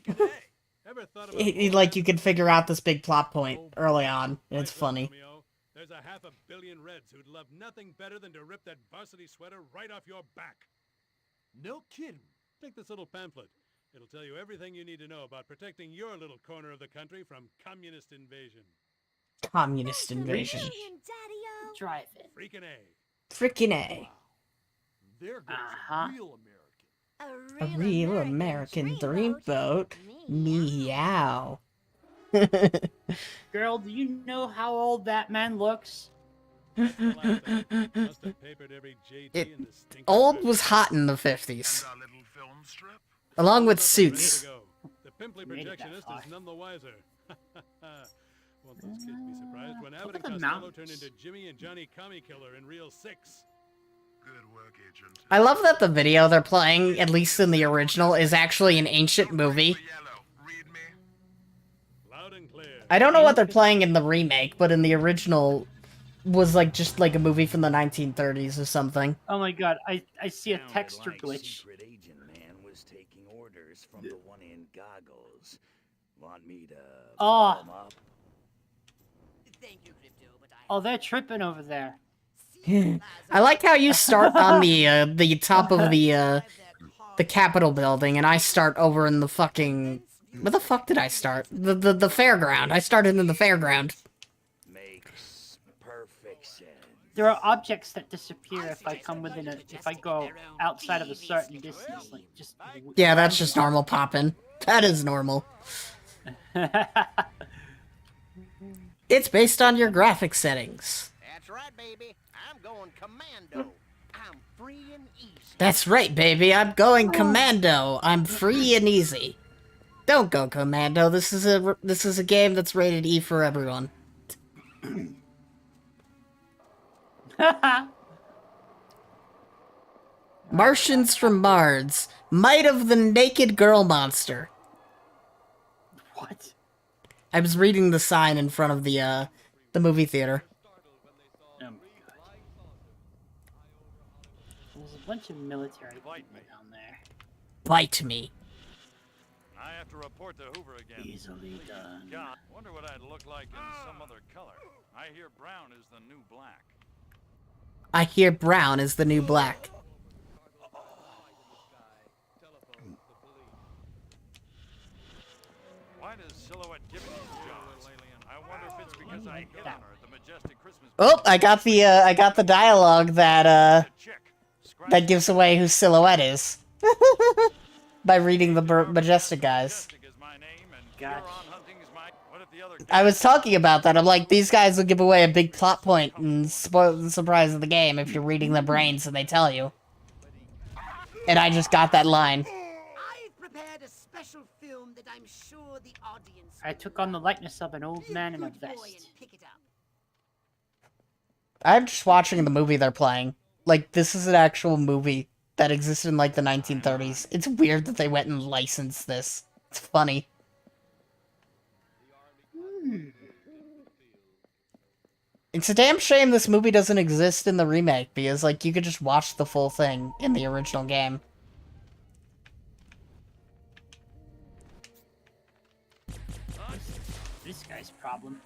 Like, you can figure out this big plot point early on, and it's funny. There's a 500 million Reds who'd love nothing better than to rip that varsity sweater right off your back. No kidding. Take this little pamphlet. It'll tell you everything you need to know about protecting your little corner of the country from communist invasion. Communist invasion. Drive it. Freaking A. Freaking A. There goes Uh-huh. a real American. A real American dreamboat. Meow. Girl, do you know how old that man looks? Old was hot in the 50s. Along with Suits. The pimply projectionist is none the wiser. Won't those kids be surprised when Abbott and Costello turn into Jimmy and Johnny Commie Killer in Real 6? Good work, Agent. I love that the video they're playing, at least in the original, is actually an ancient movie. Loud and clear. I don't know what they're playing in the remake, but in the original was like just like a movie from the 1930s or something. Oh my god, I see a texture glitch. Secret agent man was taking orders from the one in goggles. Want me to Oh. him up? Oh, they're tripping over there. I like how you start on the top of the Capitol building, and I start over in the fucking... Where the fuck did I start? The fairground. I started in the fairground. Makes perfect sense. There are objects that disappear if I come within if I go outside of a certain distance, like just. Yeah, that's just normal popping. That is normal. It's based on your graphic settings. That's right, baby. I'm going commando. I'm free and easy. That's right, baby. I'm going commando. I'm free and easy. Don't go commando. This is a game that's rated E for everyone. Martians from Mars. Might of the Naked Girl Monster. What? I was reading the sign in front of the The movie theater. Oh my god. There's a bunch of military people down there. Bite me. I have to report to Hoover again. Easily done. God, wonder what I'd look like in some other color. I hear brown is the new black. I hear brown is the new black. Why does Silhouette give me these jobs? I wonder if it's because I hit on her at the Majestic Christmas. Oh, I got the dialogue that that gives away who Silhouette is. By reading the Majestic guys. I was talking about that. I'm like, these guys will give away a big plot point and spoil the surprise of the game if you're reading their brains and they tell you. And I just got that line. I've prepared a special film that I'm sure the audience. I took on the likeness of an old man in a vest. I'm just watching the movie they're playing. Like, this is an actual movie that existed in, like, the 1930s. It's weird that they went and licensed this. It's funny. It's a damn shame this movie doesn't exist in the remake, because, like, you could just watch the full thing in the original game. This guy's problem.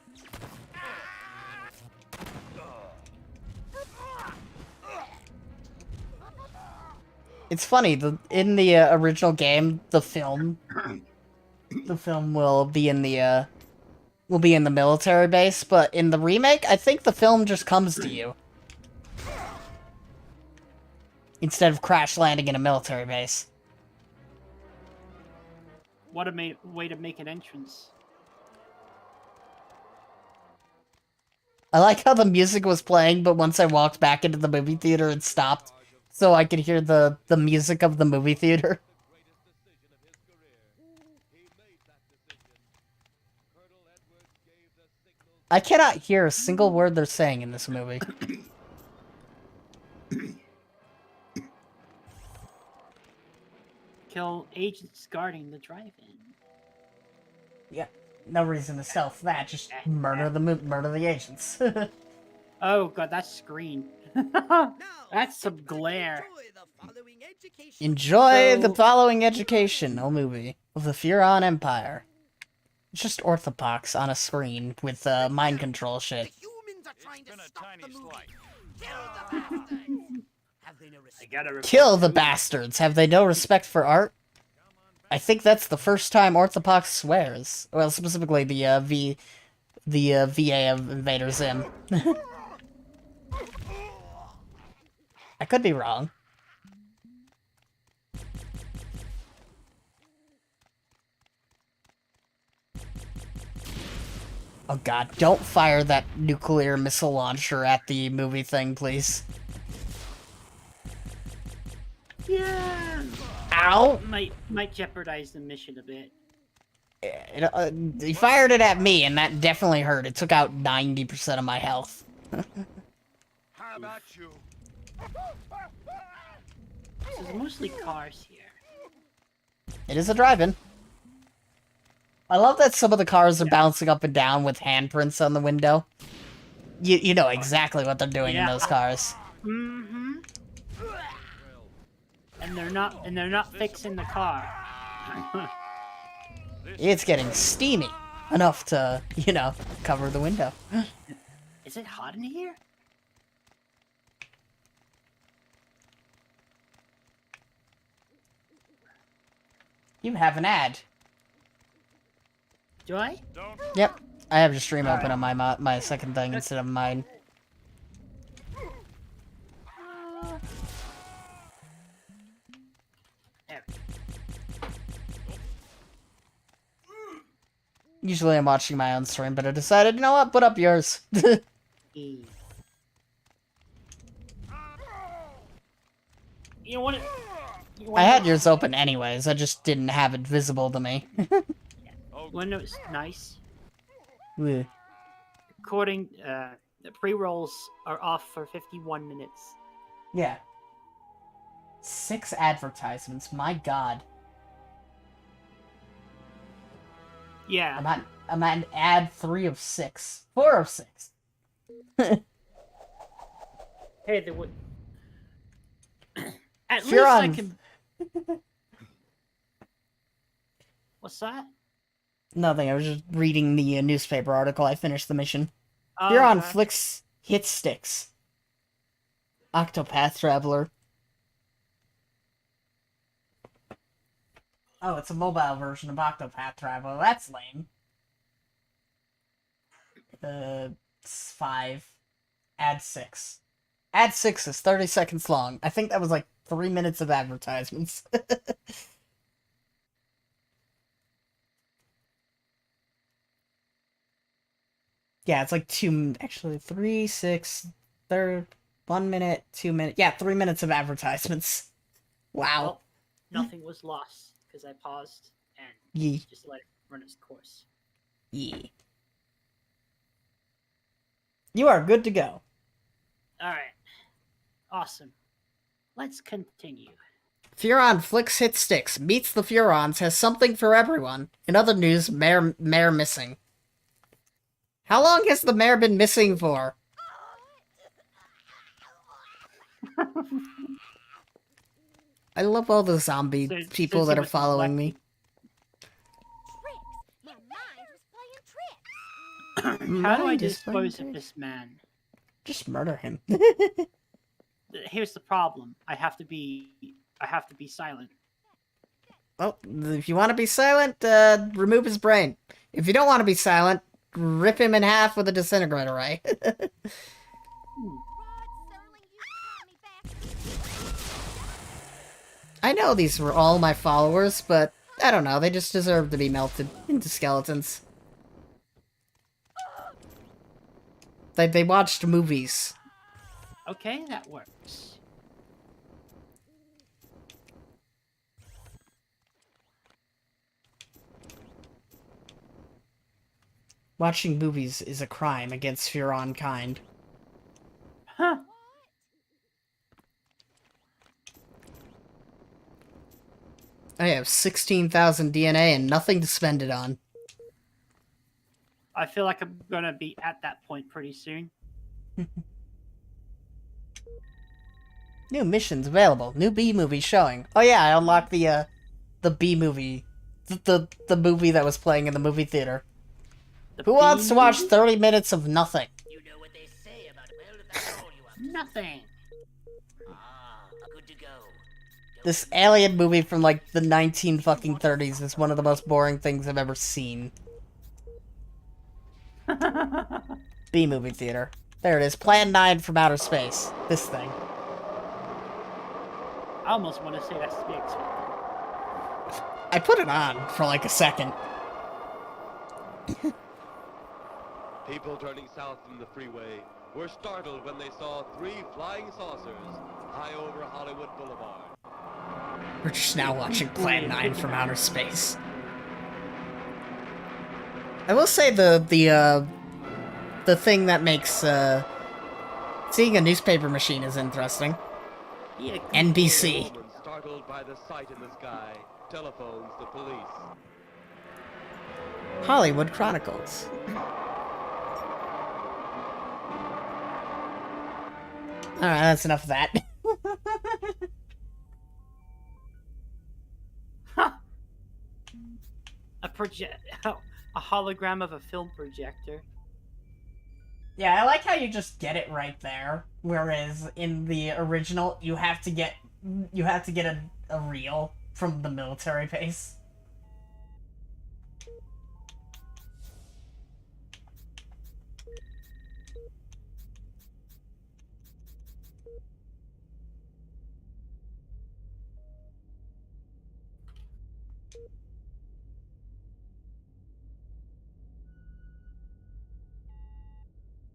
It's funny, in the original game, the film will be in the military base, but in the remake, I think the film just comes to you. Instead of crash landing in a military base. What a way to make an entrance. I like how the music was playing, but once I walked back into the movie theater, it stopped. So I could hear the music of the movie theater. I cannot hear a single word they're saying in this movie. Kill agents guarding the drive-in. Yeah, no reason to stealth that. Just murder the agents. Oh god, that's screen. That's some glare. Enjoy the following educational movie of the Furon Empire. It's just orthopox on a screen with mind control shit. Kill the bastards. Have they no respect for art? I think that's the first time orthopox swears. Well, specifically the VA of Invader Zim. I could be wrong. Oh god, don't fire that nuclear missile launcher at the movie thing, please. Yeah. Ow! Might jeopardize the mission a bit. He fired it at me, and that definitely hurt. It took out 90% of my health. How about you? So there's mostly cars here. It is a drive-in. I love that some of the cars are bouncing up and down with handprints on the window. You know exactly what they're doing in those cars. Mm-hmm. And they're not fixing the car. It's getting steamy enough to, you know, cover the window. Is it hot in here? You have an ad. Do I? Yep. I have your stream open on my second thing instead of mine. Usually I'm watching my own stream, but I decided, you know what, put up yours. You want it? I had yours open anyways, I just didn't have it visible to me. One note's nice. Yeah. According, the pre-rolls are off for 51 minutes. Yeah. 6 advertisements, my god. Yeah. I'm at ad 3 of 6. 4 of 6. Hey, there would. At least Furon. I can. What's that? Nothing. I was just reading the newspaper article. I finished the mission. Oh, Furon okay. flicks hit sticks. Octopath Traveler. Oh, it's a mobile version of Octopath Traveler. That's lame. It's 5. Add 6. Add 6 is 30 seconds long. I think that was like 3 minutes of advertisements. Yeah, it's like 2, actually 3, 6, 1 minute, 2 minutes. Yeah, 3 minutes of advertisements. Wow. Well, nothing was lost because I paused and Yee. just let it run its course. Yeah. You are good to go. Alright. Awesome. Let's continue. Furon flicks hit sticks, meets the Furons, has something for everyone. In other news, mayor missing. How long has the mayor been missing for? I love all the zombie people that are following me. How do I dispose of this man? Just murder him. Here's the problem. I have to be silent. Well, if you want to be silent, remove his brain. If you don't want to be silent, rip him in half with a disintegrator ray. I know these were all my followers, but I don't know, they just deserve to be melted into skeletons. They watched movies. Okay, that works. Watching movies is a crime against Furon kind. Huh. I have 16,000 DNA and nothing to spend it on. I feel like I'm gonna be at that point pretty soon. New missions available. New B movie showing. Oh yeah, I unlocked the B movie. The movie that was playing in the movie theater. Who wants to watch 30 minutes of nothing? You know what they say about that's all you have. Nothing. Good to go. This alien movie from like the 1930s is one of the most boring things I've ever seen. B movie theater. There it is. Plan 9 from outer space. This thing. I almost want to say that's to be expected. I put it on for like a second. People turning south from the freeway were startled when they saw 3 flying saucers high over Hollywood Boulevard. We're just now watching Plan 9 from outer space. I will say the thing that makes seeing a newspaper machine is interesting. Yeah, NBC. A woman startled by the sight in the sky telephones the police. Hollywood Chronicles. Alright, that's enough of that. A hologram of a film projector. Yeah, I like how you just get it right there, whereas in the original you have to get a reel from the military base.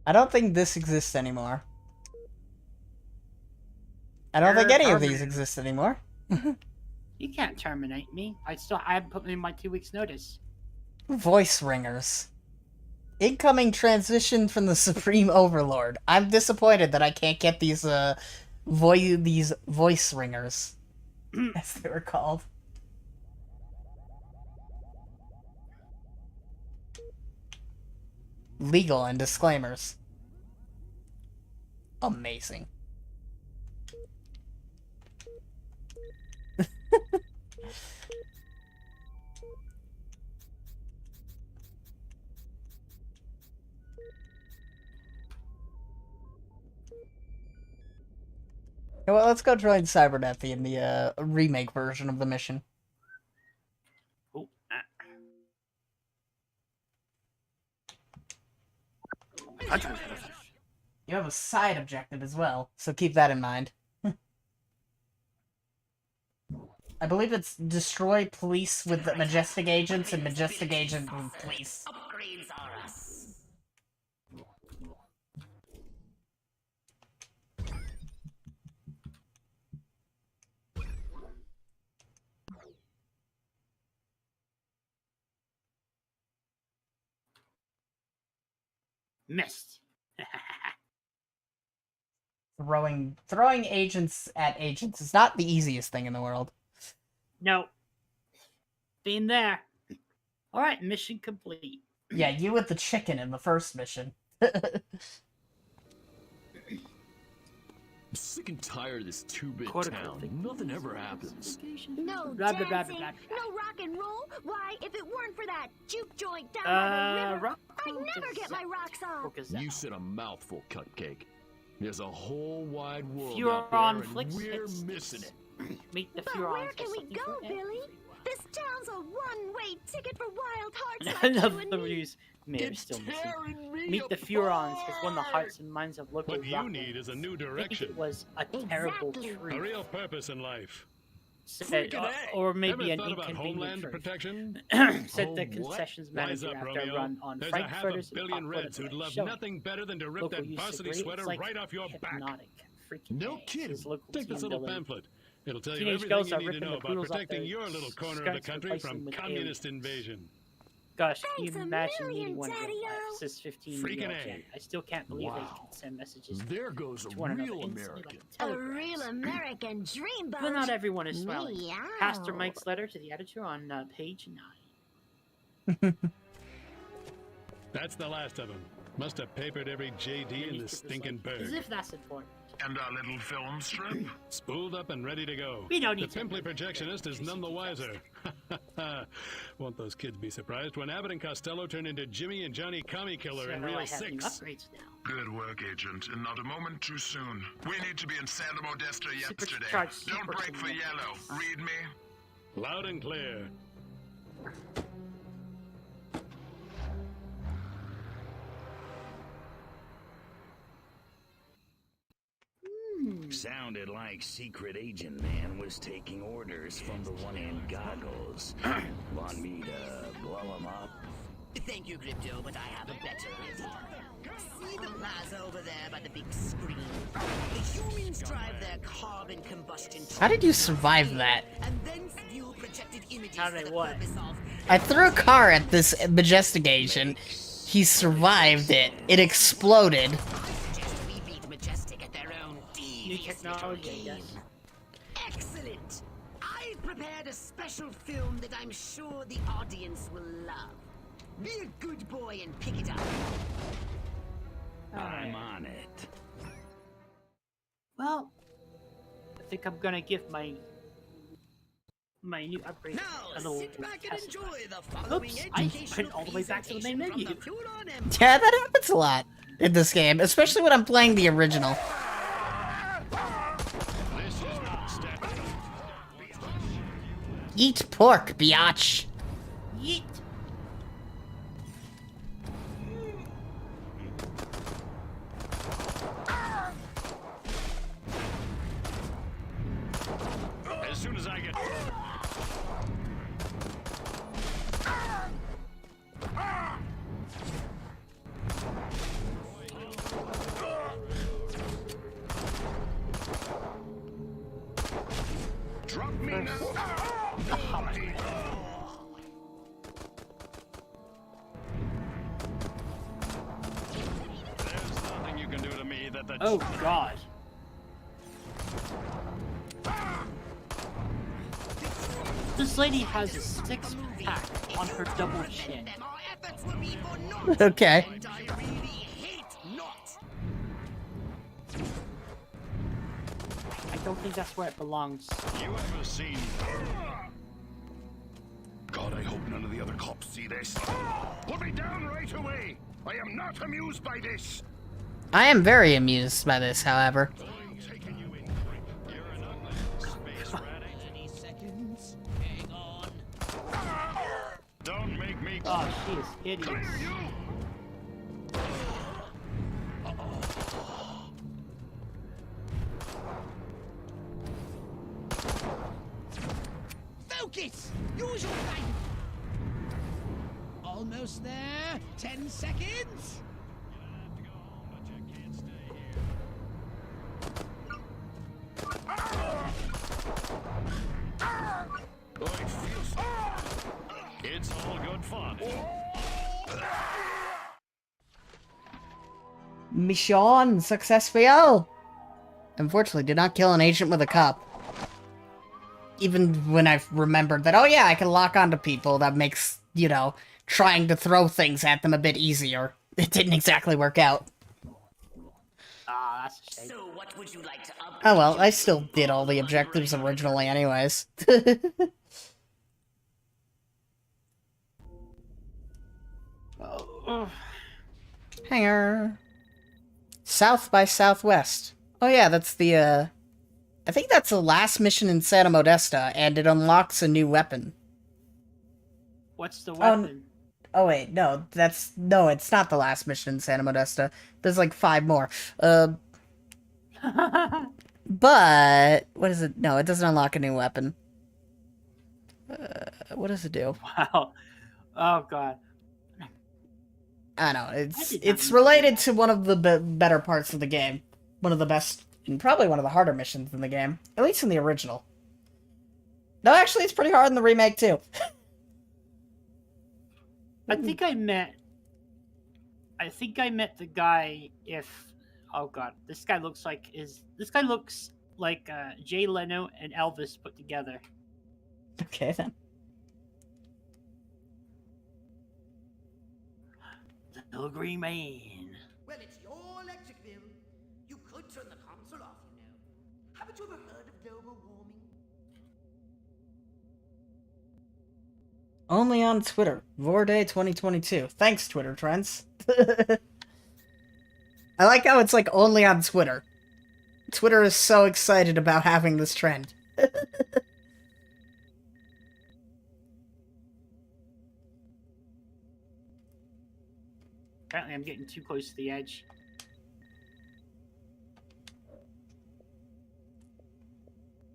I don't think this exists anymore. I don't think any of these exist anymore. You can't terminate me. I haven't put in my 2 weeks notice. Voice ringers. Incoming transmission from the Supreme Overlord. I'm disappointed that I can't get these voice ringers, as they were called. Legal and disclaimers. amazing. Well, let's go join Sibernethy in the remake version of the mission. Oh, You have a side objective as well, so keep that in mind. I believe it's destroy police with the Majestic agents and Majestic agent with police. Upgrades are us. Missed. Throwing agents at agents is not the easiest thing in the world. No. Been there. Alright, mission complete. Yeah, you with the chicken in the first mission. I'm sick and tired of this two-bit town. Nothing ever happens. No Blah, blah, blah, dancing, blah, no rock and roll. Why, if it weren't for that juke joint down by the river, I'd never get my rocks off. You said a mouthful, Cupcake. There's a whole wide world Furon out there, and flicks we're hits. missing it. Meet the But Furons. where can we go, Billy? This town's a one-way ticket for wild hearts like I you love and the me. news. Maybe still missing. Meet the Furons has won the hearts and minds of local What you rock need is a new I think direction. it was a terrible truth. A real purpose in life. Said, or maybe Ever an thought about inconvenient homeland truth. protection? Said the Oh, concessions what? Wise manager up, after Romeo. a run on There's a half a Frankfurters and billion Hot Reds Butter who'd love showing nothing better than to rip local that use of varsity grades sweater like right off your back. hypnotic, freaking No dance, kidding. his local Take this team little building. pamphlet. It'll tell you Teenage everything girls you are need to ripping know the about poodles off protecting their your little corner of the skirts, country replacing from with communist invasion. Gosh, can you Thanks a imagine million, meeting one of them? Daddy-o. Says 15 Freaking year A. Jen. I still can't believe they Wow. can send messages. There goes a to one another real instantly American. like A telegrams. real American dreamboat. But not everyone is smiling. Meow. Pastor Mike's letter to the editor on page 9. That's the last of them. Must have papered every JD in the stinking As bird. if that's important. And our little film strip? Spooled up and ready to go. We don't The need to- pimply projectionist is none the wiser. Won't those kids be surprised when Abbott and Costello turn into Jimmy and Johnny Commie Killer in So Real I have new 6? upgrades now. Good work, Agent, and not a moment too soon. We need to be in Santa Modesta yesterday. Supercharged Don't super break for team. yellow. Read me? Loud and clear. Sounded like Secret Agent Man was taking orders from the one in goggles. Want me to blow him up? Thank you, Crypto, but I have a better idea. See the plaza over there by the big screen? The humans drive their carbon combustion How did you survive that? and then view projected images How for did the what? purpose of I threw a car at this Majestic agent. He survived it. It exploded. suggest we beat Majestic at their own New devious technology, I little guess. game. Excellent! I've prepared a special film that I'm sure the audience will love. Be a good boy and pick it up. I'm on it. Well, I think I'm gonna give my new upgrade Now, a little sit back and test. enjoy the following Oops, I educational went all the way back to the main presentation menu. from the Furon Empire. Yeah, that happens a lot in this game, especially when I'm playing the original. This is not standard. Eat pork, biatch. Yeet. As soon as I get... Drop me now. There's nothing you can do to me that the... Oh God. This lady has a six-pack on her double chin. Our efforts will be for naught. Okay. And I really hate naught. don't think that's where it belongs. You ever seen... God, I hope none of the other cops see this. Put me down right away! I am not amused by this! I am very amused by this, however. Don't make me... Oh, she is hideous. Focus! Use your brain! Almost there. 10 seconds. It's all good fun. Mission successful! Unfortunately, did not kill an agent with a cup. Even when I remembered that, oh yeah, I can lock onto people, that makes, you know, trying to throw things at them a bit easier. It didn't exactly work out. Ah, that's a shame. So what would you like to upgrade? Oh well, I still did all the objectives originally anyways. Hanger. South by Southwest. Oh yeah, that's the, I think that's the last mission in Santa Modesta, and it unlocks a new weapon. What's the weapon? Oh wait, no, it's not the last mission in Santa Modesta. There's like 5 more. But, what is it? No, it doesn't unlock a new weapon. What does it do? Wow. Oh god. I don't know, it's related to one of the better parts of the game. One of the best, and probably one of the harder missions in the game. At least in the original. No, actually, it's pretty hard in the remake, too. I think I met the guy oh god, this guy looks like Jay Leno and Elvis put together. Okay, then. The little green man. Well, it's your electric bill. You could turn the console off, you know. Haven't you ever heard of global warming? Only on Twitter. Vorday 2022. Thanks, Twitter trends. I like how it's like only on Twitter. Twitter is so excited about having this trend. Apparently I'm getting too close to the edge.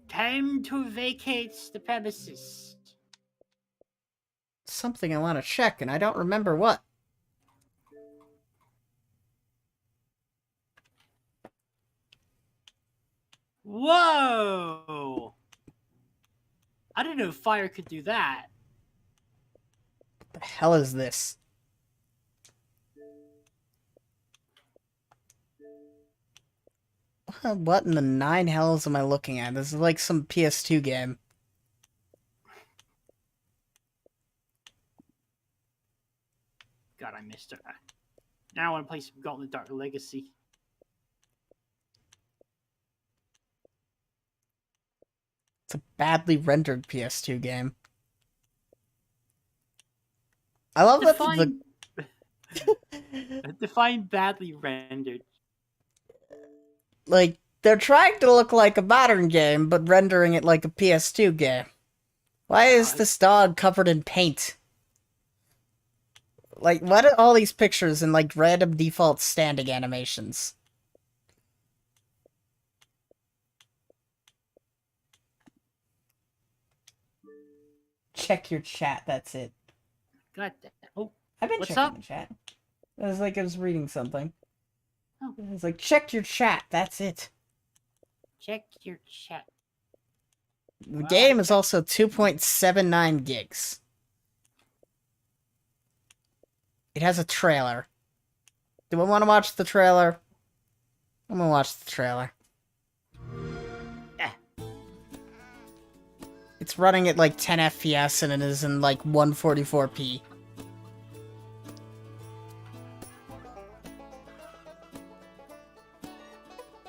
Time to vacate the premises. Something I want to check, and I don't remember what. Whoa! I didn't know fire could do that. What the hell is this? What in the 9 hells am I looking at? This is like some PS2 game. God, I missed it. Now I want to play some Gauntlet Dark Legacy. It's a badly rendered PS2 game. I love that Define badly rendered. Like, they're trying to look like a modern game, but rendering it like a PS2 game. Why is this dog covered in paint? Like, what are all these pictures in, like, random default standing animations? Check your chat, that's it. God damn. Oh, I've been what's checking up? the chat. It was like I was reading something. Oh. It was like, check your chat, that's it. Check your chat. The game is also 2.79 gigs. It has a trailer. Do we want to watch the trailer? I'm gonna watch the trailer. It's running at like 10 FPS and it is in like 144p.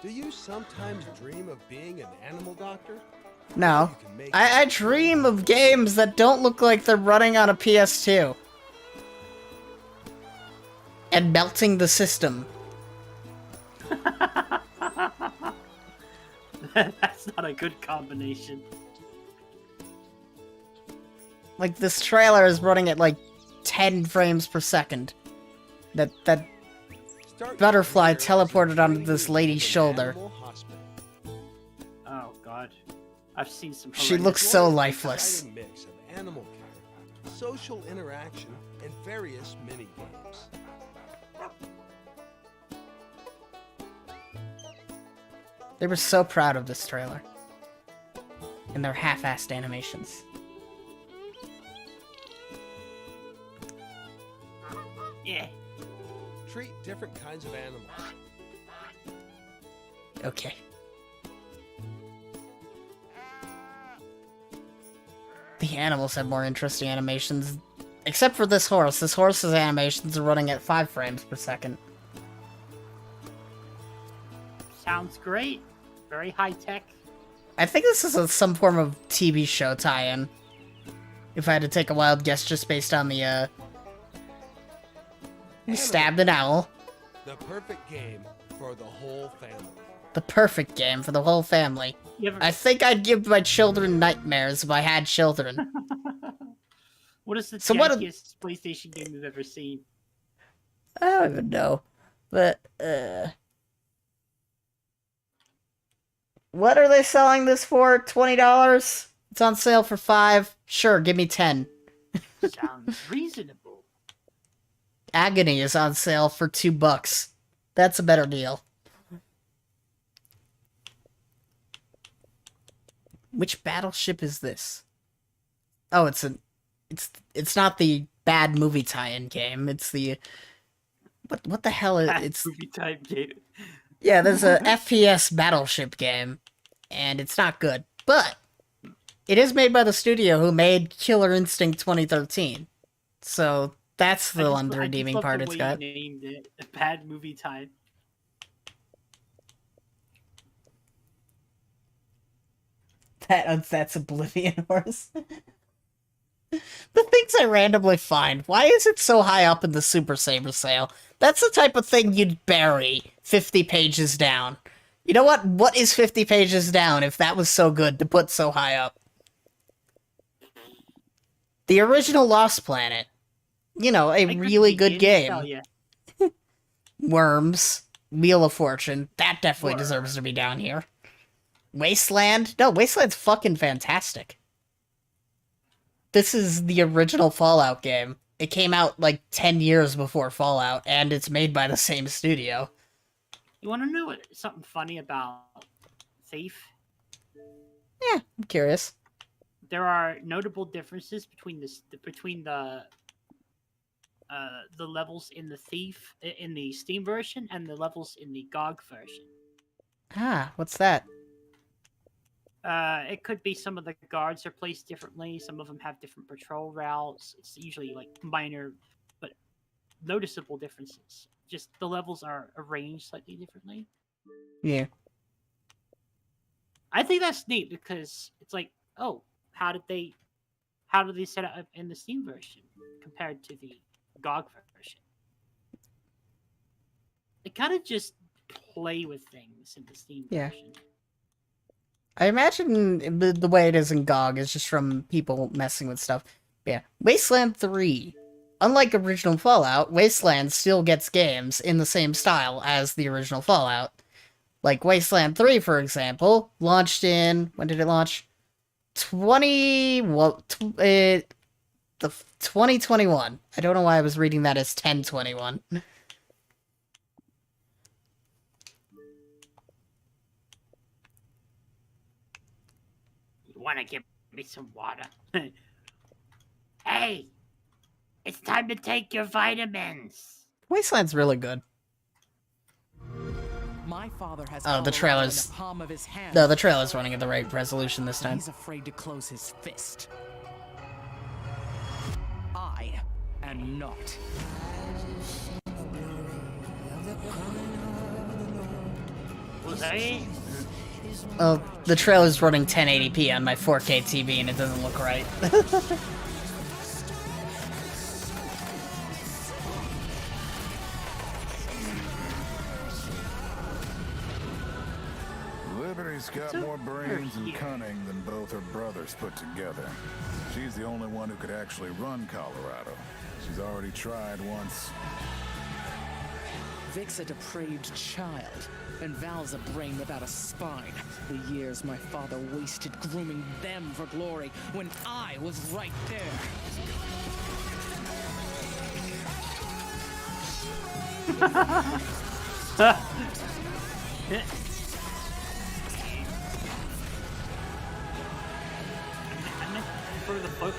Do you sometimes dream of being an animal doctor? No. I dream of games that don't look like they're running on a PS2. And melting the system. That's not a good combination. Like, this trailer is running at, like, 10 frames per second. That butterfly teleported onto this lady's shoulder. Oh, God. I've seen some... She looks so lifeless. Mix of animal care, social interaction, and various mini-games. They were so proud of this trailer. And their half-assed animations. Yeah. Treat different kinds of animals. Okay. The animals have more interesting animations. Except for this horse. This horse's animations are running at 5 frames per second. Sounds great. Very high-tech. I think this is some form of TV show tie-in. If I had to take a wild guess just based on the, You stabbed an owl. The perfect game for the whole family. The perfect game for the whole family. I think I'd give my children nightmares if I had children. What is the So jankiest PlayStation game you've ever seen? I don't even know. But, what are they selling this for? $20? It's on sale for $5. Sure, give me 10. Sounds reasonable. Agony is on sale for $2. That's a better deal. Which battleship is this? Oh, it's not the bad movie tie-in game. It's the what the hell is it's movie tie-in game? Yeah, there's a FPS battleship game, and it's not good. But it is made by the studio who made Killer Instinct 2013. So that's the one redeeming part it's got. You named it a bad movie tie. That's Oblivion Horse. The things I randomly find. Why is it so high up in the Super Saber sale? That's the type of thing you'd bury 50 pages down. You know what? What is 50 pages down if that was so good to put so high up? The original Lost Planet. You know, a really good game. Worms. Wheel of Fortune. That definitely deserves to be down here. Wasteland? No, Wasteland's fucking fantastic. This is the original Fallout game. It came out like 10 years before Fallout, and it's made by the same studio. You want to know something funny about Thief? Yeah, I'm curious. There are notable differences between the levels in the Thief in the Steam version and the levels in the GOG version. Ah, what's that? It could be some of the guards are placed differently. Some of them have different patrol routes. It's usually like minor, but noticeable differences. Just the levels are arranged slightly differently. Yeah. I think that's neat because it's like, oh, how did they set it up in the Steam version compared to the GOG version? They kind of just play with things in the Steam version. I imagine the way it is in GOG is just from people messing with stuff. Yeah. Wasteland 3. Unlike original Fallout, Wasteland still gets games in the same style as the original Fallout. Like Wasteland 3, for example, launched in... When did it launch? 2021. I don't know why I was reading that as 1021. Want to give me some water? Hey, it's time to take your vitamins. Wasteland's really good. My father has Oh, the trailer's... in the palm of his hand. No, the trailer's running at the right resolution this time. He's afraid to close his fist. I am not. Was that it? Oh, the trailer's running 1080p on my 4K TV and it doesn't look right. Liberty's got more brains and cunning than both her brothers put together. She's the only one who could actually run Colorado. She's already tried once. Vic's a depraved child, and Val's a brain without a spine. The years my father wasted grooming them for glory when I was right there. For the folks.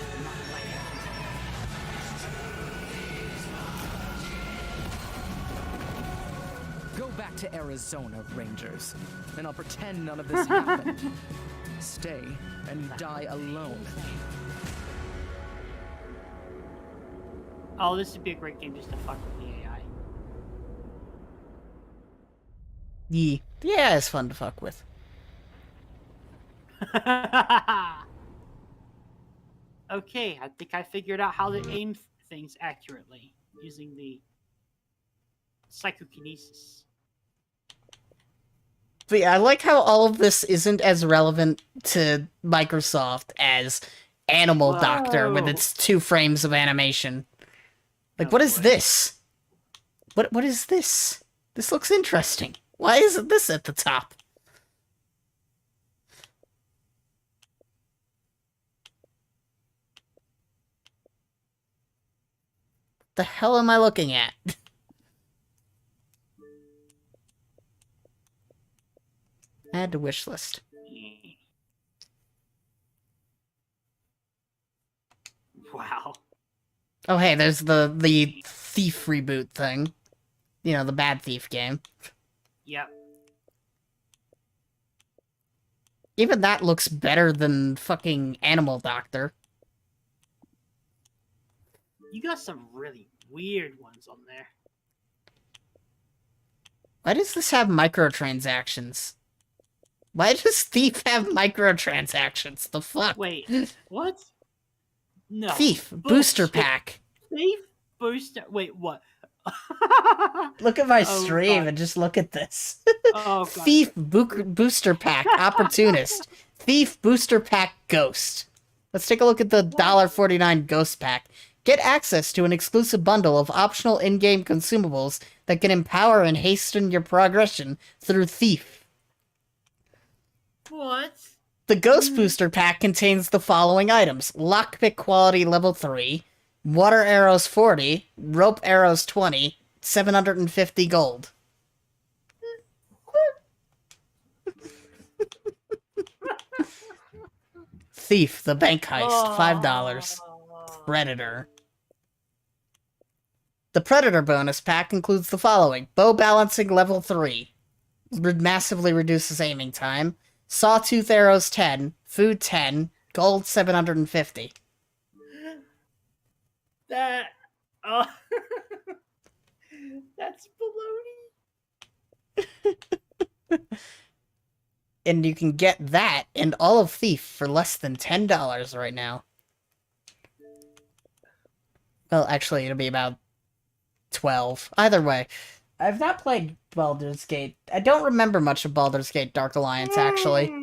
Go back to Arizona, Rangers, and I'll pretend none of this happened. Stay, and you die alone. Oh, this would be a great game just to fuck with the AI. Yeah, it's fun to fuck with. Okay, I think I figured out how to aim things accurately using the psychokinesis. But yeah, I like how all of this isn't as relevant to Microsoft as Animal Doctor with its 2 frames of animation. Like, what is this? What is this? This looks interesting. Why isn't this at the top? The hell am I looking at? Add to wish list. Wow. Oh hey, there's the Thief reboot thing. You know, the Bad Thief game. Yep. Even that looks better than fucking Animal Doctor. You got some really weird ones on there. Why does this have microtransactions? Why does Thief have microtransactions? The fuck? Wait, what? No. Thief, booster pack. Thief, booster... Wait, what? Look at my stream and just look at this. Oh, God. Thief, booster pack, opportunist. Thief, booster pack, ghost. Let's take a look at the $1.49 ghost pack. Get access to an exclusive bundle of optional in-game consumables that can empower and hasten your progression through Thief. What? The Ghost Booster Pack contains the following items. Lockpick Quality Level 3, Water Arrows 40, Rope Arrows 20, 750 gold. Thief, the Bank Heist, $5. Predator. The Predator bonus pack includes the following. Bow Balancing Level 3. Massively reduces aiming time. Sawtooth Arrows 10. Food 10. Gold 750. That... Oh... That's baloney. And you can get that and all of Thief for less than $10 right now. Well, actually, it'll be about 12. Either way. I've not played Baldur's Gate. I don't remember much of Baldur's Gate Dark Alliance, actually.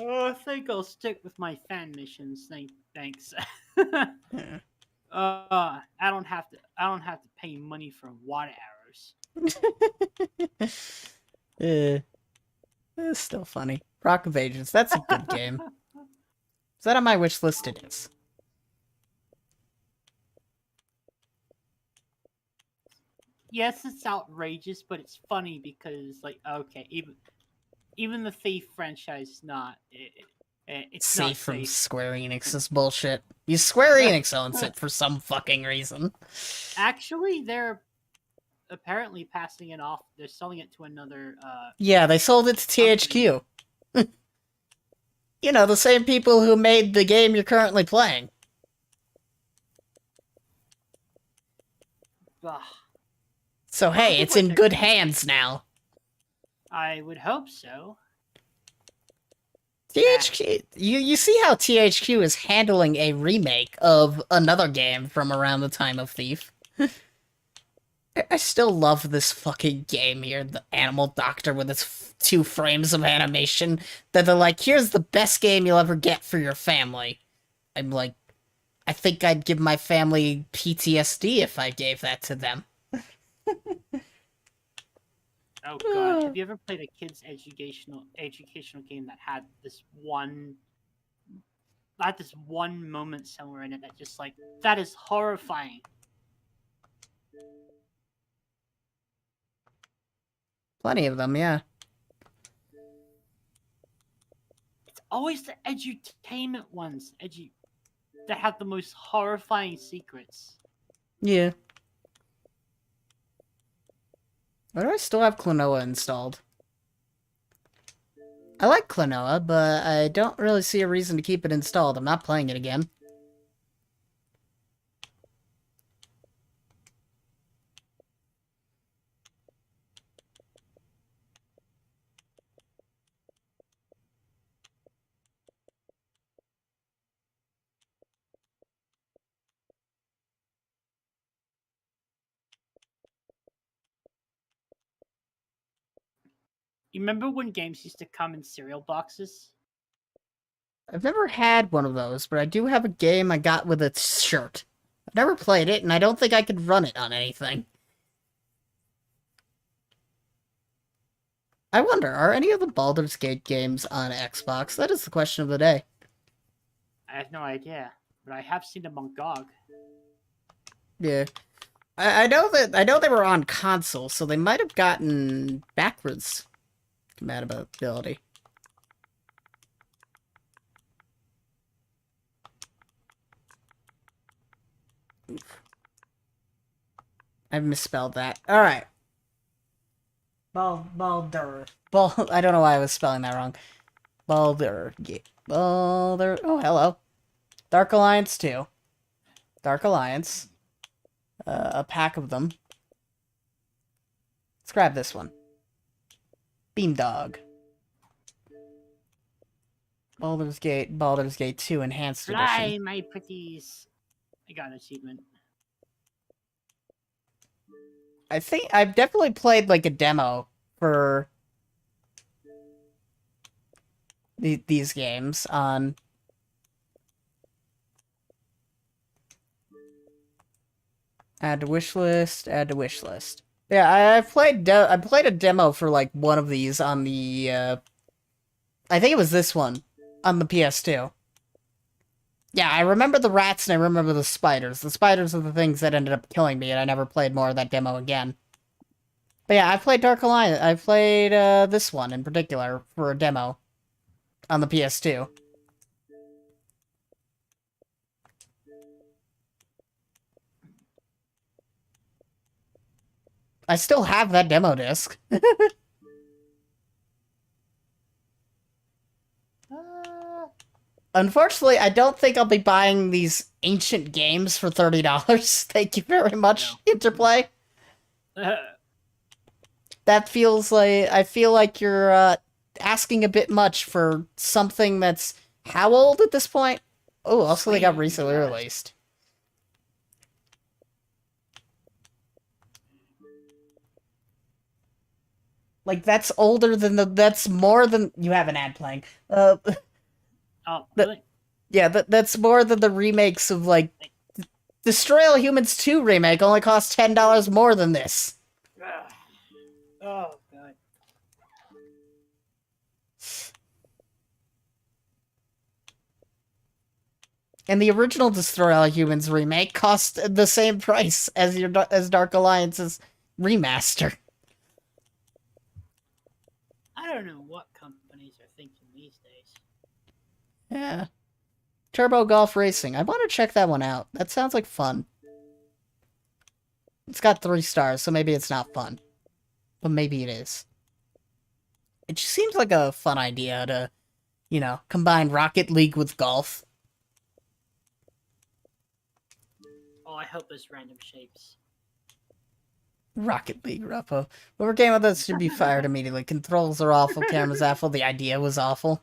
I think I'll stick with my fan missions. Thanks. I don't have to pay money for water arrows. It's still funny. Rock of Ages, that's a good game. Is that on my wish list? It is. Yes, it's outrageous, but it's funny because, like, okay, even the Thief franchise is not. It's safe not from safe. Square Enix's bullshit. You Square Enix owns it for some fucking reason. Actually, they're apparently passing it off. They're selling it to another. Yeah, they sold it to THQ. You know, the same people who made the game you're currently playing. Ugh. So hey, it's in good hands now. I would hope so. THQ, you see how THQ is handling a remake of another game from around the time of Thief. I still love this fucking game here, the Animal Doctor with its 2 frames of animation, that they're like, here's the best game you'll ever get for your family. I'm like, I think I'd give my family PTSD if I gave that to them. Oh god, have you ever played a kid's educational game that had this one moment somewhere in it that just like, that is horrifying. Plenty of them, yeah. It's always the edutainment ones, that have the most horrifying secrets. Yeah. Why do I still have Klonoa installed? I like Klonoa, but I don't really see a reason to keep it installed. I'm not playing it again. You remember when games used to come in cereal boxes? I've never had one of those, but I do have a game I got with a shirt. I've never played it, and I don't think I could run it on anything. I wonder, are any of the Baldur's Gate games on Xbox? That is the question of the day. I have no idea, but I have seen them on GOG. Yeah. I know they were on console, so they might have gotten backwards compatibility. Oof. I've misspelled that. Alright. Baldur. I don't know why I was spelling that wrong. Baldur. Baldur. Oh, hello. Dark Alliance 2. Dark Alliance. A pack of them. Let's grab this one. Beamdog. Baldur's Gate 2 Enhanced Fly, Edition. my pretties. I got an achievement. I think I've definitely played like a demo for these games on add to wish list, add to wish list. Yeah, I played a demo for like one of these on the I think it was this one on the PS2. Yeah, I remember the rats and I remember the spiders. The spiders are the things that ended up killing me, and I never played more of that demo again. But yeah, I played Dark Alliance. I played this one in particular for a demo on the PS2. I still have that demo disc. Unfortunately, I don't think I'll be buying these ancient games for $30. Thank you very much, Interplay. That feels like... I feel like you're asking a bit much for something that's... How old at this point? Oh, also they got recently released. Like, that's older than the... That's more than... You have an ad playing. Oh, really? Yeah, that's more than the remakes of, like... Destroy All Humans 2 remake only costs $10 more than this. Oh, God. And the original Destroy All Humans remake cost the same price as Dark Alliance's remaster. I don't know what companies are thinking these days. Yeah. Turbo Golf Racing. I want to check that one out. That sounds like fun. It's got 3 stars, so maybe it's not fun. But maybe it is. It just seems like a fun idea to, you know, combine Rocket League with golf. Oh, I hope there's random shapes. Rocket League, Ruppo. Whoever came with us should be fired immediately. Controls are awful, cameras awful, the idea was awful.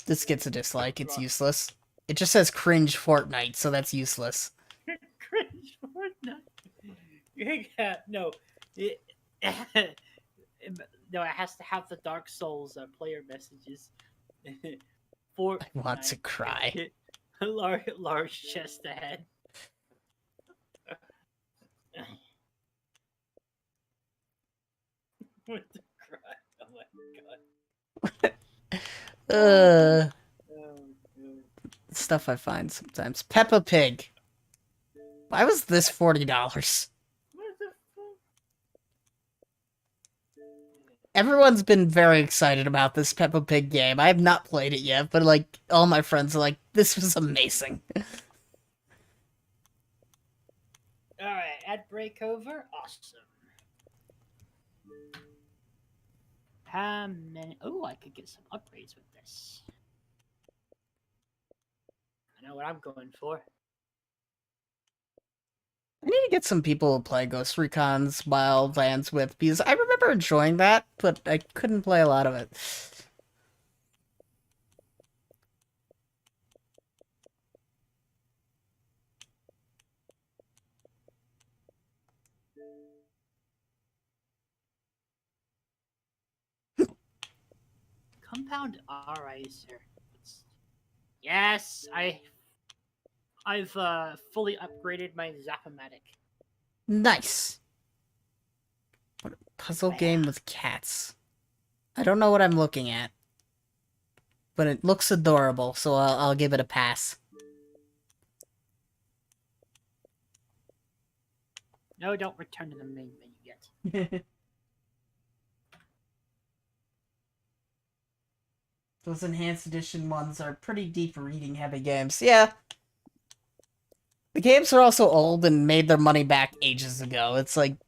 This gets a dislike, it's useless. It just says cringe Fortnite, so that's useless. Cringe Fortnite. Yeah, no. No, it has to have the Dark Souls player messages. I want to cry. large chest ahead. What the cry? Oh my god. Stuff I find sometimes. Peppa Pig. Why was this $40? What the fuck? Everyone's been very excited about this Peppa Pig game. I have not played it yet, but like all my friends are like, this was amazing. Alright, ad break over. Awesome. How many? Oh, I could get some upgrades with this. I know what I'm going for. I need to get some people to play Ghost Recon's Wildlands with, because I remember enjoying that, but I couldn't play a lot of it. Compound Riser. Yes, I've fully upgraded my Zap-O-Matic. Nice. What a puzzle game with cats. I don't know what I'm looking at, but it looks adorable, so I'll give it a pass. No, don't return to the main menu yet. Those enhanced edition ones are pretty deep reading heavy games. Yeah. The games are also old and made their money back ages ago. It's like,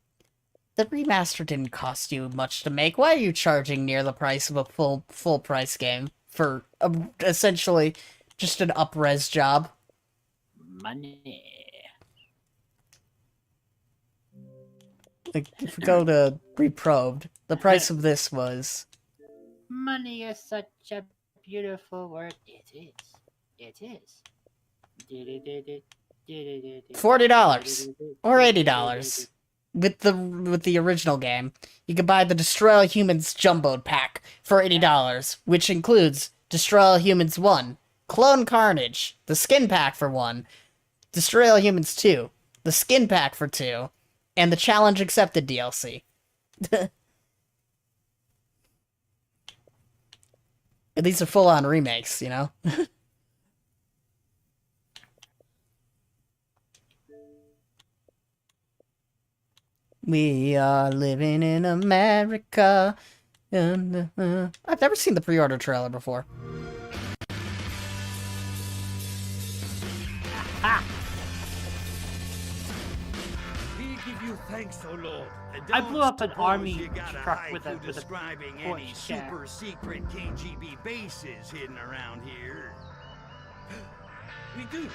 the remaster didn't cost you much to make. Why are you charging near the price of a full price game for essentially just an up-res job? Money. Like, if we go to Reprobed, the price of this was... Money is such a beautiful word. It is. It is. $40 or $80 with the original game. You can buy the Destroy All Humans Jumboed pack for $80, which includes Destroy All Humans 1, Clone Carnage, the skin pack for 1, Destroy All Humans 2, the skin pack for 2, and the Challenge Accepted DLC. These are full-on remakes, you know? We are living in America. I've never seen the pre-order trailer before. We give you thanks, O Lord. I blew up an army You got a truck with haiku a describing torch, any yeah. super secret KGB bases hidden around here. We do.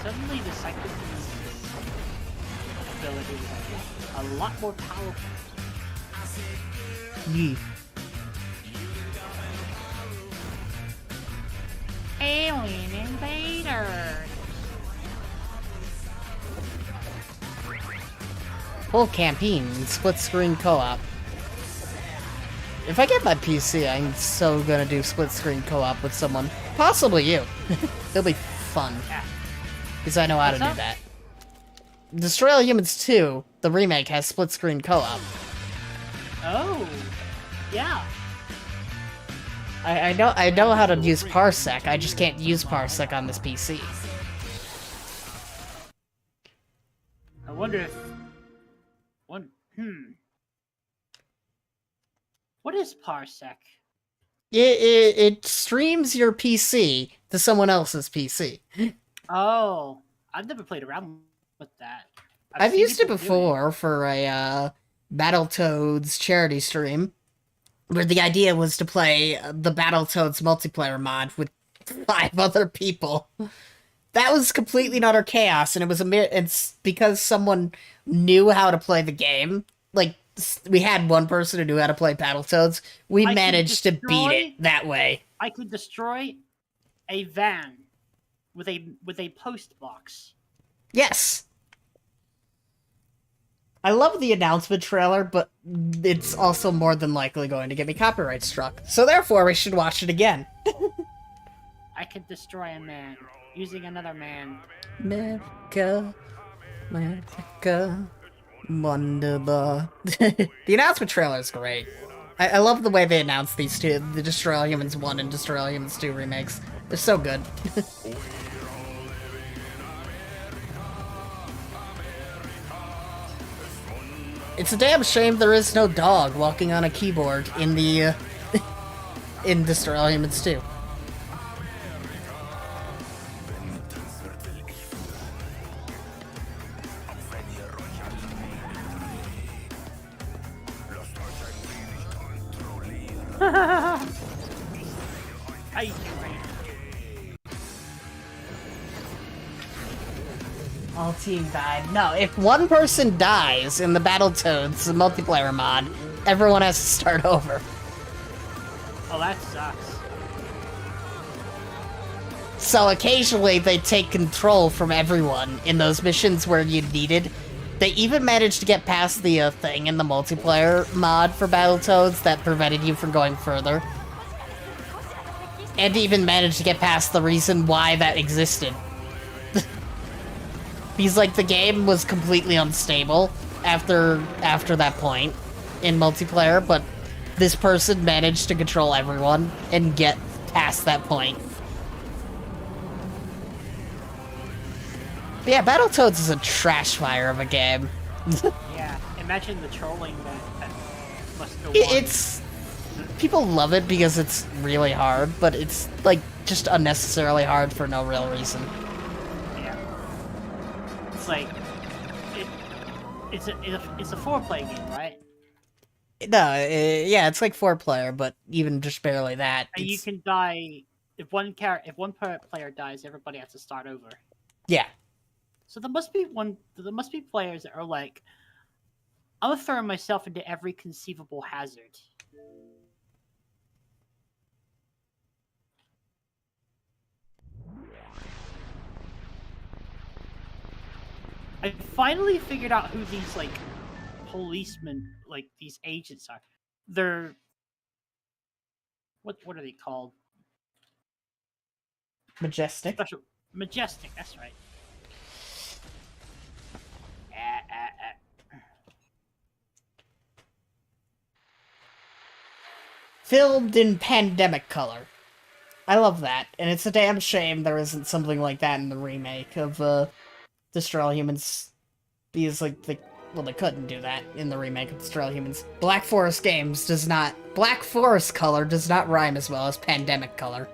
Suddenly the psychokinesis ability was a lot more powerful. Yeah. Alien invaders. Full campaign and split-screen co-op. If I get my PC, I'm so gonna do split-screen co-op with someone. Possibly you. It'll be fun. Because I know how to do that. Destroy All Humans 2, the remake, has split-screen co-op. Oh, yeah. I know how to use Parsec, I just can't use Parsec on this PC. I wonder if... What is Parsec? It streams your PC to someone else's PC. Oh, I've never played around with that. I've used it before for a Battletoads charity stream, where the idea was to play the Battletoads multiplayer mod with 5 other people. That was completely and utter chaos, and it's because someone knew how to play the game. Like, we had one person who knew how to play Battletoads. We managed to beat it that way. I could destroy a van with a post box. Yes. I love the announcement trailer, but it's also more than likely going to get me copyright struck. So therefore, we should watch it again. I could destroy a man using another man. America, America, wonderbar. The announcement trailer is great. I love the way they announced these two, the Destroy All Humans 1 and Destroy All Humans 2 remakes. They're so good. It's a damn shame there is no dog walking on a keyboard in the, in Destroy All Humans 2. All team died. No, if one person dies in the Battletoads, the multiplayer mod, everyone has to start over. Oh, that sucks. So occasionally they take control from everyone in those missions where you needed. They even managed to get past the thing in the multiplayer mod for Battletoads that prevented you from going further. And even managed to get past the reason why that existed. Because, like, the game was completely unstable after that point in multiplayer, but this person managed to control everyone and get past that point. But yeah, Battletoads is a trash fire of a game. Yeah, imagine the trolling that must go on. It's... People love it because it's really hard, but it's, like, just unnecessarily hard for no real reason. It's like it's a 4-player game, right? No, yeah, it's like 4-player, but even just barely that. And you can die if one player dies, everybody has to start over. Yeah. So there must be players that are like, I'm gonna throw myself into every conceivable hazard. I finally figured out who these, like, policemen, like, these agents are. They're... What are they called? Majestic. Majestic, that's right. Filmed in pandemic color. I love that, and it's a damn shame there isn't something like that in the remake of, Destroy All Humans, because, like, they couldn't do that in the remake of Destroy All Humans. Black Forest color does not rhyme as well as pandemic color.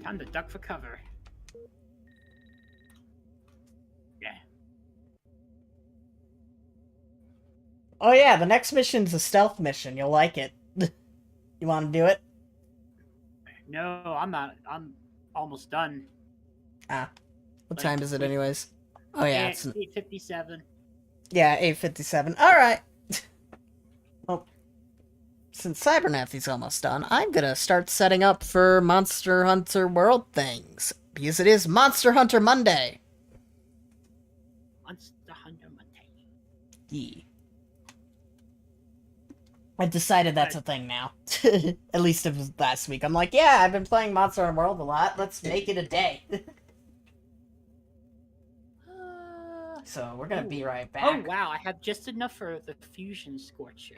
Time to duck for cover. Yeah. Oh yeah, the next mission's a stealth mission. You'll like it. You want to do it? No, I'm not. I'm almost done. Ah. What time is it anyways? Oh yeah, it's 8:57. Yeah, 8:57. Alright. Well, since Sibernethy's almost done, I'm gonna start setting up for Monster Hunter World things. Because it is Monster Hunter Monday. Monster Hunter Monday. Yeah. I decided that's a thing now. At least it was last week. I'm like, yeah, I've been playing Monster Hunter World a lot. Let's make it a day. So we're gonna be right back. Oh wow, I have just enough for the Fusion Scorcher.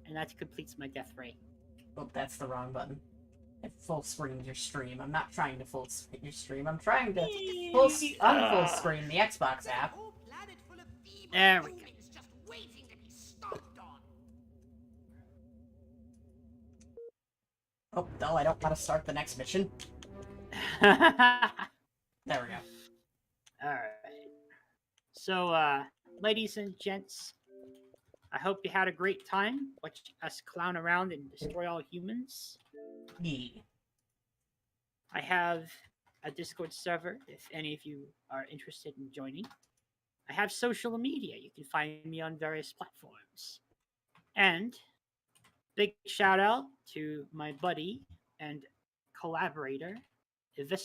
And that completes my death ray. Oh, that's the wrong button. It full screen your stream. I'm not trying to full screen your stream. I'm trying to unfull screen the Xbox app. There we go. Oh, no, I don't want to start the next mission. There we go. Alright. So, ladies and gents, I hope you had a great time watching us clown around and destroy all humans. Yeah. I have a Discord server if any of you are interested in joining. I have social media. You can find me on various platforms. And big shout out to my buddy and collaborator, Eviscerator.